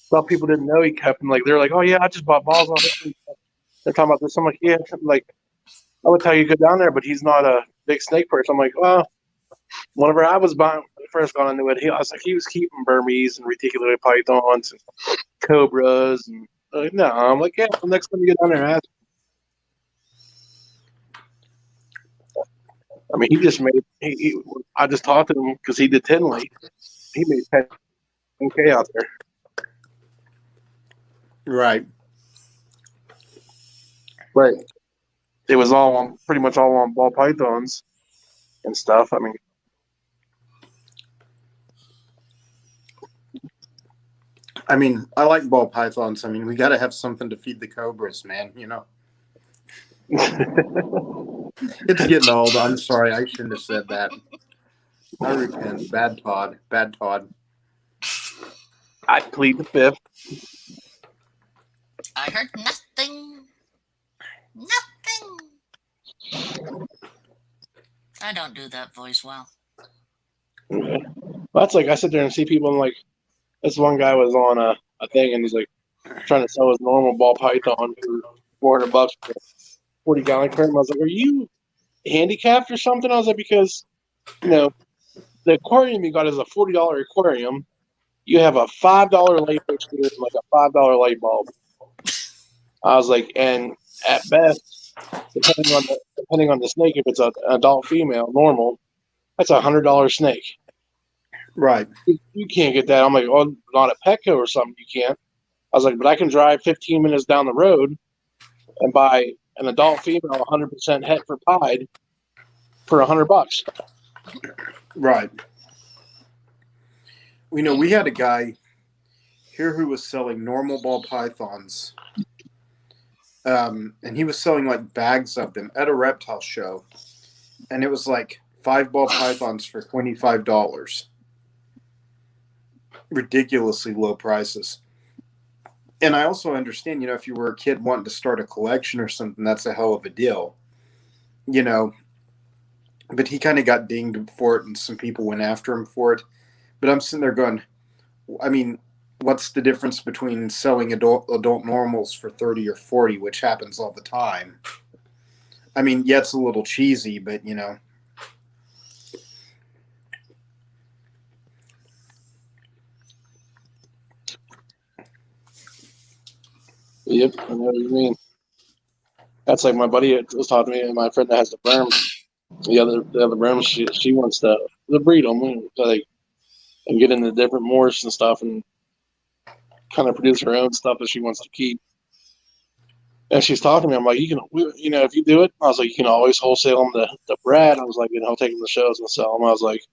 Some people didn't know he kept them. Like they're like, oh yeah, I just bought balls on it. They're talking about this. I'm like, yeah, like I would tell you to go down there, but he's not a big snake person. I'm like, well, whenever I was first got into it, I was like, he was keeping Burmese and reticulated pythons and cobras and no. I'm like, yeah. The next time you get down there, ask. I mean, he just made. I just talked to him because he did Tinley. He made 10K out there. Right. Right. It was pretty much all on ball pythons and stuff. I mean, I like ball pythons. I mean, we got to have something to feed the cobras, man. You know. It's getting old. I'm sorry. I shouldn't have said that. I repent. Bad Todd. I plead the fifth. I heard nothing. I don't do that voice well. Well, that's like I sit there and see people and like this one guy was on a thing and he's like trying to sell his normal ball python for $400 for a 40-gallon aquarium. I was like, are you handicapped or something? I was like, because you know the aquarium you got is a $40 aquarium. You have a $5 light fixture and like a $5 light bulb. I was like, and at best, depending on the snake, if it's an adult female, normal, that's $100 snake. Right. You can't get that. I'm like, oh, not at Petco or something. You can't. I was like, but I can drive 15 minutes down the road and buy an adult female 100% het for pied for $100. Right. We had a guy here who was selling normal ball pythons, and he was selling like bags of them at a reptile show, and it was like 5 ball pythons for $25. Ridiculously low prices. And I also understand, if you were a kid wanting to start a collection or something, that's a hell of a deal, but he kind of got dinged for it and some people went after him for it. But I'm sitting there going, I mean, what's the difference between selling adult normals for 30 or 40, which happens all the time? I mean, yeah, it's a little cheesy, but Yep, I know what you mean. That's like my buddy was talking to me, and my friend that has the Burms. The other Burms, she wants to breed them, like, and get into different morphs and stuff, and kind of produce her own stuff that she wants to keep. And she's talking to me. I'm like, if you do it, I was like, you can always wholesale them to Brad. I was like, he'll take them to shows and sell them. I was like,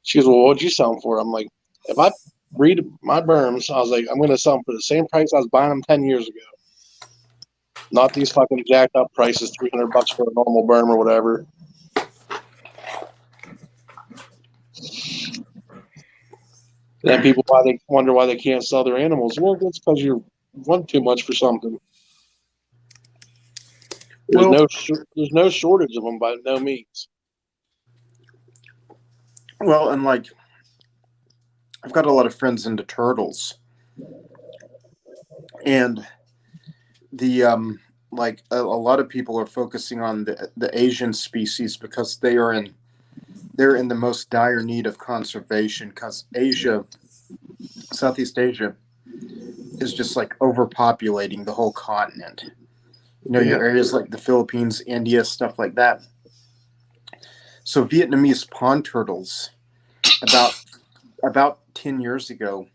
she goes, well, what'd you sell them for? I'm like, if I breed my Burms, I was like, I'm going to sell them for the same price I was buying them 10 years ago. Not these fucking jacked up prices, $300 for a normal Burm or whatever. Then people wonder why they can't sell their animals. Well, that's because you want too much for something. There's no shortage of them by no means. well, and like I've got a lot of friends into turtles, and the like a lot of people are focusing on the Asian species because they're in the most dire need of conservation, because Southeast Asia is just like overpopulating the whole continent. Your areas like the Philippines, India, stuff like that. So Vietnamese pond turtles, about 10 years ago,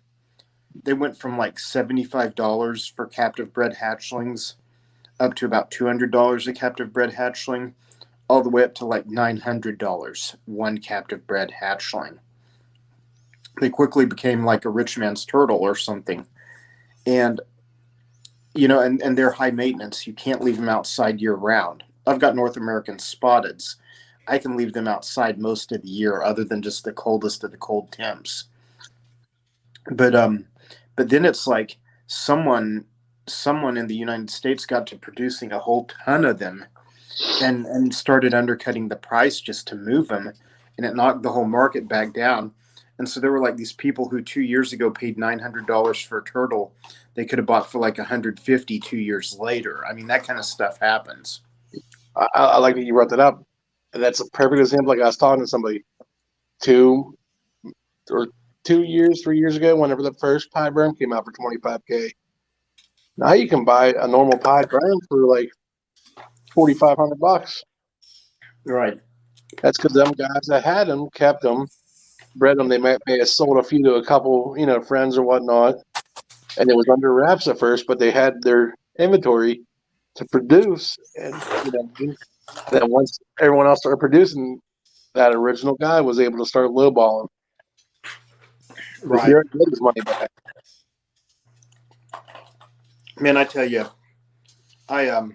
they went from like $75 for captive bred hatchlings up to about $200 a captive bred hatchling, all the way up to like $900 one captive bred hatchling. They quickly became like a rich man's turtle or something. And and they're high maintenance. You can't leave them outside year round. I've got North American spotteds. I can leave them outside most of the year, other than just the coldest of the cold temps. But then it's like someone in the United States got to producing a whole ton of them, and started undercutting the price just to move them, and it knocked the whole market back down. And so there were like these people who 2 years ago paid $900 for a turtle they could have bought for like $150 2 years later. I mean, that kind of stuff happens. I like that you brought that up. And that's a perfect example. Like I was talking to somebody 3 years ago, whenever the first pied Burm came out for $25K. Now you can buy a normal pied Burm for like $4,500. Right. That's because them guys that had them kept them, bred them. They may have sold a few to a couple, friends or whatnot, and it was under wraps at first. But they had their inventory to produce, and then once everyone else started producing, that original guy was able to start lowballing. Right. He already made his money back. Man, I tell you, I've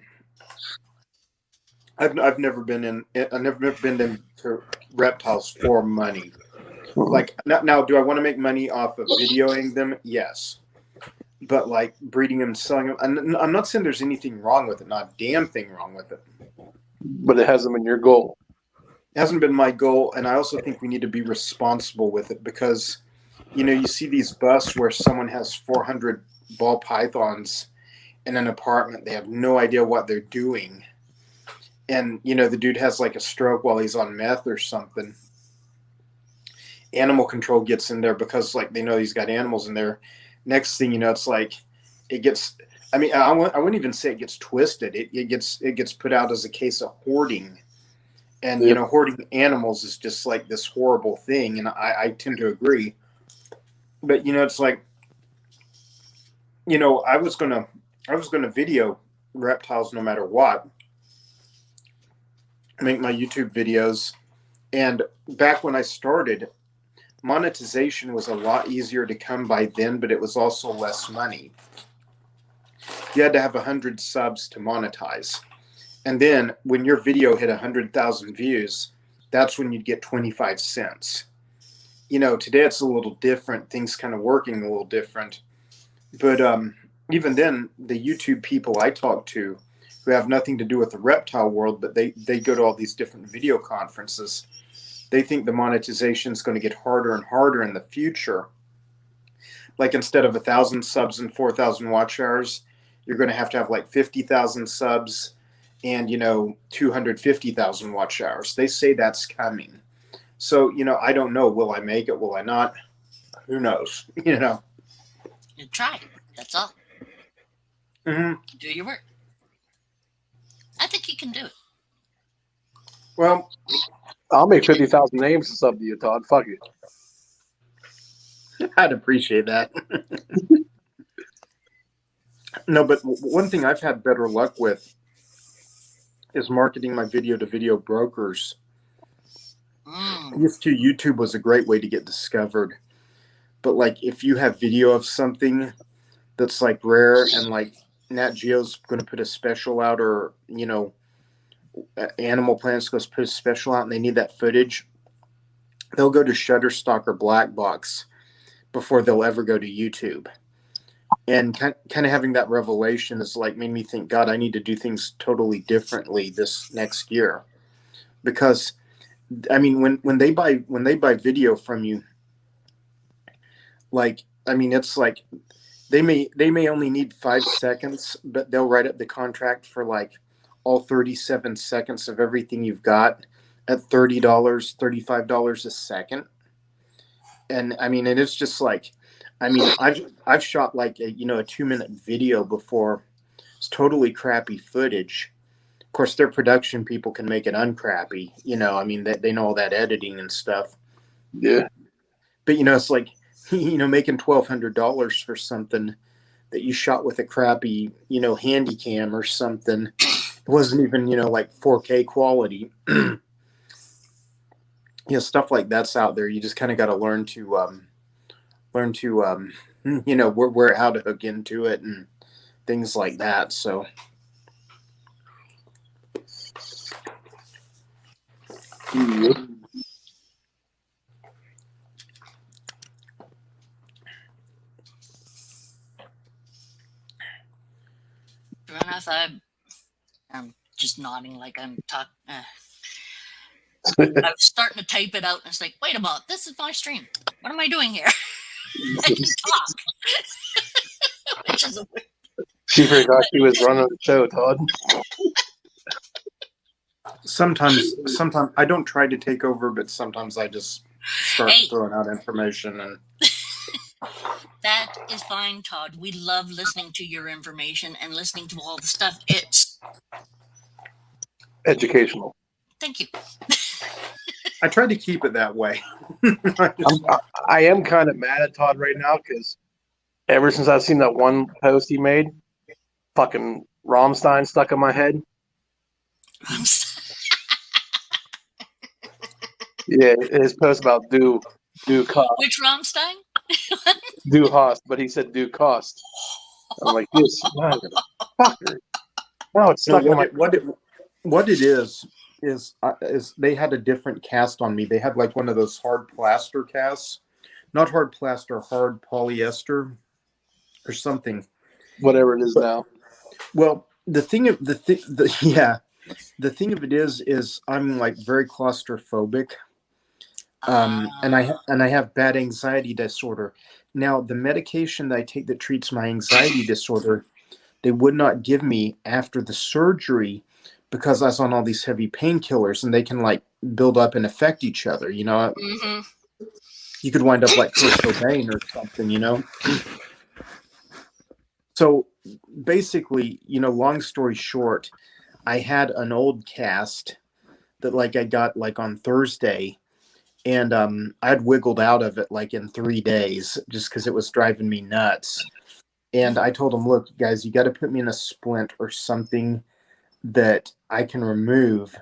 never been into reptiles for money. Like now, do I want to make money off of videoing them? Yes, but like breeding them, selling them, I'm not saying there's anything wrong with it. Not a damn thing wrong with it. But it hasn't been your goal. It hasn't been my goal, and I also think we need to be responsible with it, because you see these busts where someone has 400 ball pythons in an apartment. They have no idea what they're doing, and the dude has like a stroke while he's on meth or something. Animal control gets in there because like they know he's got animals in there. Next thing you know, it's like it gets. I mean, I wouldn't even say it gets twisted. It gets put out as a case of hoarding, and hoarding animals is just like this horrible thing, and I tend to agree. But it's like I was gonna video reptiles no matter what, make my YouTube videos, and back when I started, monetization was a lot easier to come by then, but it was also less money. You had to have 100 subs to monetize. And then when your video hit 100,000 views, that's when you'd get 25 cents. Today it's a little different. Things kind of working a little different. But even then, the YouTube people I talk to who have nothing to do with the reptile world, but they go to all these different video conferences, they think the monetization is going to get harder and harder in the future. Like instead of 1,000 subs and 4,000 watch hours, you're going to have like 50,000 subs and 250,000 watch hours. They say that's coming. So I don't know. Will I make it? Will I not? Who knows? You try. That's all. Mm-hmm. Do your work. I think you can do it. Well, I'll make 50,000 names to sub to you, Todd. Fuck it. I'd appreciate that. No, but one thing I've had better luck with is marketing my video to video brokers. Used to, YouTube was a great way to get discovered. But like if you have video of something that's like rare and like Nat Geo's going to put a special out, or Animal Planet's going to put a special out and they need that footage, they'll go to Shutterstock or Blackbox before they'll ever go to YouTube. And kind of having that revelation is like made me think, God, I need to do things totally differently this next year. Because I mean, when they buy video from you, like, I mean, it's like they may only need 5 seconds, but they'll write up the contract for like all 37 seconds of everything you've got at $30, $35 a second. And I mean, and it's just like, I mean, I've shot like a 2-minute video before. It's totally crappy footage. Of course, their production people can make it uncrappy. I mean, they know all that editing and stuff. Yeah. But it's like, making $1,200 for something that you shot with a crappy, handy cam or something. It wasn't even, like 4K quality. Stuff like that's out there. You just kind of got to learn to where how to hook into it and things like that. So. Sure enough, I'm just nodding like I'm talking. I was starting to type it out, and it's like, wait a minute, this is my stream. What am I doing here? I can talk. Which is a weird... She forgot she was running the show, Todd. Sometimes I don't try to take over, but sometimes I just start throwing out information. And that is fine, Todd. We love listening to your information and listening to all the stuff. It's educational. Thank you. I tried to keep it that way. I am kind of mad at Todd right now because ever since I've seen that one post he made, fucking Rammstein stuck in my head. Yeah, his post about do cost. Which Rammstein? Do host, but he said do cost. I'm like, this fucker. No, it's stuck in my what it is they had a different cast on me. They had like one of those hard plaster casts, not hard plaster, hard polyester or something. Whatever it is now. Well, the thing of it is I'm like very claustrophobic. And I have bad anxiety disorder. Now, the medication that I take that treats my anxiety disorder, they would not give me after the surgery because I was on all these heavy painkillers, and they can like build up and affect each other. Mm-hmm. You could wind up like Kurt Cobain or something. So basically, long story short, I had an old cast that like I got like on Thursday. And I'd wiggled out of it like in 3 days just because it was driving me nuts. And I told them, look, guys, you got to put me in a splint or something that I can remove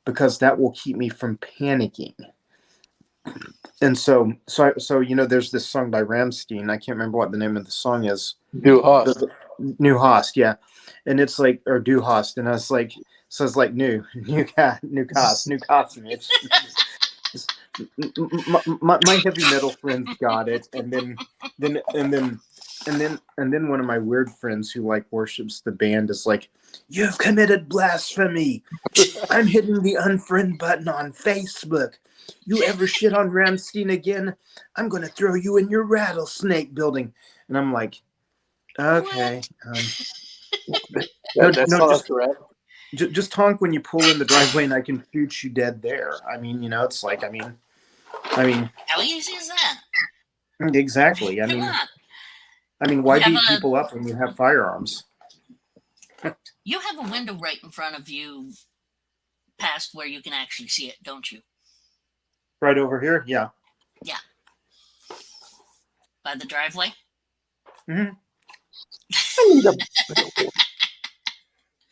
because that will keep me from panicking. And so there's this song by Ramstein. I can't remember what the name of the song is. Du Hast. New Host, yeah. And it's like, or Du Hast. And I was like, so it's like new cost, Mitch. My heavy metal friends got it, and then one of my weird friends who like worships the band is like, "You've committed blasphemy. I'm hitting the unfriend button on Facebook. You ever shit on Ramstein again? I'm gonna throw you in your rattlesnake building." And I'm like, okay, That's not a threat. just honk when you pull in the driveway, and I can shoot you dead there. I mean, it's like, I mean, How easy is that? exactly. Come on. I mean, why You have beat a- people up when you have firearms? You have a window right in front of you, past where you can actually see it, don't you? Right over here, yeah. Yeah. By the driveway? Mm-hmm.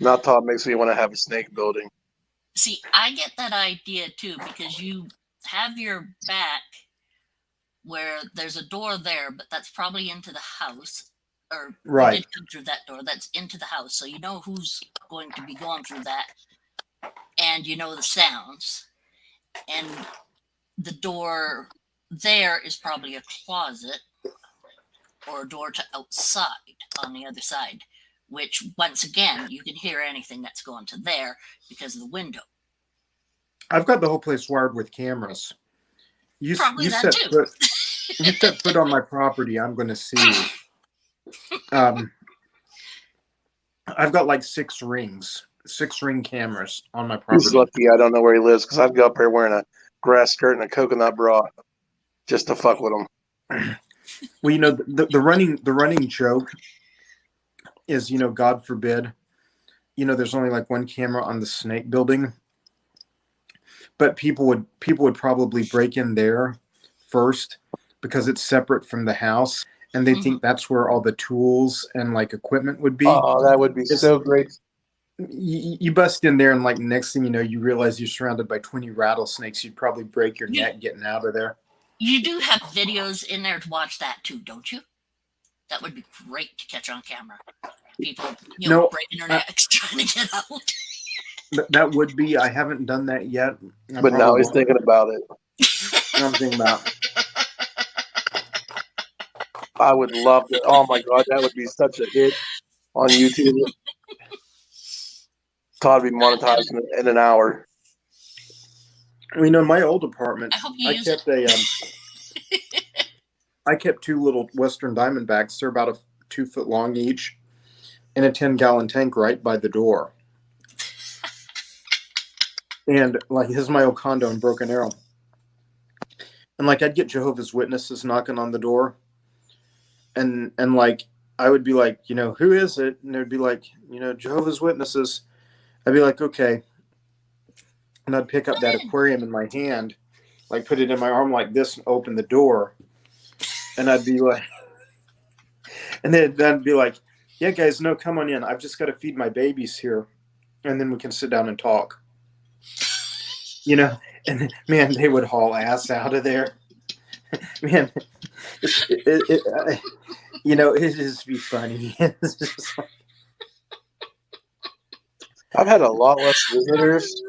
Now Todd makes me want to have a snake building. See, I get that idea too, because you have your back where there's a door there, but that's probably into the house. Or Right. you did come through that door, that's into the house. So you know who's going to be going through that. And you know the sounds. And the door there is probably a closet or a door to outside on the other side, which once again, you can hear anything that's going to there because of the window. I've got the whole place wired with cameras. You Probably that set too. foot, you set foot on my property, I'm going to see you. I've got like 6 ring cameras on my property. He's lucky I don't know where he lives because I'd go up there wearing a grass skirt and a coconut bra just to fuck with him. Well, the running joke is, God forbid, there's only like one camera on the snake building, but people would probably break in there first because it's separate from the house, and they think that's where all the tools and like equipment would be. Oh, that would be so great. You bust in there, and like next thing you know, you realize you're surrounded by 20 rattlesnakes. You'd probably break your neck getting out of there. You do have videos in there to watch that too, don't you? That would be great to catch on camera. People, breaking their necks trying to get out. That would be. I haven't done that yet. But now he's thinking about it. I'm thinking about it. I would love it. Oh my God, that would be such a hit on YouTube. Todd would be monetized in an hour. My old apartment, I kept 2 little Western Diamondbacks. They're about 2 foot long each, in a 10-gallon tank right by the door. And like, this is my old condo in Broken Arrow. And like, I'd get Jehovah's Witnesses knocking on the door, and like, I would be like, who is it? And they'd be like, Jehovah's Witnesses. I'd be like, okay. And I'd pick up that aquarium in my hand, like put it in my arm like this and open the door. And I'd be like, and then I'd be like, yeah, guys, no, come on in. I've just got to feed my babies here. And then we can sit down and talk. And man, they would haul ass out of there. Man, it just be funny. It's just like... I've had a lot less visitors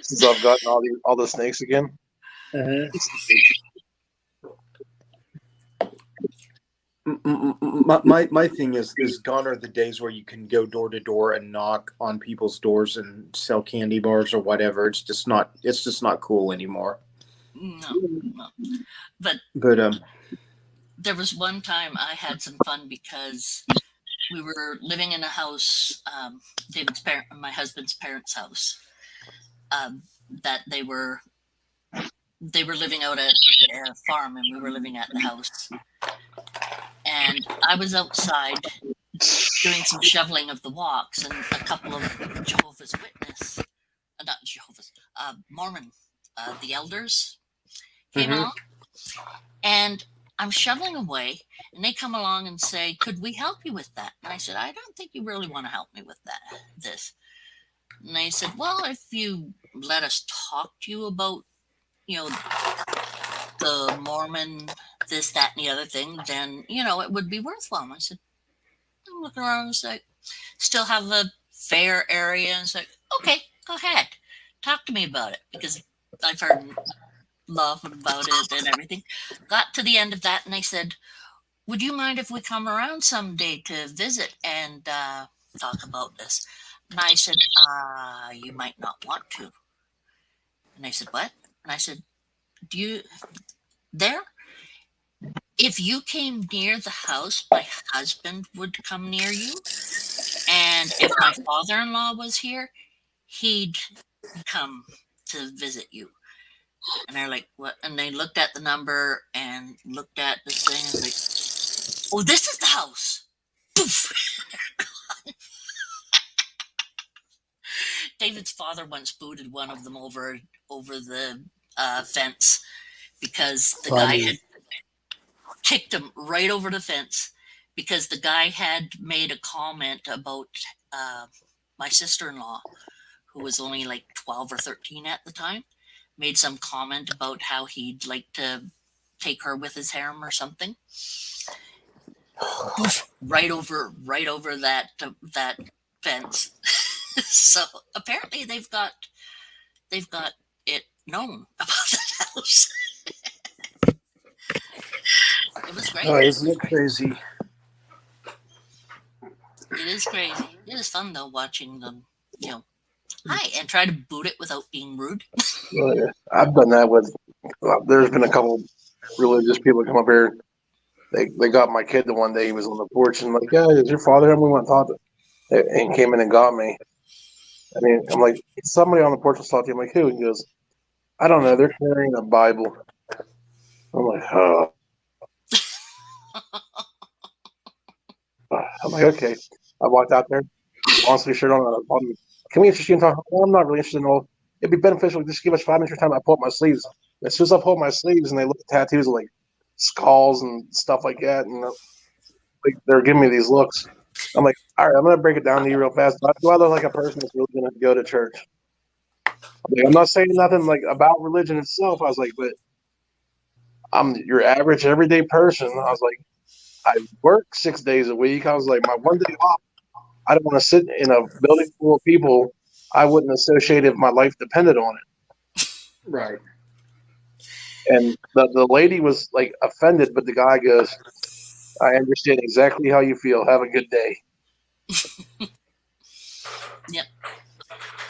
since I've gotten all the snakes again. My thing is gone are the days where you can go door to door and knock on people's doors and sell candy bars or whatever. It's just not cool anymore. No. But there was one time I had some fun because we were living in a house, my husband's parents' house, that they were living out at a farm, and we were living at the house. And I was outside doing some shoveling of the walks, and a couple of Mormon, the elders came along, and I'm shoveling away, And they come along and say, "Could we help you with that?" And I said, "I don't think you really want to help me with this." And they said, "Well, if you let us talk to you about, the Mormon, this, that, and the other thing, then, it would be worthwhile." And I said, I'm looking around and say, still have a fair area. And say, okay, go ahead. Talk to me about it, because I've heard love about it and everything. Got to the end of that and they said, would you mind if we come around someday to visit and talk about this? And I said, you might not want to. And they said, what? And I said, do you there? If you came near the house, my husband would come near you. And if my father-in-law was here, he'd come to visit you. And they're like, what? And they looked at the number and looked at this thing and like, oh, this is the house. Poof. David's father once booted one of them over the fence because the guy had kicked him right over the fence because the guy had made a comment about my sister-in-law, who was only like 12 or 13 at the time, made some comment about how he'd like to take her with his harem or something. right over that fence. So apparently they've got it known about that house. It was great. Oh, isn't it crazy? It is crazy. It is fun though watching them, hi, and try to boot it without being rude. I've done that with. There's been a couple religious people come up here. They got my kid the one day. He was on the porch and like, yeah, is your father here? We want to talk to him. And came in and got me. I mean, I'm like, somebody on the porch was talking to him. I'm like, who? He goes, I don't know. They're carrying a Bible. I'm like, oh. I'm like, okay. I walked out there, long sleeve shirt on. Can we interest you in talking? Well, I'm not really interested in all. It'd be beneficial. Just give us 5 minutes of your time. I pull up my sleeves. As soon as I pull up my sleeves and they look at tattoos like skulls and stuff like that, and like they're giving me these looks. I'm like, all right, I'm gonna break it down to you real fast. Do I look like a person that's really gonna go to church? I'm not saying nothing like about religion itself. I was like, but I'm your average everyday person. I was like, I work 6 days a week. I was like, my one day off, I don't want to sit in a building full of people I wouldn't associate if my life depended on it. Right. And the lady was like offended, but the guy goes, I understand exactly how you feel. Have a good day. Yep.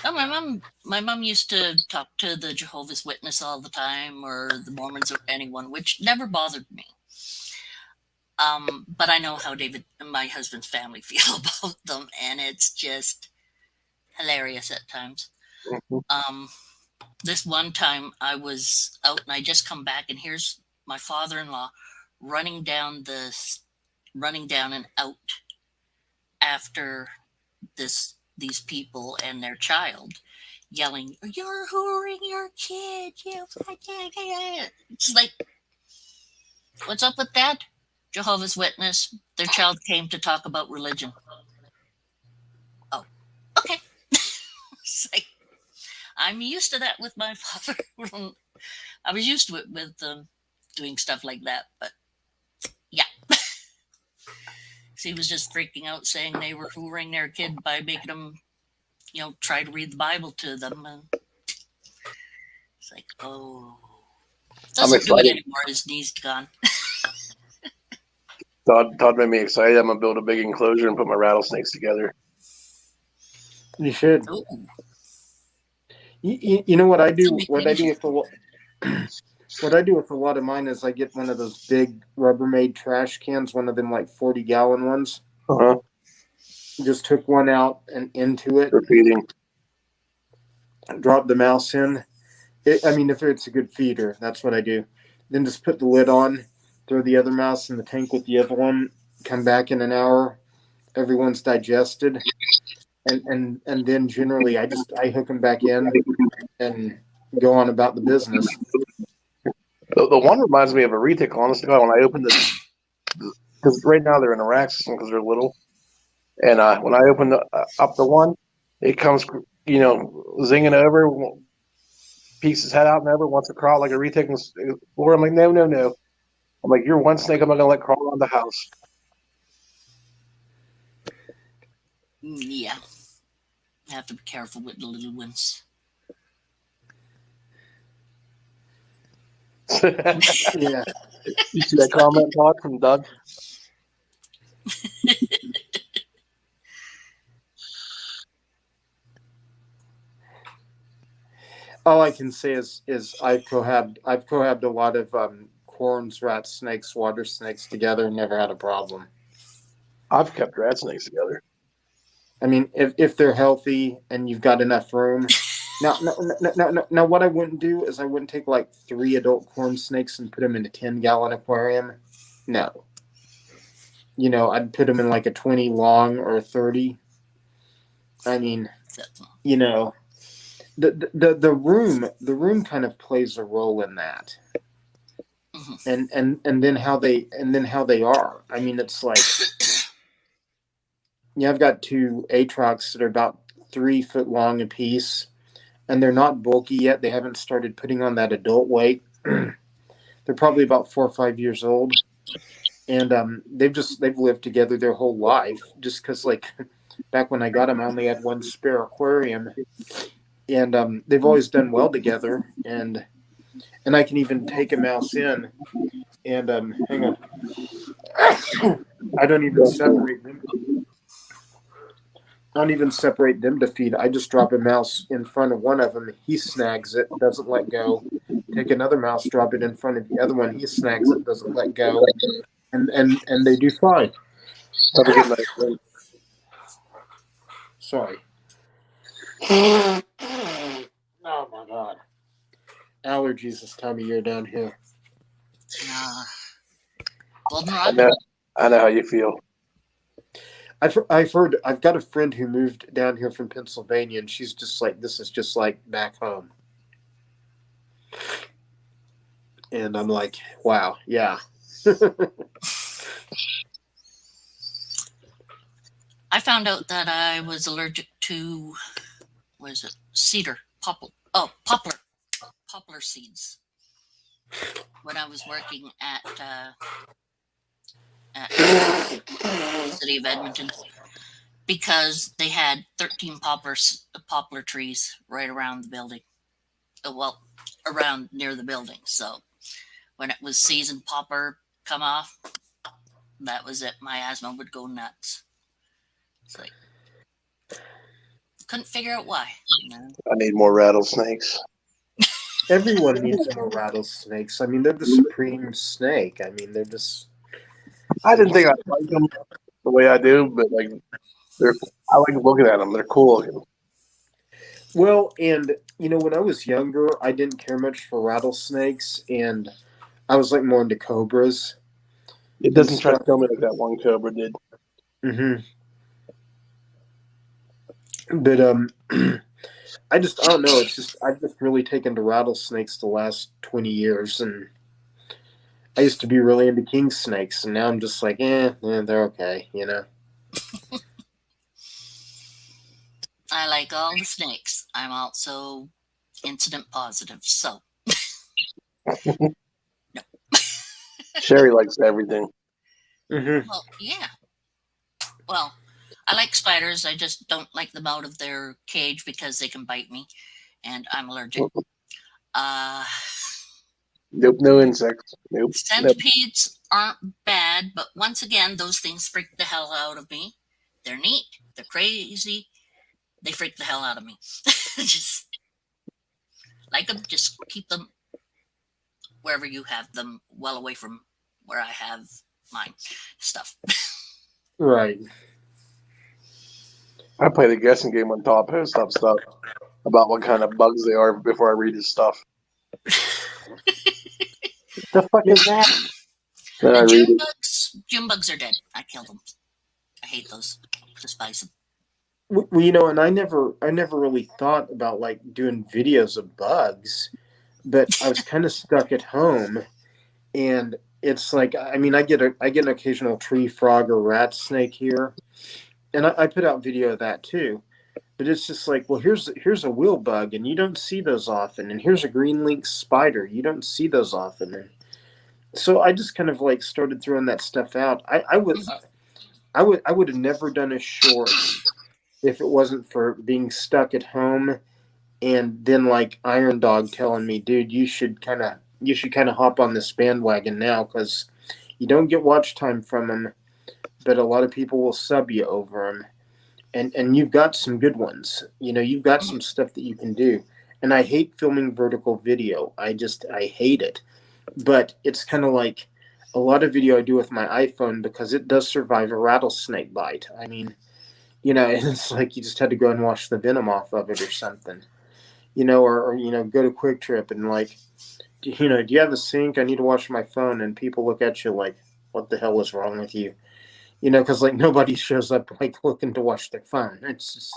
Oh, my mom used to talk to the Jehovah's Witness all the time, or the Mormons, or anyone, which never bothered me. But I know how David and my husband's family feel about them, and it's just hilarious at times. Mm-hmm. This one time I was out and I just come back, and here's my father-in-law running down and out after these people and their child, yelling, "You're whoring your kid! It's like, what's up with that? Jehovah's Witness. Their child came to talk about religion. Oh, okay. It's like, I'm used to that with my father. I was used to it with doing stuff like that, but yeah. So he was just freaking out, saying they were hoovering their kid by making them, try to read the Bible to them. And it's like, oh, doesn't do it anymore. His knee's gone. Todd made me excited. I'm gonna build a big enclosure and put my rattlesnakes together. You should. Ooh. You know what I do? What I do with a lot of mine is I get one of those big Rubbermaid trash cans, one of them like 40-gallon ones. Uh-huh. Just took one out and into it. Repeating. Drop the mouse in. If it's a good feeder, that's what I do. Then just put the lid on, throw the other mouse in the tank with the other one, come back in an hour, everyone's digested, and then generally I hook them back in and go on about the business. The one reminds me of a retic, honestly. When I opened because right now they're in a rack system because they're little. And when I open up the one, it comes, zinging over, peeks his head out and over, wants to crawl like a retake on the floor. I'm like, no, no, no. I'm like, you're one snake I'm not going to let crawl around the house. Yeah. I have to be careful with the little ones. Yeah. You see that comment, Todd, from Doug? All I can say is I've cohabbed a lot of corns, rats, snakes, water snakes together, and never had a problem. I've kept rat snakes together. I mean, if they're healthy and you've got enough room. Now, what I wouldn't do is I wouldn't take like 3 adult corn snakes and put them in a 10-gallon aquarium. No. I'd put them in like a 20 long or a 30. I mean, the room kind of plays a role in that. Mhm. And then how they are. I mean, it's like, I've got 2 Atrox that are about 3 foot long apiece, and they're not bulky yet. They haven't started putting on that adult weight. They're probably about 4 or 5 years old, and they've lived together their whole life. Just because, like, back when I got them, I only had 1 spare aquarium, and they've always done well together. And I can even take a mouse in, and hang on, I don't even separate them. I don't even separate them to feed. I just drop a mouse in front of one of them. He snags it, doesn't let go. Take another mouse, drop it in front of the other one. He snags it, doesn't let go, and they do fine. Have a good night. Sorry. Oh my god. Allergies this time of year down here. Goldenrod? I know how you feel. I've heard. I've got a friend who moved down here from Pennsylvania, and she's just like, this is just like back home. And I'm like, wow, yeah. I found out that I was allergic to, what is it? Cedar, poplar seeds when I was working at the city of Edmonton, because they had 13 poplar trees right around the building. Well, around near the building. So when it was season poplar come off, that was it. My asthma would go nuts. It's like, couldn't figure out why. No. I need more rattlesnakes. Everyone needs more rattlesnakes. I mean, they're the supreme snake. I mean, they're just. I didn't think I liked them the way I do, but like, I like looking at them. They're cool looking. Well, and when I was younger, I didn't care much for rattlesnakes, and I was like more into cobras. It doesn't try to kill me like that one cobra did. Mm-hmm. But I don't know. It's just I've just really taken to rattlesnakes the last 20 years, and I used to be really into king snakes, and now I'm just like, they're okay, I like all the snakes. I'm also incident positive, so. No. Sherry likes everything. Mm-hmm. Well, yeah. Well, I like spiders. I just don't like them out of their cage because they can bite me, and I'm allergic. Nope, no insects. Nope. Centipedes aren't bad, but once again, those things freak the hell out of me. They're neat. They're crazy. They freak the hell out of me. Just like them, just keep them wherever you have them, well away from where I have mine stuff. Right. I play the guessing game when Todd posts up stuff about what kind of bugs they are before I read his stuff. The fuck is that? Then I read it. June bugs are dead. I killed them. I hate those. Despise them. Well, and I never really thought about like doing videos of bugs, but I was kind of stuck at home, and it's like, I mean, I get an occasional tree frog or rat snake here, and I put out video of that too. But it's just like, well, here's a wheel bug, and you don't see those often, and here's a green lynx spider, you don't see those often, and so I just kind of like started throwing that stuff out. I would have never done a short if it wasn't for being stuck at home, and then like Iron Dog telling me, dude, you should kind of hop on this bandwagon now because you don't get watch time from them, but a lot of people will sub you over them, and you've got some good ones. You know, you've got some stuff that you can do. And I hate filming vertical video. I hate it. But it's kind of like a lot of video I do with my iPhone because it does survive a rattlesnake bite. I mean, you know, it's like you just had to go and wash the venom off of it or something. You know, or you know, go to Quick Trip and like, you know, do you have a sink? I need to wash my phone, and people look at you like, what the hell is wrong with you? You know, because like nobody shows up like looking to wash their phone. It's just,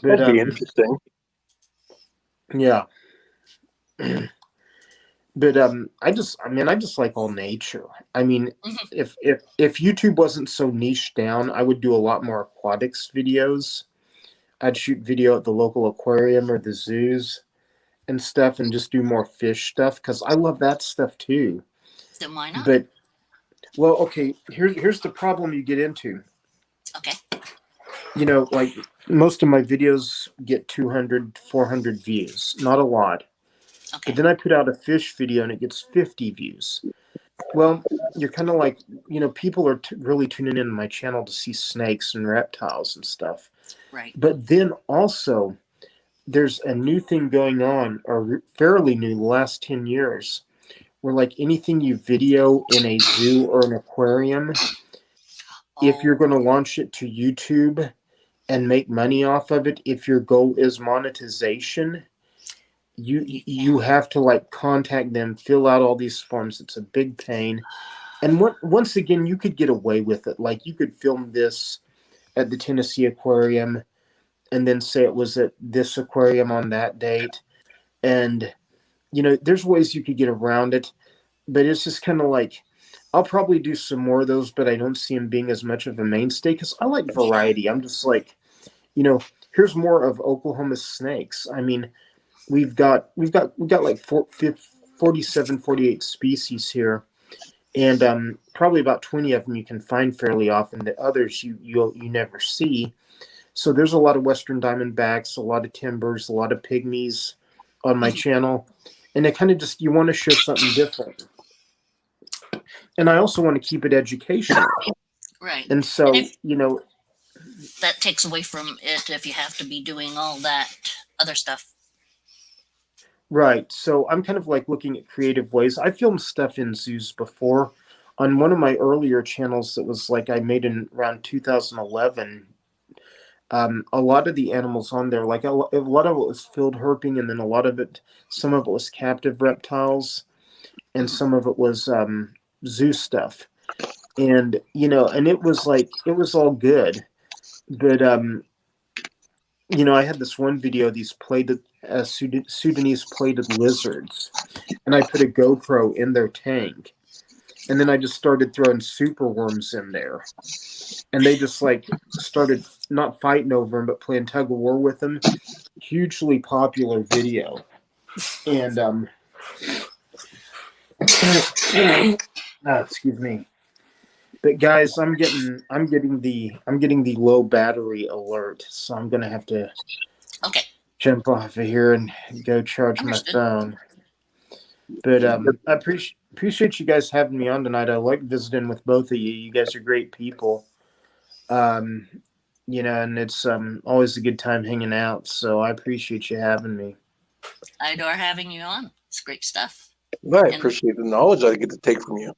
but That'd be interesting. yeah. But I just like all nature. I mean, if YouTube wasn't so niche down, I would do a lot more aquatics videos. I'd shoot video at the local aquarium or the zoos and stuff, and just do more fish stuff because I love that stuff too. Then why not? But well, okay, here's the problem you get into. Okay. You know, like most of my videos get 200, 400 views, not a lot. Okay. But then I put out a fish video and it gets 50 views. Well, you're kind of like, you know, people are really tuning into my channel to see snakes and reptiles and stuff. Right. But then also, there's a new thing going on, or fairly new, the last 10 years, where like anything you video in a zoo or an aquarium, if you're going to launch it to YouTube and make money off of it, if your goal is monetization, you have to like contact them, fill out all these forms. It's a big pain. And once again, you could get away with it. Like you could film this at the Tennessee Aquarium and then say it was at this aquarium on that date. And, you know, there's ways you could get around it, but it's just kind of like, I'll probably do some more of those, but I don't see them being as much of a mainstay because I like variety. I'm just like, you know, here's more of Oklahoma snakes. I mean, we've got like 47, 48 species here, and probably about 20 of them you can find fairly often. The others you never see. So there's a lot of Western Diamondbacks, a lot of timbers, a lot of pygmies on my channel, and it kind of just, you want to show something different. And I also want to keep it educational. Right. And so, you know, that takes away from it if you have to be doing all that other stuff. right. So I'm kind of like looking at creative ways. I filmed stuff in zoos before. On one of my earlier channels that was like I made in around 2011, a lot of the animals on there, like a lot of it was field herping, and then a lot of it, some of it was captive reptiles, and some of it was zoo stuff. And, you know, and it was like, it was all good. But, you know, I had this one video, these plated, Sudanese plated lizards, and I put a GoPro in their tank. And then I just started throwing super worms in there. And they just like started not fighting over them, but playing tug of war with them. Hugely popular video. And, excuse me. But guys, I'm getting the low battery alert, so I'm gonna have to jump off of here and go charge my phone. But I appreciate you guys having me on tonight. I like visiting with both of you. You guys are great people. You know, and it's always a good time hanging out. So I appreciate you having me. I adore having you on. It's great stuff. Well, I appreciate the knowledge I get to take from you.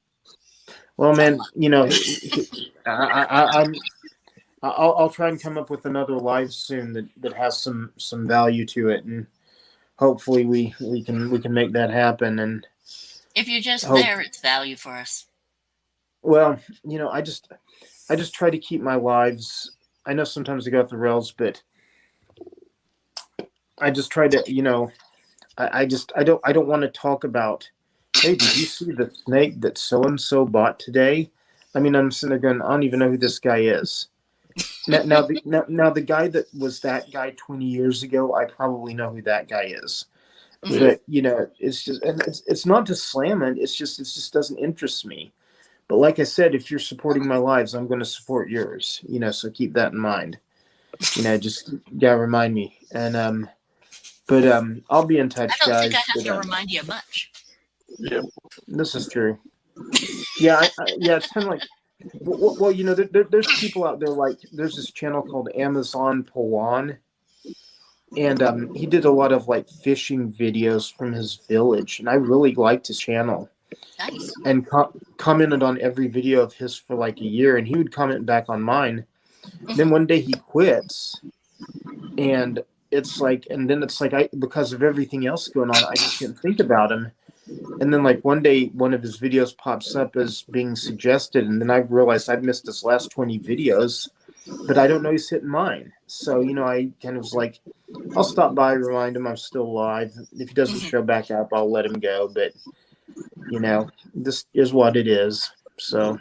Well, man, you know, I'll try and come up with another live soon that has some value to it, and hopefully we can make that happen. And if you're just there, it's value for us. Well, you know, I just try to keep my lives. I know sometimes I go off the rails, but I just try to, you know, I don't want to talk about hey, did you see the snake that so and so bought today? I mean, I'm sitting there going, I don't even know who this guy is. Now the guy that was that guy 20 years ago, I probably know who that guy is. Mhm. But it's just, and it's not to slam it. It just doesn't interest me. But like I said, if you're supporting my lives, I'm going to support yours. So keep that in mind. Just gotta remind me. But I'll be in I touch, don't think I guys. have But to remind you much. Yeah. this is true. Yeah, yeah. It's kind of like, well, there's people out there like there's this channel called Amazon Pawan, and he did a lot of like fishing videos from his village, and I really liked his channel. Nice. And commented on every video of his for like a year, and he would comment back on mine. Then one day he quits, and then it's like I because of everything else going on, I just didn't think about him. And then like one day, one of his videos pops up as being suggested, and then I realized I've missed his last 20 videos, but I don't know he's hitting mine. So I kind of was like, I'll stop by, remind him I'm still alive. If he doesn't show back up, I'll let him go. But this is what it is. So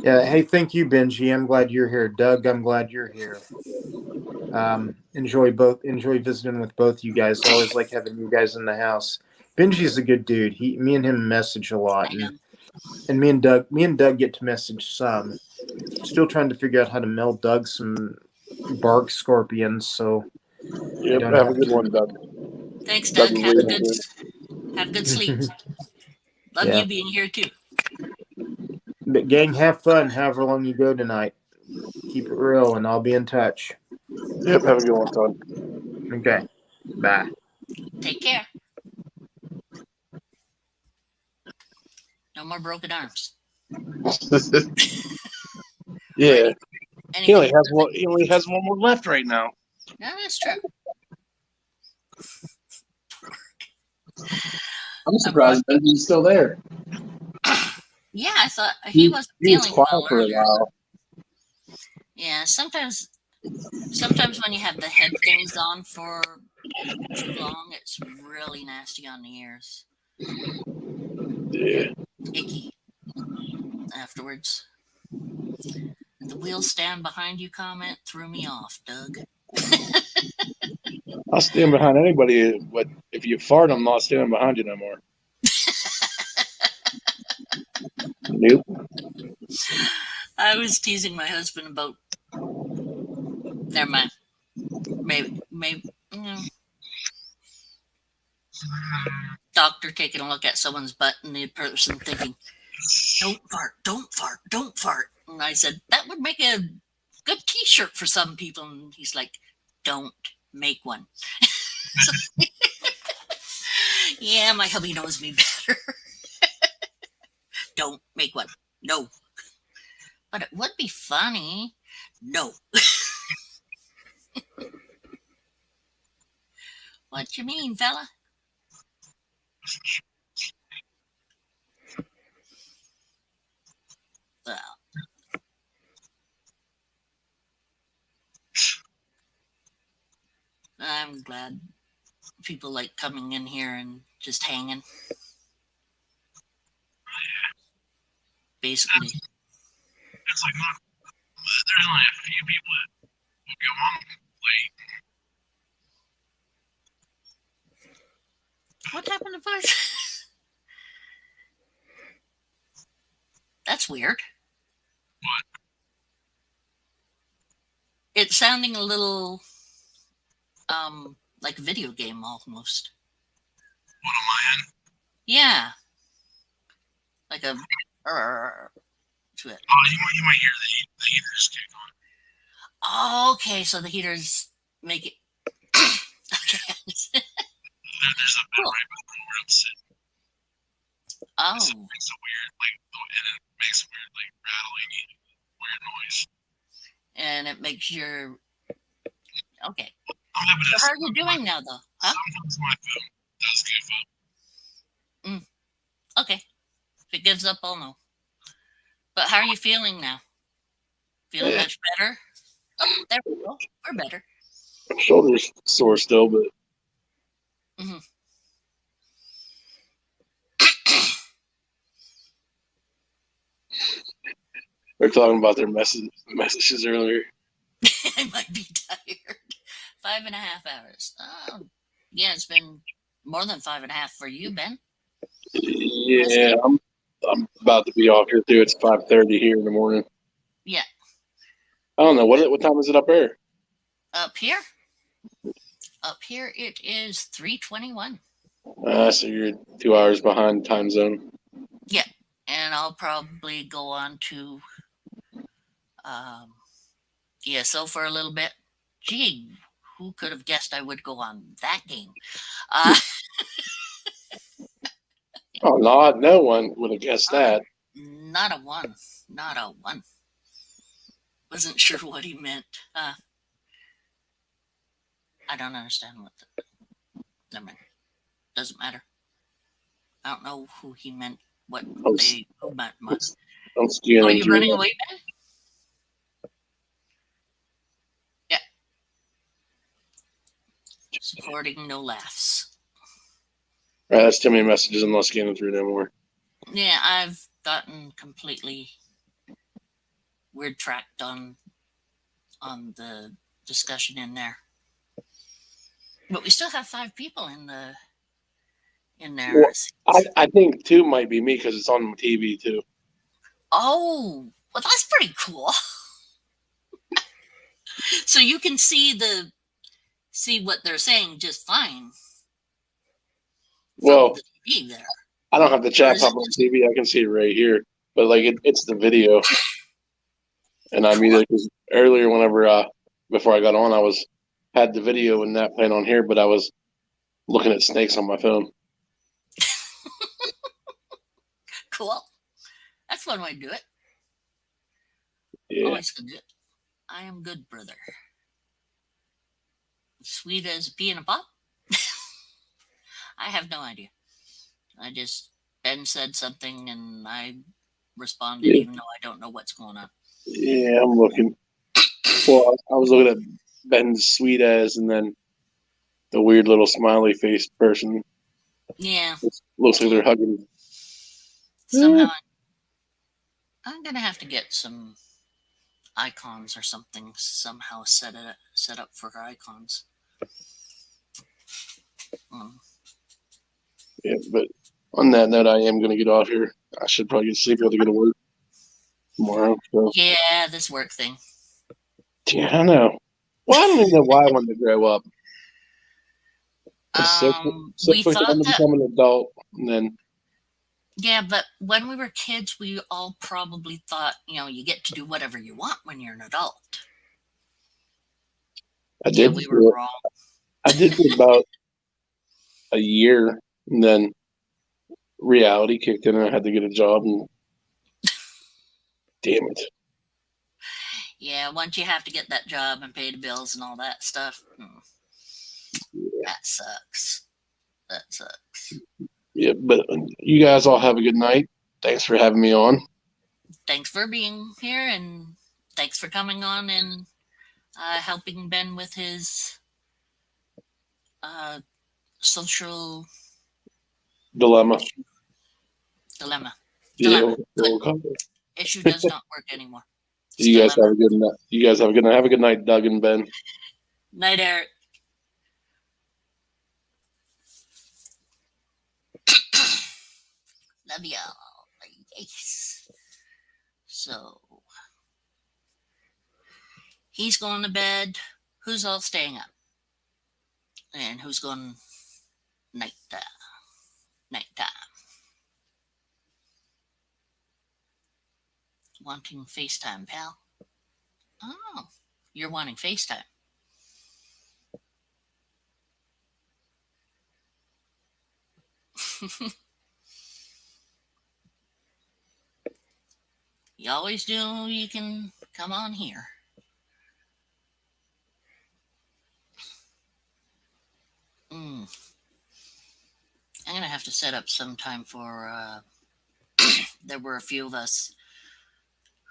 yeah, hey, thank you, Benji. I'm glad you're here. Doug, I'm glad you're here. Enjoy visiting with both you guys. I always like having you guys in the house. Benji's a good dude. Me and him message a lot, I know. and me and Doug get to message some. Still trying to figure out how to mail Doug some bark scorpions, so I Yep. don't Have a have good to. one, Doug. Thanks, Doug Doug. will Have read a good it. have good sleeps. Love Yeah, you being here too. but gang, have fun. However long you go tonight, keep it real, and I'll be in touch. Yep. Have a good one, Todd. Okay, bye. Take care. No more broken arms. Yeah. He Anything. only has one more left right now. No, that's true. I'm surprised Benji's still there. Yeah, I thought he wasn't He was feeling quiet well for a earlier. while. Yeah, sometimes when you have the head things on for too long, it's really nasty on the ears. Yeah. Icky afterwards. The wheels stand behind you comment threw me off, Doug. I'll stand behind anybody, but if you fart, I'm not standing behind you no more. Nope. I was teasing my husband about. Never mind. Maybe. Doctor taking a look at someone's butt and the person thinking, "Don't fart, don't fart, don't fart." And I said that would make a good T-shirt for some people. And he's like, "Don't make one." Yeah, my hubby knows me better. Don't make one. No. But it would be funny. No. What you mean, fella? Well, I'm glad people like coming in here and just hanging. Basically. It's like, look, there's only a few people that will go on late. What happened to voice? That's weird. What? It's sounding a little like a video game almost. What am I in? Yeah. Like a to it. Oh, you might hear the heaters kick on. Oh, okay, so the heaters make it. Okay. There's a bit Cool. right behind where I'm sitting. Oh. So it makes a weird, and it makes weird, rattling, weird noise. And it makes your. Okay. I'm having So how are you doing now, though? Huh? Sometimes my phone does give up. Okay. If it gives up, I'll know. But how are you feeling now? Feeling much better? Oh, there we go. We're better. Shoulder's sore still, but Mhm. They're talking about their messages earlier. I might be tired. 5.5 hours. Oh, yeah, it's been more than 5.5 for you, Ben. Yeah, I'm about to be off here too. It's 5:30 here in the morning. Yeah. I don't know what time is it up there. Up here? Up here it is 3:21. So you're 2 hours behind time zone. Yeah. And I'll probably go on to um, ESO for a little bit. Gee, who could have guessed I would go on that game? Uh, Oh no one would have guessed that. not a one. Not a one. Wasn't sure what he meant. I don't understand what the. Never mind. Doesn't matter. I don't know who he meant. What I'm, they who meant what. I'm Oh, scanning you through. running away, Ben? Yeah. Supporting no laughs. That's too many messages. I'm not scanning through no more. Yeah, I've gotten completely weird tracked on the discussion in there. But we still have 5 people in there. Well, I think 2 might be me because it's on TV too. Oh, well, that's pretty cool. So you can see what they're saying just fine from Well, the TV there. I don't have the Or chat is pop it on TV. I can see it right here, but like it's the video. And I'm cool? either because earlier, whenever before I got on, I had the video and not playing on here, but I was looking at snakes on my phone. Cool. That's one way to do it. Yeah, Always good. I am good, brother. Sweet as a pea in a pot? I have no idea. I just, Ben said something and I responded yeah, even though I don't know what's going on. yeah. I'm looking. Well, I was looking at Ben's sweet as, and then the weird little smiley face person. Yeah. Looks like they're hugging. Somehow I'm going to have to get some icons or something somehow set up for icons. Yeah, but on that note, I am going to get off here. I should probably get sleep. I have to go to work tomorrow. So Yeah, this work thing. yeah, I know. Well, I don't even know why I wanted to grow up. So We quick thought to that. become an adult, and then Yeah, but when we were kids, we all probably thought, you get to do whatever you want when you're an adult. I Yeah, did. we were wrong. I did for about a year, and then reality kicked in, and I had to get a job. And damn it! Yeah, once you have to get that job and pay the bills and all that stuff, that sucks. That sucks. Yeah, but you guys all have a good night. Thanks for having me on. Thanks for being here, and thanks for coming on and helping Ben with his social Dilemma. dilemma. Yeah. Issue does not work anymore. It's You guys dilemma. have a good night. You guys have a good night. Have a good night, Doug and Ben. Night, Eric. Love y'all. Yes. So he's going to bed. Who's all staying up? And who's going night nighttime? Wanting FaceTime, pal? Oh, you're wanting FaceTime. You always do. You can come on here. I'm gonna have to set up some time for. There were a few of us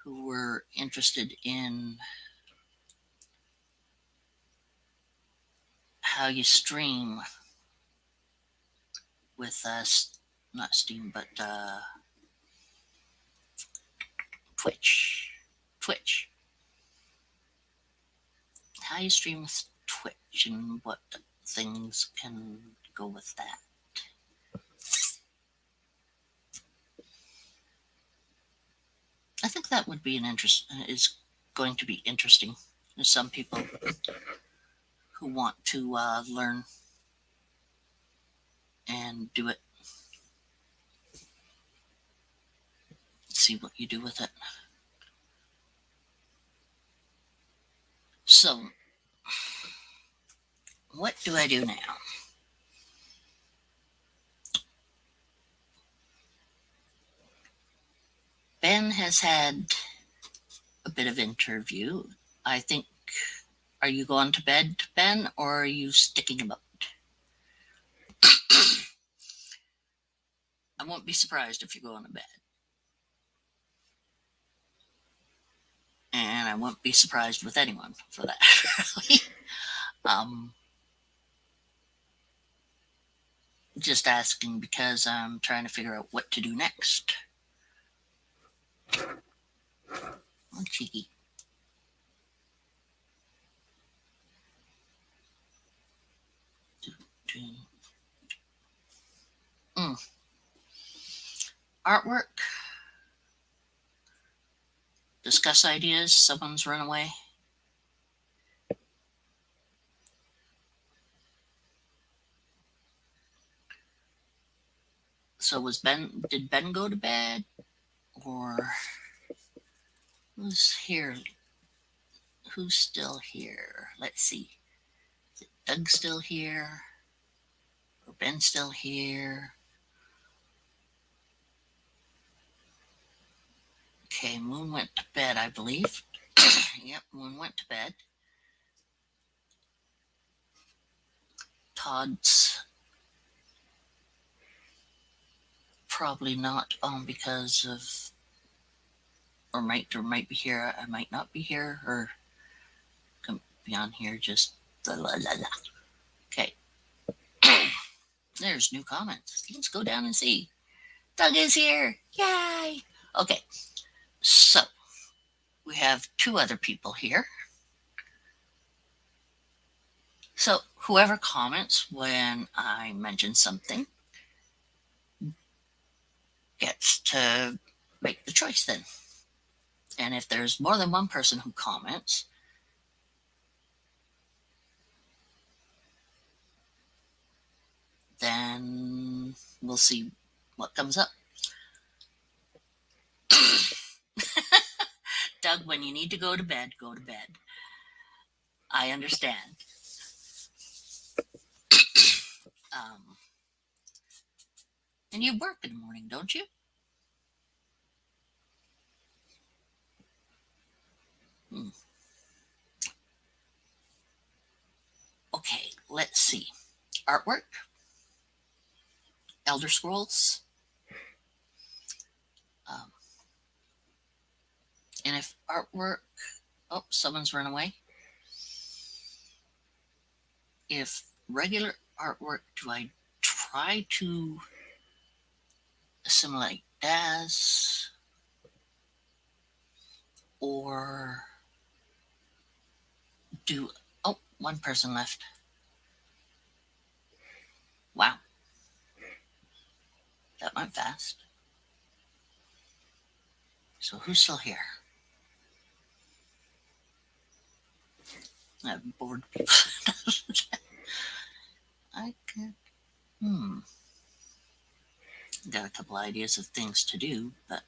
who were interested in how you stream with not Steam, but Twitch. How you stream with Twitch and what things can go with that. I think that would be is going to be interesting. There's some people who want to learn and do it. See what you do with it. So, what do I do now? Ben has had a bit of interview. I think, are you going to bed, Ben, or are you sticking about? I won't be surprised if you're going to bed. And I won't be surprised with anyone for that, really. Just asking because I'm trying to figure out what to do next. Oh, cheeky. Artwork. Discuss ideas. Someone's run away. So did Ben go to bed? Or who's here? Who's still here? Let's see. Is it Doug still here? Or Ben still here? Okay, Moon went to bed, I believe. Yep, Moon went to bed. Todd's probably not on because of, or might be here. I might not be here, or come be on here. Just la la la la. Okay. There's new comments. Let's go down and see. Doug is here. Yay! Okay. So we have 2 other people here. So whoever comments when I mention something gets to make the choice then. And if there's more than one person who comments, then we'll see what comes up. Doug, when you need to go to bed, go to bed. I understand. And you work in the morning, don't you? Okay, let's see. Artwork. Elder Scrolls. And if artwork... Oh, someone's run away. If regular artwork, do I try to assimilate Daz? Or do... Oh, one person left. Wow. That went fast. So who's still here? I'm bored. I could... Got a couple ideas of things to do, but...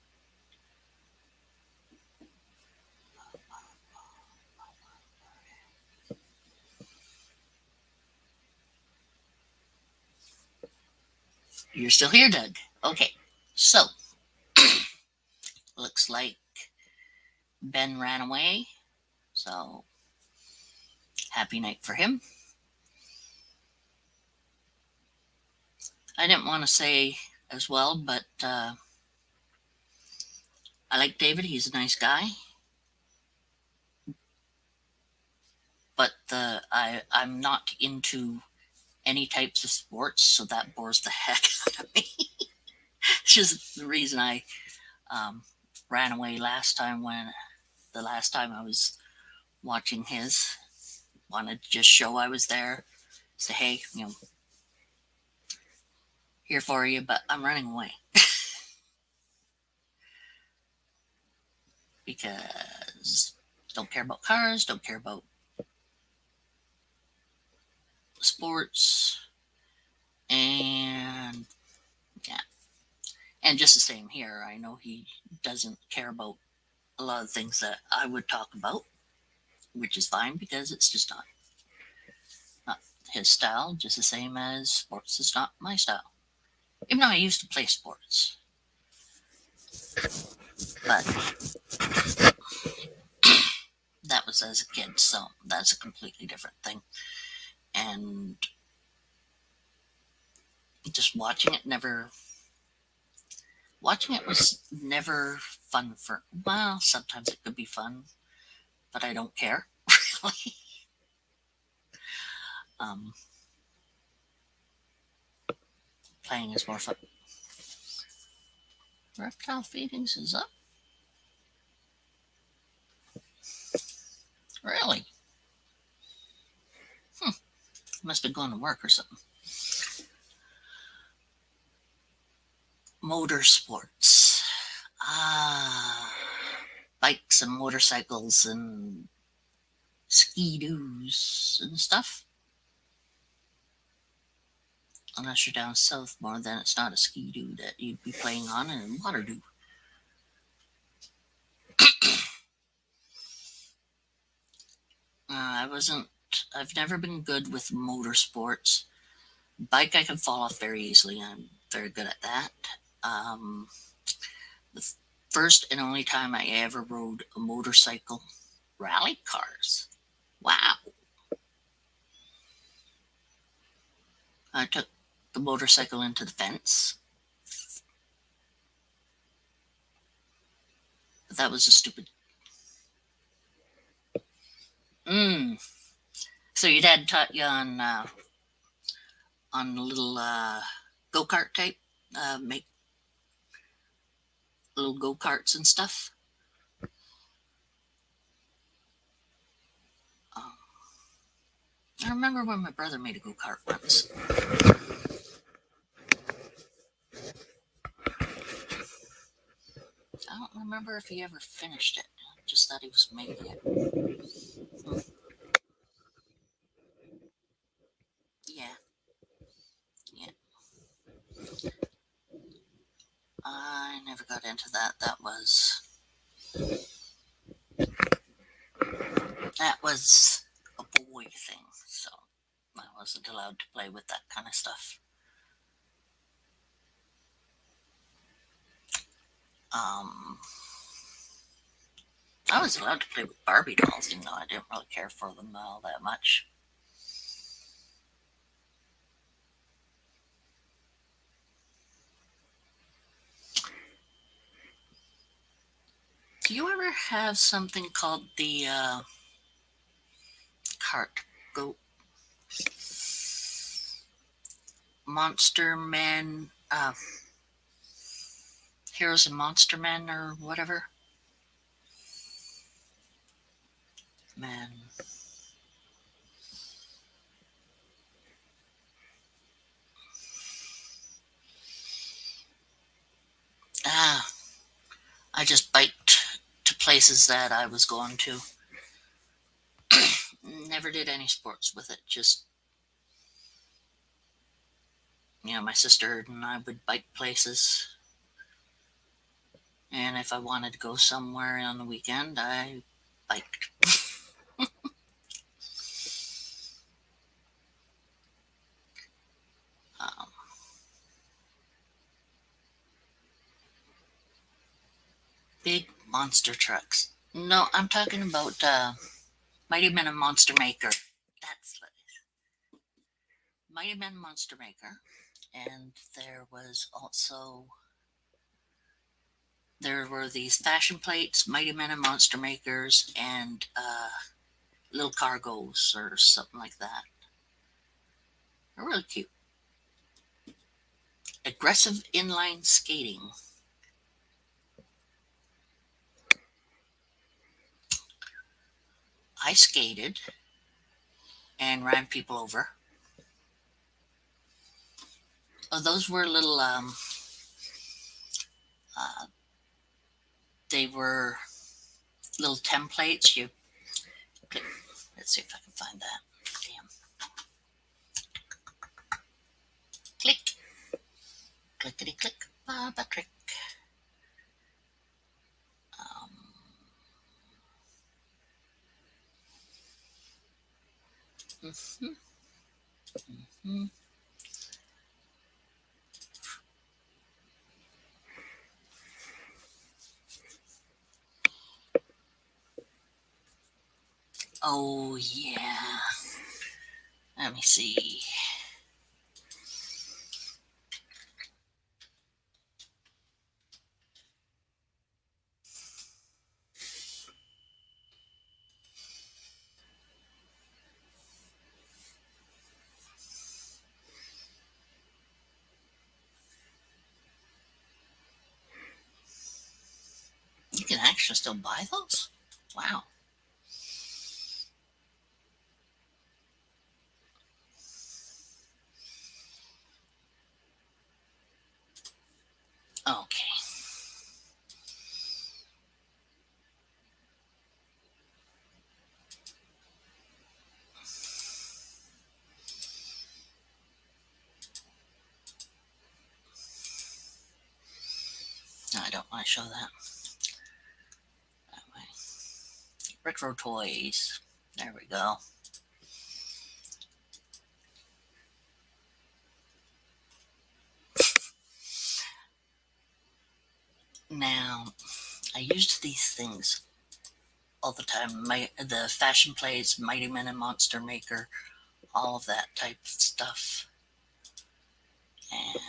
You're still here, Doug. Okay, so... Looks like Ben ran away, so happy night for him. I didn't want to say as well, but I like David. He's a nice guy. But I'm not into any types of sports, so that bores the heck out of me. It's just the reason I ran away last time when the last time I was watching his. Wanted to just show I was there, say, hey, here for you, but I'm running away. Because don't care about cars, don't care about sports, and yeah. And just the same here, I know he doesn't care about a lot of things that I would talk about, which is fine because it's just not his style, just the same as sports is not my style. Even though I used to play sports. But that was as a kid, so that's a completely different thing. And just watching it was never fun for, well, sometimes it could be fun, but I don't care, really. Playing is more fun. Reptile feedings is up? Really? Must be going to work or something. Motorsports. Bikes and motorcycles and ski-doos and stuff. Unless you're down south more, then it's not a ski-doo that you'd be playing on, and water doo. I've never been good with motorsports. Bike I can fall off very easily. I'm very good at that. The first and only time I ever rode a motorcycle, rally cars. Wow. I took the motorcycle into the fence. But that was a stupid. So your dad taught you on a little go-kart type, make little go-karts and stuff. I remember when my brother made a go-kart once. I don't remember if he ever finished it. Just that he was making it. Yeah. I never got into that. That was a boy thing, so I wasn't allowed to play with that kind of stuff. I was allowed to play with Barbie dolls, even though I didn't really care for them all that much. Do you ever have something called the cart goat monster men, heroes and monster men or whatever? Man. I just biked to places that I was going to. Never did any sports with it. Just, my sister and I would bike places. And if I wanted to go somewhere on the weekend, I biked. Big monster trucks. No, I'm talking about Mighty Men and Monster Maker. That's what it is. Mighty Men Monster Maker. And there were these fashion plates, Mighty Men and Monster Makers, and little cargos or something like that. They're really cute. Aggressive inline skating. I skated and ran people over. Oh, those were little, they were little templates. You click. Let's see if I can find that. Damn. Click. Clickety click. Baba click. Um, mhm, mhm. Oh, yeah. Let me see. You can actually still buy those? Wow. Okay. No, I don't want to show that. That way. Retro toys. There we go. Now, I used these things all the time. The fashion plates, Mighty Men and Monster Maker, all of that type of stuff. And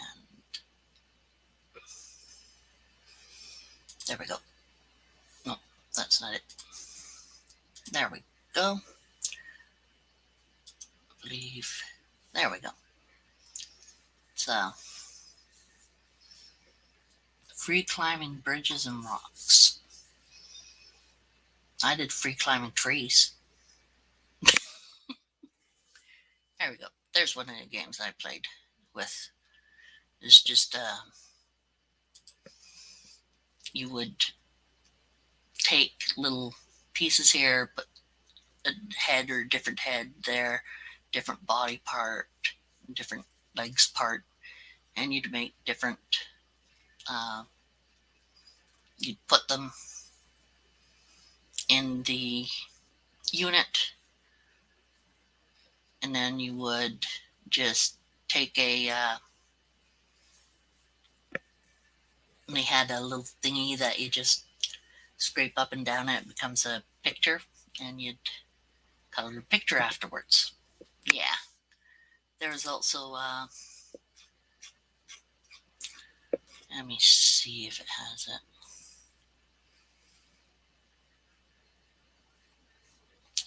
there we go. No, that's not it. There we go. I believe. There we go. So, free climbing bridges and rocks. I did free climbing trees. There we go. There's one of the games I played with. It's just you would take little pieces here, put a head or different head there, different body part, different legs part, and you'd make different. You'd put them in the unit, and then you would just take a. They had a little thingy that you just scrape up and down, and it becomes a picture, and you'd color the picture afterwards. Yeah. There's also. Let me see if it has it.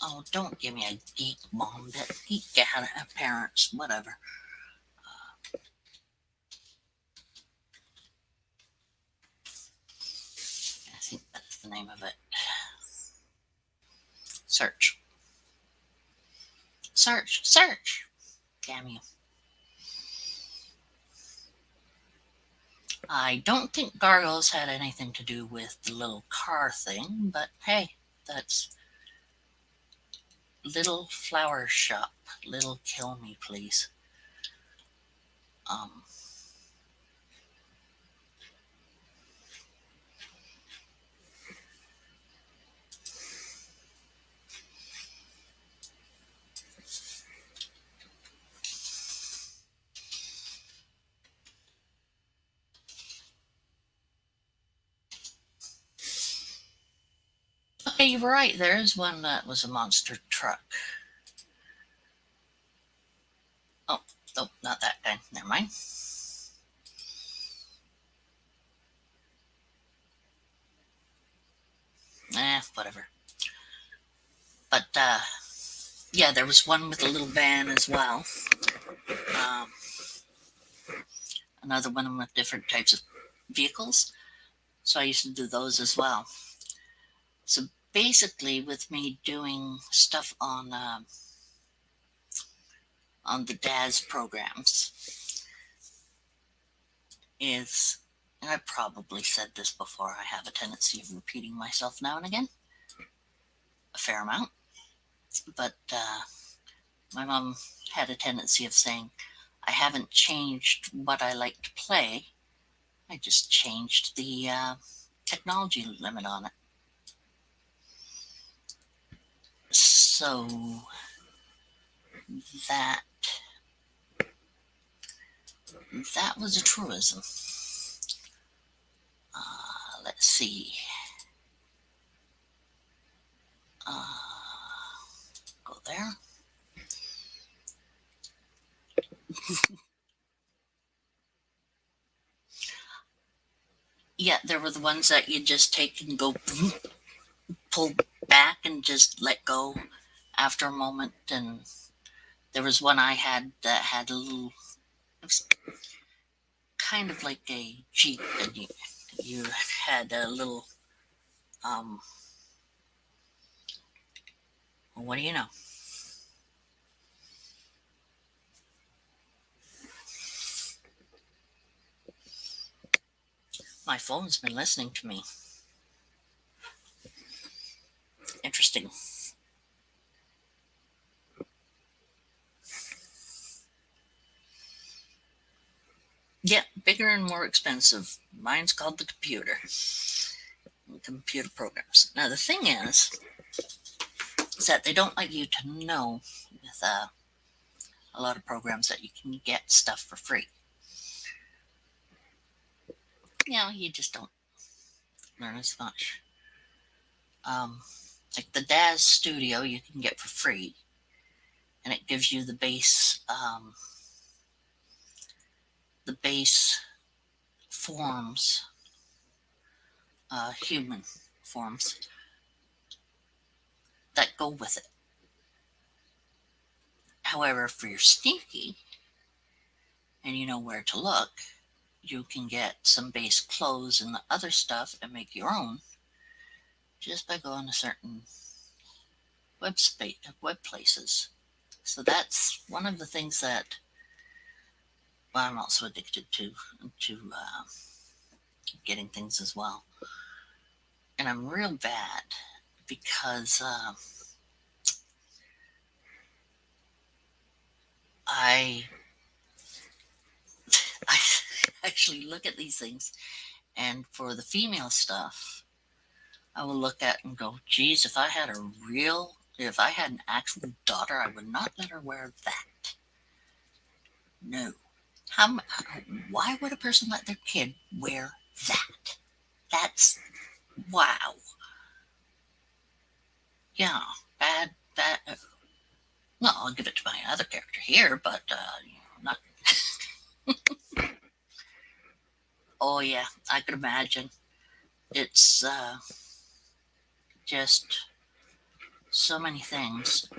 Oh, don't give me a geek bomb bit. Geek out of parents, whatever. I think that's the name of it. Search. Search. Search. Damn you. I don't think gargoyles had anything to do with the little car thing, but hey, that's Little Flower Shop. Little Kill Me, Please. Um, okay, you were right. There is one that was a monster truck. Oh, not that kind. Never mind. Whatever. But Yeah, there was one with a little van as well. Um, another one with different types of vehicles. So I used to do those as well. So basically, with me doing stuff on the DAS programs, is, and I probably said this before, I have a tendency of repeating myself now and again, a fair amount. But my mom had a tendency of saying, I haven't changed what I like to play, I just changed the technology limit on it. So that that was a truism. Let's see. Go there. Yeah, there were the ones that you just take and go pull back and just let go after a moment. And there was one I had that had a little, it was kind of like a Jeep, and you had a little, um, well, what do you know? My phone's been listening to me. Interesting. Yeah, bigger and more expensive. Mine's called the computer programs. Now the thing is that they don't like you to know with a lot of programs that you can get stuff for free. You just don't learn as much. Um, like the DAS Studio, you can get for free, and it gives you the base forms, human forms that go with it. However, if you're sneaky and you know where to look, you can get some base clothes and the other stuff and make your own just by going to certain web places. So that's one of the things that, well, I'm also addicted to getting things as well. And I'm real bad because I I actually look at these things, and for the female stuff, I will look at and go, geez, if I had an actual daughter, I would not let her wear that. No. Why would a person let their kid wear that? That's, wow. Yeah, bad. Well, I'll give it to my other character here, but not. Oh yeah, I could imagine. It's just so many things.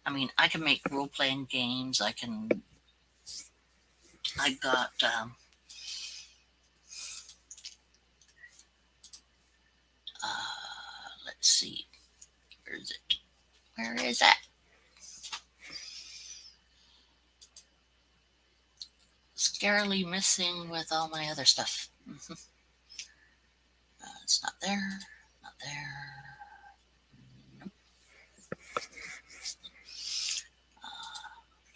I mean, I can make role playing games. I got let's see, where is it? Where is that? Scarily missing with all my other stuff. It's not there. Not there. Nope.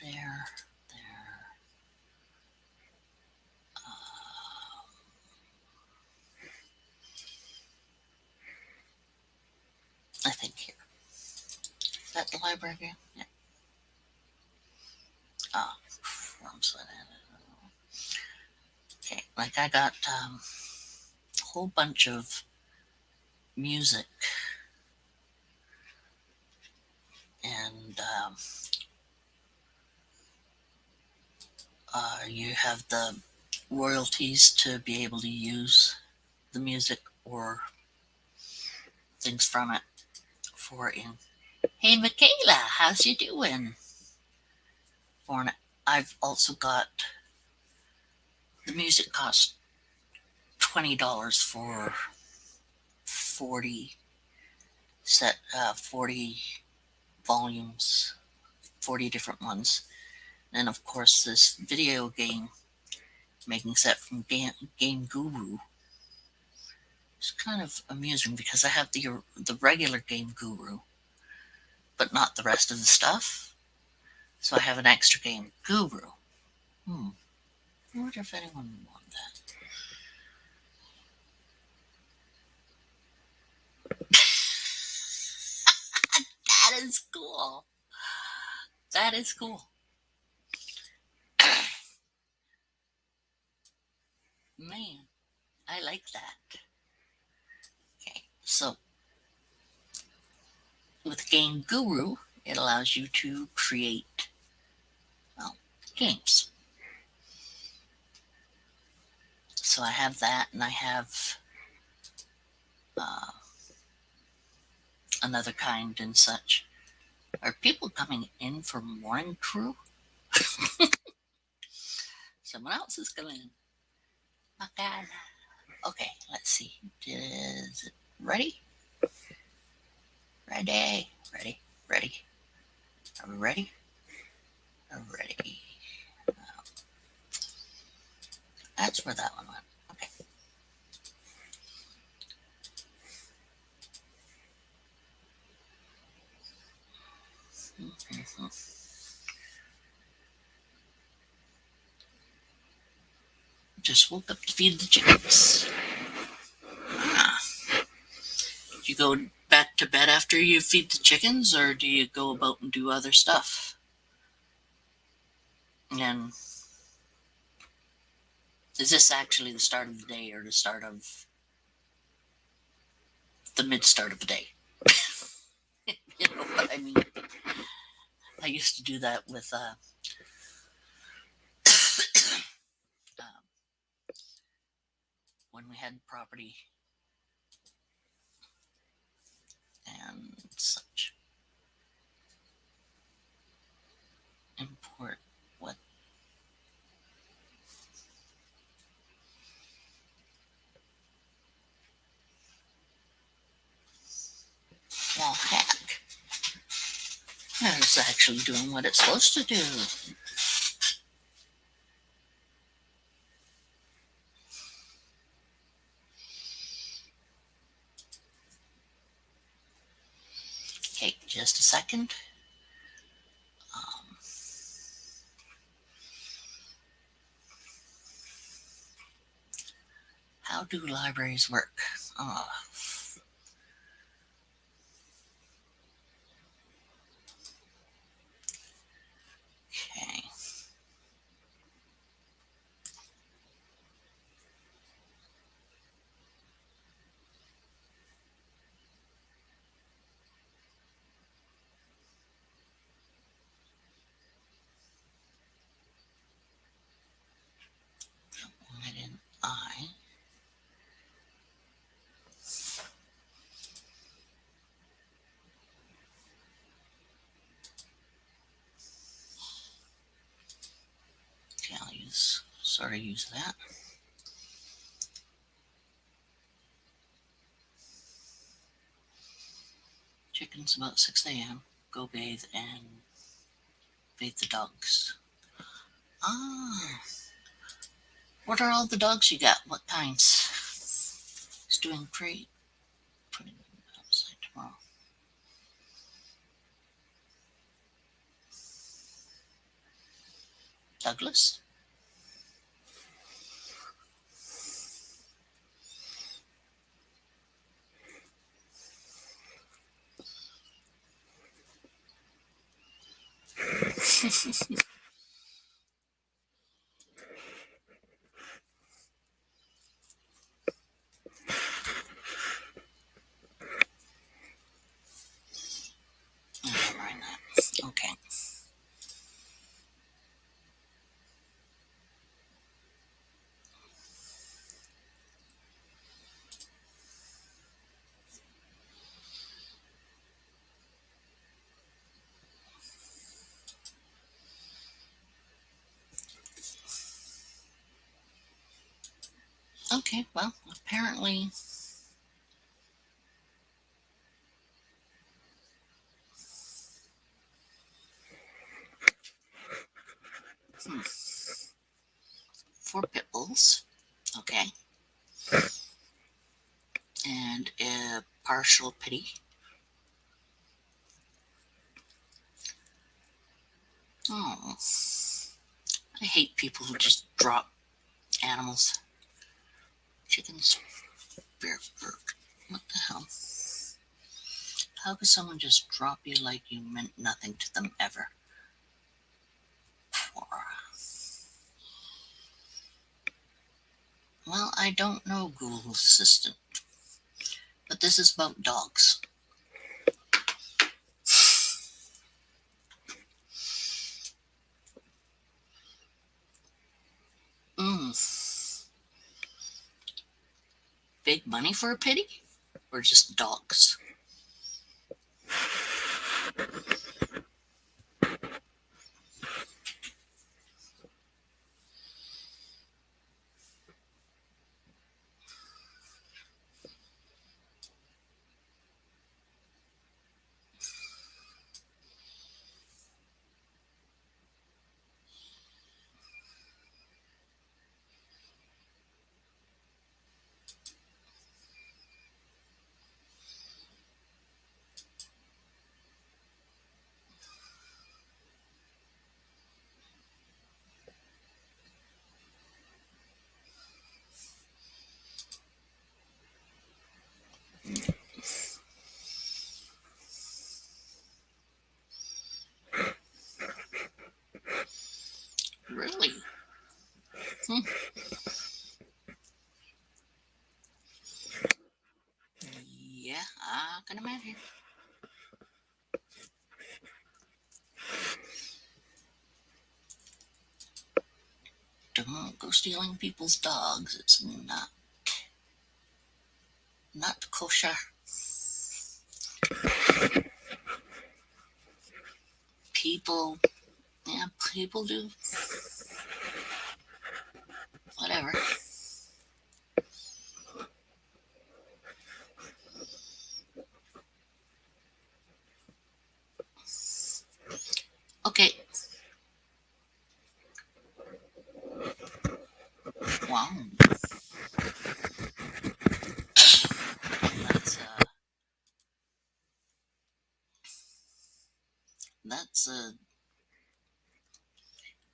There. There. I think here. Is that the library again? Yeah. Oh, okay, like I got a whole bunch of music, and you have the royalties to be able to use the music or things from it for in Hey, Michaela, how's you doing? I've also got the music cost $20 for 40 40 volumes, 40 different ones. And of course, this video game making set from Game Guru. It's kind of amusing because I have the regular Game Guru, but not the rest of the stuff. So I have an extra Game Guru. I wonder if anyone would want that. That is cool. That is cool. Man, I like that. Okay, so with Game Guru, it allows you to create, well, games. So I have that, and I have uh, another kind and such. Are people coming in for morning crew? Someone else is coming in. My God. Okay, let's see. Is it ready? Ready. Ready. Ready. Are we ready? Ready. That's where that one went. Okay. Just woke up to feed the chickens. Do you go back to bed after you feed the chickens, or do you go about and do other stuff? And is this actually the start of the day or the start of the mid start of the day? You know what I mean? I used to do that with when we had property and such. Import what? Well, heck. It's actually doing what it's supposed to do. Okay, just a second. How do libraries work? Okay. Let in I. Okay, I'll use that. Chickens about 6 a.m. Go bathe and bathe the dogs. What are all the dogs you got? What kinds? It's doing great. Putting them outside tomorrow. Douglas? Never mind that. Okay. Okay, well, apparently. Hmm. 4 pit bulls. Okay. And a partial pity. Oh. I hate people who just drop animals. Chickens, bear, bird. What the hell? How could someone just drop you like you meant nothing to them ever? Well, I don't know, Google Assistant. But this is about dogs. Big money for a pity? Or just dogs? Really? Yeah, I can imagine. Don't go stealing people's dogs. It's not kosher. People, yeah, people do whatever. Okay. Wow. That's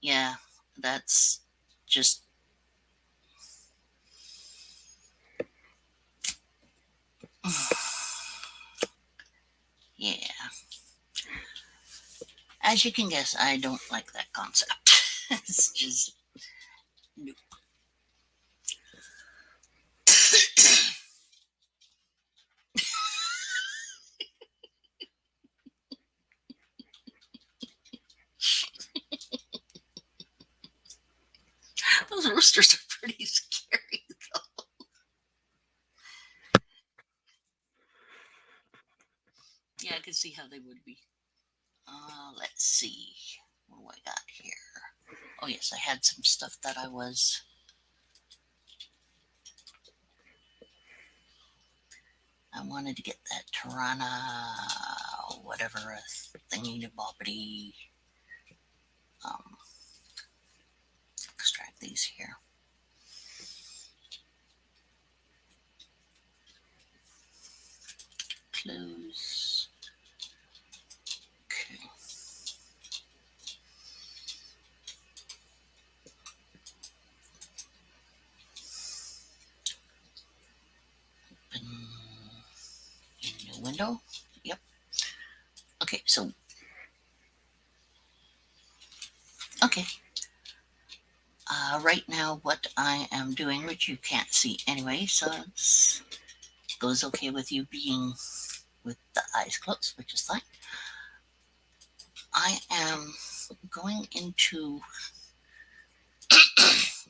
yeah, that's just yeah. As you can guess, I don't like that concept. It's just nope. Those roosters are pretty scary, though. Yeah, I can see how they would be. Let's see. What do I got here? Oh, yes, I had some stuff that I wanted to get that Tirana, whatever, thingy to boppity. Extract these here. Close. Okay. Open a new window. Yep. Okay, so. Okay. Right now, what I am doing, which you can't see anyway, so it goes okay with you being with the eyes closed, which is fine. I am going into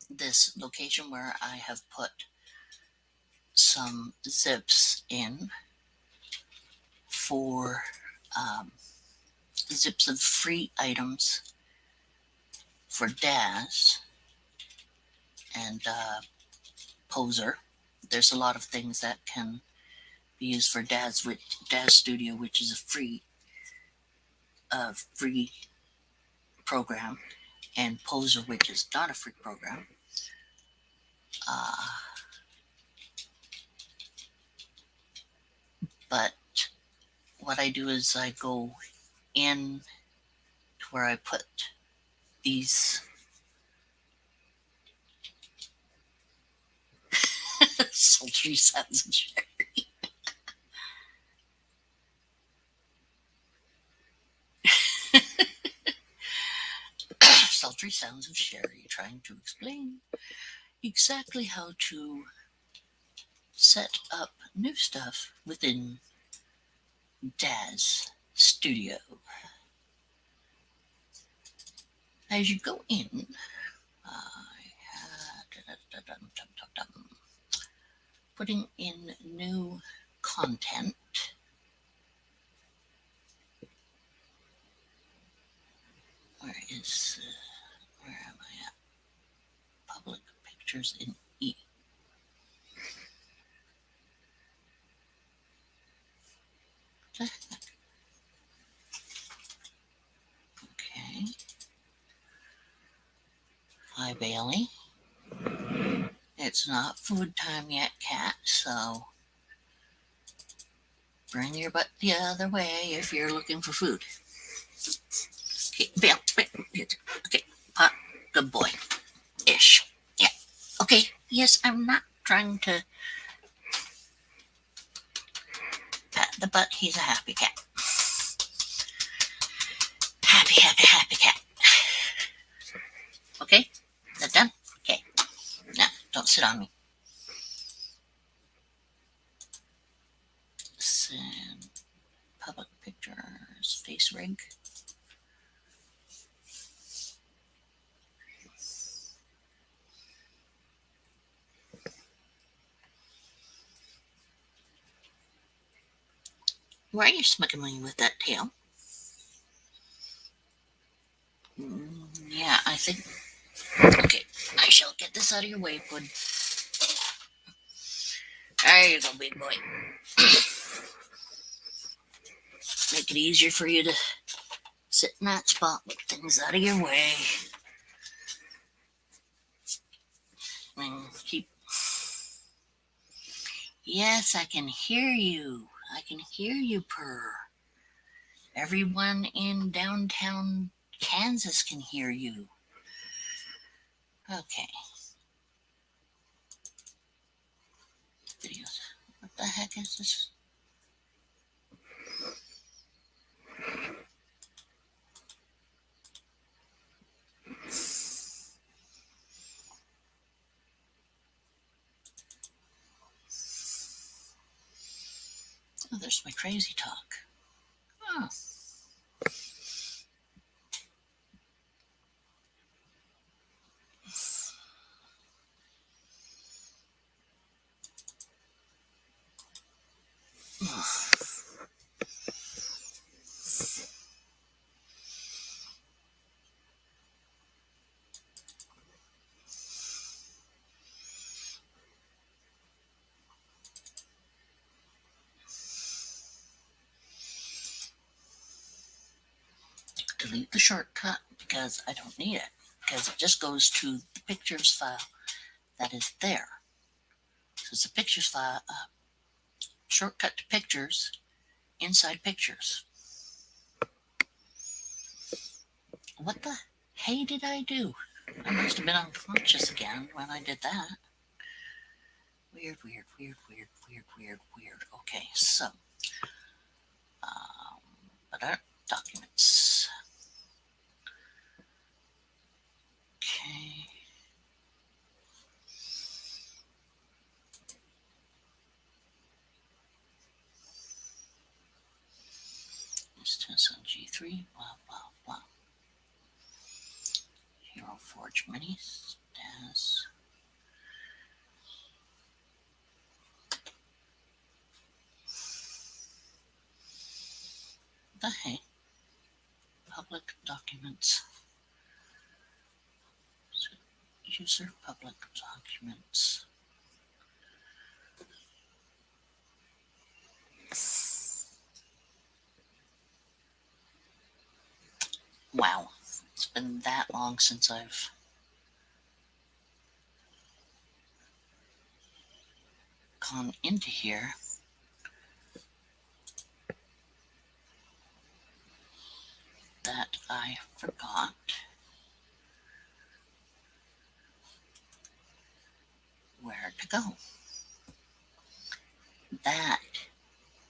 this location where I have put some zips in for zips of free items for Daz and Poser. There's a lot of things that can be used for Daz Studio, which is a free program, and Poser, which is not a free program. But what I do is I go in to where I put these sultry sounds of sherry. Sultry sounds of sherry, trying to explain exactly how to set up new stuff within Daz Studio. As you go in, putting in new content. Where am I at? Public pictures in E. Okay. Hi, Bailey. It's not food time yet, cat, so bring your butt the other way if you're looking for food. Okay, Bill. Okay, Pot, good boy. Ish. Yeah. Okay, yes, I'm not trying to pat the butt. He's a happy cat. Happy, happy, happy cat. Okay, that done? Okay. Now, don't sit on me. Send public pictures, face rig. Why are you smacking me with that tail? Yeah, I think. Okay, I shall get this out of your way, Pud. There you go, big boy. Make it easier for you to sit in that spot with things out of your way. And keep. Yes, I can hear you. I can hear you purr. Everyone in downtown Kansas can hear you. Okay. Videos. What the heck is this? Oh, there's my crazy talk. Oh. Delete the shortcut because I don't need it, because it just goes to the pictures file that is there. So it's a pictures file, shortcut to pictures inside pictures. What the hey did I do? I must have been unconscious again when I did that. Weird. Okay, so but documents. Okay. Instance on G3. Blah. Hero Forge Minis. Daz. The heck? Public documents. User public documents. Yes. Wow. It's been that long since I've gone into here. That I forgot where to go. That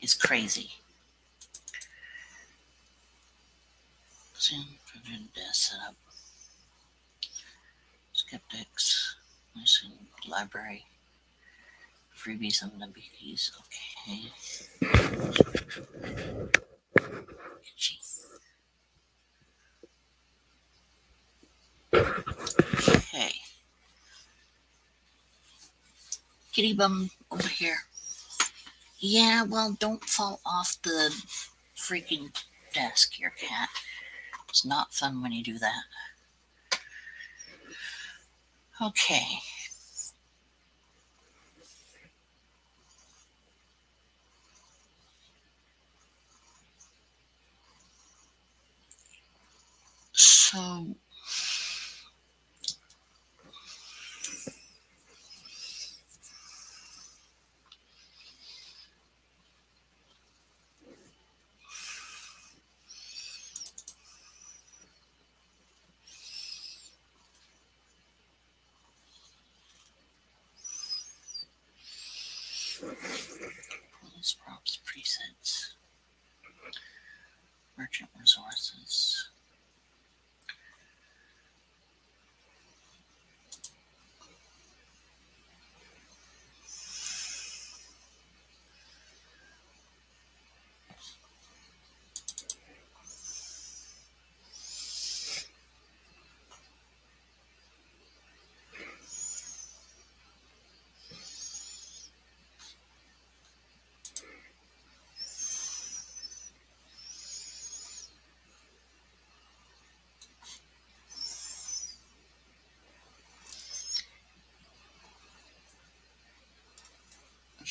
is crazy. Setup. Skeptics. Listen, library. Freebies and the biggies. Okay. Itchy. Okay. Kitty bum over here. Yeah, well, don't fall off the freaking desk here, cat. It's not fun when you do that. Okay. So police props presets. Merchant resources.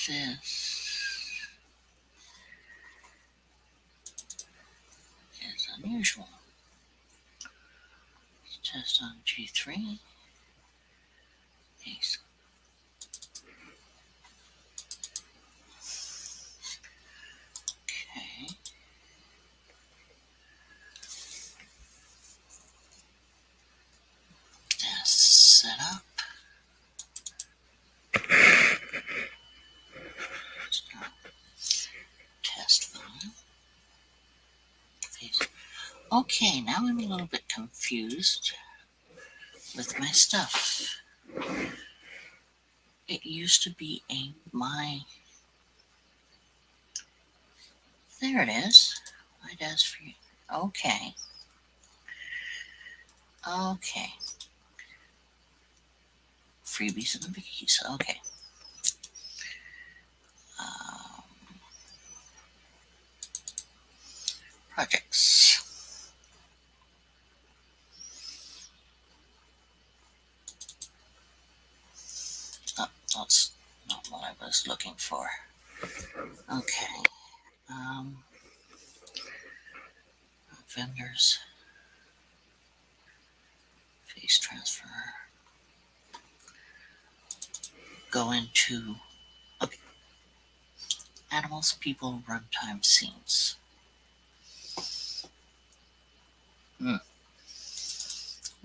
This is unusual. Let's test on G3. Ace. Okay. Test set up. Test file. Okay, now I'm a little bit confused with my stuff. It used to be my. There it is. My desk for you. Okay. Okay. Freebies and the biggies. Okay. Projects. Oh, that's not what I was looking for. Okay. Vendors. Face transfer. Go into. Okay. Animals, people, runtime scenes.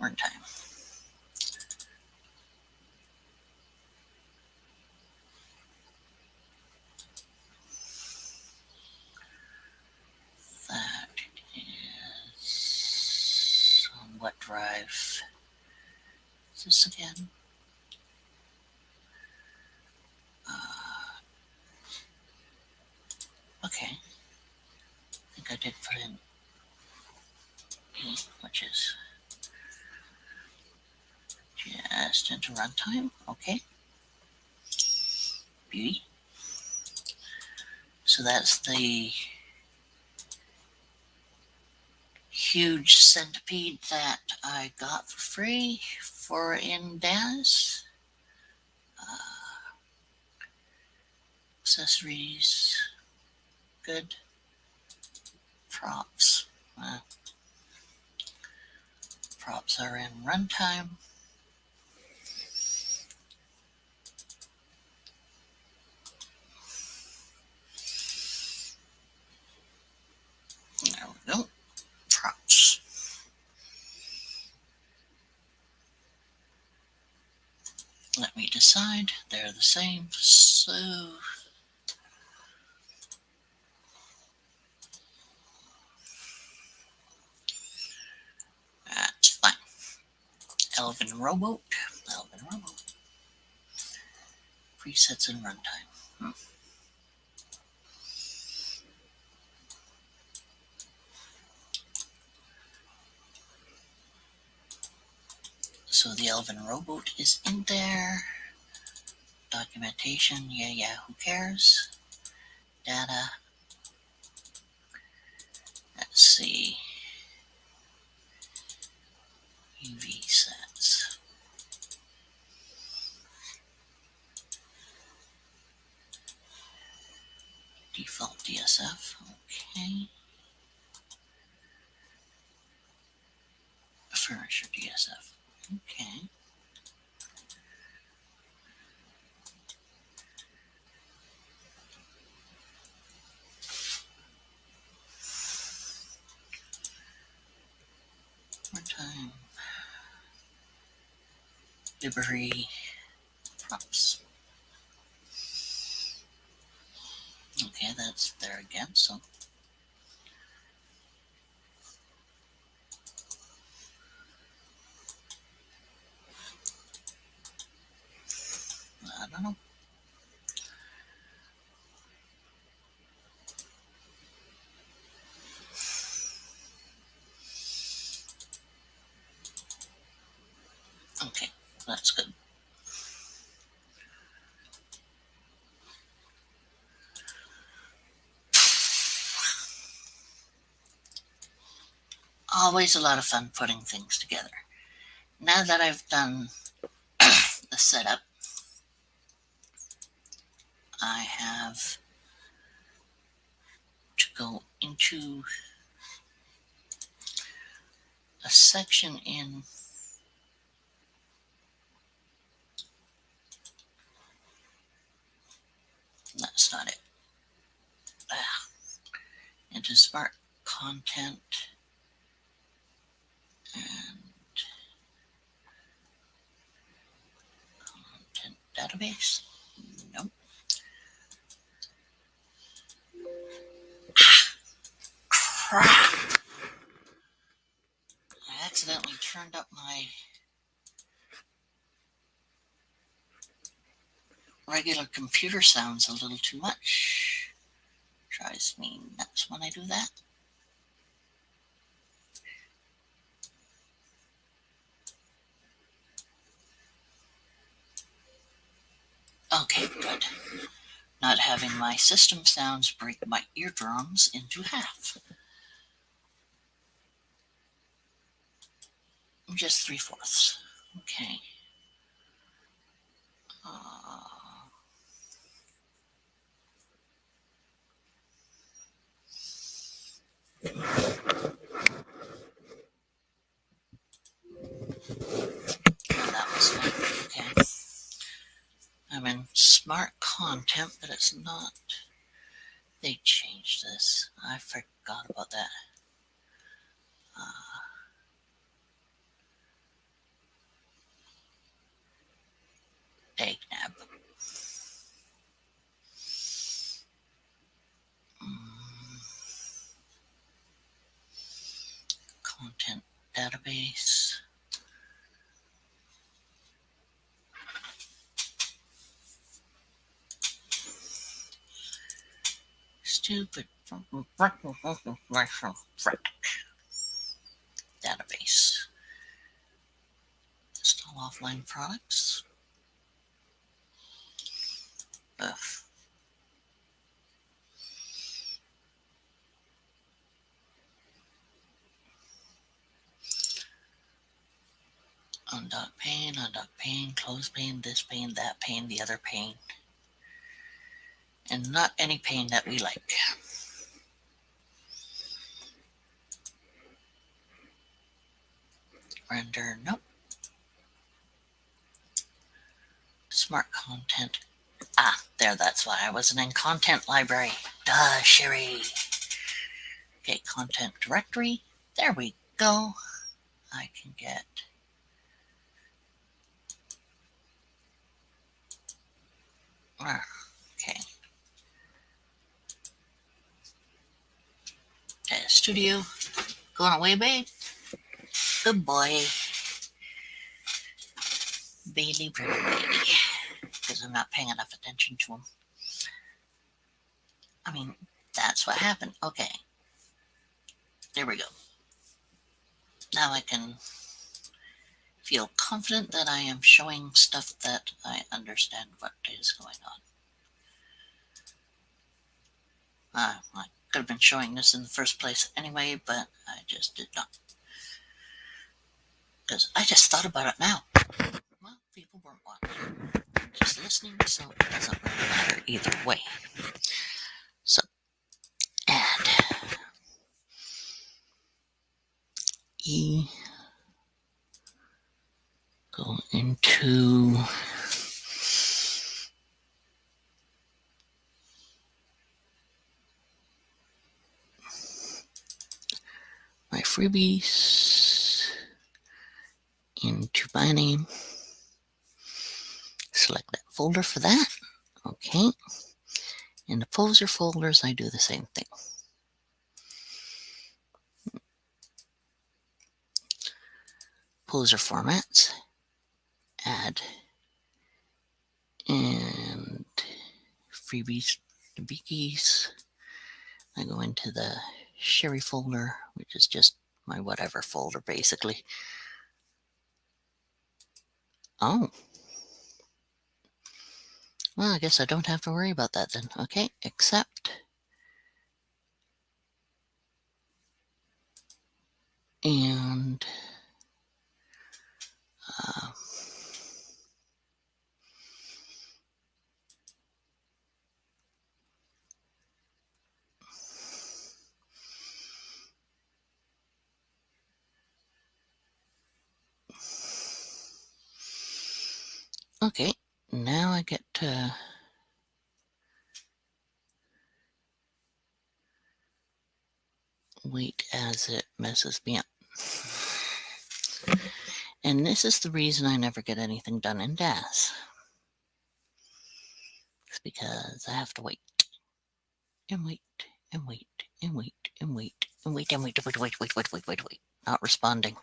Runtime. That is on what drive? Is this again? Okay. I think I did put in E, which is just into runtime. Okay. Beauty. So that's the huge centipede that I got for free for in DAS. Accessories. good. Props. Props are in runtime. There we go. Props. Let me decide. They're the same. So that's fine. Elven Rowboat. Elven Rowboat. Presets in runtime. So the Elven Rowboat is in there. Documentation, yeah, who cares? Data. Let's see. UV sets. Default DSF. Okay. Furniture DSF. Okay. Runtime. Debris. Props. Okay, that's there again, so I don't know. Okay, that's good. Always a lot of fun putting things together. Now that I've done the setup, I have to go into a section in that's not it. Into smart content and content database. Nope. Crap. I accidentally turned up my regular computer sounds a little too much. Drives me nuts when I do that. Okay, good. Not having my system sounds break my eardrums into half. Just 3/4. Okay. That was fine. Okay. I'm in smart content, but it's not. They changed this. I forgot about that. Dagnab. Content database. Stupid database. Install offline products. Ugh. Undock pane, close pane, this pane, that pane, the other pane. And not any pane that we like. render. Nope. Smart content. Ah, there, that's why I wasn't in content library. Duh, Sherry. Okay, content directory. There we go. I can get. Okay. Studio. Going away, babe. Good boy. Bailey ran away because I'm not paying enough attention to him. I mean, that's what happened. Okay. There we go. Now I can feel confident that I am showing stuff that I understand what is going on. I could have been showing this in the first place anyway, but I just did not. Because I just thought about it now. Well, people weren't watching, just listening, so it doesn't really matter either way. So, add E, go into my freebies, into my name, select that folder for that. Okay. In the poser folders, I do the same thing. Poser formats, add, and freebies to biggies. I go into the Sherry folder, which is just my whatever folder, basically. Oh. Well, I guess I don't have to worry about that then. Okay, accept. And okay, now I get to wait as it messes me up. And this is the reason I never get anything done in DAS. It's because I have to wait and wait and wait and wait and wait and wait and wait. Not responding.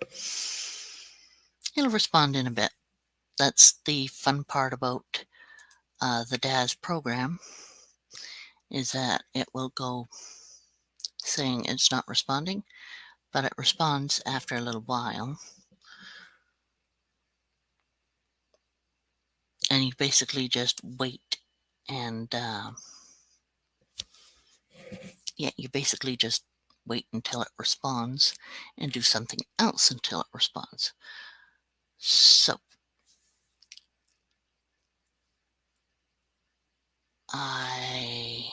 It'll respond in a bit. That's the fun part about the DAS program, is that it will go saying it's not responding, but it responds after a little while. And you basically just wait and you basically just wait until it responds and do something else until it responds. So I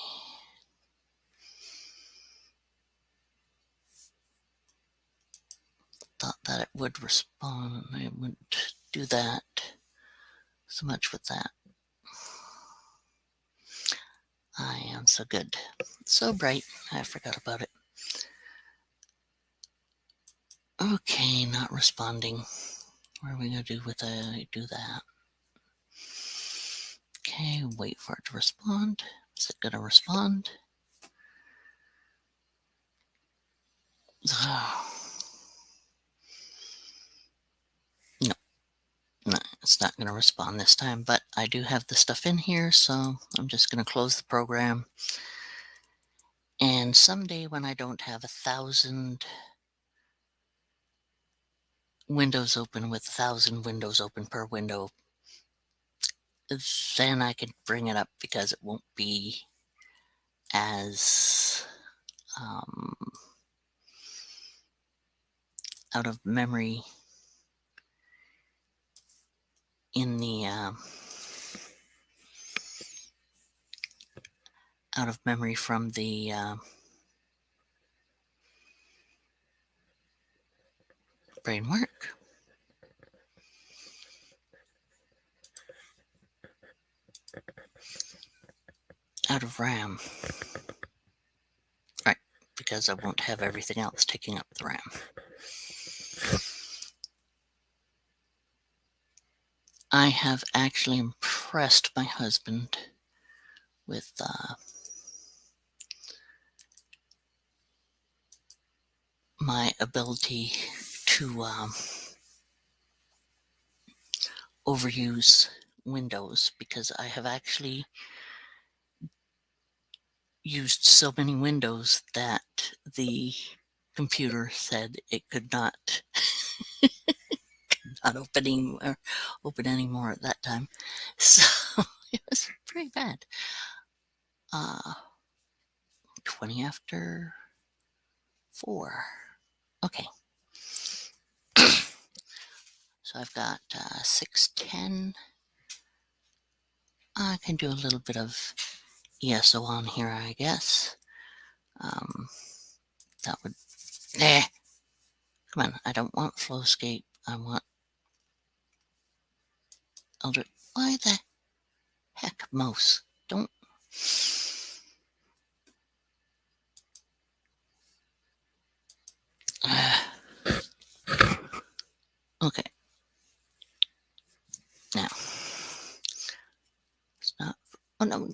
thought that it would respond. I wouldn't do that so much with that. I am so good. So bright. I forgot about it. Okay, not responding. What are we going to do with do that? Okay, wait for it to respond. Is it going to respond? No, it's not going to respond this time, but I do have the stuff in here, so I'm just going to close the program. And someday when I don't have 1,000 windows open with 1,000 windows open per window, then I can bring it up because it won't be as out of memory in the out of memory from the brain work. bit of RAM. Right, because I won't have everything else taking up the RAM. I have actually impressed my husband with my ability to overuse Windows, because I have actually used so many Windows that the computer said it could not open anymore at that time. So it was pretty bad. 20 after 4. Okay. So I've got 610. I can do a little bit of ESO on here, I guess. That would... Come on, I don't want Flowscape. I want Elder... Why the heck, mouse? Don't... Okay. Now. It's not... Oh, no.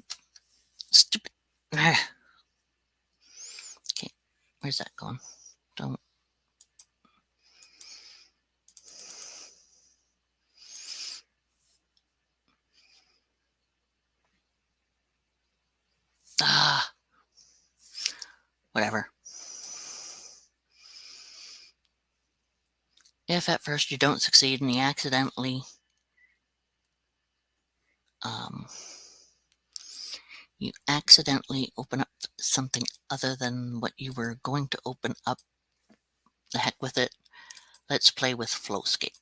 Stupid... Okay. Where's that going? Don't... Whatever. If at first you don't succeed and you accidentally open up something other than what you were going to open up, the heck with it. Let's play with Flowscape.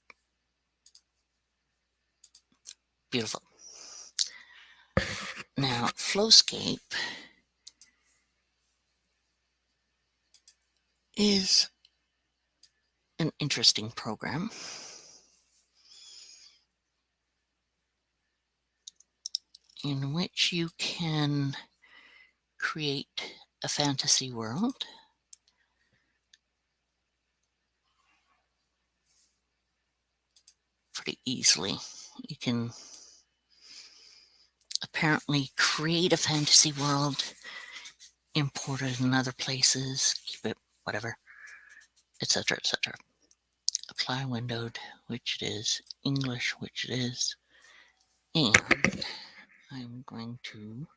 Beautiful. Now, Flowscape is an interesting program. In which you can create a fantasy world pretty easily. You can apparently create a fantasy world, import it in other places, keep it, whatever, etc., etc. Apply windowed, which it is, English, which it is, and I'm going to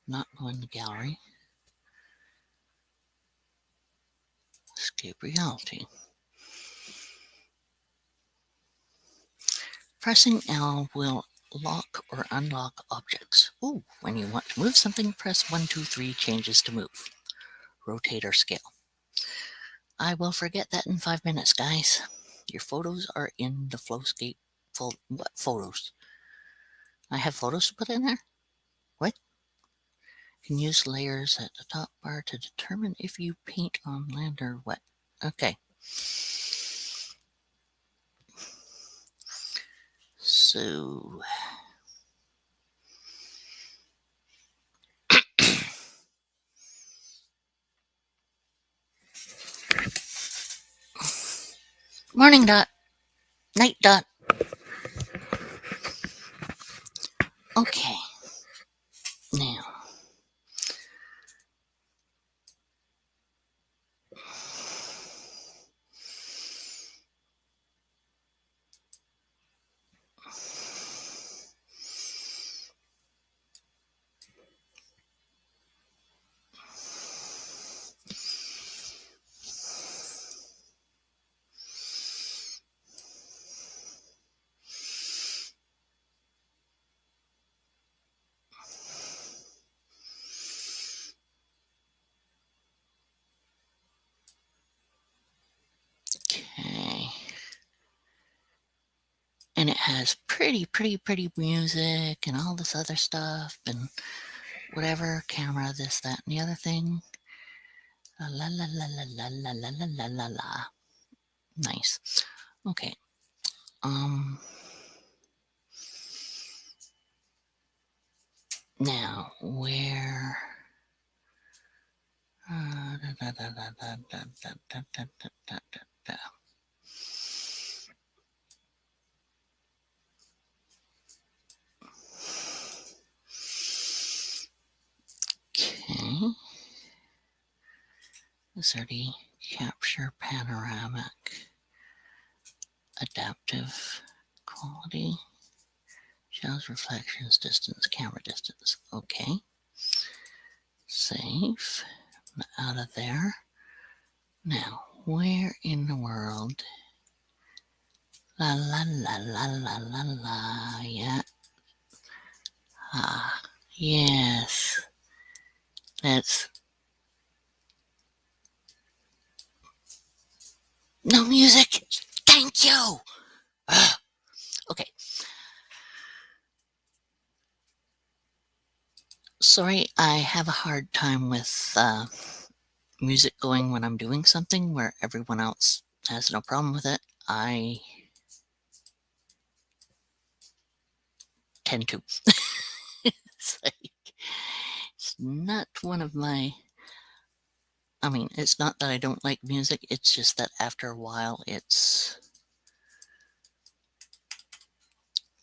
not go in the gallery. Escape reality. Pressing L will lock or unlock objects. Ooh, when you want to move something, press 1, 2, 3 changes to move. Rotate or scale. I will forget that in 5 minutes, guys. Your photos are in the Flowscape folder. What photos? I have photos to put in there? What? You can use layers at the top bar to determine if you paint on land or what. Okay. So... Morning, Dot. Night, Dot. Okay. Now. Okay. And it has pretty music and all this other stuff and whatever, camera, this, that, and the other thing. La la la la la la la la la la la. Nice. Okay. Now, where? Okay. Asserty, capture panoramic, adaptive quality, shadows, reflections, distance, camera distance. Okay. Save. Out of there. Now, where in the world? La la la la la la la. Yeah. Ah, yes. That's no music. Thank you. Okay. Sorry, I have a hard time with music going when I'm doing something where everyone else has no problem with it. I tend to. It's like, it's not one of my. I mean, it's not that I don't like music, it's just that after a while,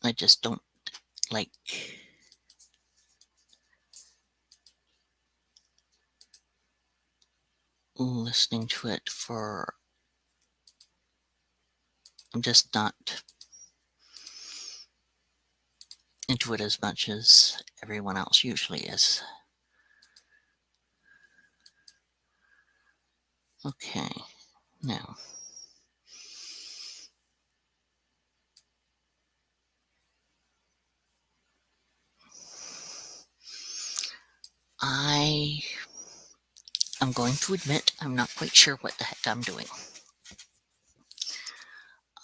I just don't like listening to it for. I'm just not into it as much as everyone else usually is. Okay, now. I'm going to admit I'm not quite sure what the heck I'm doing.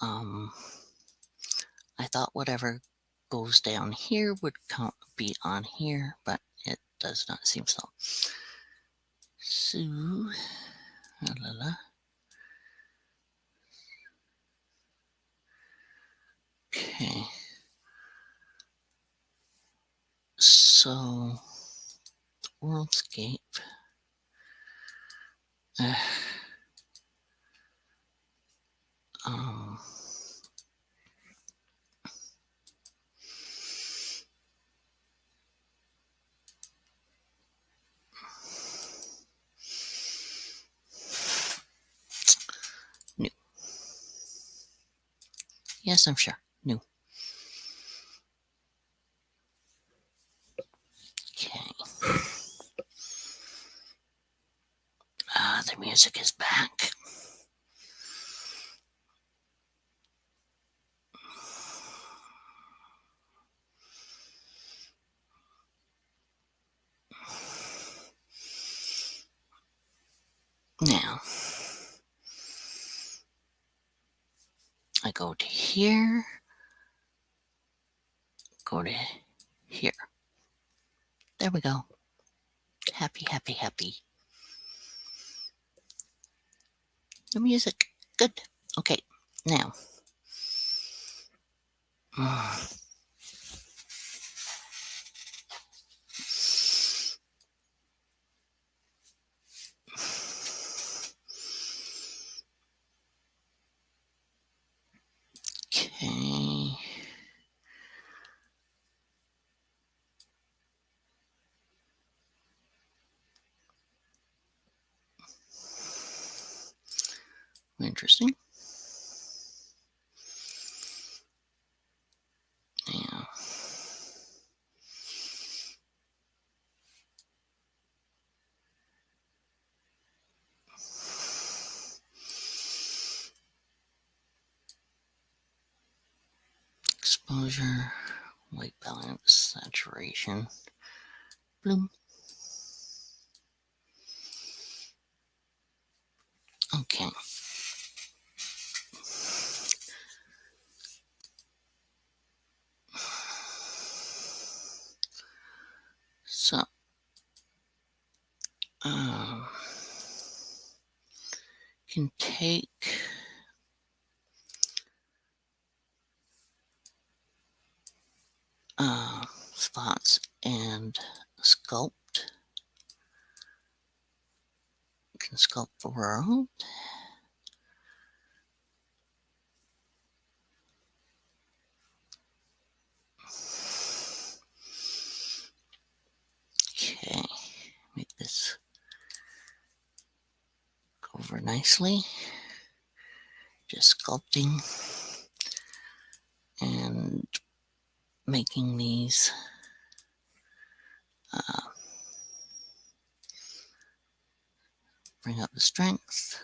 I thought whatever goes down here would be on here, but it does not seem so. So, la la la. Okay. So, worldscape. Um, New. Yes, I'm sure. New. Okay. The music is back. Now, I go to here, go to here. There we go. Happy, happy, happy. The music. Good. Okay. Now. Okay. Interesting. Yeah. Exposure, white balance, saturation, bloom. Okay. So, can take spots and sculpt. You can sculpt the world. Okay, make this go over nicely. Just sculpting and making these bring up the strength.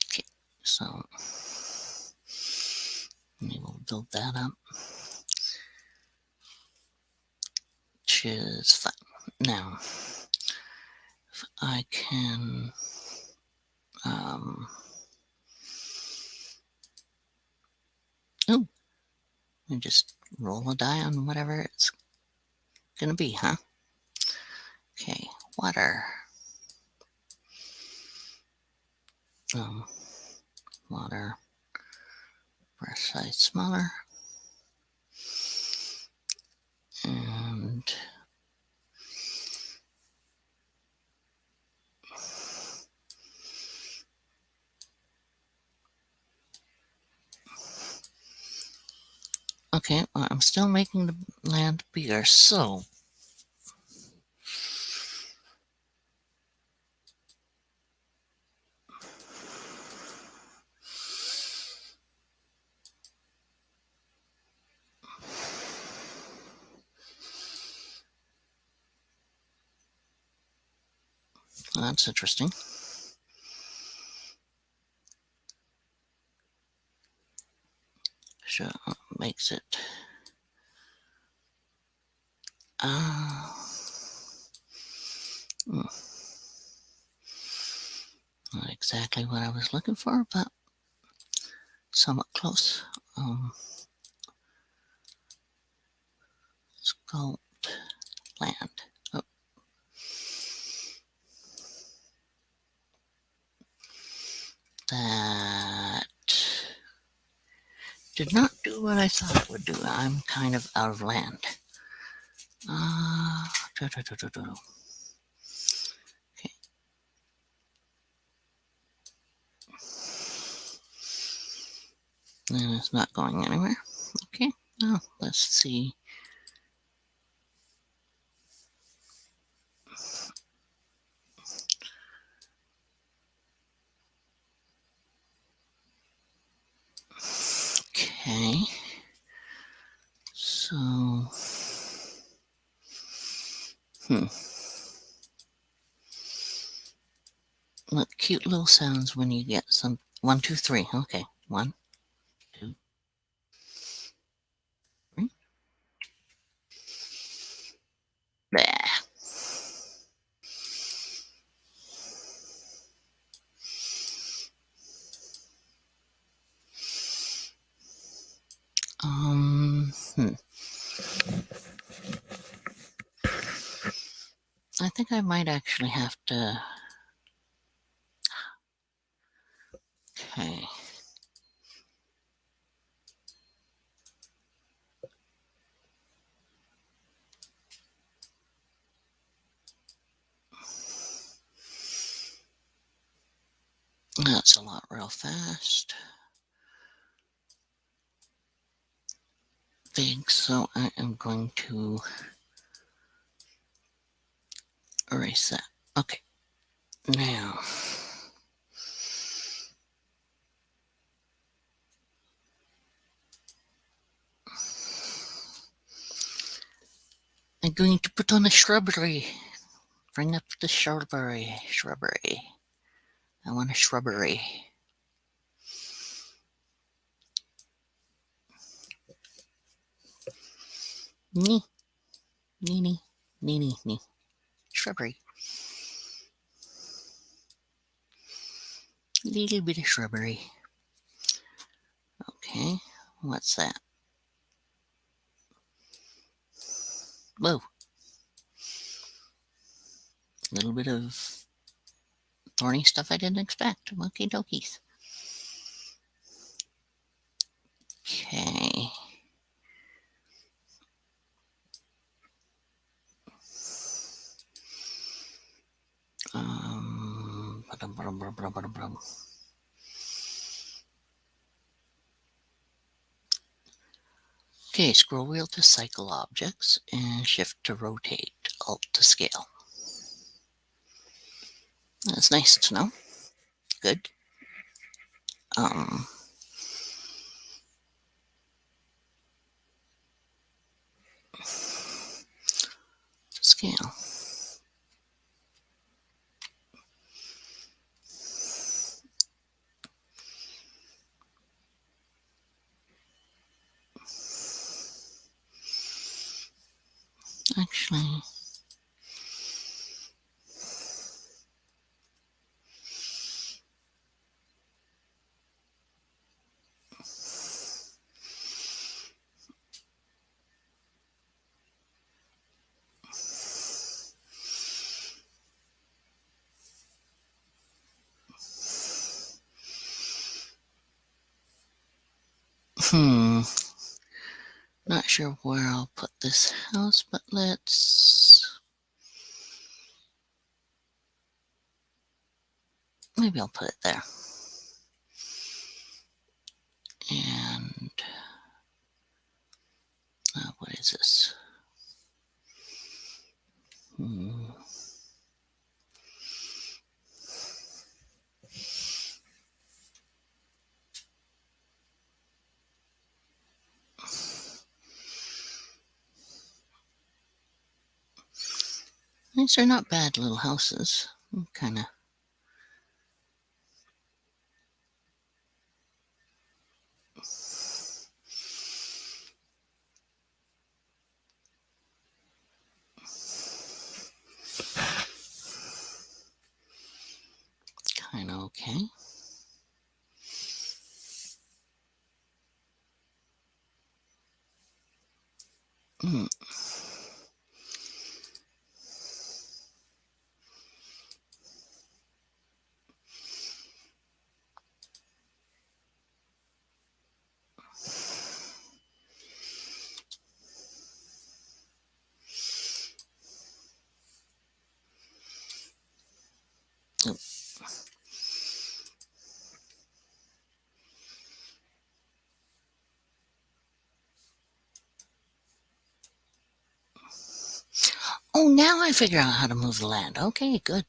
Okay, so we will build that up, which is fine. Now, if I can oh, I just roll a die on whatever it's gonna be, huh? Okay, water. Water brush size smaller. And okay, well, I'm still making the land bigger, so that's interesting. So makes it not exactly what I was looking for, but somewhat close. Sculpt land. Oh. That did not do what I thought it would do. I'm kind of out of land. Okay. And it's not going anywhere. Okay, now let's see. Okay, so look, cute little sounds when you get some 1, 2, 3. Okay, 1, 2, 3. Bah. I think I might actually have to. Okay. That's a lot real fast. Big, so I am going to erase that. Okay. Now, I'm going to put on a shrubbery. Bring up the shrubbery. I want a shrubbery. Nee. Shrubbery. Little bit of shrubbery. Okay, what's that? Whoa. A little bit of thorny stuff I didn't expect. Okie dokies. Okay. Okay, scroll wheel to cycle objects and shift to rotate, alt to scale. That's nice to know. Good. Scale. Actually, not sure where I'll put this house, but maybe I'll put it there. And what is this? These are not bad little houses. Kind of. Kind of okay. Oh, now I figure out how to move the land. Okay, good.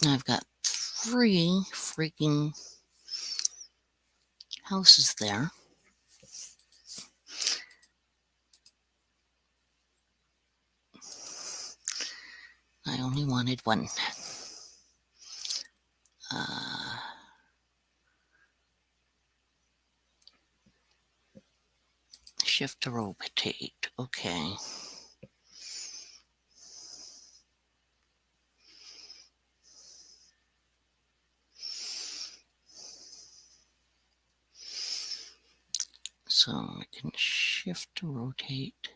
I've got 3 freaking houses there. I only wanted 1. Shift to rotate. Okay. So I can shift to rotate.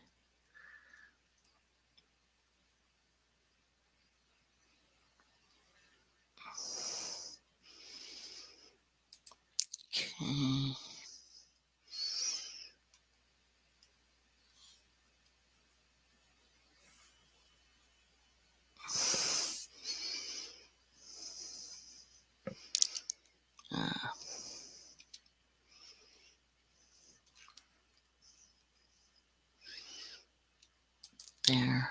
Okay. There.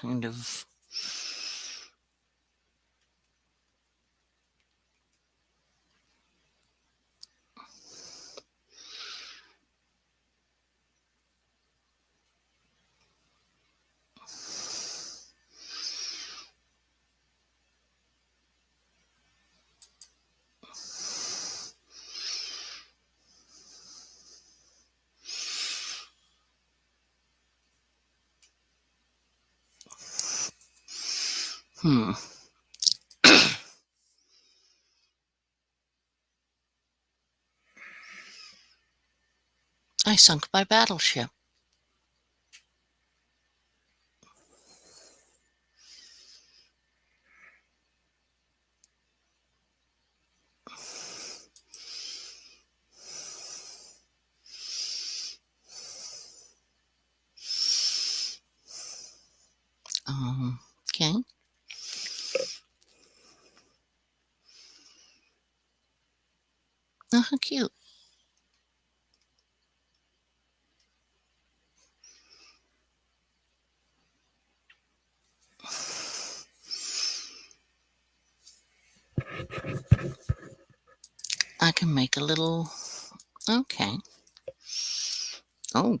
kind of I sunk my battleship. Okay. Oh, how cute. I can make a little. Okay. Oh.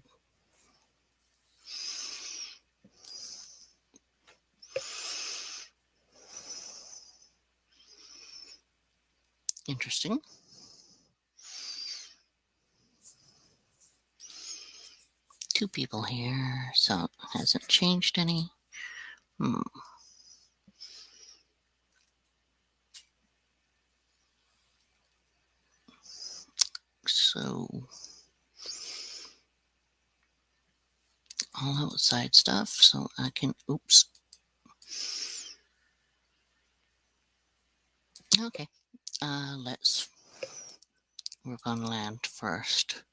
Interesting. Two people here, so it hasn't changed any. So all outside stuff, so I can. Oops. Okay. Let's work on land first.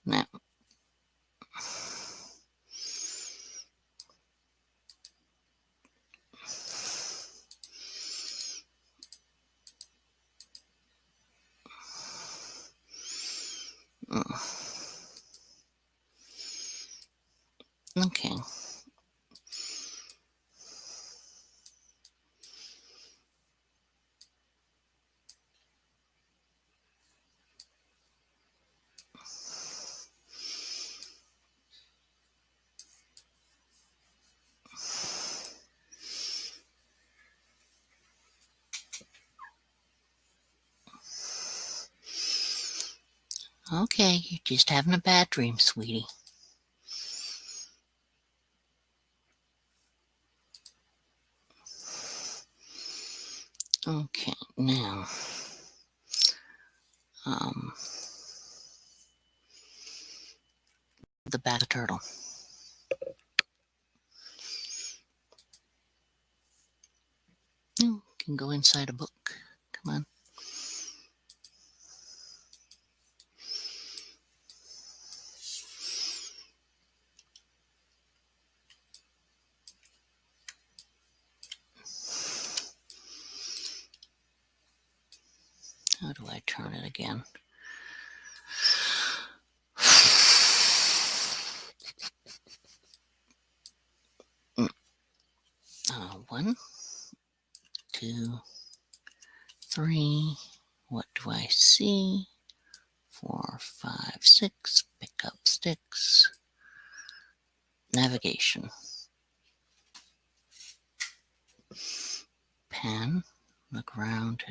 Now. Okay. Okay, you're just having a bad dream, sweetie. Okay, now, the bat turtle. You can go inside a book. Come on. How do I turn it again? One, two, three. What do I see? 4, 5, 6. Pick up sticks. Navigation. Pan. Look around.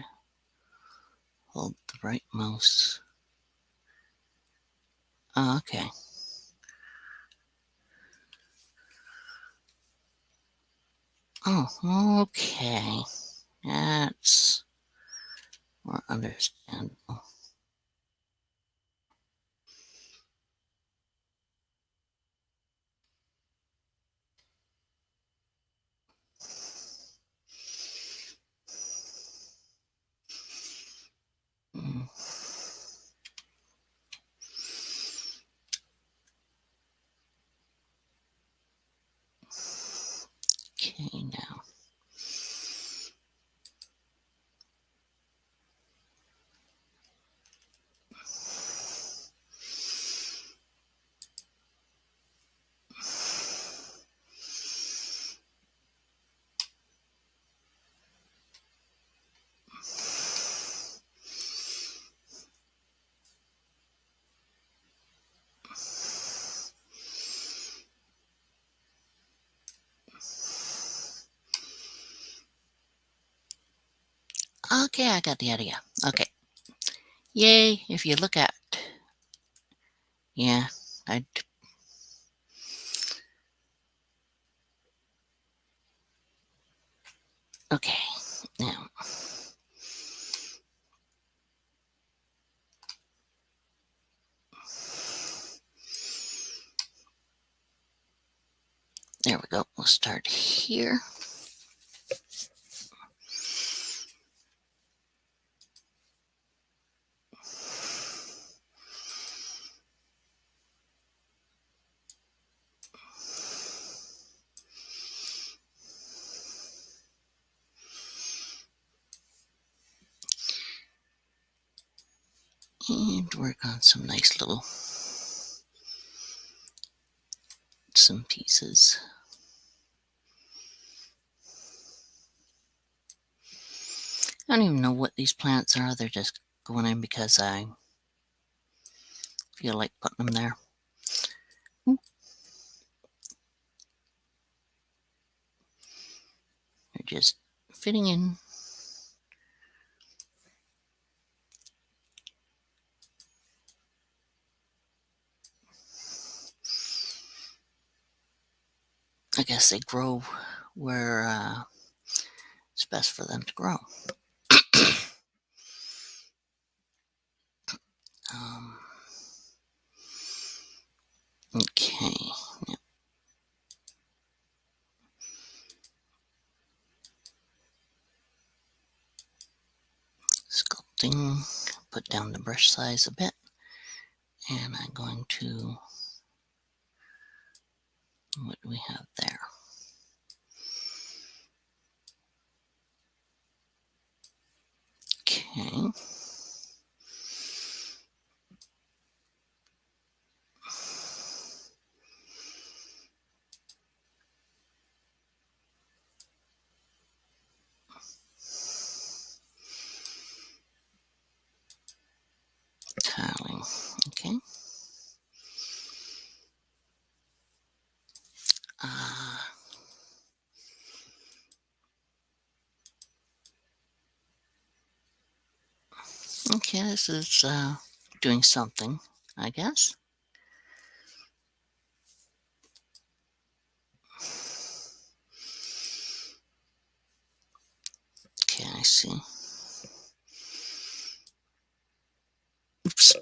Hold the right mouse. Okay. Oh, okay. That's more understandable. Okay, now. Okay, I got the idea. Okay. Yay, if you look at... Yeah, I... Okay, now... There we go. We'll start here. And work on some nice little... some pieces. I don't even know what these plants are. They're just going in because I feel like putting them there. Ooh. They're just fitting in. I guess they grow where it's best for them to grow. um, okay. Now, sculpting. Put down the brush size a bit. And I'm going to... What do we have there? Okay. Tiling. Okay. Okay, this is doing something, I guess. Okay, I see. Oops.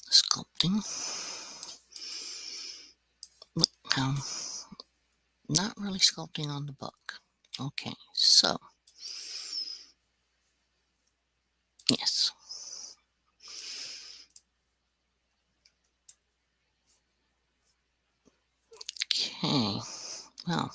Sculpting. Um, Not really sculpting on the book. Okay, so yes. Okay, well,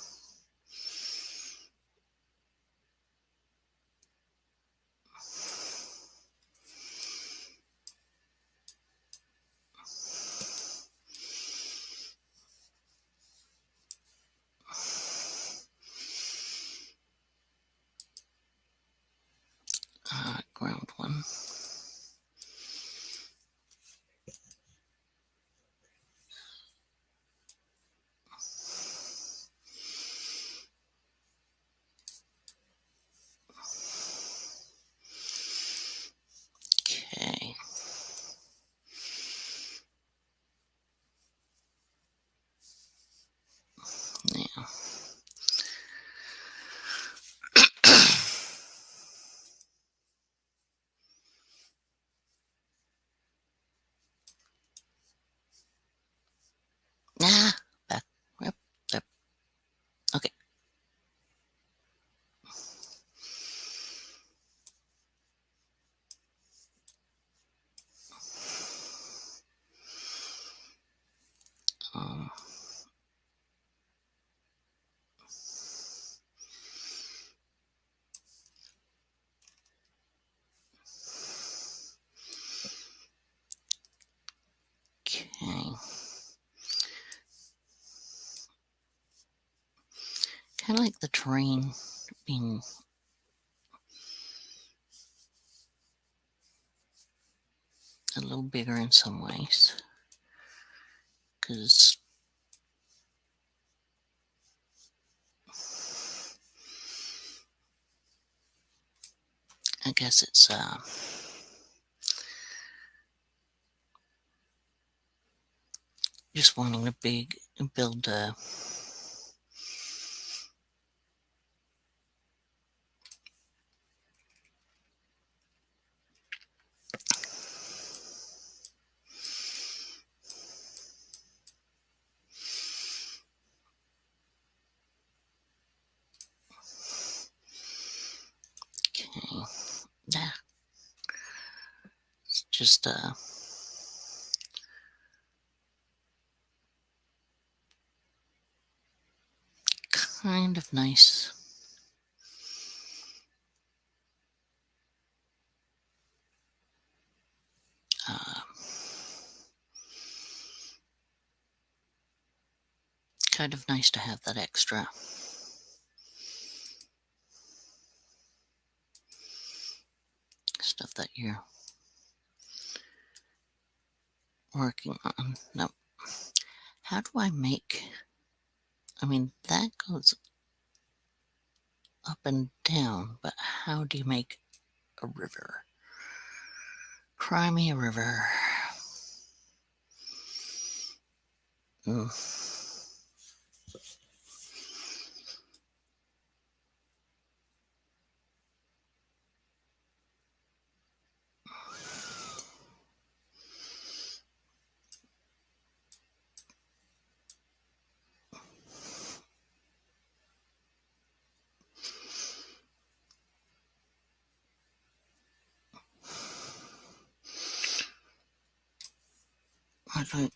ground one. Okay. Now. kind of like the terrain being a little bigger in some ways, because I guess it's just wanting to build a okay. Yeah, it's just kind of nice. Kind of nice to have that extra stuff that you're working on. Now, how do I make, I mean, that goes up and down, but how do you make a river? Cry me a river. Mm. I think,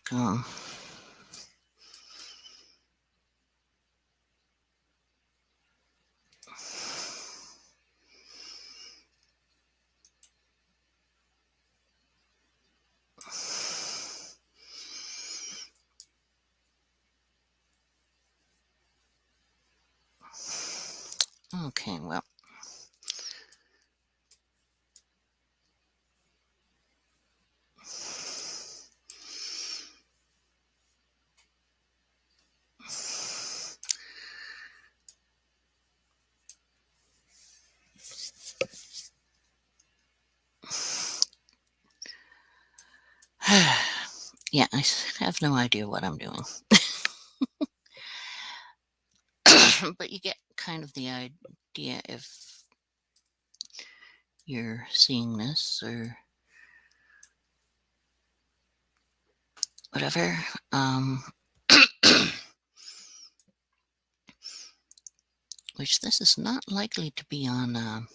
okay, well, yeah, I have no idea what I'm doing. But you get kind of the idea if you're seeing this or whatever. Which this is not likely to be on the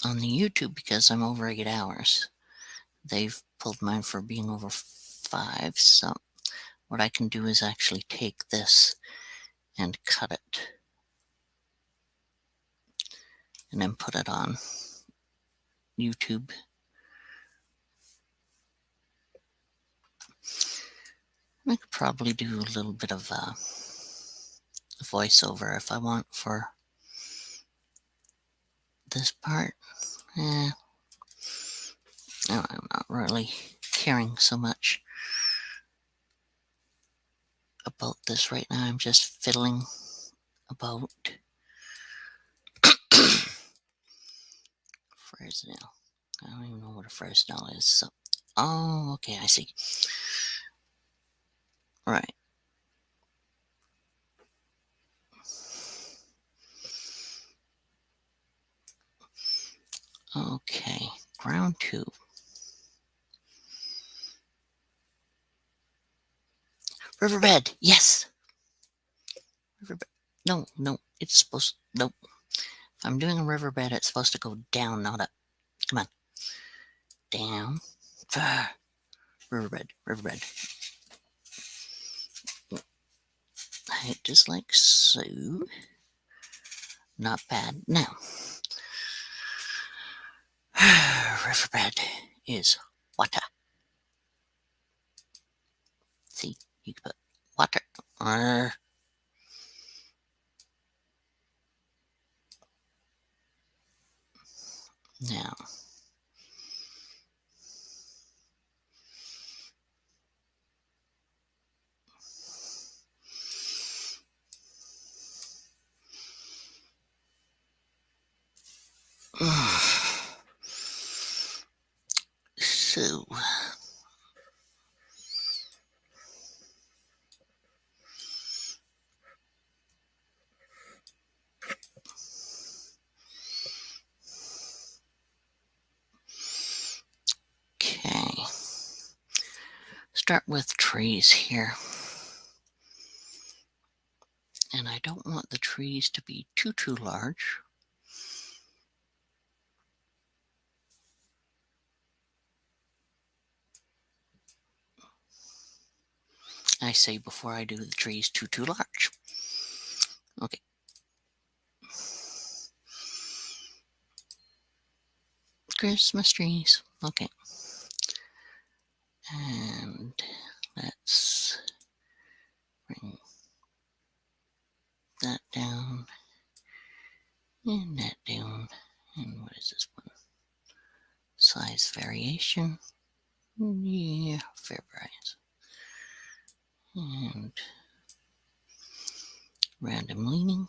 YouTube because I'm over 8 hours. They've pulled mine for being over 5, so what I can do is actually take this and cut it and then put it on YouTube. I could probably do a little bit of voiceover if I want for this part. No, I'm not really caring so much about this right now. I'm just fiddling about. Fresnel. I don't even know what a Fresnel is. So, oh, okay, I see. Right. Okay, ground 2. Riverbed, yes. Riverbed. No, it's supposed. Nope. If I'm doing a riverbed, it's supposed to go down, not up. Come on. Down. Riverbed. Just like so. Not bad. Now, riverbed is water. See, you can put water. Now, so okay. Start with trees here. And I don't want the trees to be too large. I say before I do the trees too large. Okay. Christmas trees. Okay. And let's bring that down and that down. And what is this one? Size variation. Yeah, fair price. And random leaning.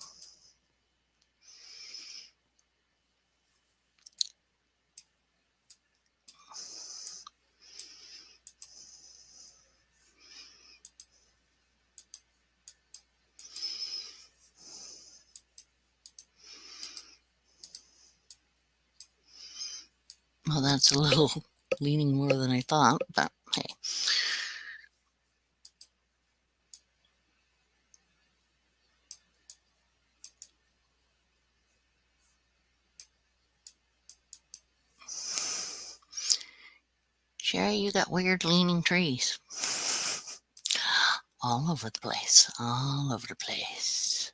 Well, that's a little leaning more than I thought, but hey. Sherry, you got weird leaning trees. All over the place. All over the place.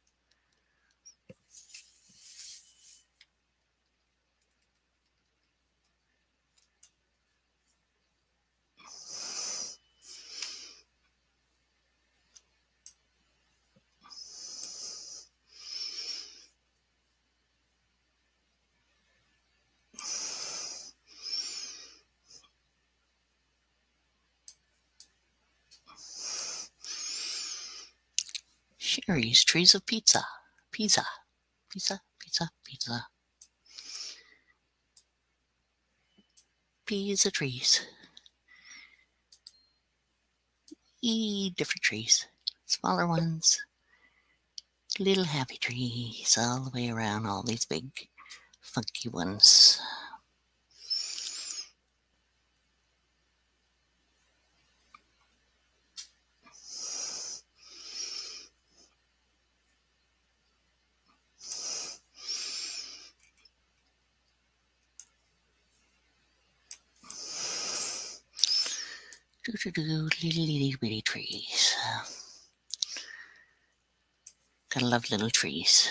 Sherry's trees of pizza. Pizza. Pizza. Pizza. Pizza. Pizza trees. Different trees. Smaller ones. Little happy trees all the way around. All these big funky ones. Little bitty trees. Gotta love little trees.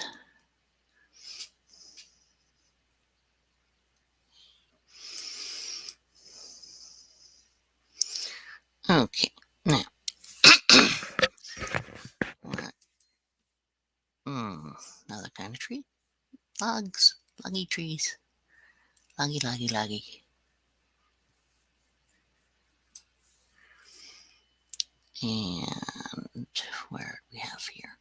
Okay, now. What? Another kind of tree. Logs. Loggy trees. Loggy, loggy, loggy. And where do we have here?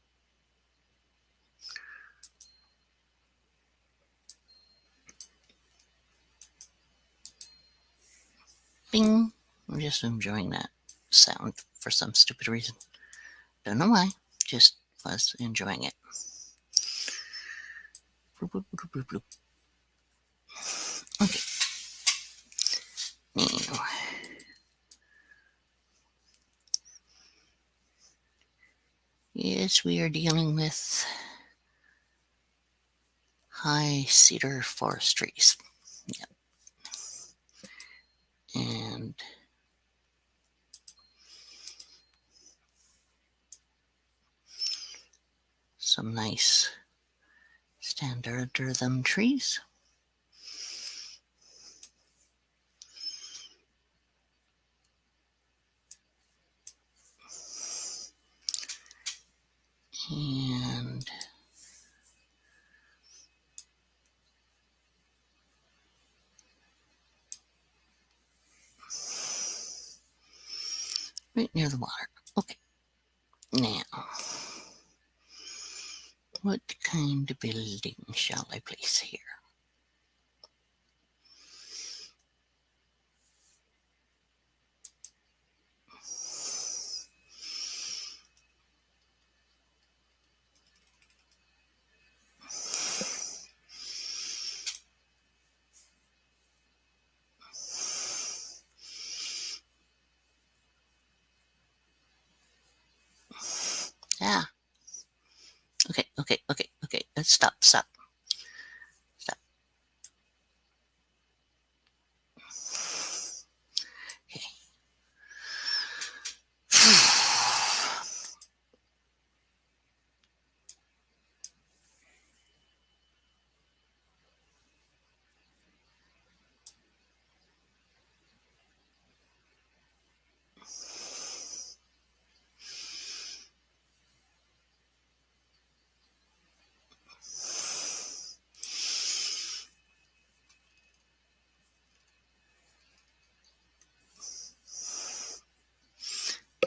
Bing. I'm just enjoying that sound for some stupid reason. Don't know why. Just was enjoying it. Bloop, bloop, bloop, bloop, bloop. Okay. Now. Yes, we are dealing with high cedar forest trees. Yep. And some nice standard rhythm trees. And right near the water. Okay. Now, what kind of building shall I place here? Ah. Okay. Let's stop. Okay.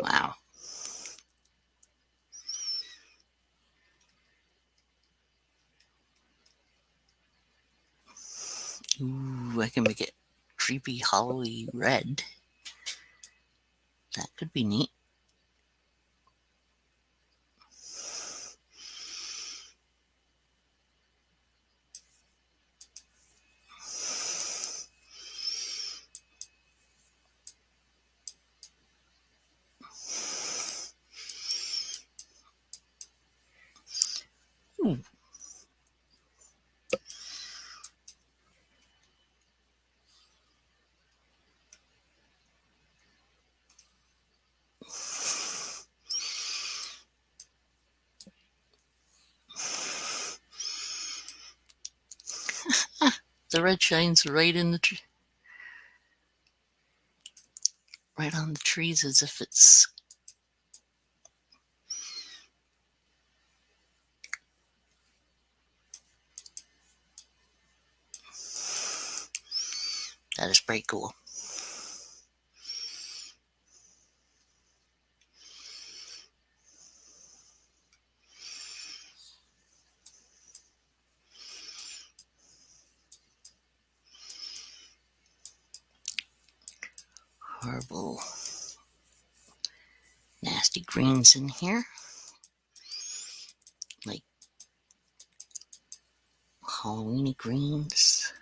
Wow. Ooh, I can make it creepy, hollowy red. That could be neat. Ooh. The red shines right in the tree, right on the trees, as if it's. That is pretty cool. Horrible, nasty greens in here, like Halloweeny greens.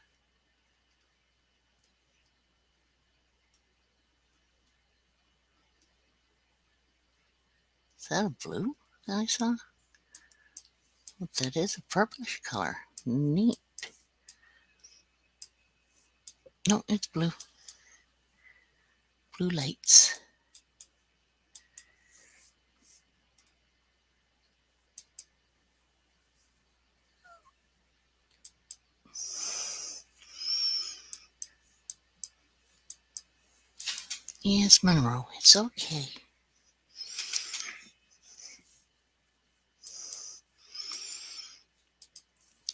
Is that a blue that I saw? What that is, a purplish color. Neat. No, it's blue. Blue lights. Yes, Monroe, it's okay.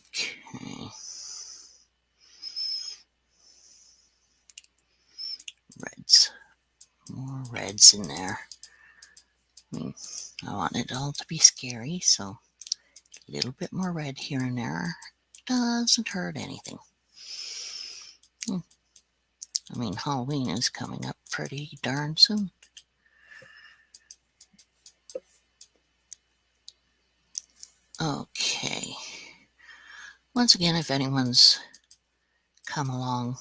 Okay. Reds. More reds in there. I mean, I want it all to be scary, so a little bit more red here and there doesn't hurt anything. I mean, Halloween is coming up pretty darn soon. Okay. Once again, if anyone's come along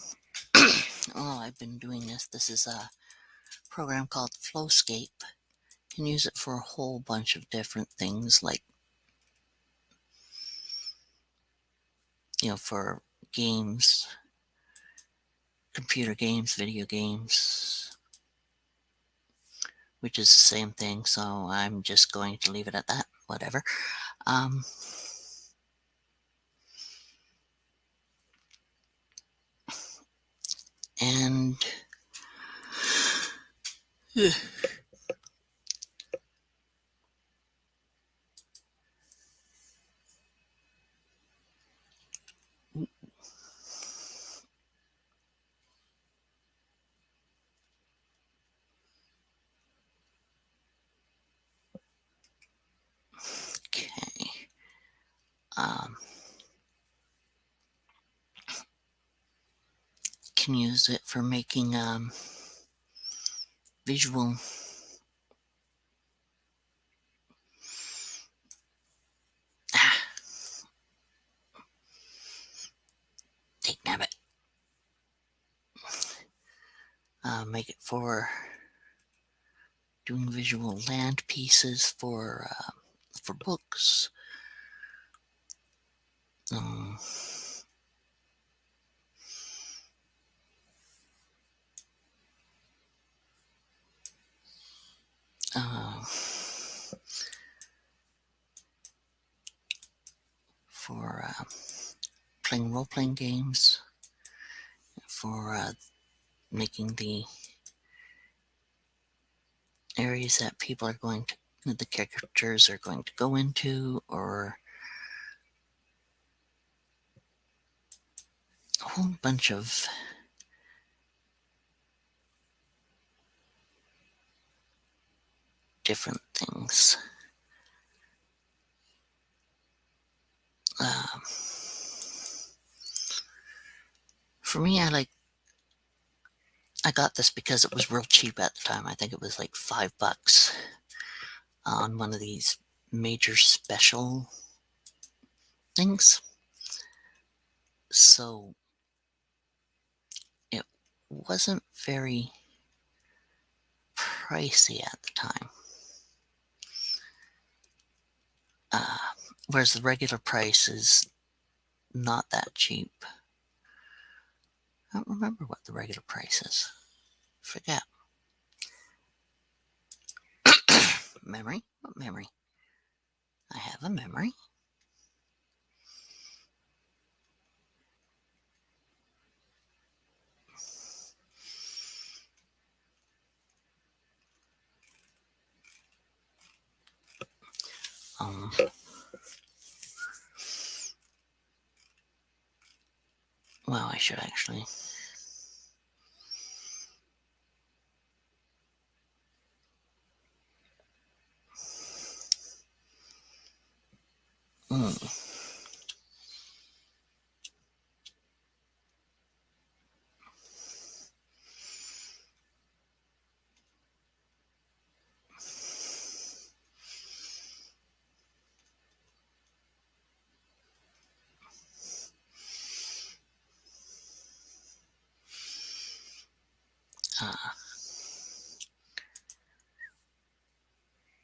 while I've been doing this is a program called Flowscape. You can use it for a whole bunch of different things, like, for games, computer games, video games, which is the same thing, so I'm just going to leave it at that. Whatever. And can use it for making visual take nabbit. Make it for doing visual land pieces for books. Um, uh, for playing role-playing games, for making the areas that people are going to, the characters are going to go into, or a whole bunch of different things. For me, I got this because it was real cheap at the time. I think it was like $5 on one of these major special things. So it wasn't very pricey at the time. Whereas the regular price is not that cheap. I don't remember what the regular price is. Forget. Memory? What memory? I have a memory. Well, I should actually.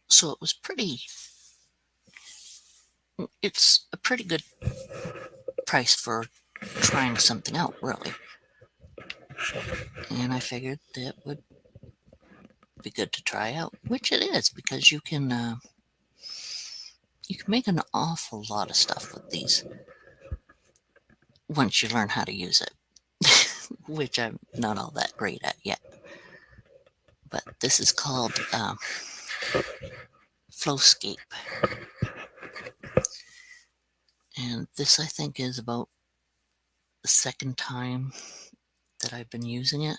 So it was pretty. It's a pretty good price for trying something out, really. And I figured that would be good to try out, which it is, because you can make an awful lot of stuff with these once you learn how to use it, which I'm not all that great at yet. But this is called Flowscape, and this I think is about the second time that I've been using it.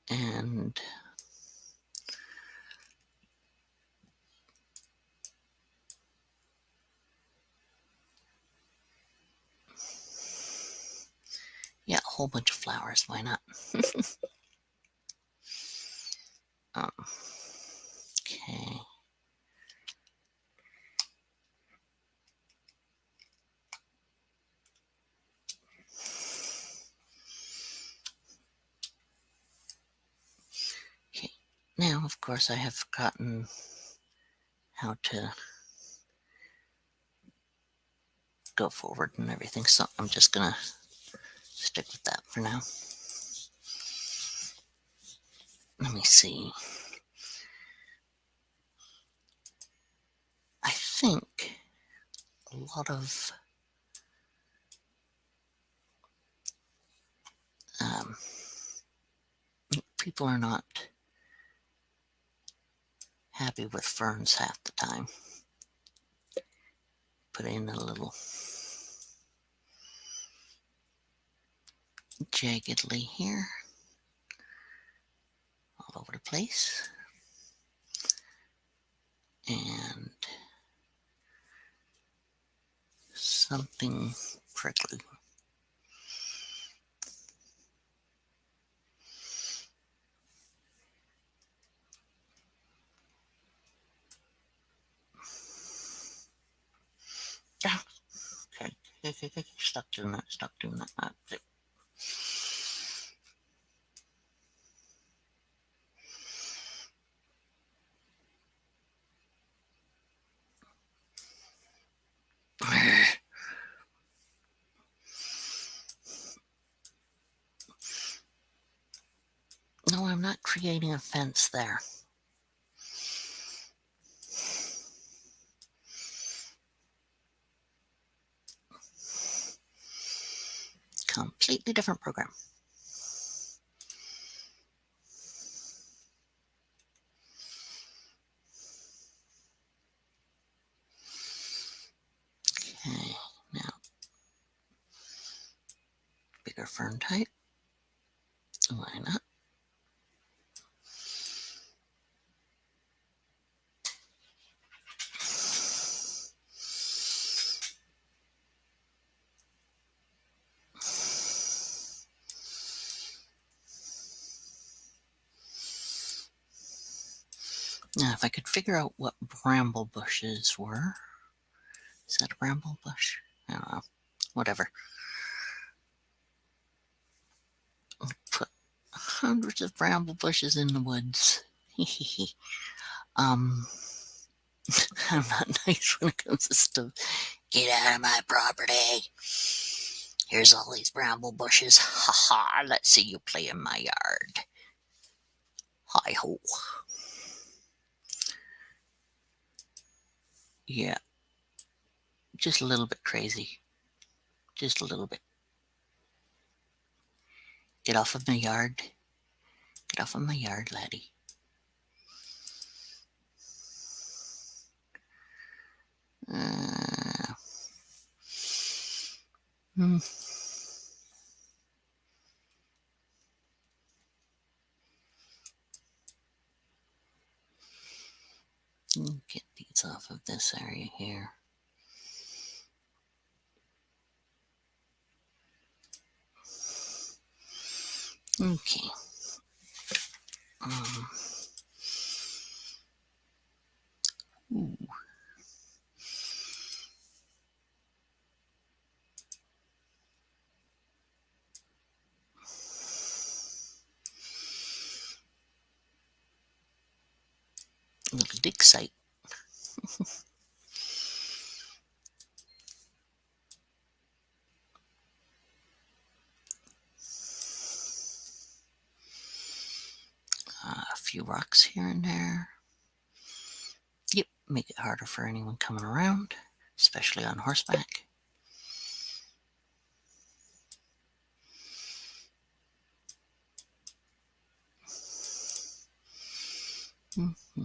And yeah, a whole bunch of flowers, why not? Okay. Okay. Now, of course, I have forgotten how to go forward and everything, so I'm just gonna stick with that for now. Let me see. I think a lot of people are not happy with ferns half the time. Put in a little jaggedly here. all over the place. And something prickly. Okay. Stop doing that. Stop doing that. That's it. No, I'm not creating a fence there. Completely different program. Okay, now bigger fern type. Why not? Now, if I could figure out what bramble bushes were. Is that a bramble bush? I don't know. Whatever. Put hundreds of bramble bushes in the woods. I'm not nice when it comes to stuff. Get out of my property. Here's all these bramble bushes. Ha ha. Let's see you play in my yard. Hi ho. Yeah. Just a little bit crazy. Just a little bit. Get off of my yard. Get off of my yard, laddie. Hmm. Get these off of this area here. Okay. Ooh. Little dig site. A few rocks here and there. Yep, make it harder for anyone coming around, especially on horseback. Mm-hmm.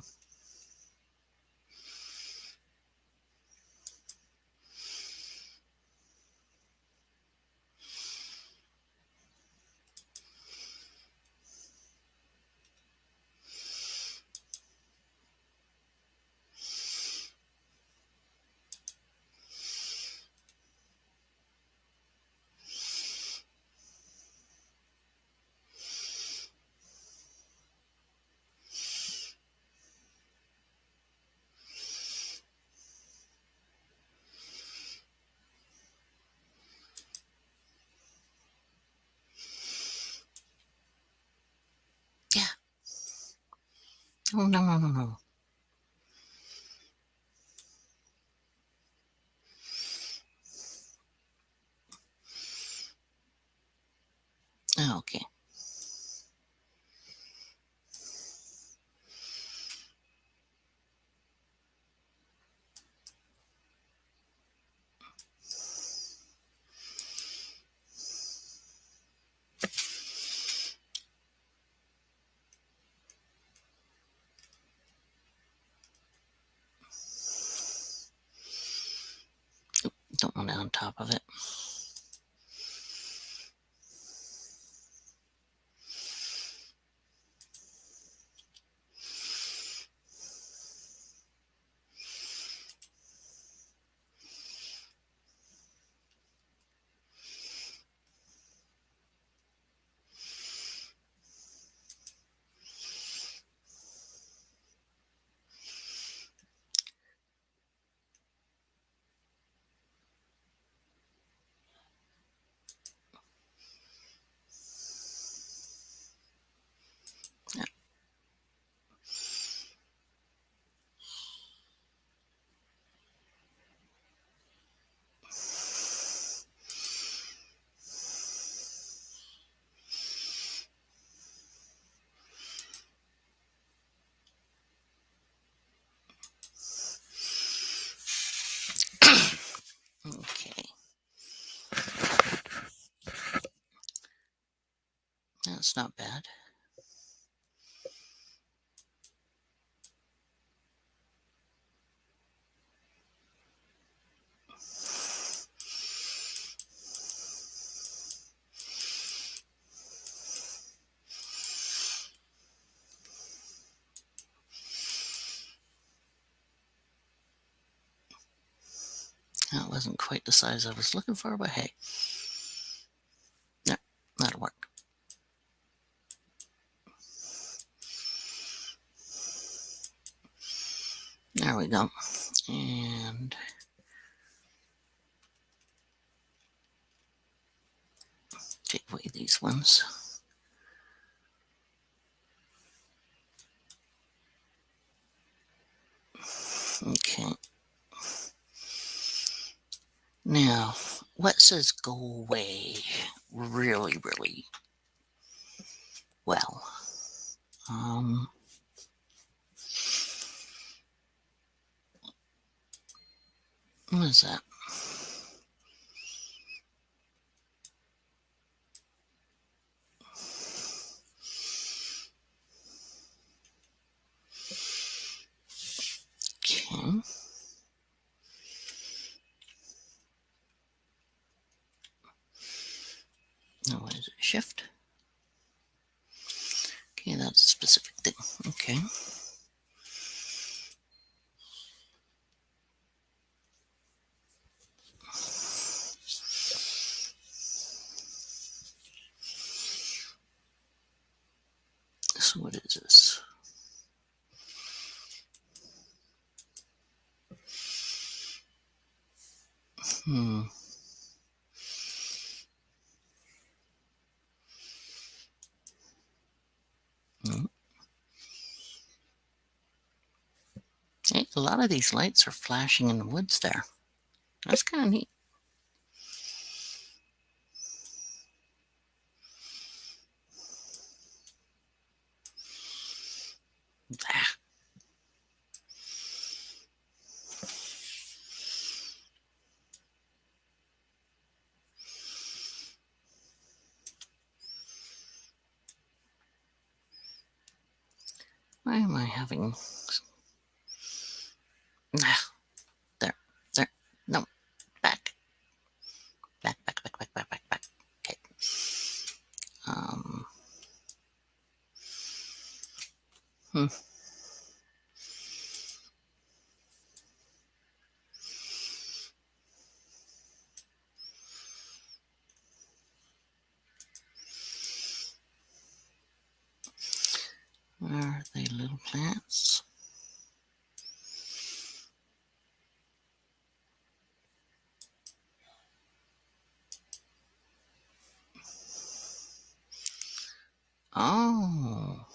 Yeah. Oh, no. Okay. Don't want it on top of it. not bad. That wasn't quite the size I was looking for, but hey. No, that'll work. There we go. And take away these ones. Okay. Now, what says go away really, really well? What is that? Okay. Now, what is it? Shift? Okay, that's a specific thing. Okay. So what is this? Hmm. Hey, a lot of these lights are flashing in the woods there. That's kind of neat. Ah. Why am I having... Ah. There. No. Back. Back. Okay. Hmm. Where are they, little plants? Oh.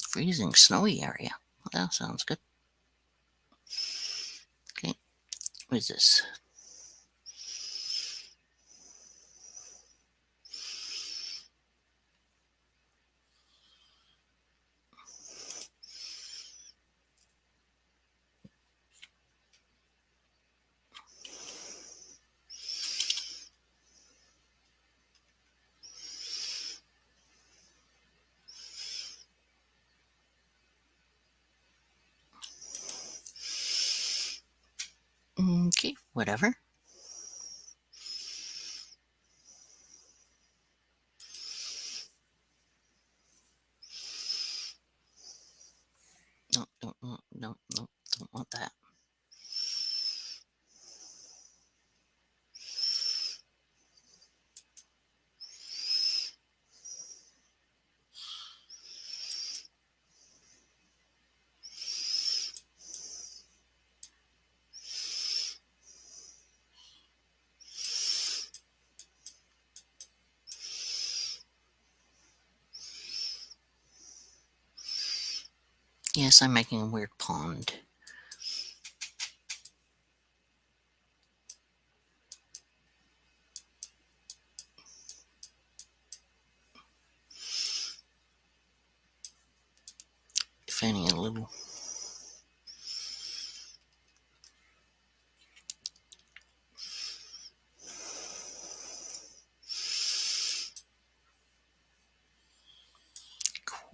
Freezing snowy area. Well, that sounds good. Okay. What is this? Okay, whatever. No, don't want that. Yes, I'm making a weird pond. If any, a little.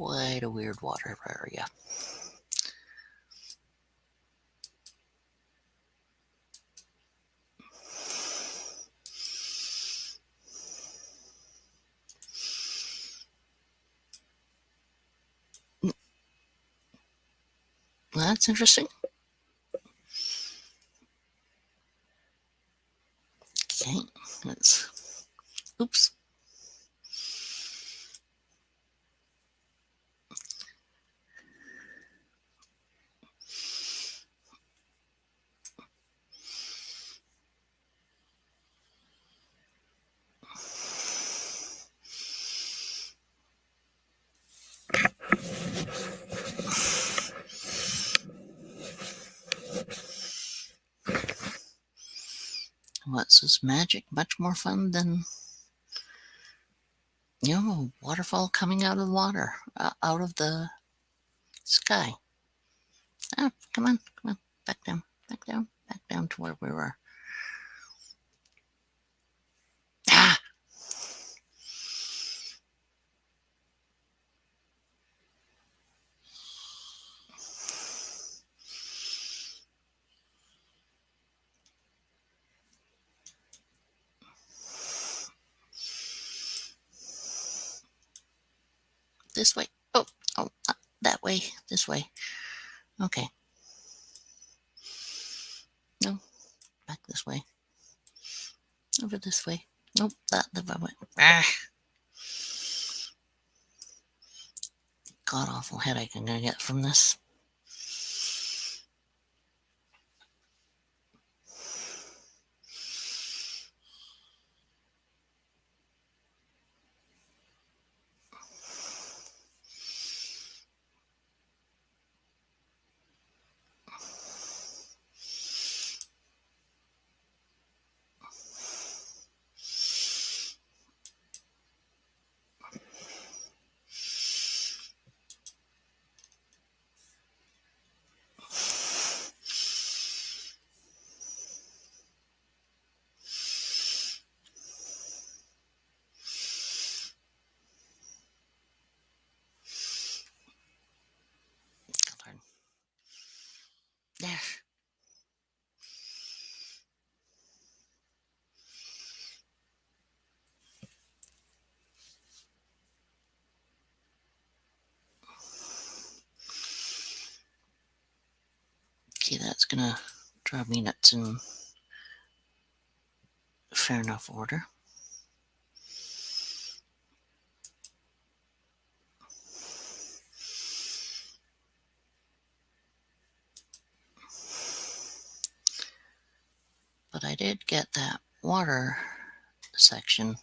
quite a weird water area. That's interesting. Okay, let's. Oops. What's this magic? Much more fun than, a waterfall coming out of the water, out of the sky. Ah, come on, back down, back down to where we were. Ah! This way. Oh, that way. This way. Okay. No, back this way. Over this way. Nope, that the way. Ah! God awful headache I'm gonna get from this. There. Okay, that's gonna drive me nuts in fair enough order. But I did get that water section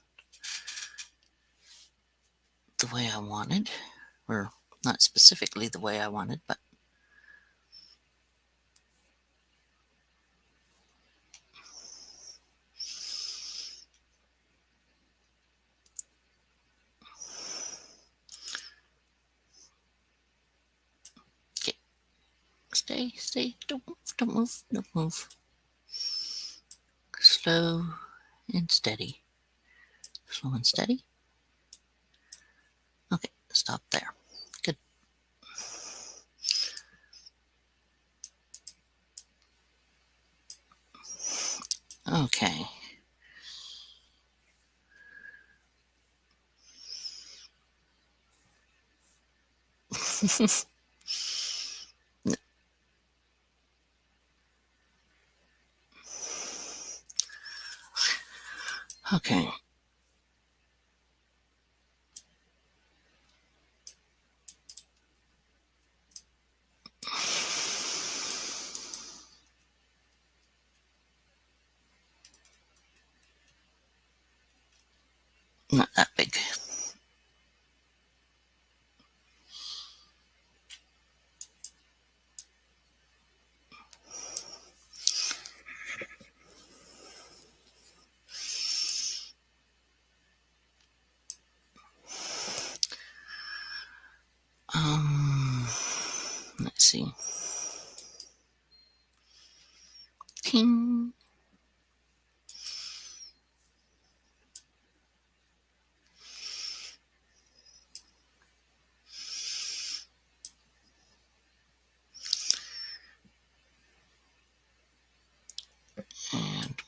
the way I wanted. Or not specifically the way I wanted, but okay. Stay, don't move. Slow and steady. Slow and steady. Okay, stop there. Good. Okay. Okay. Not that big. Let's see. Ting.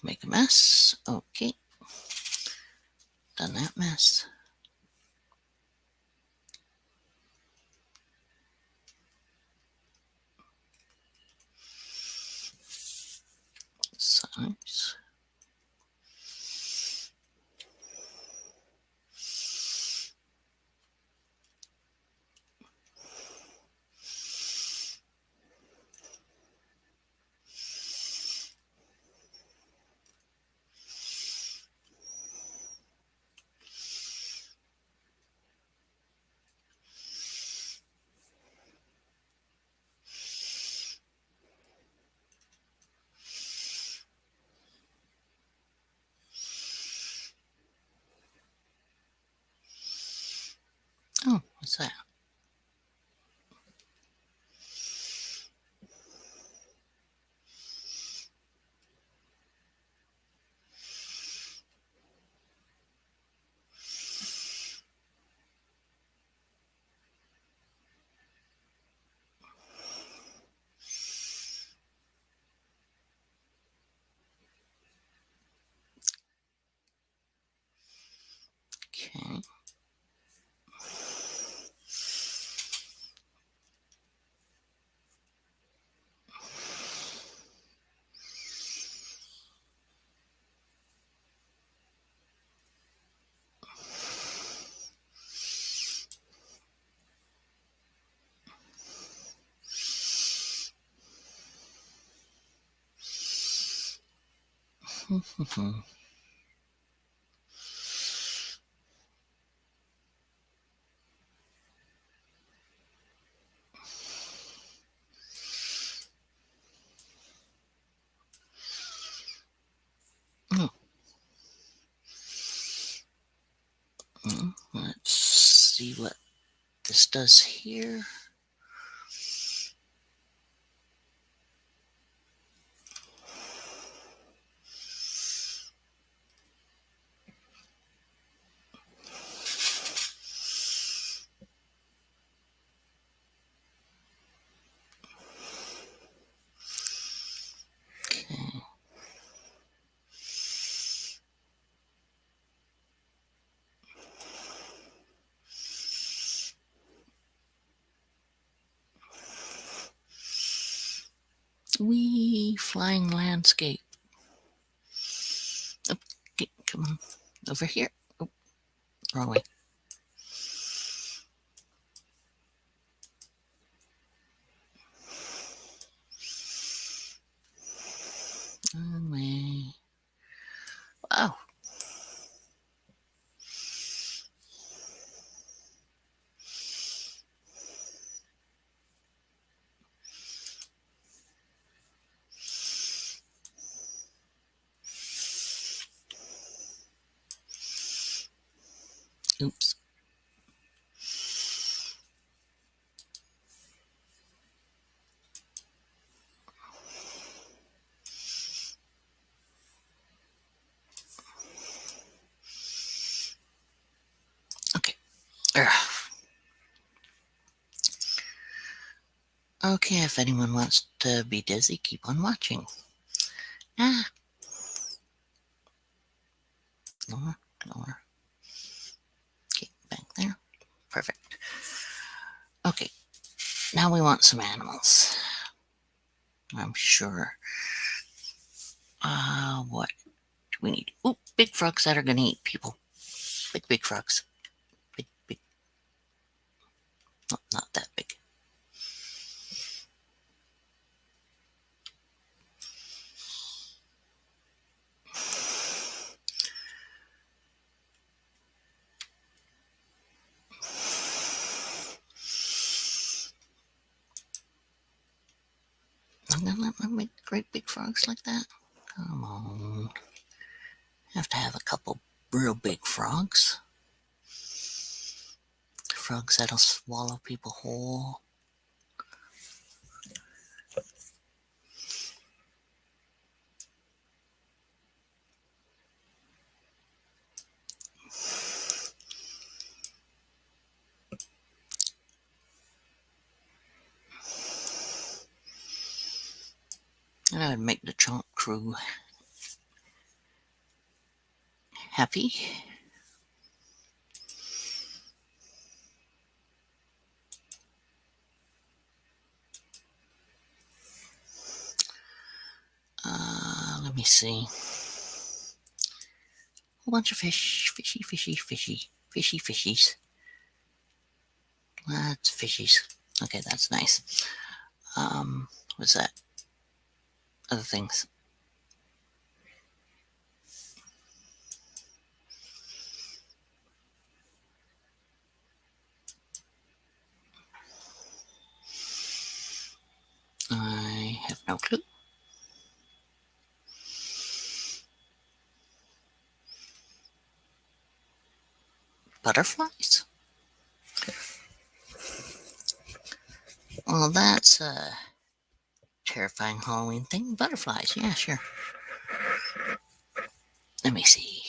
make a mess. Okay. Done that mess. Size. Oh, what's that? Okay. Let's see what this does here. Okay. Wee flying landscape. Okay, come on. Over here. Oh, wrong way. Wrong way. Oh. Oops. Okay. Okay, if anyone wants to be dizzy, keep on watching. Ah. Lower, lower. Okay, back there. Perfect. Okay, now we want some animals. I'm sure. What do we need? Ooh, big frogs that are going to eat people. Big frogs. Big. Not that big. I'm gonna let them make great big frogs like that. Come on. Have to have a couple real big frogs. Frogs that'll swallow people whole. And I would make the chomp crew happy. Let me see. A bunch of fish. Fishy, fishy, fishy. Fishy, fishies. Lots of fishies. Okay, that's nice. What's that? Other things. I have no clue. Butterflies? Well, that's a terrifying Halloween thing. Butterflies, yeah, sure. Let me see.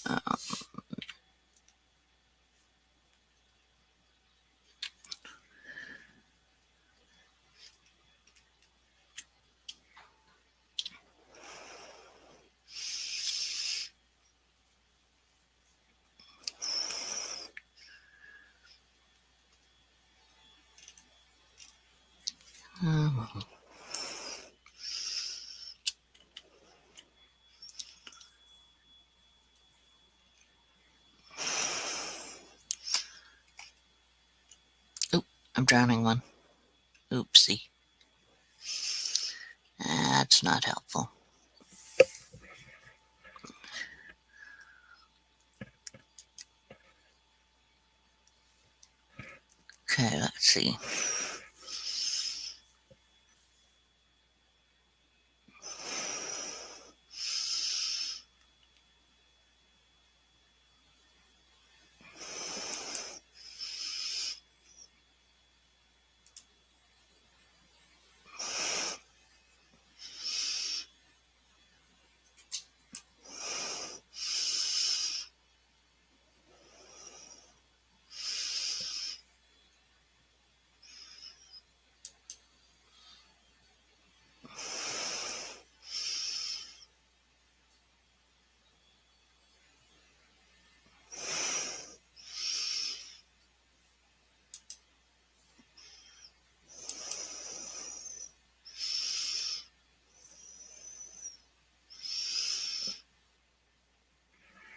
Um, um, I'm drowning one. Oopsie. That's not helpful. Okay, let's see.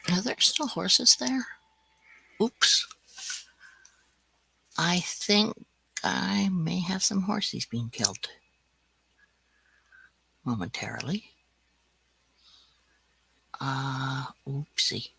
Are there still horses there? Oops. I think I may have some horses being killed momentarily. Oopsie.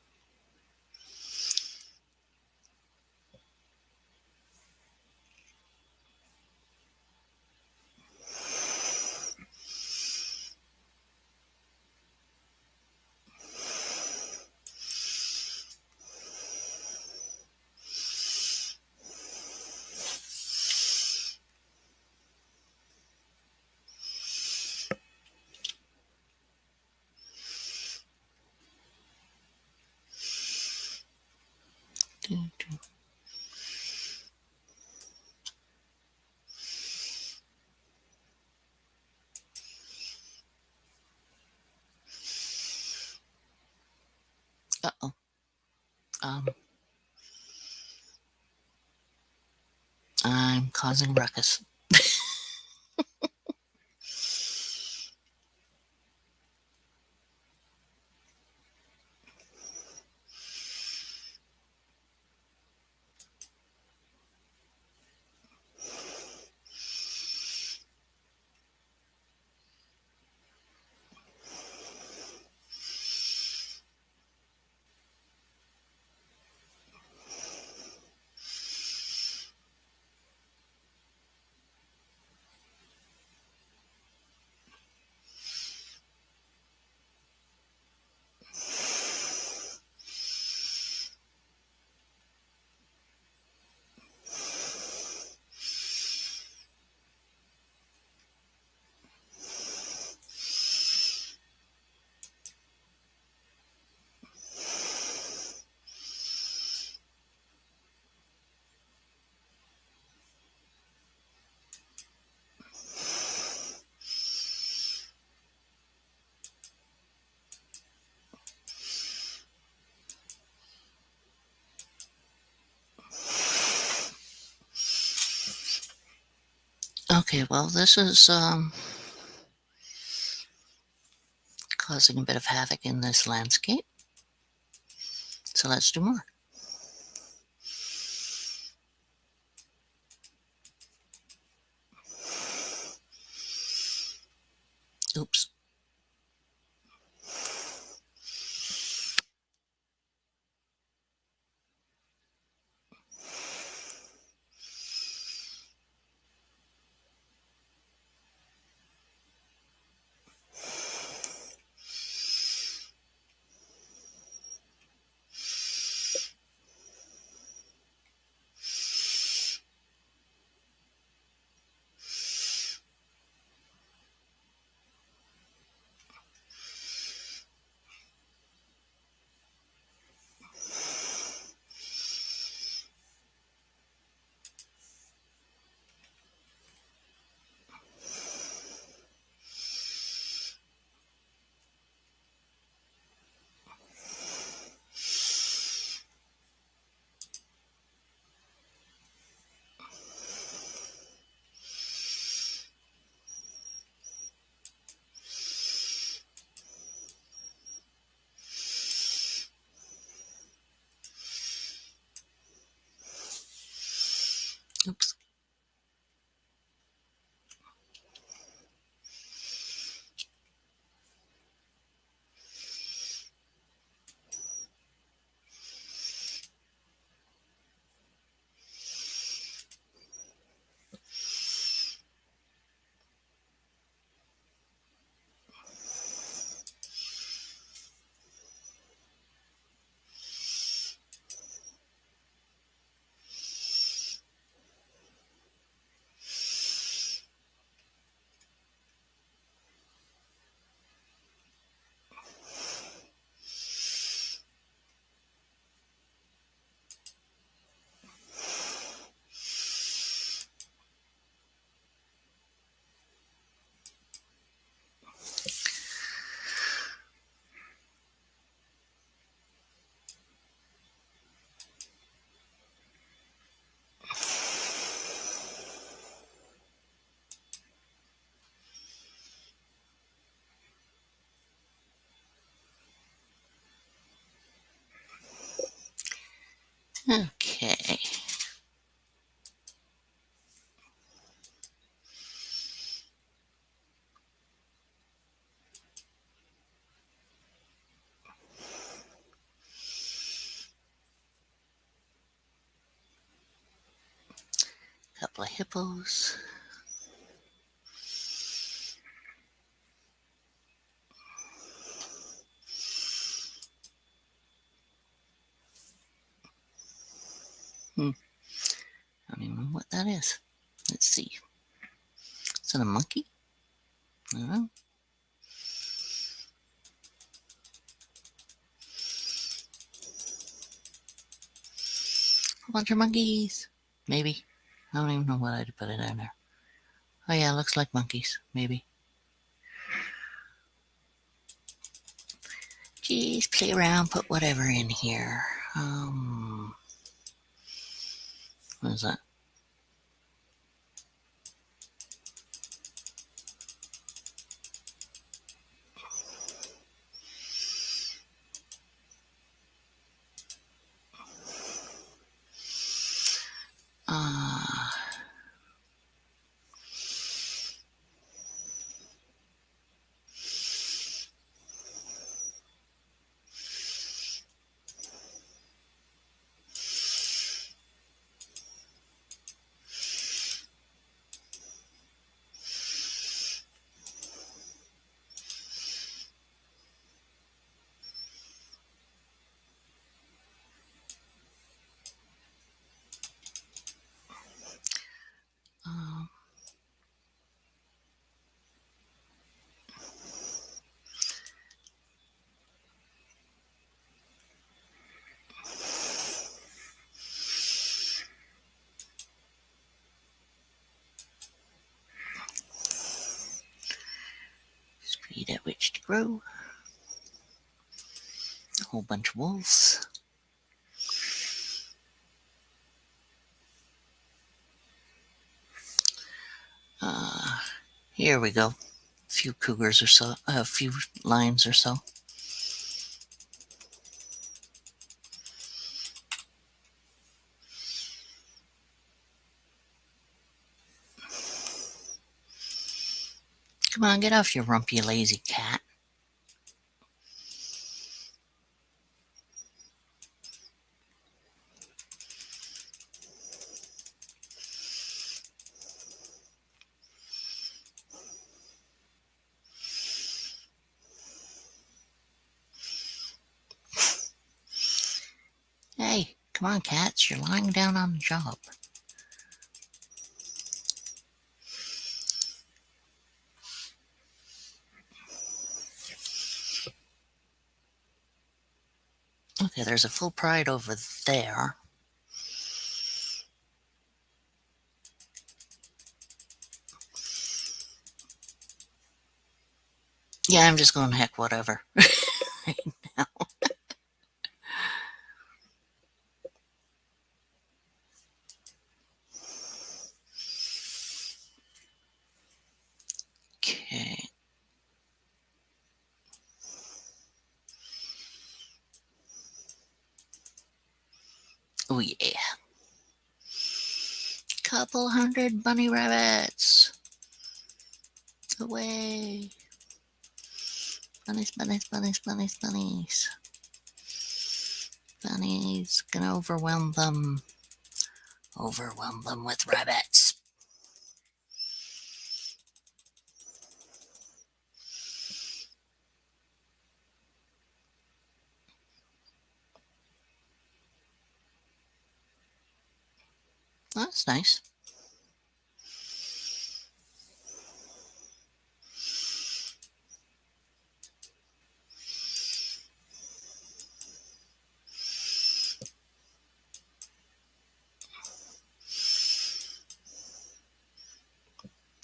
Uh-oh. I'm causing ruckus. Okay, well, this is causing a bit of havoc in this landscape. So let's do more. Oops. Oops. Okay. Couple of hippos. I don't even know what that is. Let's see. Is that a monkey? I don't know. A bunch of monkeys. Maybe. I don't even know what I'd put it in there. Oh yeah, looks like monkeys. Maybe. Jeez, play around, put whatever in here. What is that? Uh, um, speed at which to grow. A whole bunch of wolves. Here we go. A few cougars or so, a few lions or so. Come on, get off your rump, you lazy cat. Hey, come on, cats, you're lying down on the job. Okay, there's a full pride over there. Yeah, I'm just going heck whatever. Right now. Okay. Oh yeah. Couple hundred bunny rabbits. Away. Bunnies, bunnies, bunnies, bunnies, bunnies. Bunnies, gonna overwhelm them. Overwhelm them with rabbits. That's nice.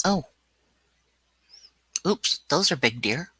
Oh. Oops, those are big deer.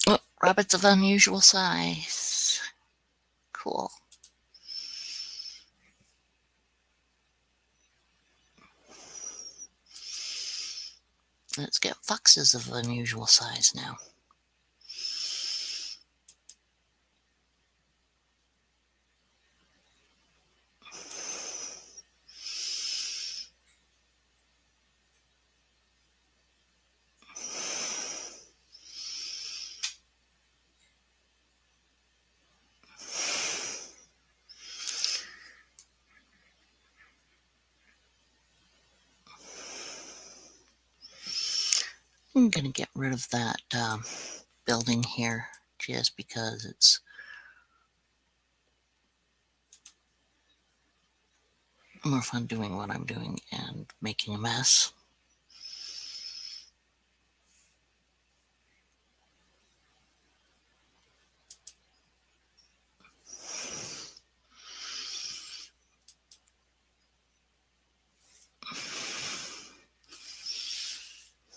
Oh, rabbits of unusual size. Cool. Let's get foxes of unusual size now. I'm gonna get rid of that building here just because it's more fun doing what I'm doing and making a mess.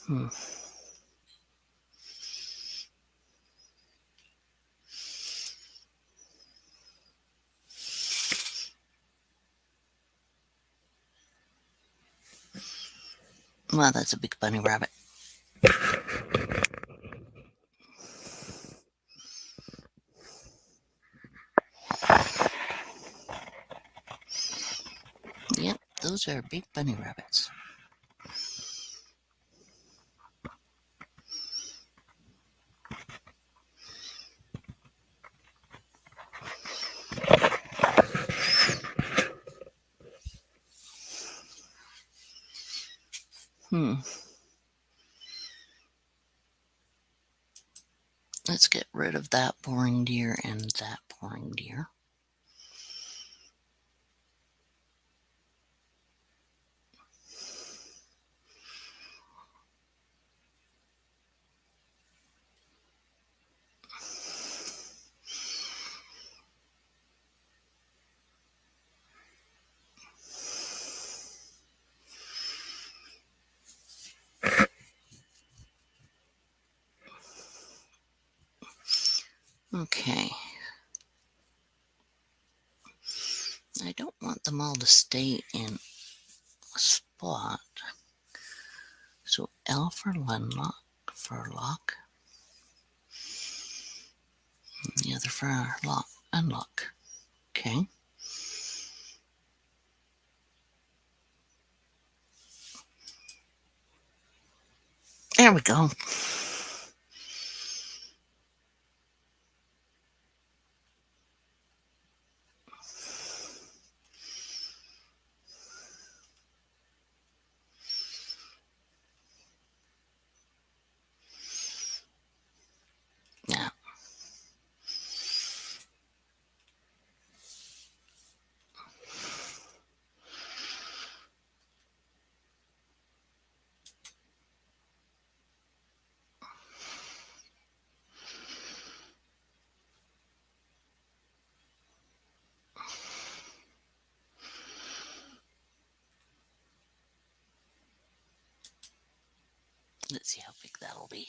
Hmm. Well, that's a big bunny rabbit. Yep, those are big bunny rabbits. Hmm. Let's get rid of that boring deer and that boring deer. Okay. I don't want them all to stay in a spot. So L for lock, and the other for unlock. Okay. There we go. Yeah. Let's see how big that'll be.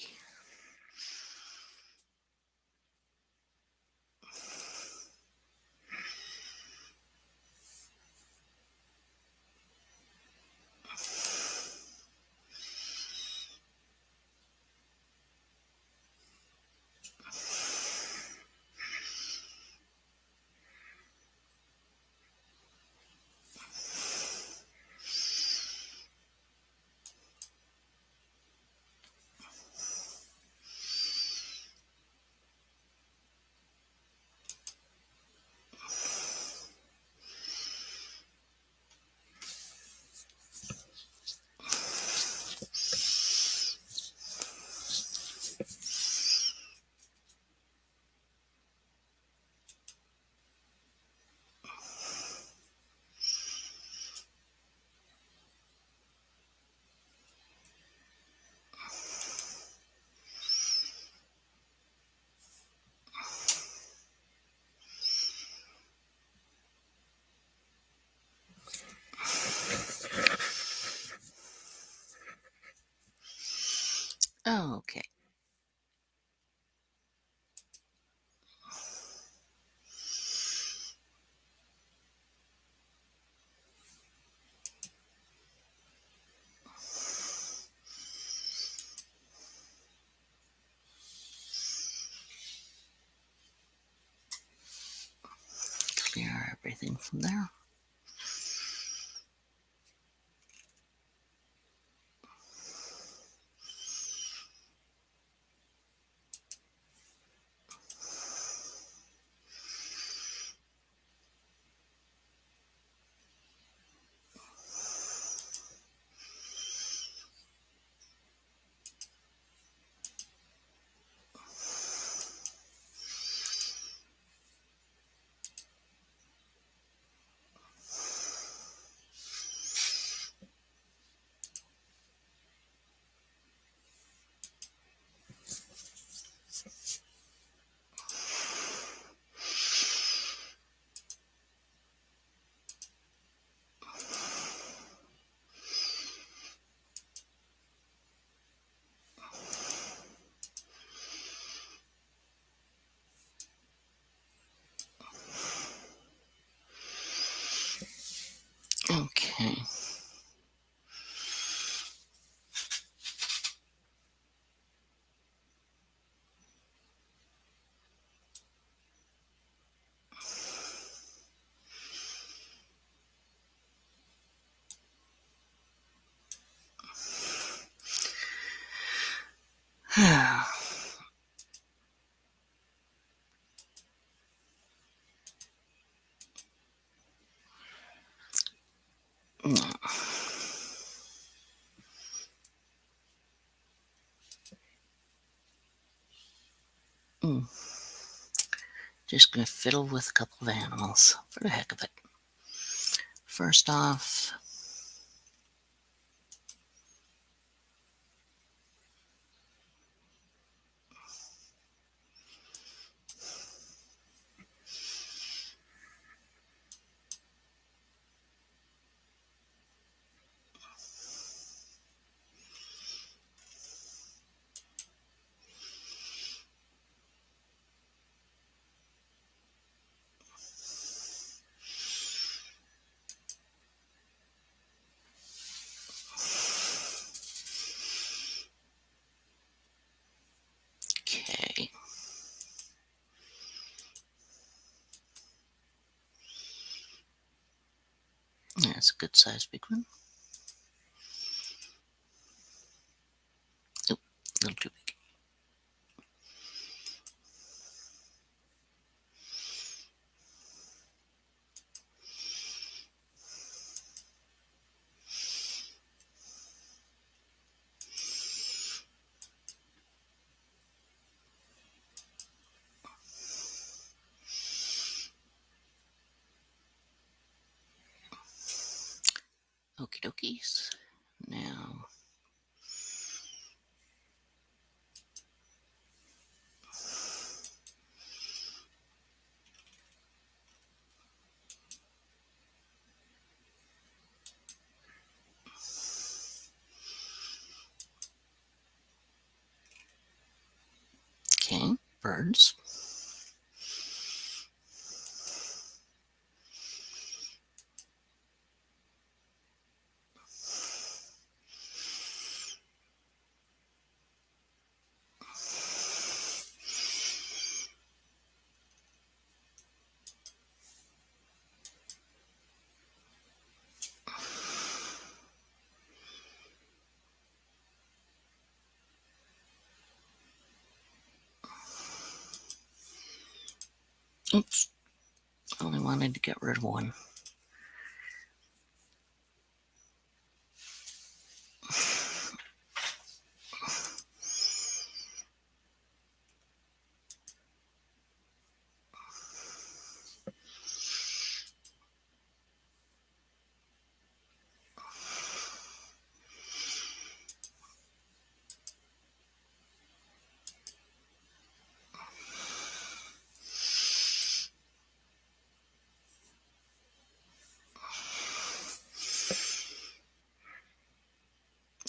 Oh, okay. Clear everything from there. Okay. Mm. Just going to fiddle with a couple of animals for the heck of it. First off, okay. That's a good size big one. Oh, a little too big. Okie dokies. Now, okay, birds. Oops, only wanted to get rid of one.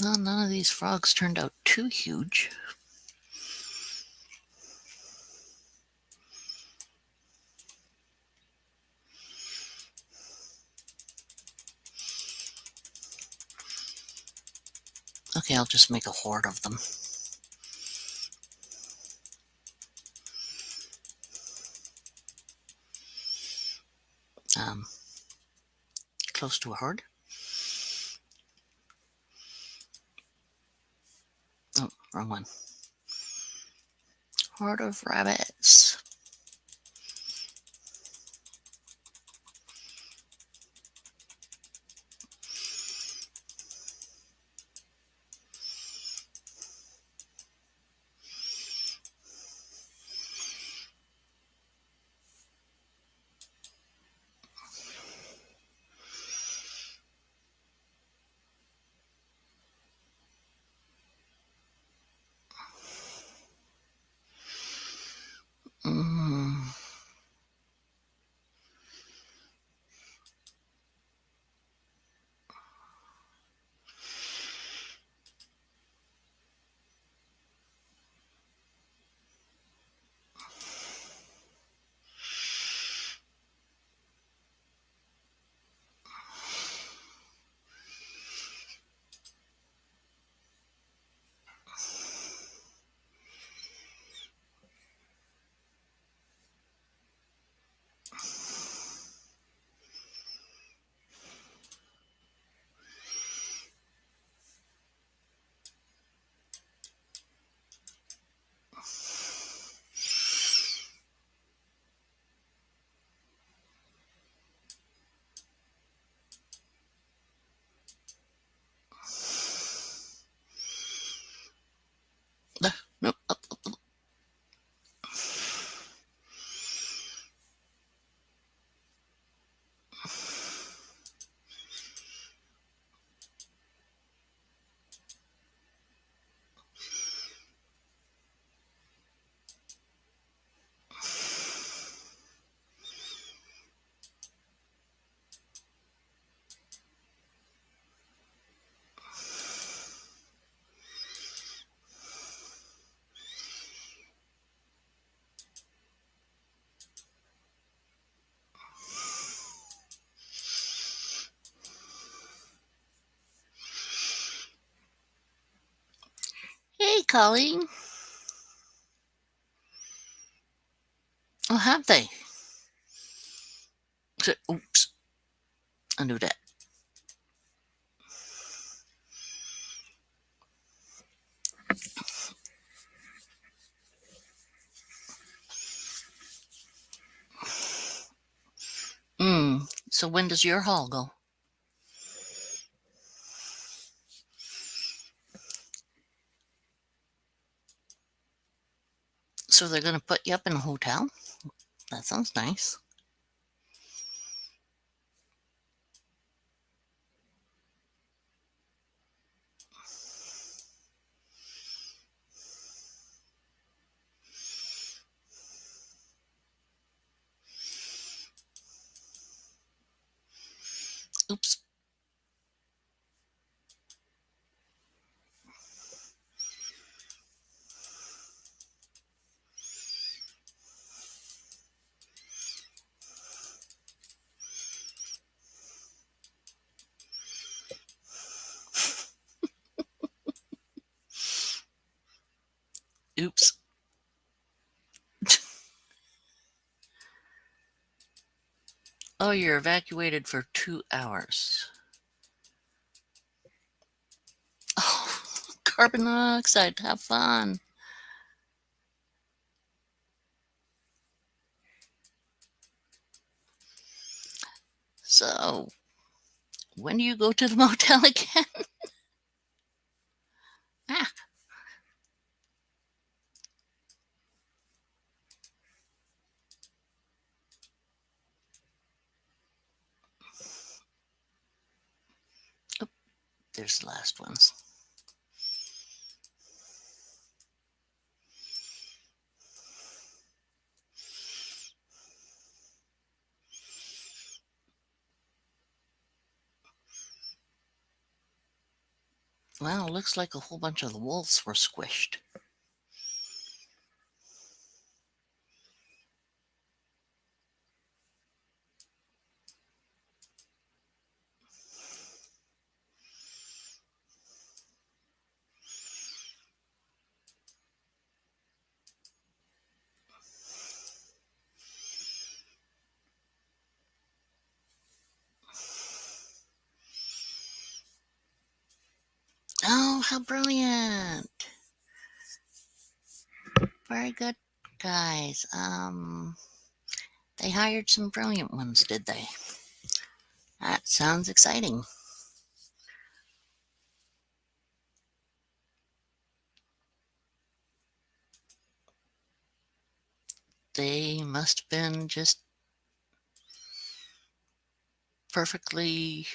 Well, none of these frogs turned out too huge. Okay, I'll just make a horde of them. Close to a horde. Oh, wrong one. Horde of rabbits. Hey, Colleen. Oh, have they? Oops. Undo that. So when does your haul go? So they're going to put you up in a hotel? That sounds nice. Oops. Oops. Oh, you're evacuated for 2 hours. Oh, carbon monoxide. Have fun. So, when do you go to the motel again? Ah, there's the last ones. Well, looks like a whole bunch of the wolves were squished. Oh, how brilliant. Very good, guys. They hired some brilliant ones, did they? That sounds exciting. They must have been just perfectly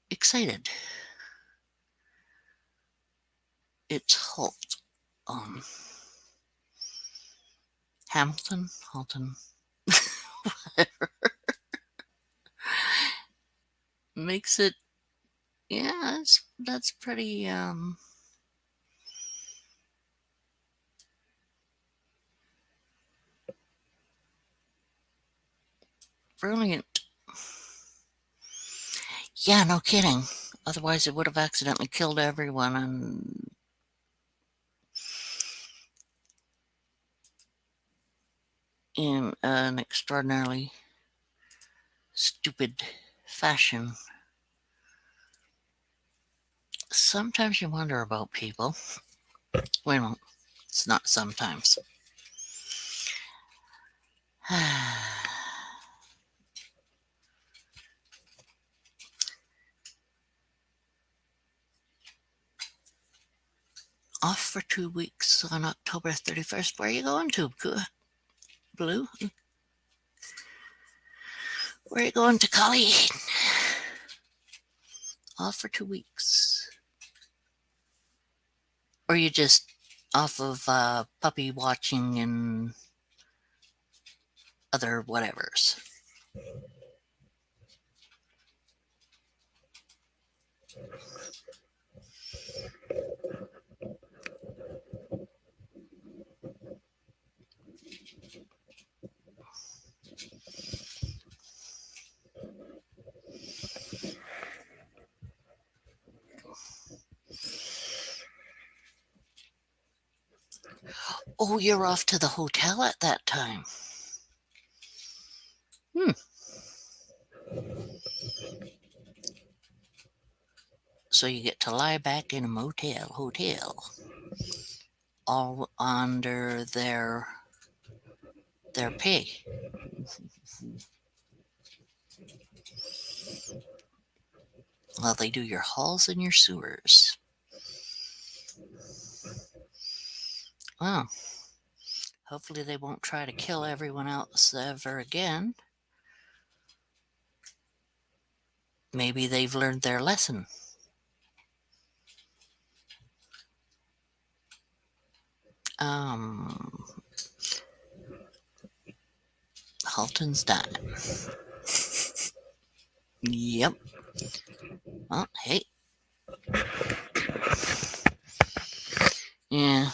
excited. It's Holt. Hamilton? Halton? Makes it, yeah, that's pretty, brilliant. Yeah, no kidding. Otherwise, it would have accidentally killed everyone in an extraordinarily stupid fashion. Sometimes you wonder about people. Well, it's not sometimes. Off for 2 weeks on October 31st. Where are you going to? Blue? Where are you going to, Colleen? Off for 2 weeks. Or you just off of puppy watching and other whatevers? Oh, you're off to the hotel at that time. So you get to lie back in a hotel, all under their pay. Well, they do your halls and your sewers. Well, hopefully they won't try to kill everyone else ever again. Maybe they've learned their lesson. Halton's dime. Yep. Well, hey. Yeah,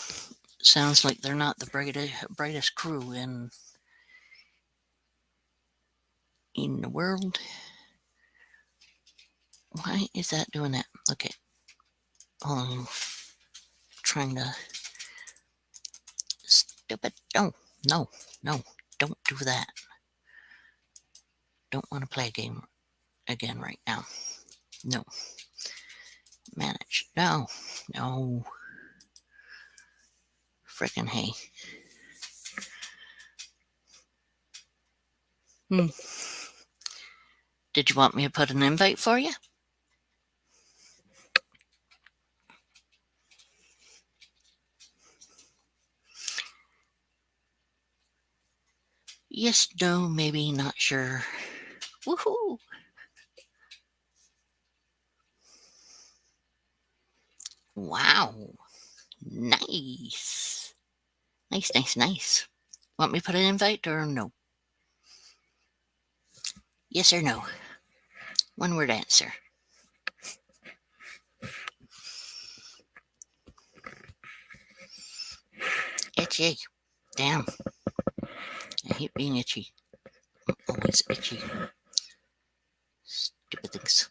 sounds like they're not the brightest crew in the world. Why is that doing that? Okay. I'm trying to... Stupid. No, don't do that. Don't want to play a game again right now. No. Manage. No. Frickin' hey. Did you want me to put an invite for you? Yes, no, maybe, not sure. Woohoo! Wow. Nice. Nice. Want me to put an invite or no? Yes or no? One word answer. Itchy. Damn. I hate being itchy. I'm always itchy. Stupid things.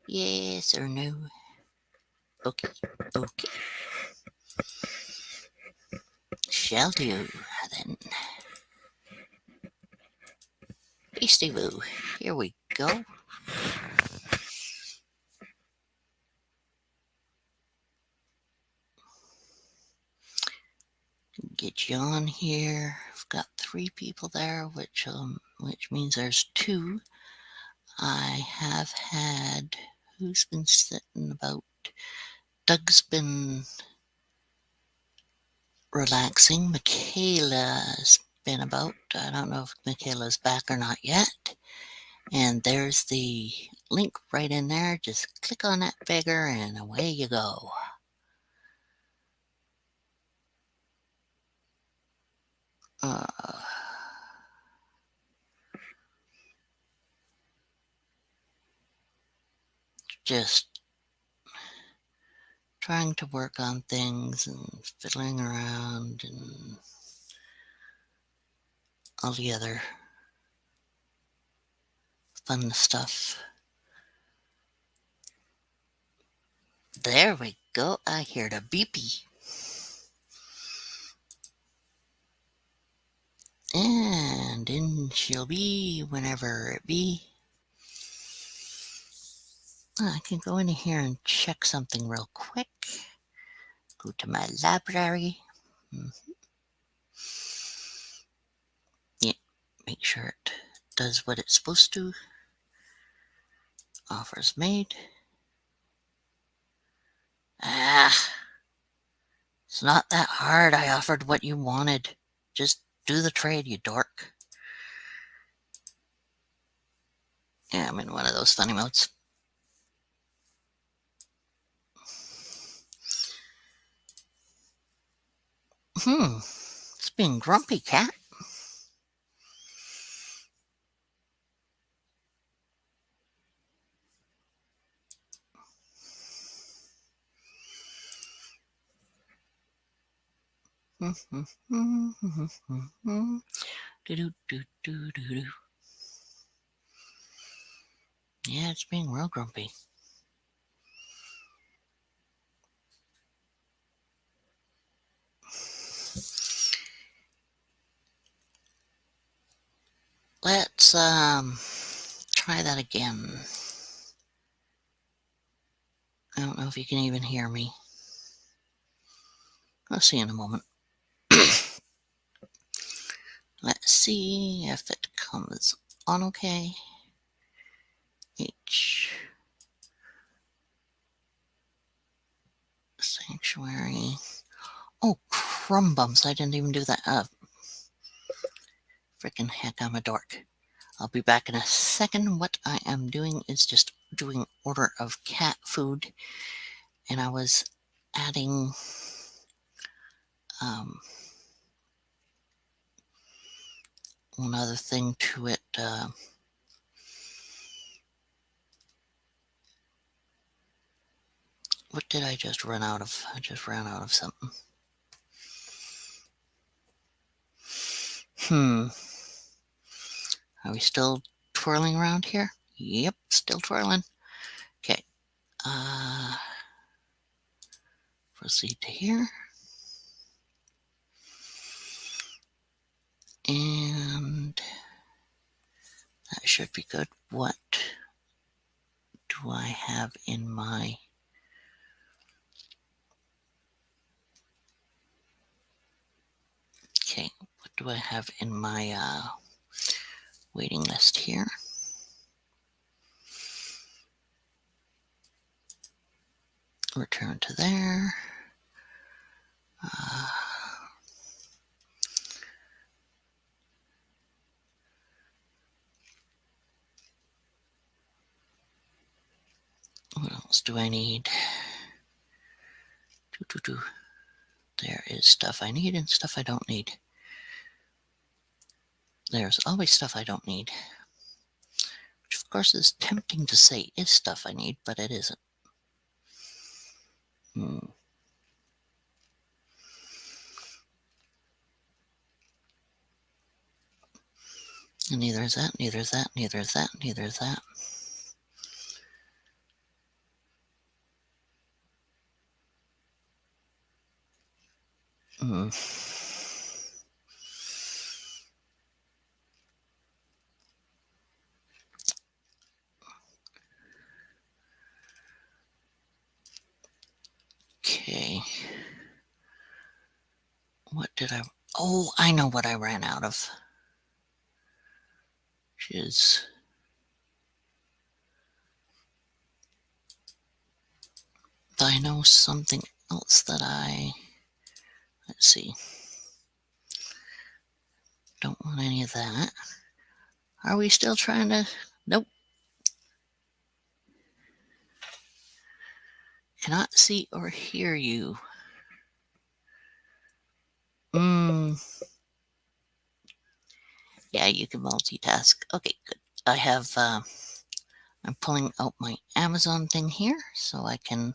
Yes or no? Okay. Shall do, then. Beastie Boo. Here we go. Get you on here. I've got 3 people there, which means there's 2. I have had... Who's been sitting about? Doug's been relaxing. Michaela's been about. I don't know if Michaela's back or not yet. And there's the link right in there. Just click on that beggar and away you go. Just trying to work on things and fiddling around and all the other fun stuff. There we go. I hear the beepy. And in she'll be whenever it be. I can go in here and check something real quick. Go to my library. Yeah, make sure it does what it's supposed to. Offers made. It's not that hard. I offered what you wanted. Just do the trade, you dork. Yeah, I'm in one of those funny modes. It's being grumpy, cat. Yeah, it's being real grumpy. let's try that again. I don't know if you can even hear me. I'll see in a moment. Let's see if it comes on okay. H sanctuary. Oh, crumb bumps. I didn't even do that. Freaking heck, I'm a dork. I'll be back in a second. What I am doing is just doing order of cat food, and I was adding one other thing to it. What did I just run out of? I just ran out of something. Are we still twirling around here? Yep, still twirling. Okay. Proceed to here. And that should be good. What do I have in my... Okay, what do I have in my waiting list here? Return to there. What else do I need? There is stuff I need and stuff I don't need. There's always stuff I don't need. Which of course is tempting to say is stuff I need, but it isn't. And neither is that, neither is that, neither is that, neither is that. Okay. What did I... Oh, I know what I ran out of. Which is... I know something else that I... Let's see. Don't want any of that. Are we still trying to... Nope. Cannot see or hear you. Yeah, you can multitask. Okay, good. I have... I'm pulling out my Amazon thing here so I can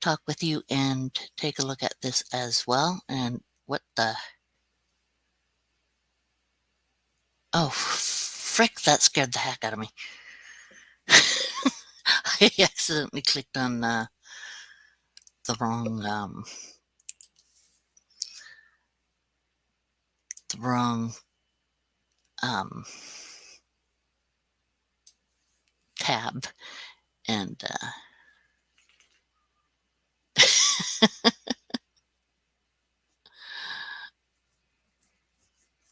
talk with you and take a look at this as well. And what the... Oh, frick, that scared the heck out of me. I accidentally clicked on the wrong tab, and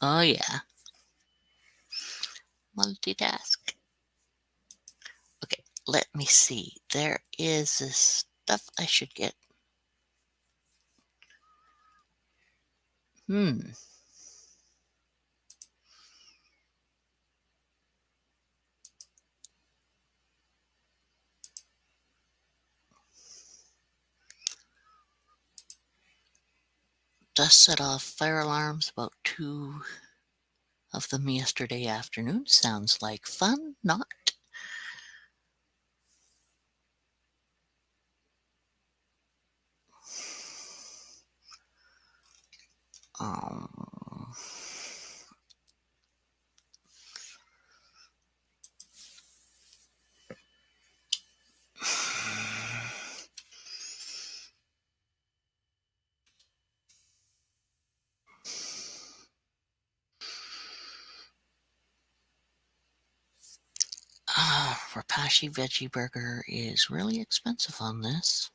oh yeah, multitask. Okay, let me see. There is this stuff I should get. Just set off fire alarms, about 2 of them yesterday afternoon. Sounds like fun, not? Rapashi veggie burger is really expensive on this.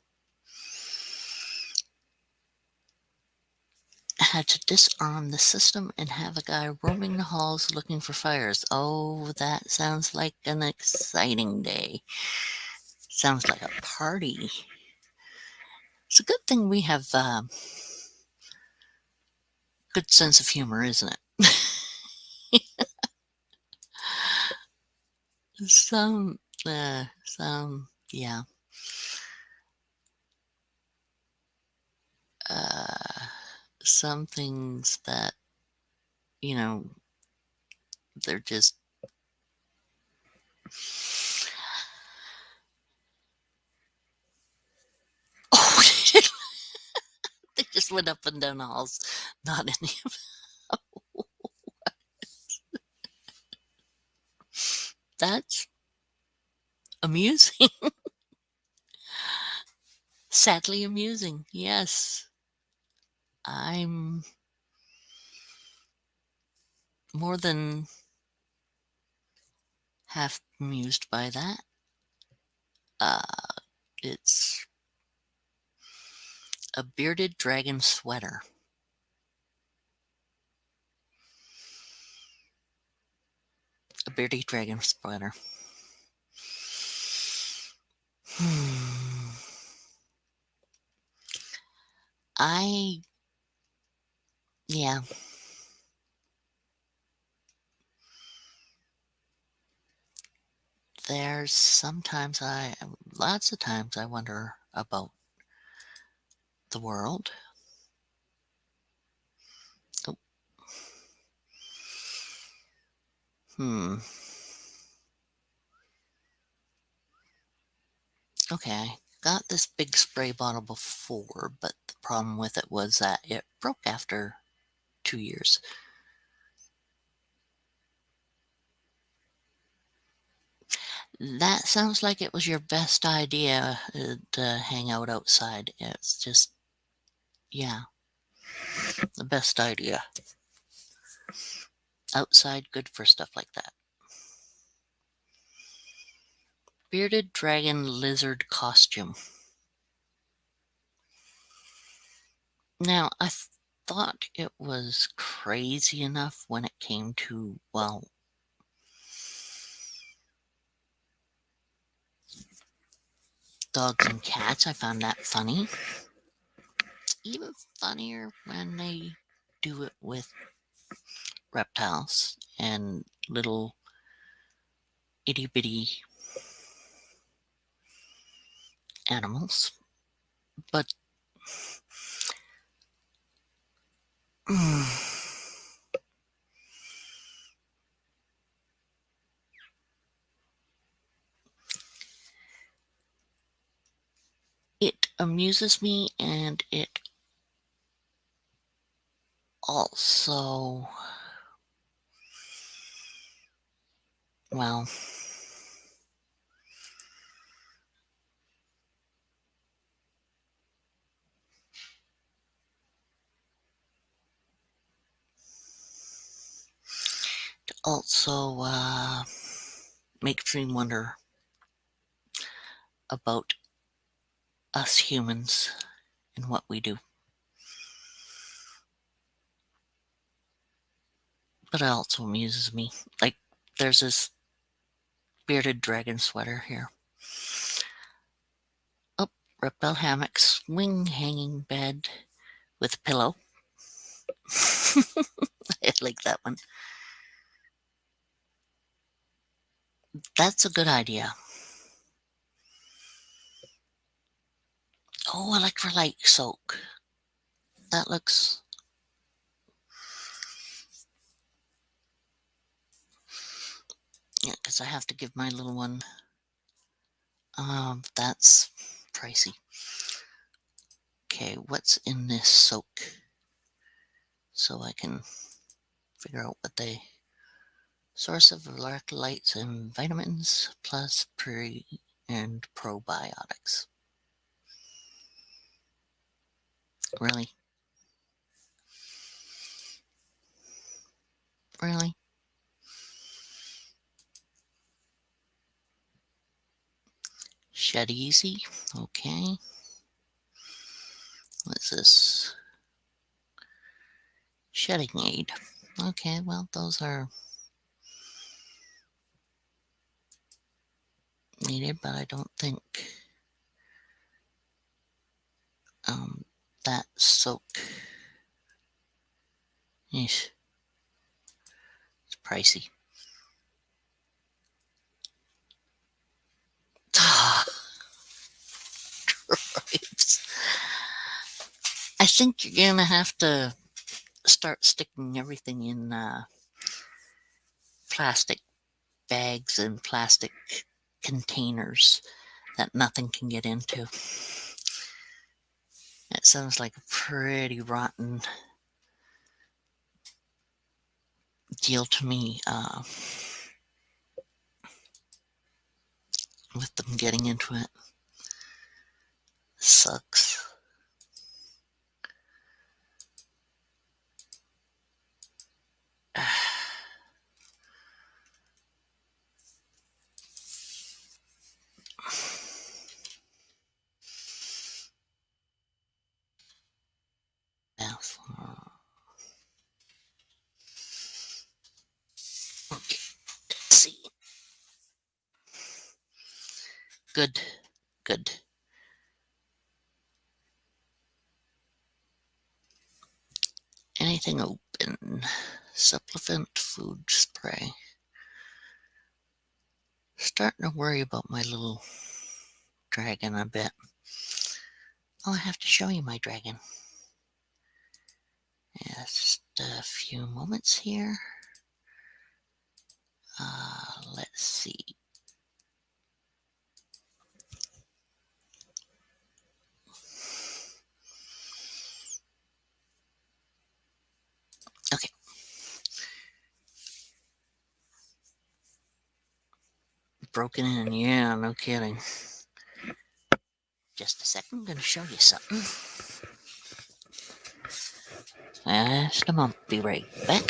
Had to disarm the system and have a guy roaming the halls looking for fires. Oh, that sounds like an exciting day. Sounds like a party. It's a good thing we have good sense of humor, isn't it? some, yeah. Some things that, you know, they're just. Oh, they just went up and down the halls. Not any of that's amusing. Sadly amusing. Yes. I'm more than half amused by that. It's a bearded dragon sweater. A bearded dragon sweater. Yeah. Lots of times I wonder about the world. Oh. Okay, I got this big spray bottle before, but the problem with it was that it broke after 2 years. That sounds like it was your best idea to hang out outside. It's just, yeah, the best idea. Outside, good for stuff like that. Bearded dragon lizard costume. Now, I thought it was crazy enough when it came to, well, dogs and cats. I found that funny. Even funnier when they do it with reptiles and little itty bitty animals. But it amuses me, and it also, well, it also makes me wonder about us humans and what we do. But it also amuses me. Like, there's this bearded dragon sweater here. Oh, reptile hammock, swing hanging bed with a pillow. I like that one. That's a good idea. Oh, electrolyte soak. That looks. Yeah, because I have to give my little one. That's pricey. Okay, what's in this soak? So I can figure out what the source of electrolytes and vitamins plus pre and probiotics. Really? Really? Shed Easy. Okay. What's this? Shedding Aid. Okay, well, those are needed, but I don't think that soak. Eesh. It's pricey. I think you're gonna have to start sticking everything in plastic bags and plastic containers that nothing can get into. It sounds like a pretty rotten deal to me, with them getting into it. Sucks. Okay, let's see. Good, good. Anything open? Supplement food spray. Starting to worry about my little dragon a bit. I'll have to show you my dragon. Yeah, just a few moments here. Let's see. Okay. Broken in, yeah, no kidding. Just a second, I'm gonna show you something. Just a moment, be right back.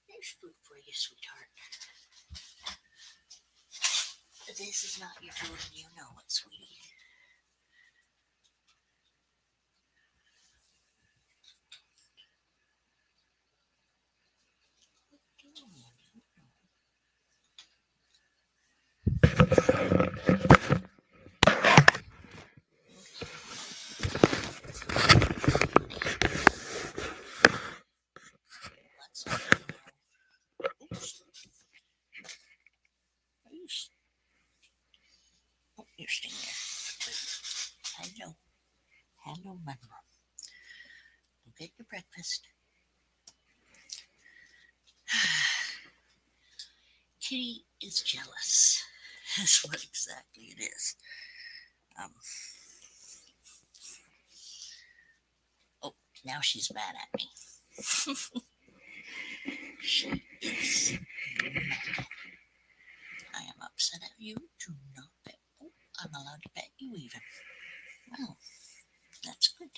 Here's food for you, sweetheart. This is not your food, and you know it, sweetie. Oh, you're staying there. Hello. Hello, Monroe. Go get your breakfast. Kitty is jealous. That's what exactly it is. Oh, now she's mad at me. She is mad. I am upset at you. Do not pet. Oh, I'm allowed to pet you even. Well, that's good.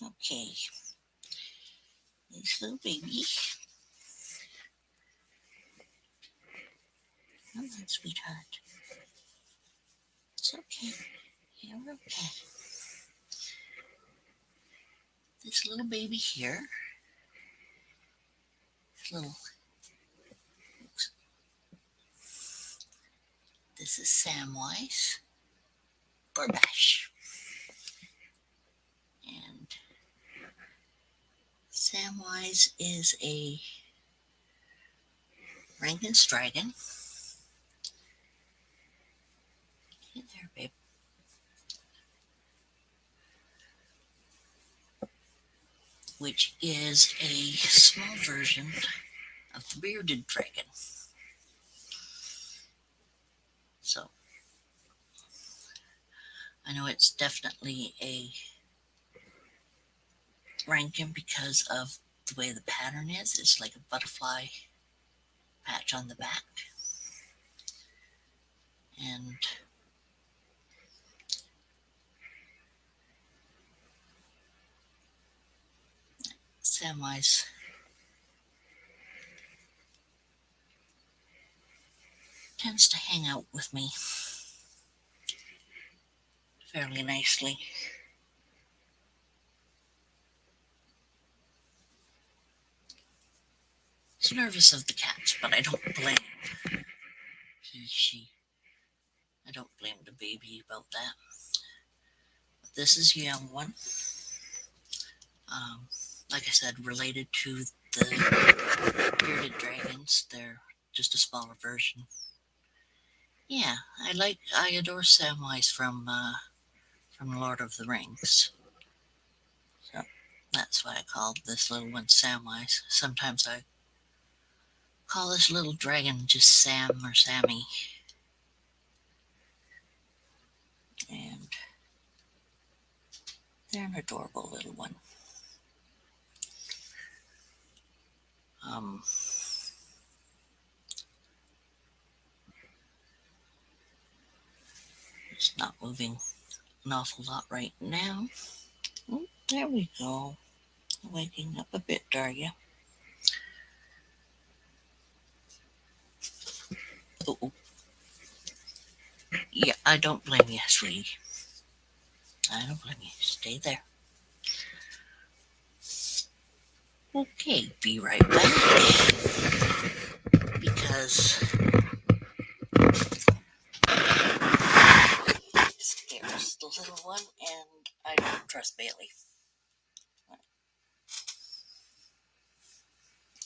Okay. This little baby. Come on, sweetheart. It's okay. You're okay. This little baby here. Little. Oops. This is Samwise. Burbash. And Samwise is a Rankin's dragon. Hey there, babe. Which is a small version of the bearded dragon. So I know it's definitely a Rankin because of the way the pattern is. It's like a butterfly patch on the back. And Samwise tends to hang out with me fairly nicely. He's nervous of the cats, but I don't blame he, she. I don't blame the baby about that. But this is a young one. Like I said, related to the bearded dragons. They're just a smaller version. Yeah, I adore Samwise from Lord of the Rings. So that's why I called this little one Samwise. Sometimes I call this little dragon just Sam or Sammy. And they're an adorable little one. It's not moving an awful lot right now. Oh, there we go. Waking up a bit, are you? Oh, yeah, I don't blame you, sweetie. I don't blame you. Stay there. Okay, be right back. Because it scares the little one, and I don't trust Bailey when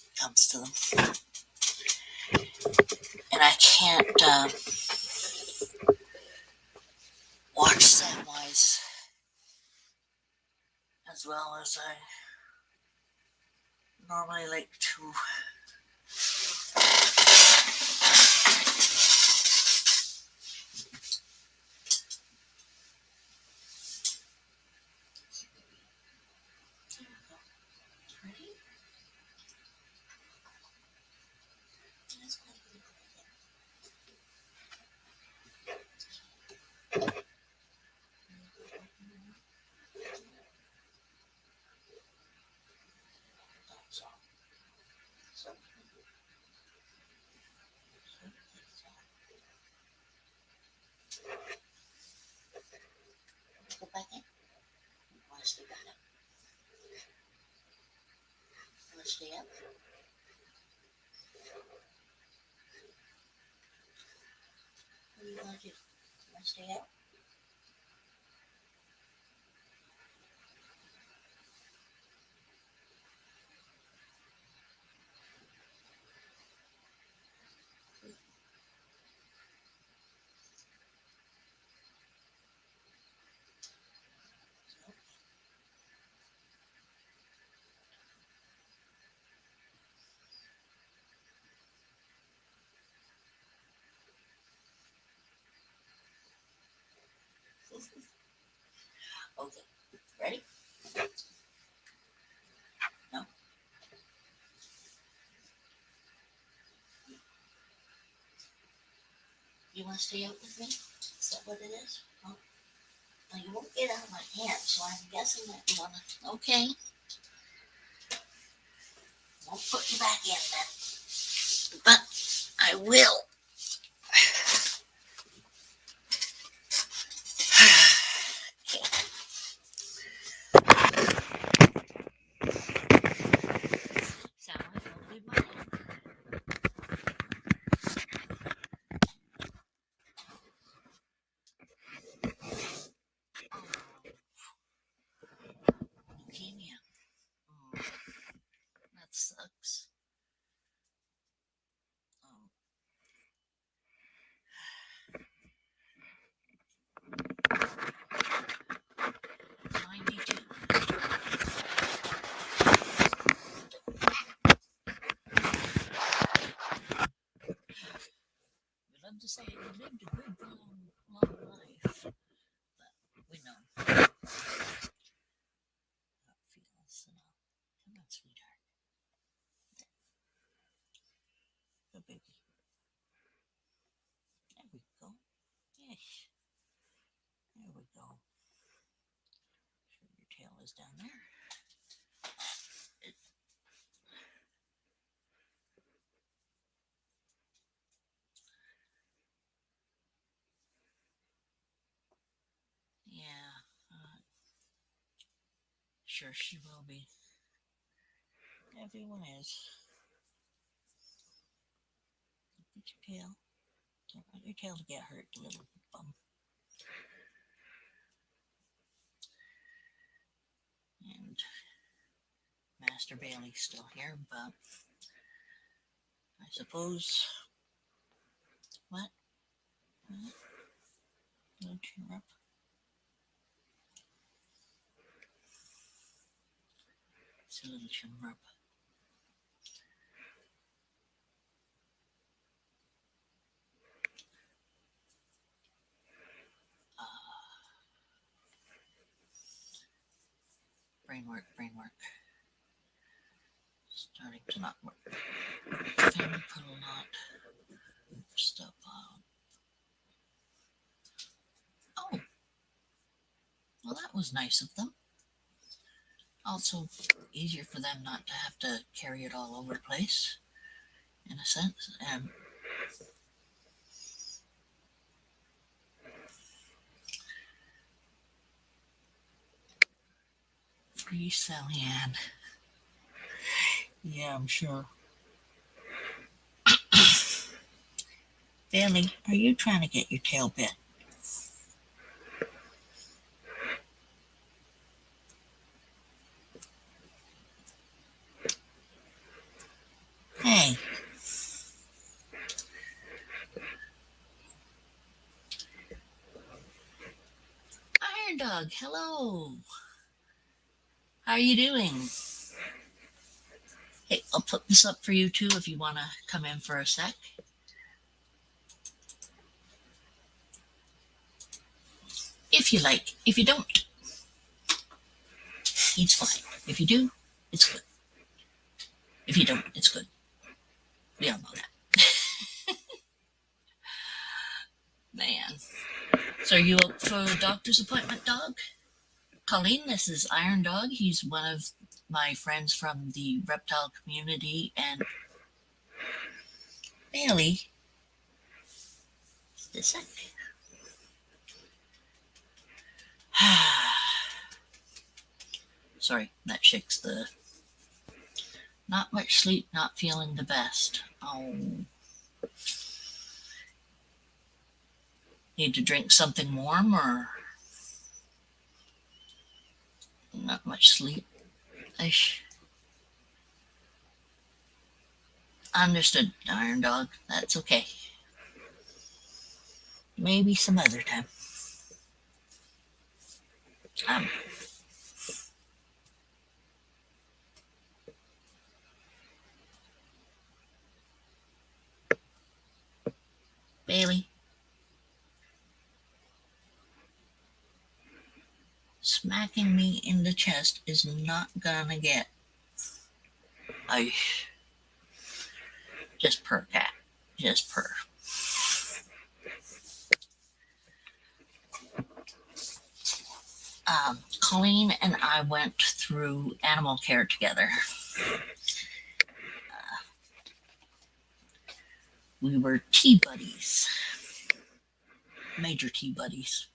it comes to them. And I can't watch Samwise as well as I normally like to. Ready? Go back in. Want to stay back up? Want to stay up? What do you want to do? Want to stay up? Okay. Ready? No. to stay out with me? Is that what it is? Oh, well, you won't get out of my hand, so I'm guessing that you want to. Okay. Won't put you back in then. But I will. Sound like lovely money. Leukemia. Oh, that sucks. Oh. Mine me too. We love to say we lived a good, long life, but we know how it feels. So, come on, sweetheart. Good baby. There we go. Yes. There we go. Sure your tail is down there. Yeah. Sure she will be. Everyone is. Look at your tail. Don't want your tail to get hurt, little bum. And Master Bailey's still here, but I suppose. What? No cheer up. It's a little chin rub. Brain work. Starting to not work. Family put a lot of stuff on. Oh. Well, that was nice of them. Also, easier for them not to have to carry it all over the place, in a sense. And free Sally Ann. Yeah, I'm sure. Bailey, are you trying to get your tail bit? Hey. Iron Dog, hello. How are you doing? Hey, I'll put this up for you too if you want to come in for a sec. If you like. If you don't, it's fine. If you do, it's good. If you don't, it's good. We all know that. Man. So are you up for a doctor's appointment, Dog? Colleen, this is Iron Dog. He's one of my friends from the reptile community. And Bailey, just a sec. Sorry, that shakes the... Not much sleep, not feeling the best. Oh. Need to drink something warm or... Not much sleep. Ish. Understood, Iron Dog. That's okay. Maybe some other time. Bailey. Smacking me in the chest is not gonna get... Just purr, cat. Just purr. Colleen and I went through animal care together. We were tea buddies, major tea buddies.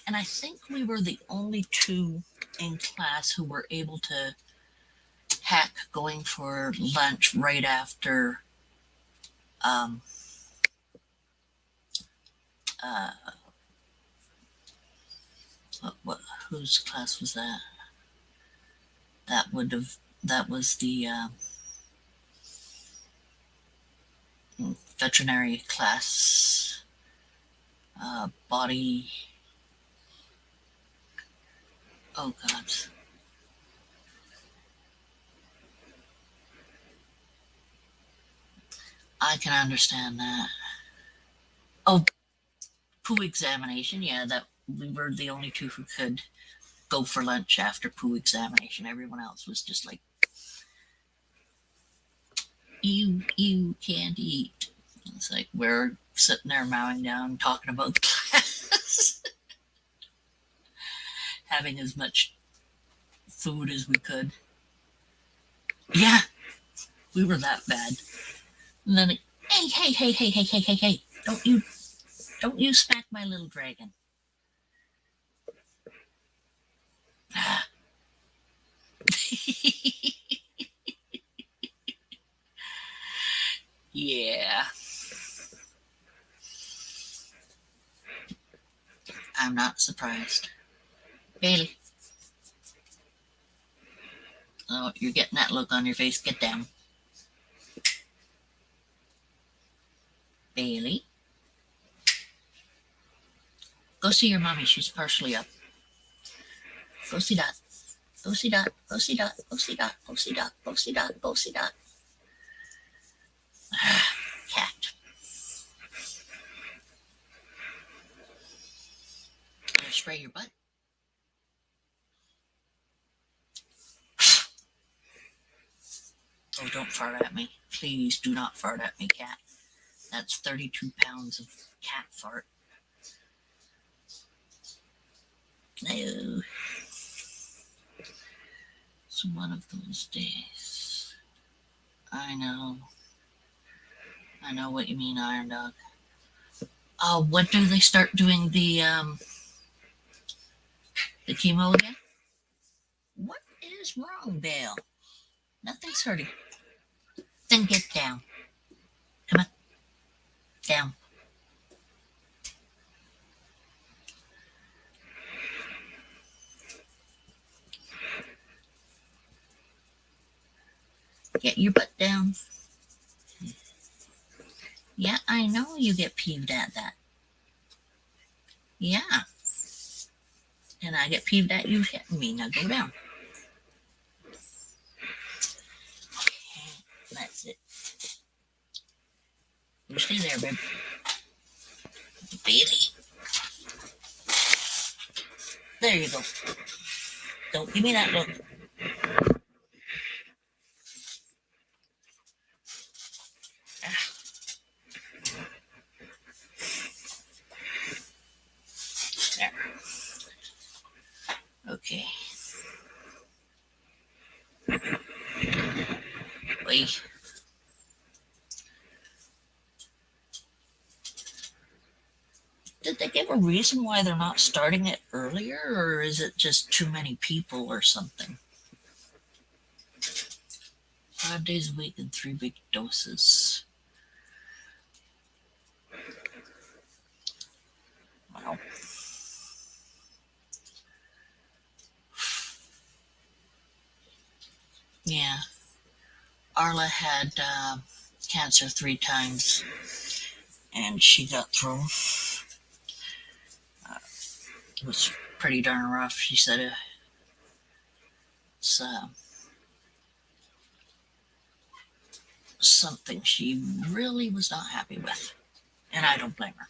And I think we were the only two in class who were able to hack going for lunch right after what whose class was that? That was the veterinary class. Body. Oh God. I can understand that. Oh, poo examination. Yeah, that we were the only two who could go for lunch after poo examination. Everyone else was just like, you can't eat. It's like we're sitting there mowing down, talking about class, having as much food as we could. Yeah, we were that bad. And then, hey, don't you smack my little dragon. Yeah. I'm not surprised. Bailey. Oh, you're getting that look on your face. Get down. Bailey. Go see your mommy. She's partially up. Go see Dot. Go see Dot. Go see Dot. Go see Dot. Go see Dot. Go see Dot. Go see Dot. Cat. Gonna spray your butt. Oh, don't fart at me. Please do not fart at me, cat. That's 32 pounds of cat fart. No. It's one of those days. I know what you mean, Iron Dog. Oh, when do they start doing the chemo again? What is wrong, Belle? Nothing's hurting. Then get down. Come on. Down. Get your butt down. Yeah, I know you get peeved at that. Yeah. And I get peeved at you hitting me. Now go down. Okay, that's it. You stay there, babe. Bailey. There you go. Don't give me that look. There. Okay. Wait. Did they give a reason why they're not starting it earlier, or is it just too many people or something? 5 days a week and 3 big doses. Wow. Yeah. Arla had cancer 3 times, and she got through. It was pretty darn rough. She said it's something she really was not happy with, and I don't blame her.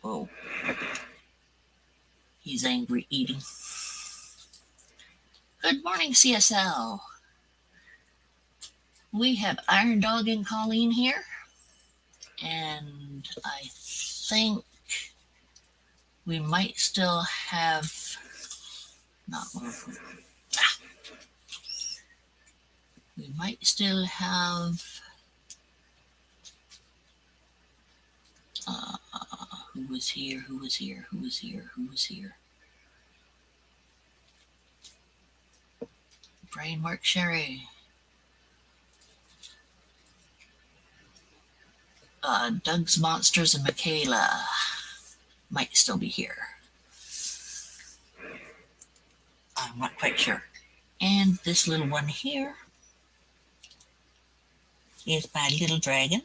Oh, he's angry eating. Good morning, CSL. We have Iron Dog and Colleen here, And I think we might still have not we might still have who was here, who was here, who was here, who was here. Brainwork Sherry. Doug's Monsters and Michaela might still be here. I'm not quite sure. And this little one here is my little dragon.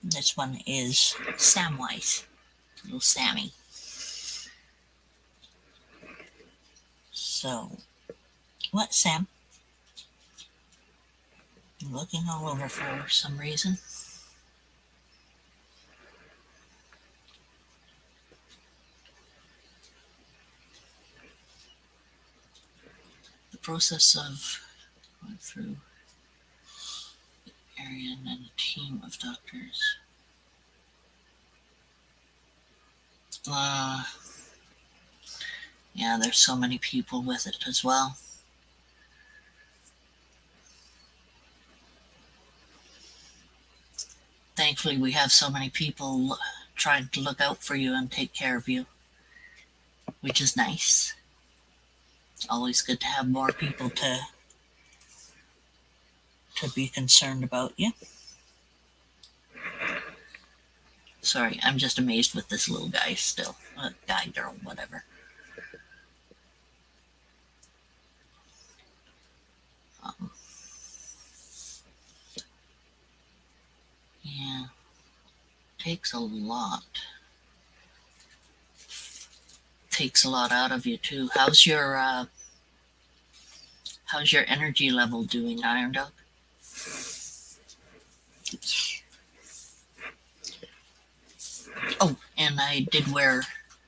This one is Samwise, little Sammy. So, what, Sam? I'm looking all over for some reason. The process of going through Arian and a team of doctors. Yeah, there's so many people with it as well. Thankfully, we have so many people trying to look out for you and take care of you, which is nice. Always good to have more people to be concerned about you. Sorry, I'm just amazed with this little guy still. Guy, girl, whatever. Yeah, takes a lot. Takes a lot out of you too. How's your energy level doing, Iron Dog? Oh, and I did wear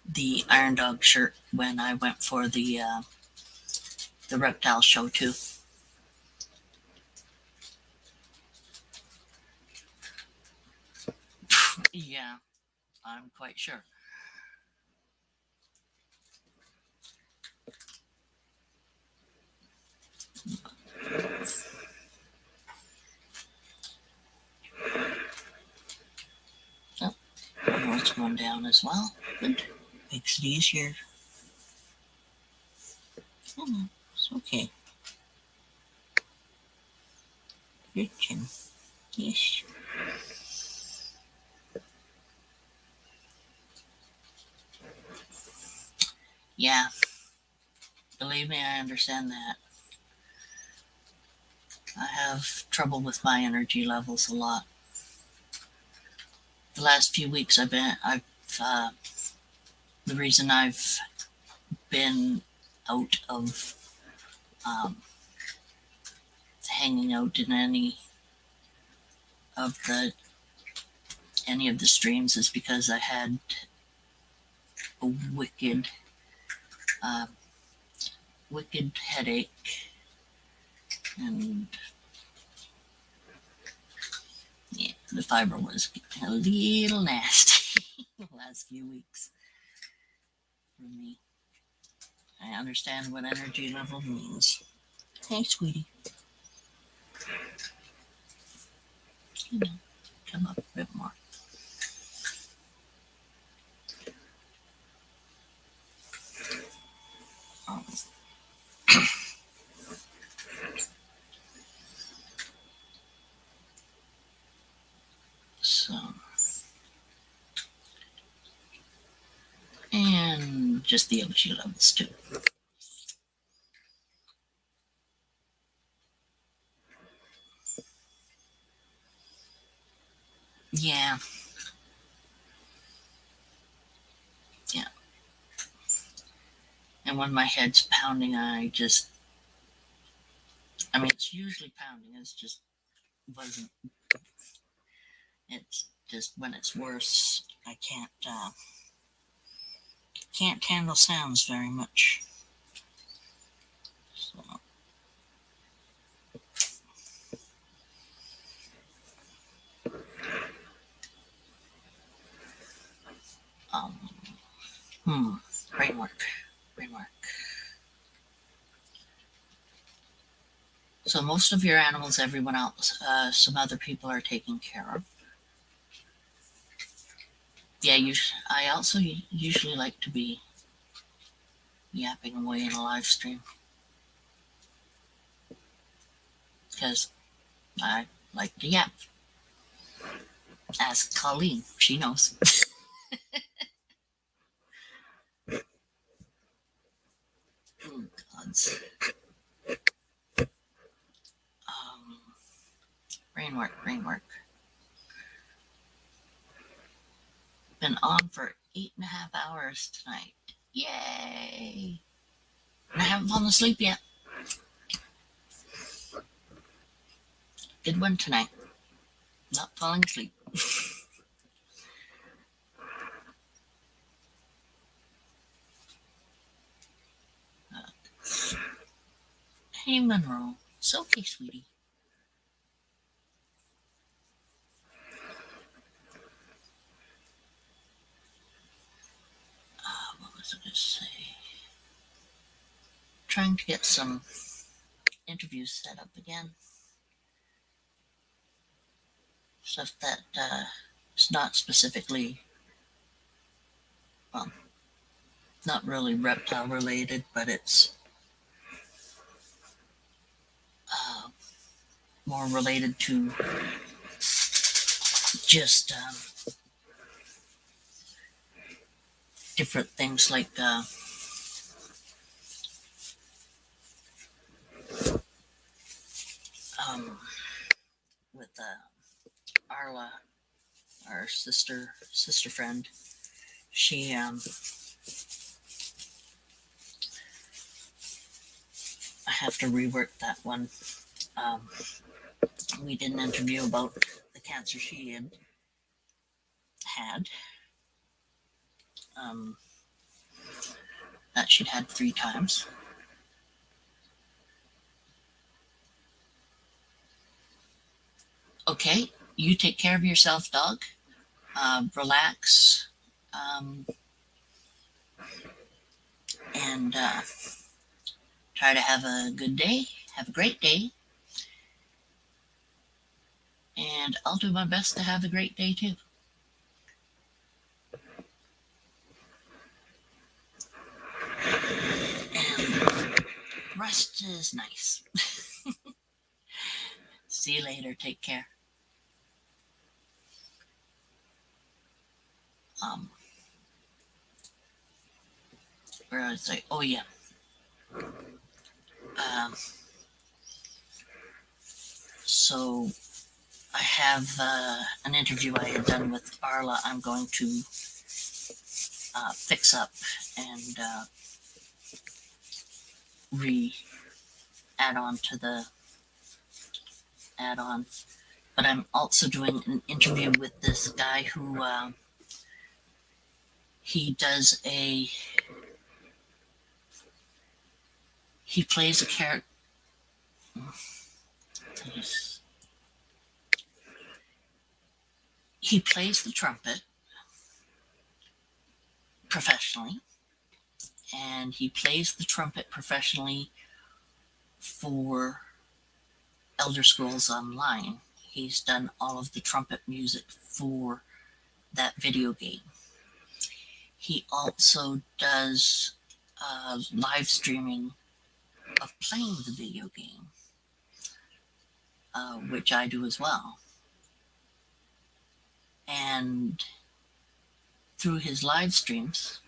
the Iron Dog shirt when I went for the reptile show too. Yeah, I'm quite sure. Oh, it's going down as well. Good. Makes it easier. Oh, no, it's okay. Good chin. Yes. Yeah. Believe me, I understand that. I have trouble with my energy levels a lot. The last few weeks the reason I've been out of hanging out in any of the streams is because I had a wicked headache, and yeah, the fiber was a little nasty the last few weeks for me. I understand what energy level means. Hey, sweetie. You know, come up a bit more. So, and just the energy levels too. Yeah. Yeah. And when my head's pounding, it's usually pounding, wasn't, it's just when it's worse, I can't handle sounds very much. So. Brain work. Brain work. So most of your animals, everyone else, some other people are taking care of. Yeah, I also usually like to be yapping away in a live stream because I like to yap. Ask Colleen, she knows. Oh, gods. Um, brain work, brain work. Been on for 8.5 hours tonight. Yay! And I haven't fallen asleep yet. Good one tonight. Not falling asleep. Hey, Monroe. It's okay, sweetie. What was I going to say? Trying to get some interviews set up again. Stuff that is not specifically, well, not really reptile related, but it's more related to just different things like with Arla, our sister friend. She I have to rework that one. We did an interview about the cancer she had. That she'd had 3 times. Okay, you take care of yourself, dog. Relax. And try to have a good day. Have a great day. And I'll do my best to have a great day too. And rest is nice. See you later. Take care. Where was I? Oh yeah. So I have an interview I had done with Arla. I'm going to fix up and add on to the add-on. But I'm also doing an interview with this guy who he plays a character. He plays the trumpet professionally, and he plays the trumpet professionally for Elder Scrolls Online. He's done all of the trumpet music for that video game. He also does live streaming of playing the video game, which I do as well. And through his live streams,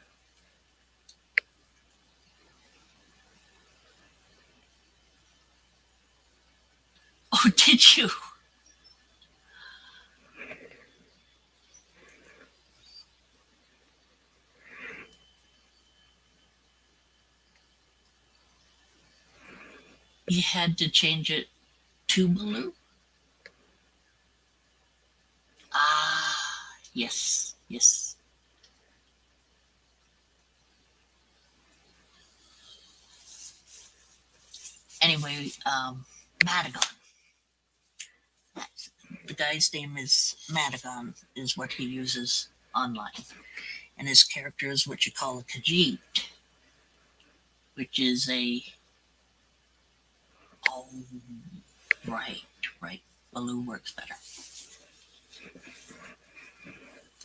oh, did you? You had to change it to Baloo? Ah, yes, yes. Anyway, Madagon. The guy's name is Madagon, is what he uses online. and his character is what you call a Khajiit, which is a oh right, right. Baloo works better.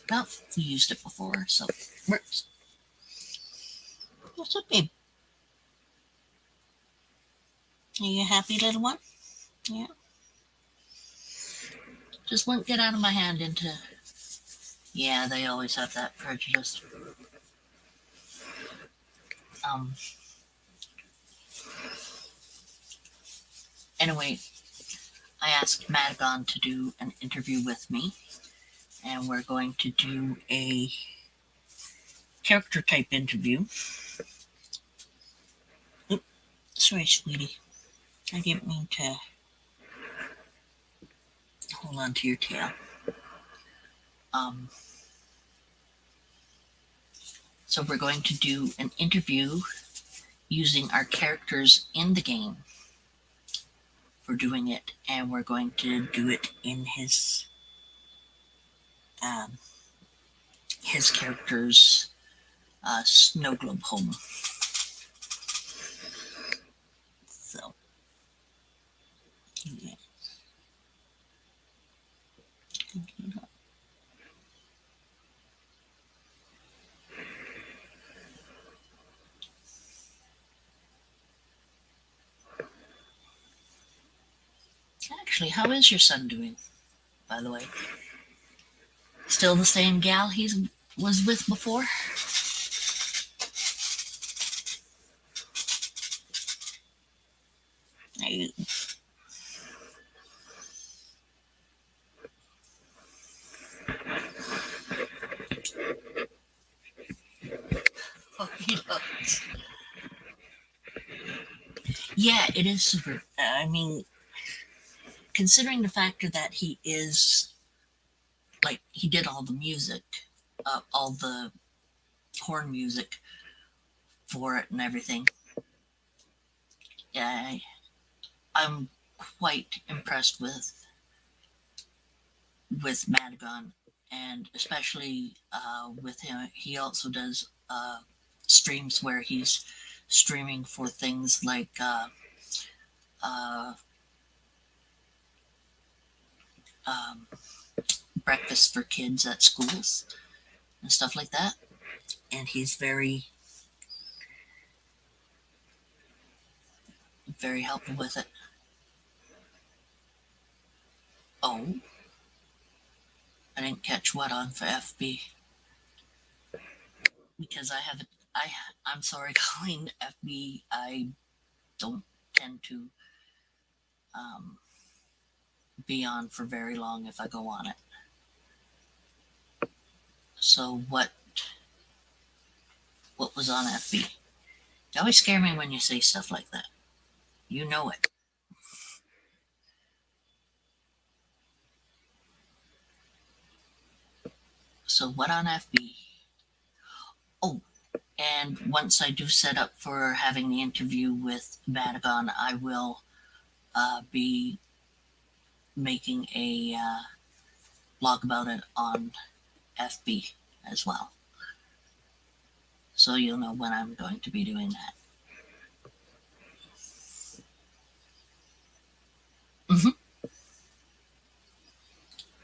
Well, we used it before, so it works. What's up, babe? Are you happy, little one? Yeah. Just won't get out of my hand into. Yeah, they always have that prejudice. Um. Anyway, I asked Madagon to do an interview with me, and we're going to do a character type interview. Oops, sorry, sweetie. I didn't mean to hold on to your tail. So we're going to do an interview using our characters in the game for doing it, and we're going to do it in his character's snow globe home. So, yeah. Actually, how is your son doing, by the way? Still the same gal he was with before? Oh, he does. Yeah, it is super. I mean, considering the factor that he is, like, he did all the music, all the horn music for it and everything. Yeah, I'm quite impressed with Madagon, and especially with him. He also does streams where he's streaming for things like uh, um, breakfast for kids at schools and stuff like that. And he's very, very helpful with it. Oh, I didn't catch what on for FB because I haven't. I'm sorry, Colleen. FB, I don't tend to be on for very long if I go on it. So what was on FB? You always scare me when you say stuff like that. You know it. So what on FB? Oh, and once I do set up for having the interview with Madagon, I will be making a blog about it on FB as well. So you'll know when I'm going to be doing that. Mm-hmm.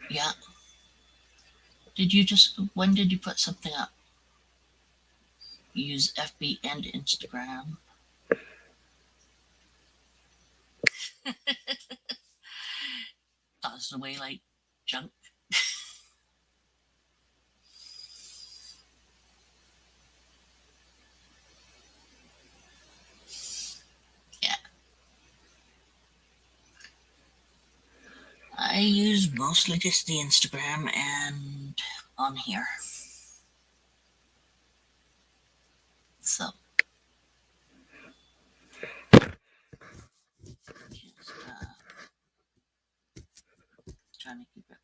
Yeah. When did you put something up? Use FB and Instagram. Toss it away like junk. Yeah. I use mostly just the Instagram and on here. So just trying to keep it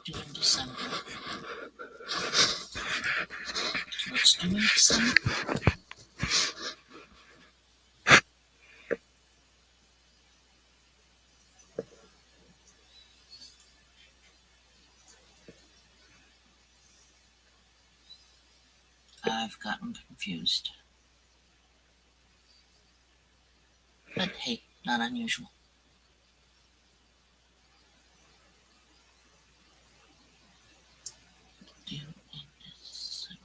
doing December. Let's do December. I've gotten confused. But hey, not unusual. Due in December.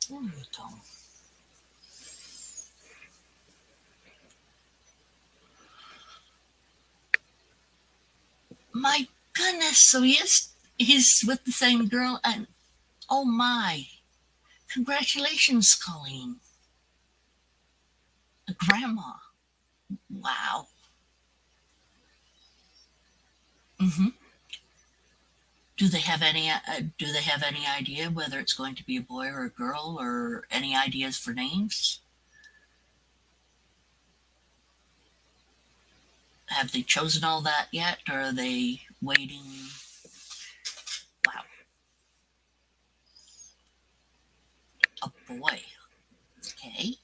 There we go. My goodness, so he's with the same girl, and oh my, congratulations, Colleen. A grandma. Wow. Mm-hmm. Do they have any idea whether it's going to be a boy or a girl, or any ideas for names? Have they chosen all that yet, or are they waiting? Wow. A boy. Okay.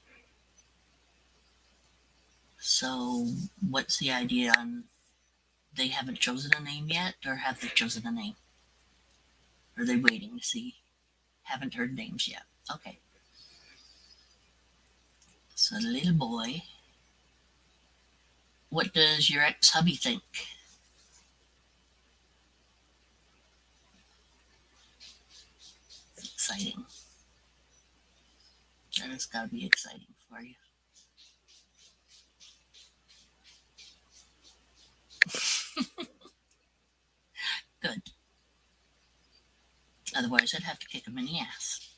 So what's the idea on, they haven't chosen a name yet, or have they chosen a name? Are they waiting to see? Haven't heard names yet. Okay. So the little boy. What does your ex-hubby think? Exciting. That has got to be exciting for you. Good. Otherwise, I'd have to kick him in the ass.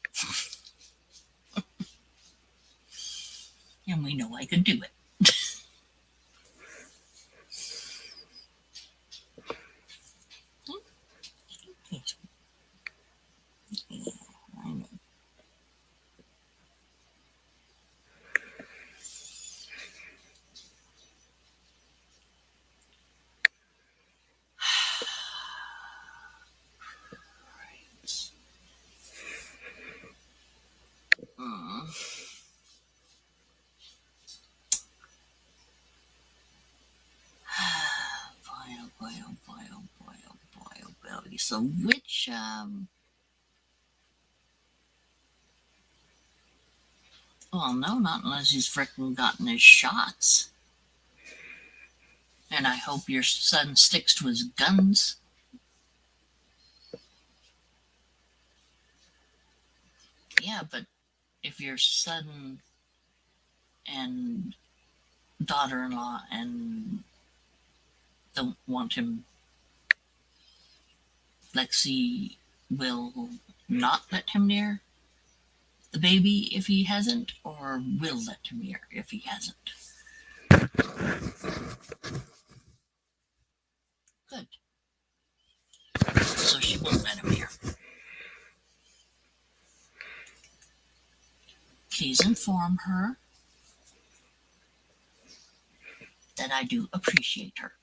And we know I could do it. Yeah, I know. Mm. Boy, oh boy, oh boy, oh boy, oh boy, oh boy. So which, well, no, not unless he's frickin' gotten his shots. And I hope your son sticks to his guns. Yeah, but if your son and daughter-in-law and don't want him, Lexi will not let him near the baby if he hasn't, or will let him near if he hasn't. Good. So she won't let him near. Please inform her that I do appreciate her.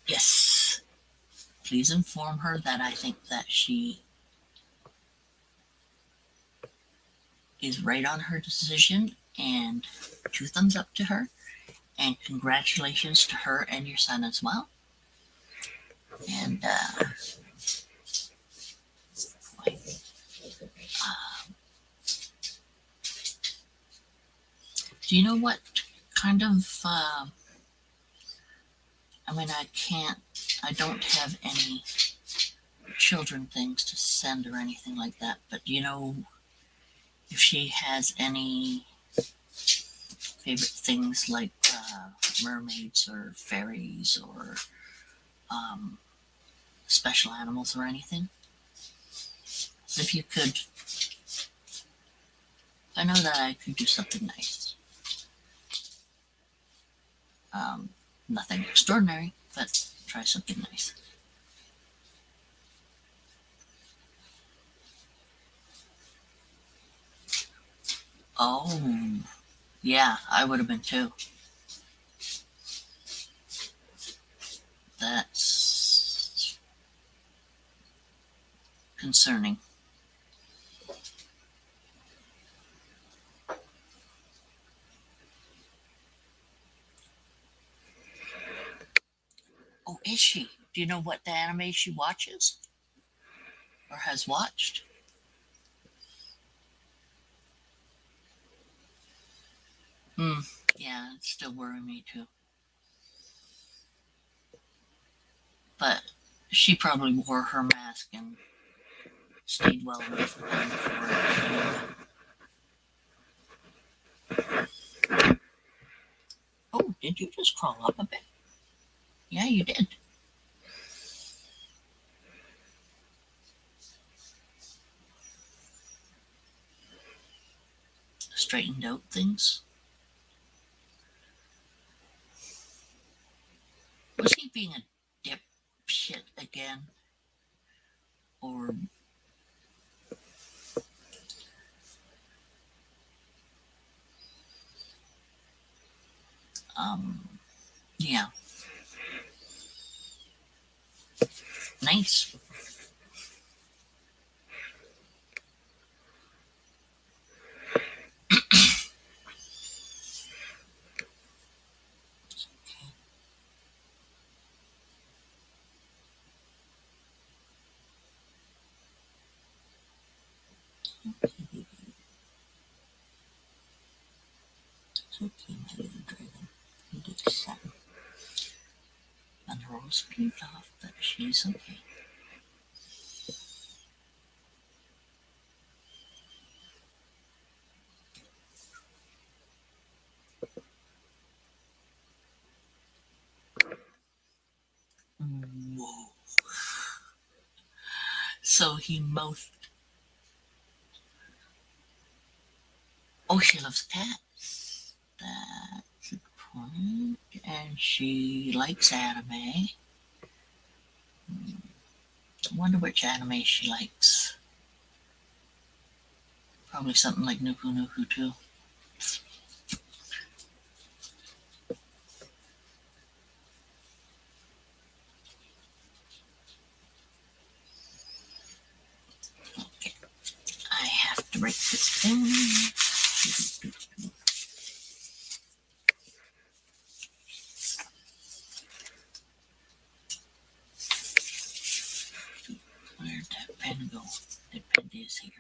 Yes. Please inform her that I think that she is right on her decision, and 2 thumbs up to her, and congratulations to her and your son as well. And boy, do you know what kind of I don't have any children things to send or anything like that, but do you know if she has any favorite things like mermaids or fairies or special animals or anything? If you could, I know that I could do something nice. Nothing extraordinary, but try something nice. Oh, yeah, I would have been too. That's concerning. Oh, is she? Do you know what the anime she watches? Or has watched? Yeah, it's still worrying me too. But she probably wore her mask and stayed well away from home before it. Oh, did you just crawl up a bit? Yeah, you did. Straightened out things. Was he being a dipshit again? Or yeah. Nice. It's okay, my little dragon. You did something. And the rose peeled off, but she's okay. Whoa. So he mouthed. Oh, she loves cats. That's a good point. And she likes anime. I wonder which anime she likes. Probably something like Nuku Nuku too. Okay. I have to break this down. Where'd that pen go? That pen is here.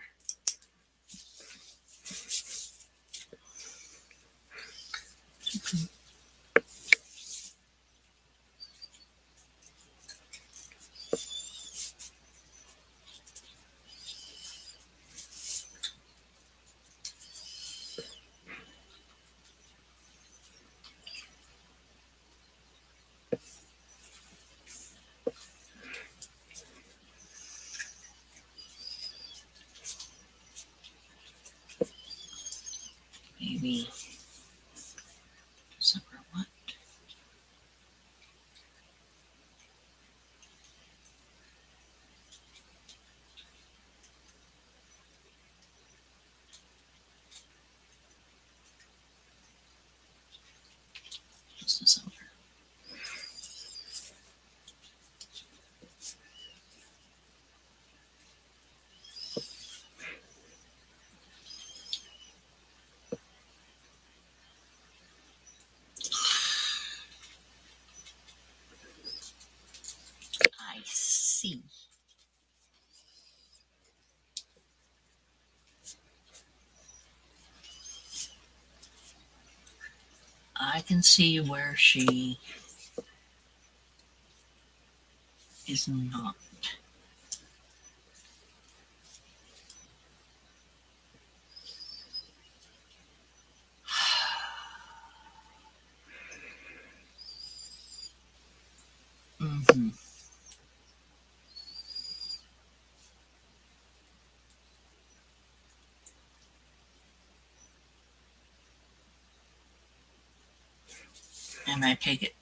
Maybe December what? Just December. I see. I can see where she is not. Mm-hmm. and I take it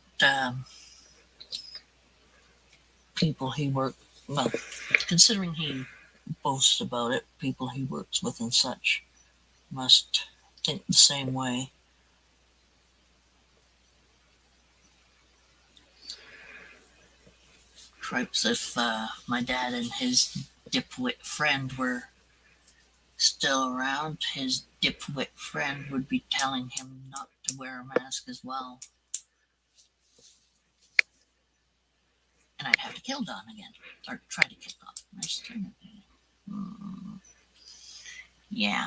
people he worked, well, considering he boasts about it, people he works with and such must think the same way. Tripes, if my dad and his dipwit friend were still around, his dipwit friend would be telling him not to wear a mask as well. And I'd have to kill Don again. Or try to kill Don. Yeah.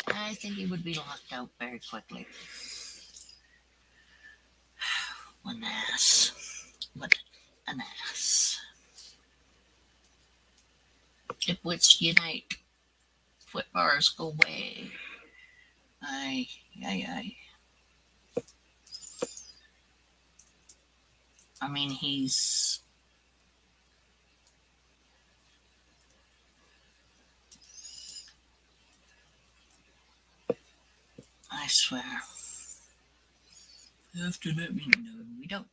I think he would be locked out very quickly. What an ass. What an ass. Dipwits unite. Foot bars go away. Aye. I mean, he's... I swear. You have to let me know we don't.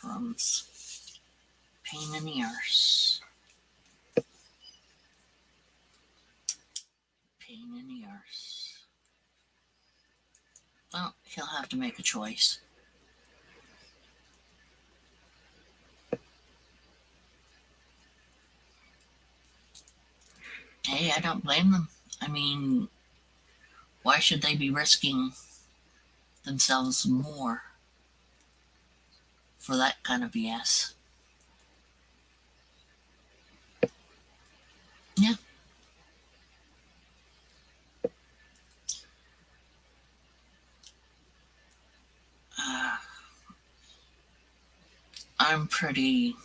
Crumbs. Pain in the arse. Pain in the arse. Well, he'll have to make a choice. Hey, I don't blame them. I mean, why should they be risking themselves more for that kind of BS? Yeah. I'm pretty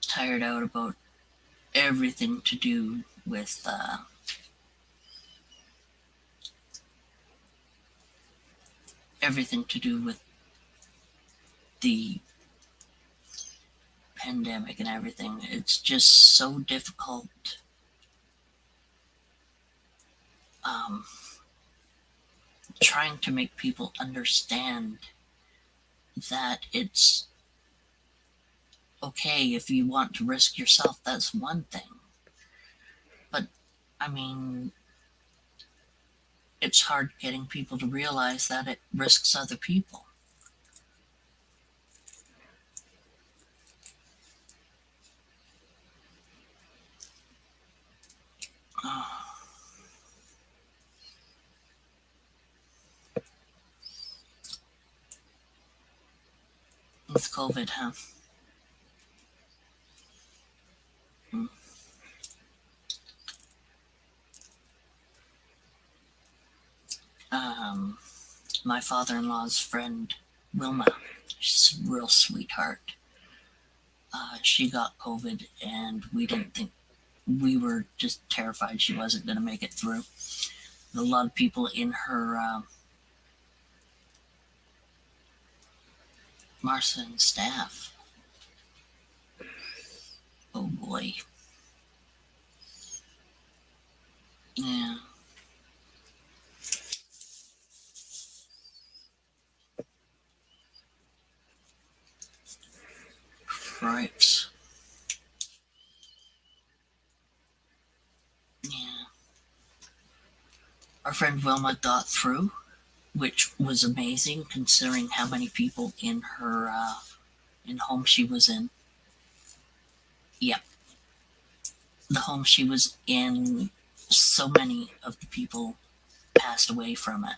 tired out about everything to do with the pandemic and everything. It's just so difficult trying to make people understand that it's okay if you want to risk yourself. That's one thing, but I mean, it's hard getting people to realize that it risks other people. With COVID, huh? My father-in-law's friend, Wilma, she's a real sweetheart. She got COVID, and we were just terrified she wasn't going to make it through. A lot of people in her Martha and staff. Oh boy. Yeah. Cripes. Yeah. Our friend Wilma got through, which was amazing considering how many people in her in home she was in. Yep. The home she was in, so many of the people passed away from it.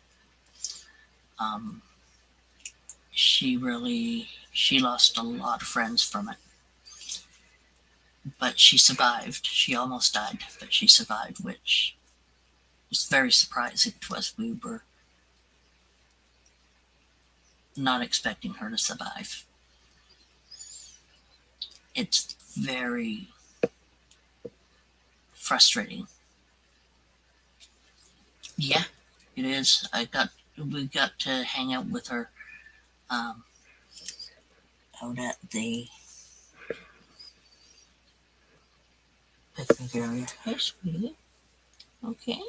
She lost a lot of friends from it. But she survived. She almost died, but she survived, which was very surprising to us. We were not expecting her to survive. It's very frustrating. Yeah, It is. We got to hang out with her um, out at the picnic area. Hey, sweetie. Okay.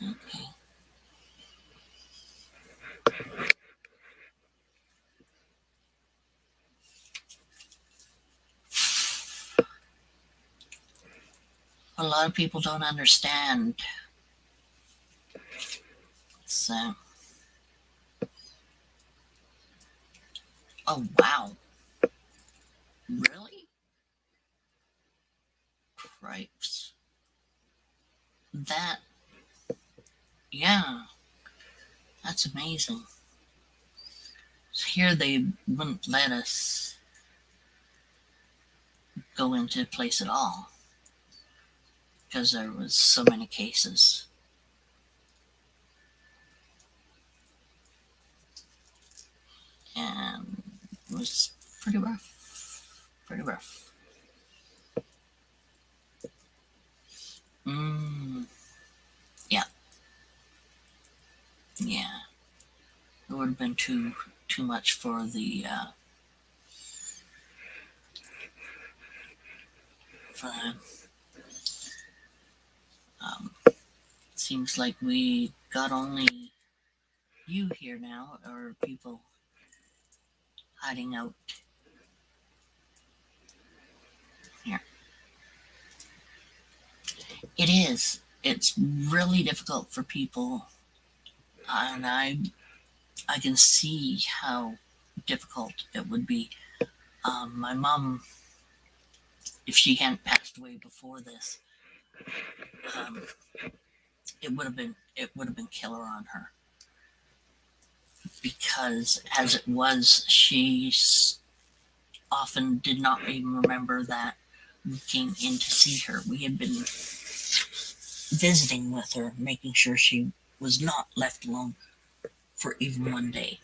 Okay. A lot of people don't understand. So, oh wow, really? Cripes. That, yeah, that's amazing. Here they wouldn't let us go into the place at all because there was so many cases. And it was pretty rough. Pretty rough. Yeah. Yeah. It would have been too much for the for them. Seems like we got only you here now, or people hiding out here. It is. It's really difficult for people, and I can see how difficult it would be. My mom, if she hadn't passed away before this, um, it would have been killer on her, because as it was, she often did not even remember that we came in to see her. We had been visiting with her, making sure she was not left alone for even one day.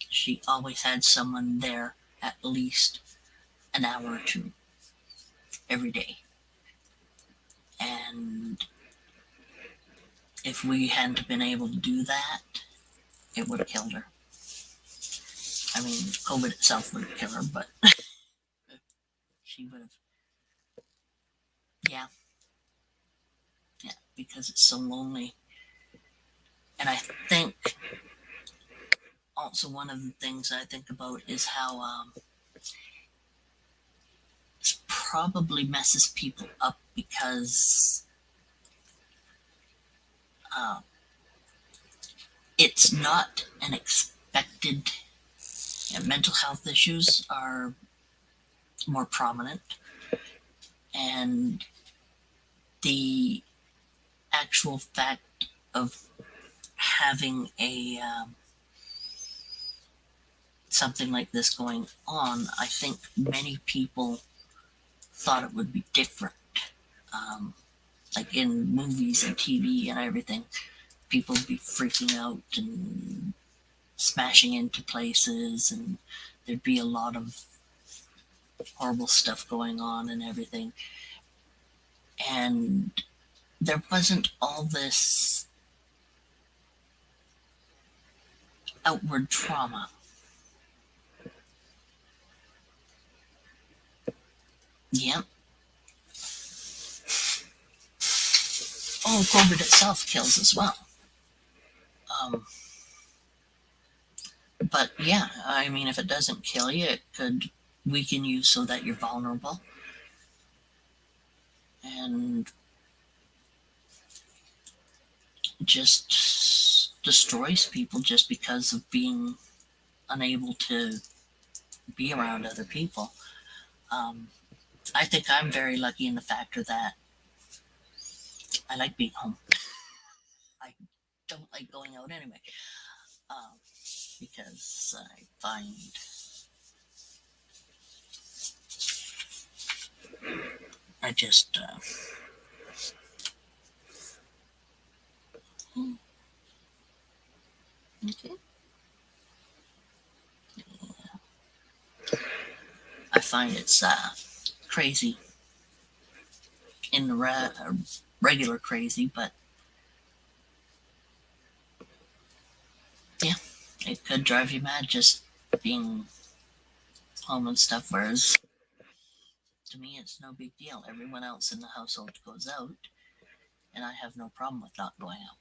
She always had someone there at least an hour or two every day. And if we hadn't been able to do that, it would have killed her. I mean, COVID itself would have killed her, but she would have, yeah, yeah, because it's so lonely. And I think also one of the things I think about is how it probably messes people up because uh, it's not an expected. Mental health issues are more prominent, and the actual fact of having a something like this going on, I think many people thought it would be different. Um, like in movies and TV and everything, people would be freaking out and smashing into places, and there'd be a lot of horrible stuff going on and everything. And there wasn't all this outward trauma. Yep. Oh, COVID itself kills as well. Um, but yeah, I mean, if it doesn't kill you, it could weaken you so that you're vulnerable and just destroys people just because of being unable to be around other people. Um, I think I'm very lucky in the factor that I like being home. I don't like going out anyway, um, because I find I just okay. I find it's crazy in the regular crazy, but yeah, it could drive you mad just being home and stuff. Whereas to me, it's no big deal. Everyone else in the household goes out, and I have no problem with not going out.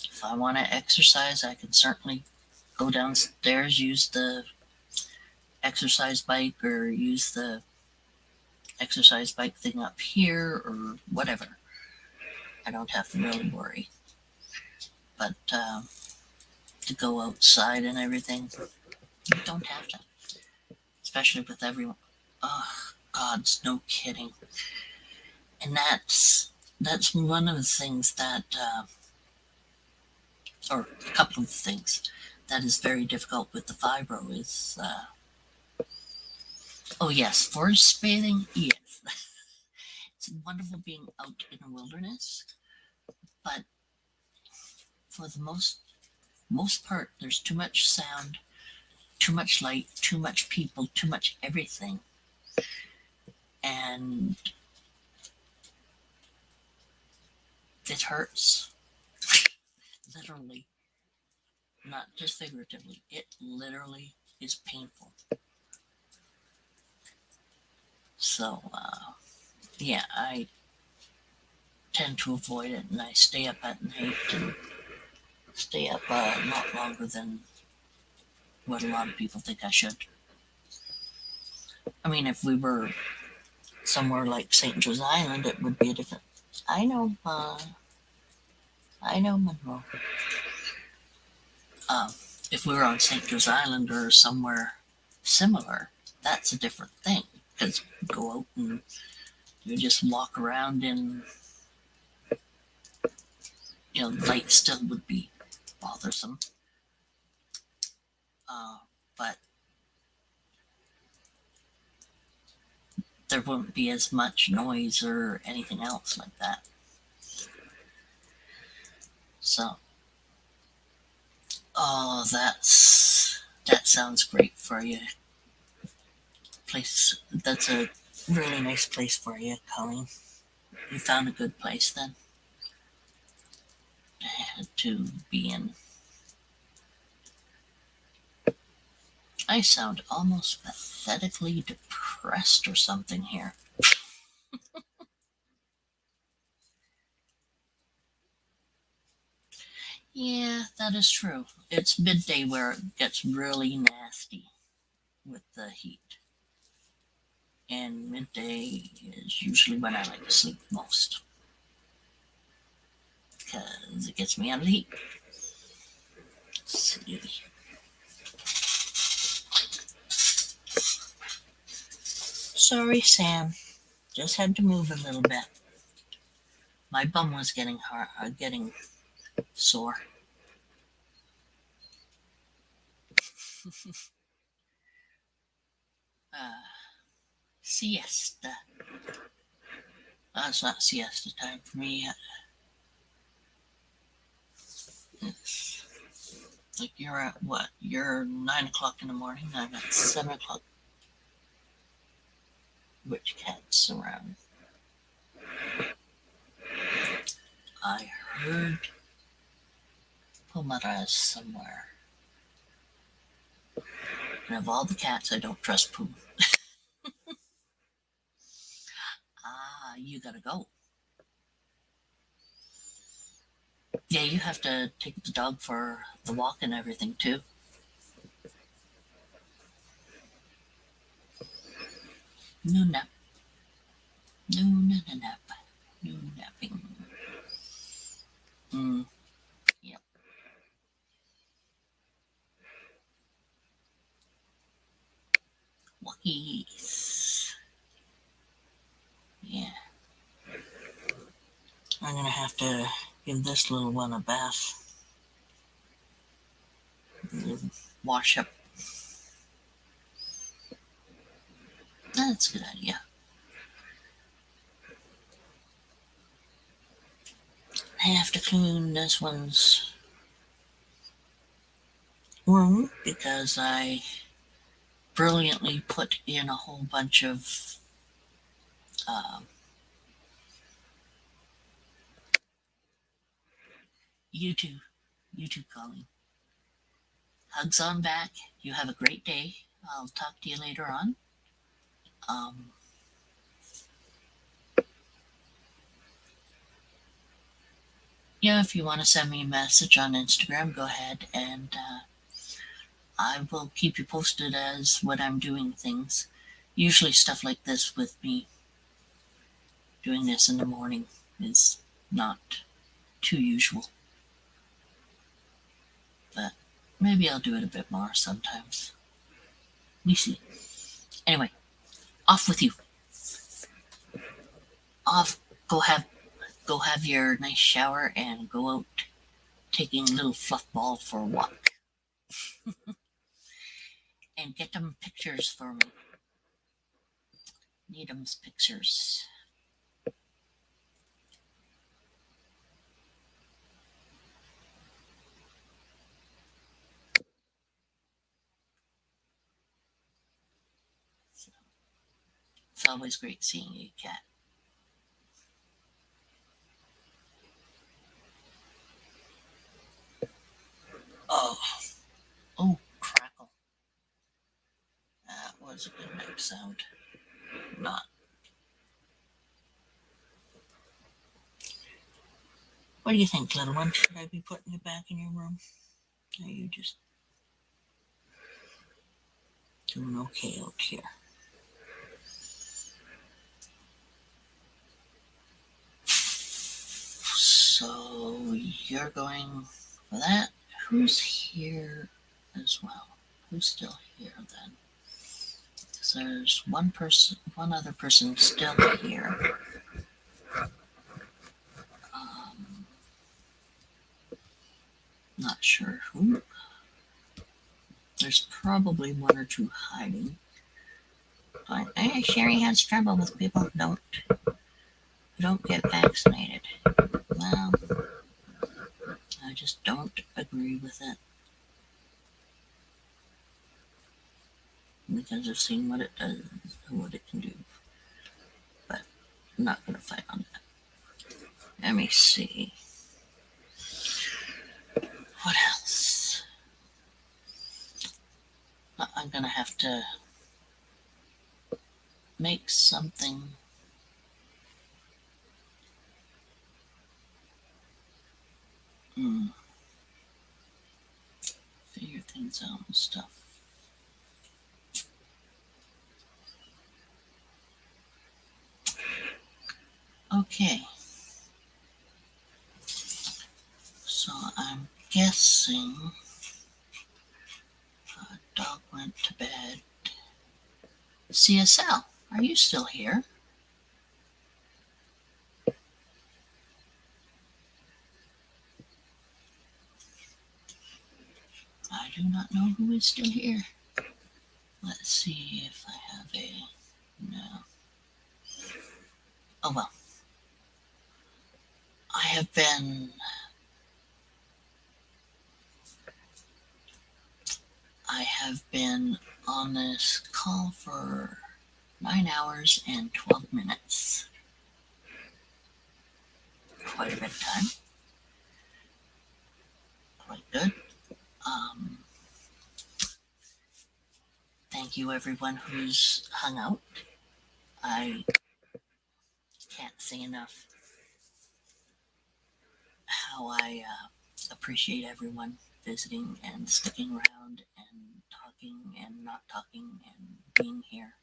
If I want to exercise, I can certainly go downstairs, use the exercise bike, or use the exercise bike thing up here, or whatever. I don't have to really worry. But to go outside and everything, you don't have to. Especially with everyone. Oh, God's no kidding. And that's one of the things that, or a couple of things that is very difficult with the fibro is, oh yes, forest bathing, yes. It's wonderful being out in the wilderness, but for the most part, there's too much sound, too much light, too much people, too much everything. And it hurts. Literally. Not just figuratively. It literally is painful. So, yeah, I tend to avoid it, and I stay up at night and stay up not longer than what a lot of people think I should. I mean, if we were somewhere like St. Joe's Island, it would be a different. I know, Monroe. If we were on St. Joe's Island or somewhere similar, that's a different thing. Because you go out and you just walk around and, light still would be bothersome. But there wouldn't be as much noise or anything else like that. So, oh, that sounds great for you. Place, that's a really nice place for you, Colleen. You found a good place then to be in. I sound almost pathetically depressed or something here. Yeah, that is true. It's midday where it gets really nasty with the heat. And midday is usually when I like to sleep most. Because it gets me out of the heat. Let's see. Sorry, Sam. Just had to move a little bit. My bum was getting sore. Siesta. It's not siesta time for me yet. It's like you're at what? You're 9 o'clock in the morning. I'm at 7 o'clock. Which cat's around? I heard Pomaraz somewhere. And of all the cats, I don't trust Pooh. You gotta go. Yeah, you have to take the dog for the walk and everything too. No nap. No nap. No napping. Yep. Walkies. Yeah. I'm gonna have to give this little one a bath. Wash up. That's a good idea. I have to clean this one's room because I brilliantly put in a whole bunch of YouTube calling. Hugs on back. You have a great day. I'll talk to you later on. Yeah, if you want to send me a message on Instagram, go ahead, and I will keep you posted as when I'm doing things. Usually stuff like this with me doing this in the morning is not too usual. But maybe I'll do it a bit more sometimes. We see. Anyway, off with you. Off. Go have your nice shower and go out taking little fluff ball for a walk. And get them pictures for me. Need them pictures. So, it's always great seeing you, Cat. Oh, crackle. That was a good night sound. Not. What do you think, little one? Should I be putting you back in your room? Are you just doing okay out here? So you're going for that. Who's here as well? Who's still here then? So there's one other person still here. Not sure who. There's probably one or two hiding. But Sherry has trouble with people who don't get vaccinated. Well, I just don't agree with it. Because I've seen what it does and what it can do. But I'm not going to fight on that. Let me see. What else? I'm going to have to make something. Figure things out and stuff. Okay. So I'm guessing dog went to bed. CSL, are you still here? I do not know who is still here. Let's see if I have a... No. Oh well. I have been on this call for 9 hours and 12 minutes. Quite a bit of time. Quite good. Thank you everyone who's hung out. I can't say enough how I appreciate everyone visiting and sticking around and talking and not talking and being here.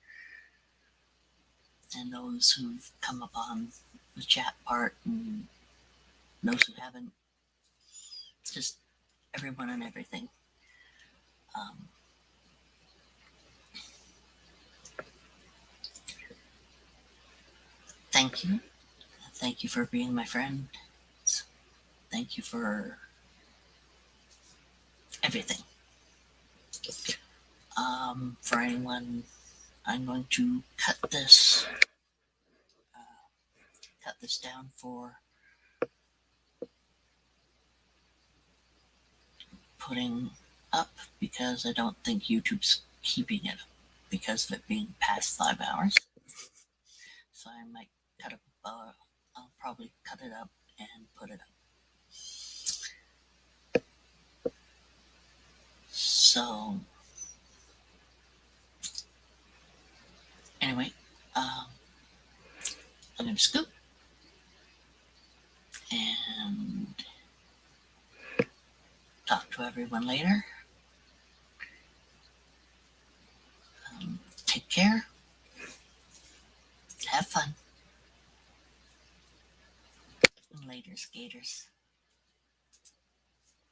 And those who've come upon the chat part and those who haven't. Just everyone and everything. Thank you. Thank you for being my friend. Thank you for everything. For anyone, I'm going to cut this down for putting up because I don't think YouTube's keeping it because of it being past 5 hours. So I might cut up. I'll probably cut it up and put it up. So anyway, I'm gonna scoop and talk to everyone later. Take care. Have fun. Later, skaters.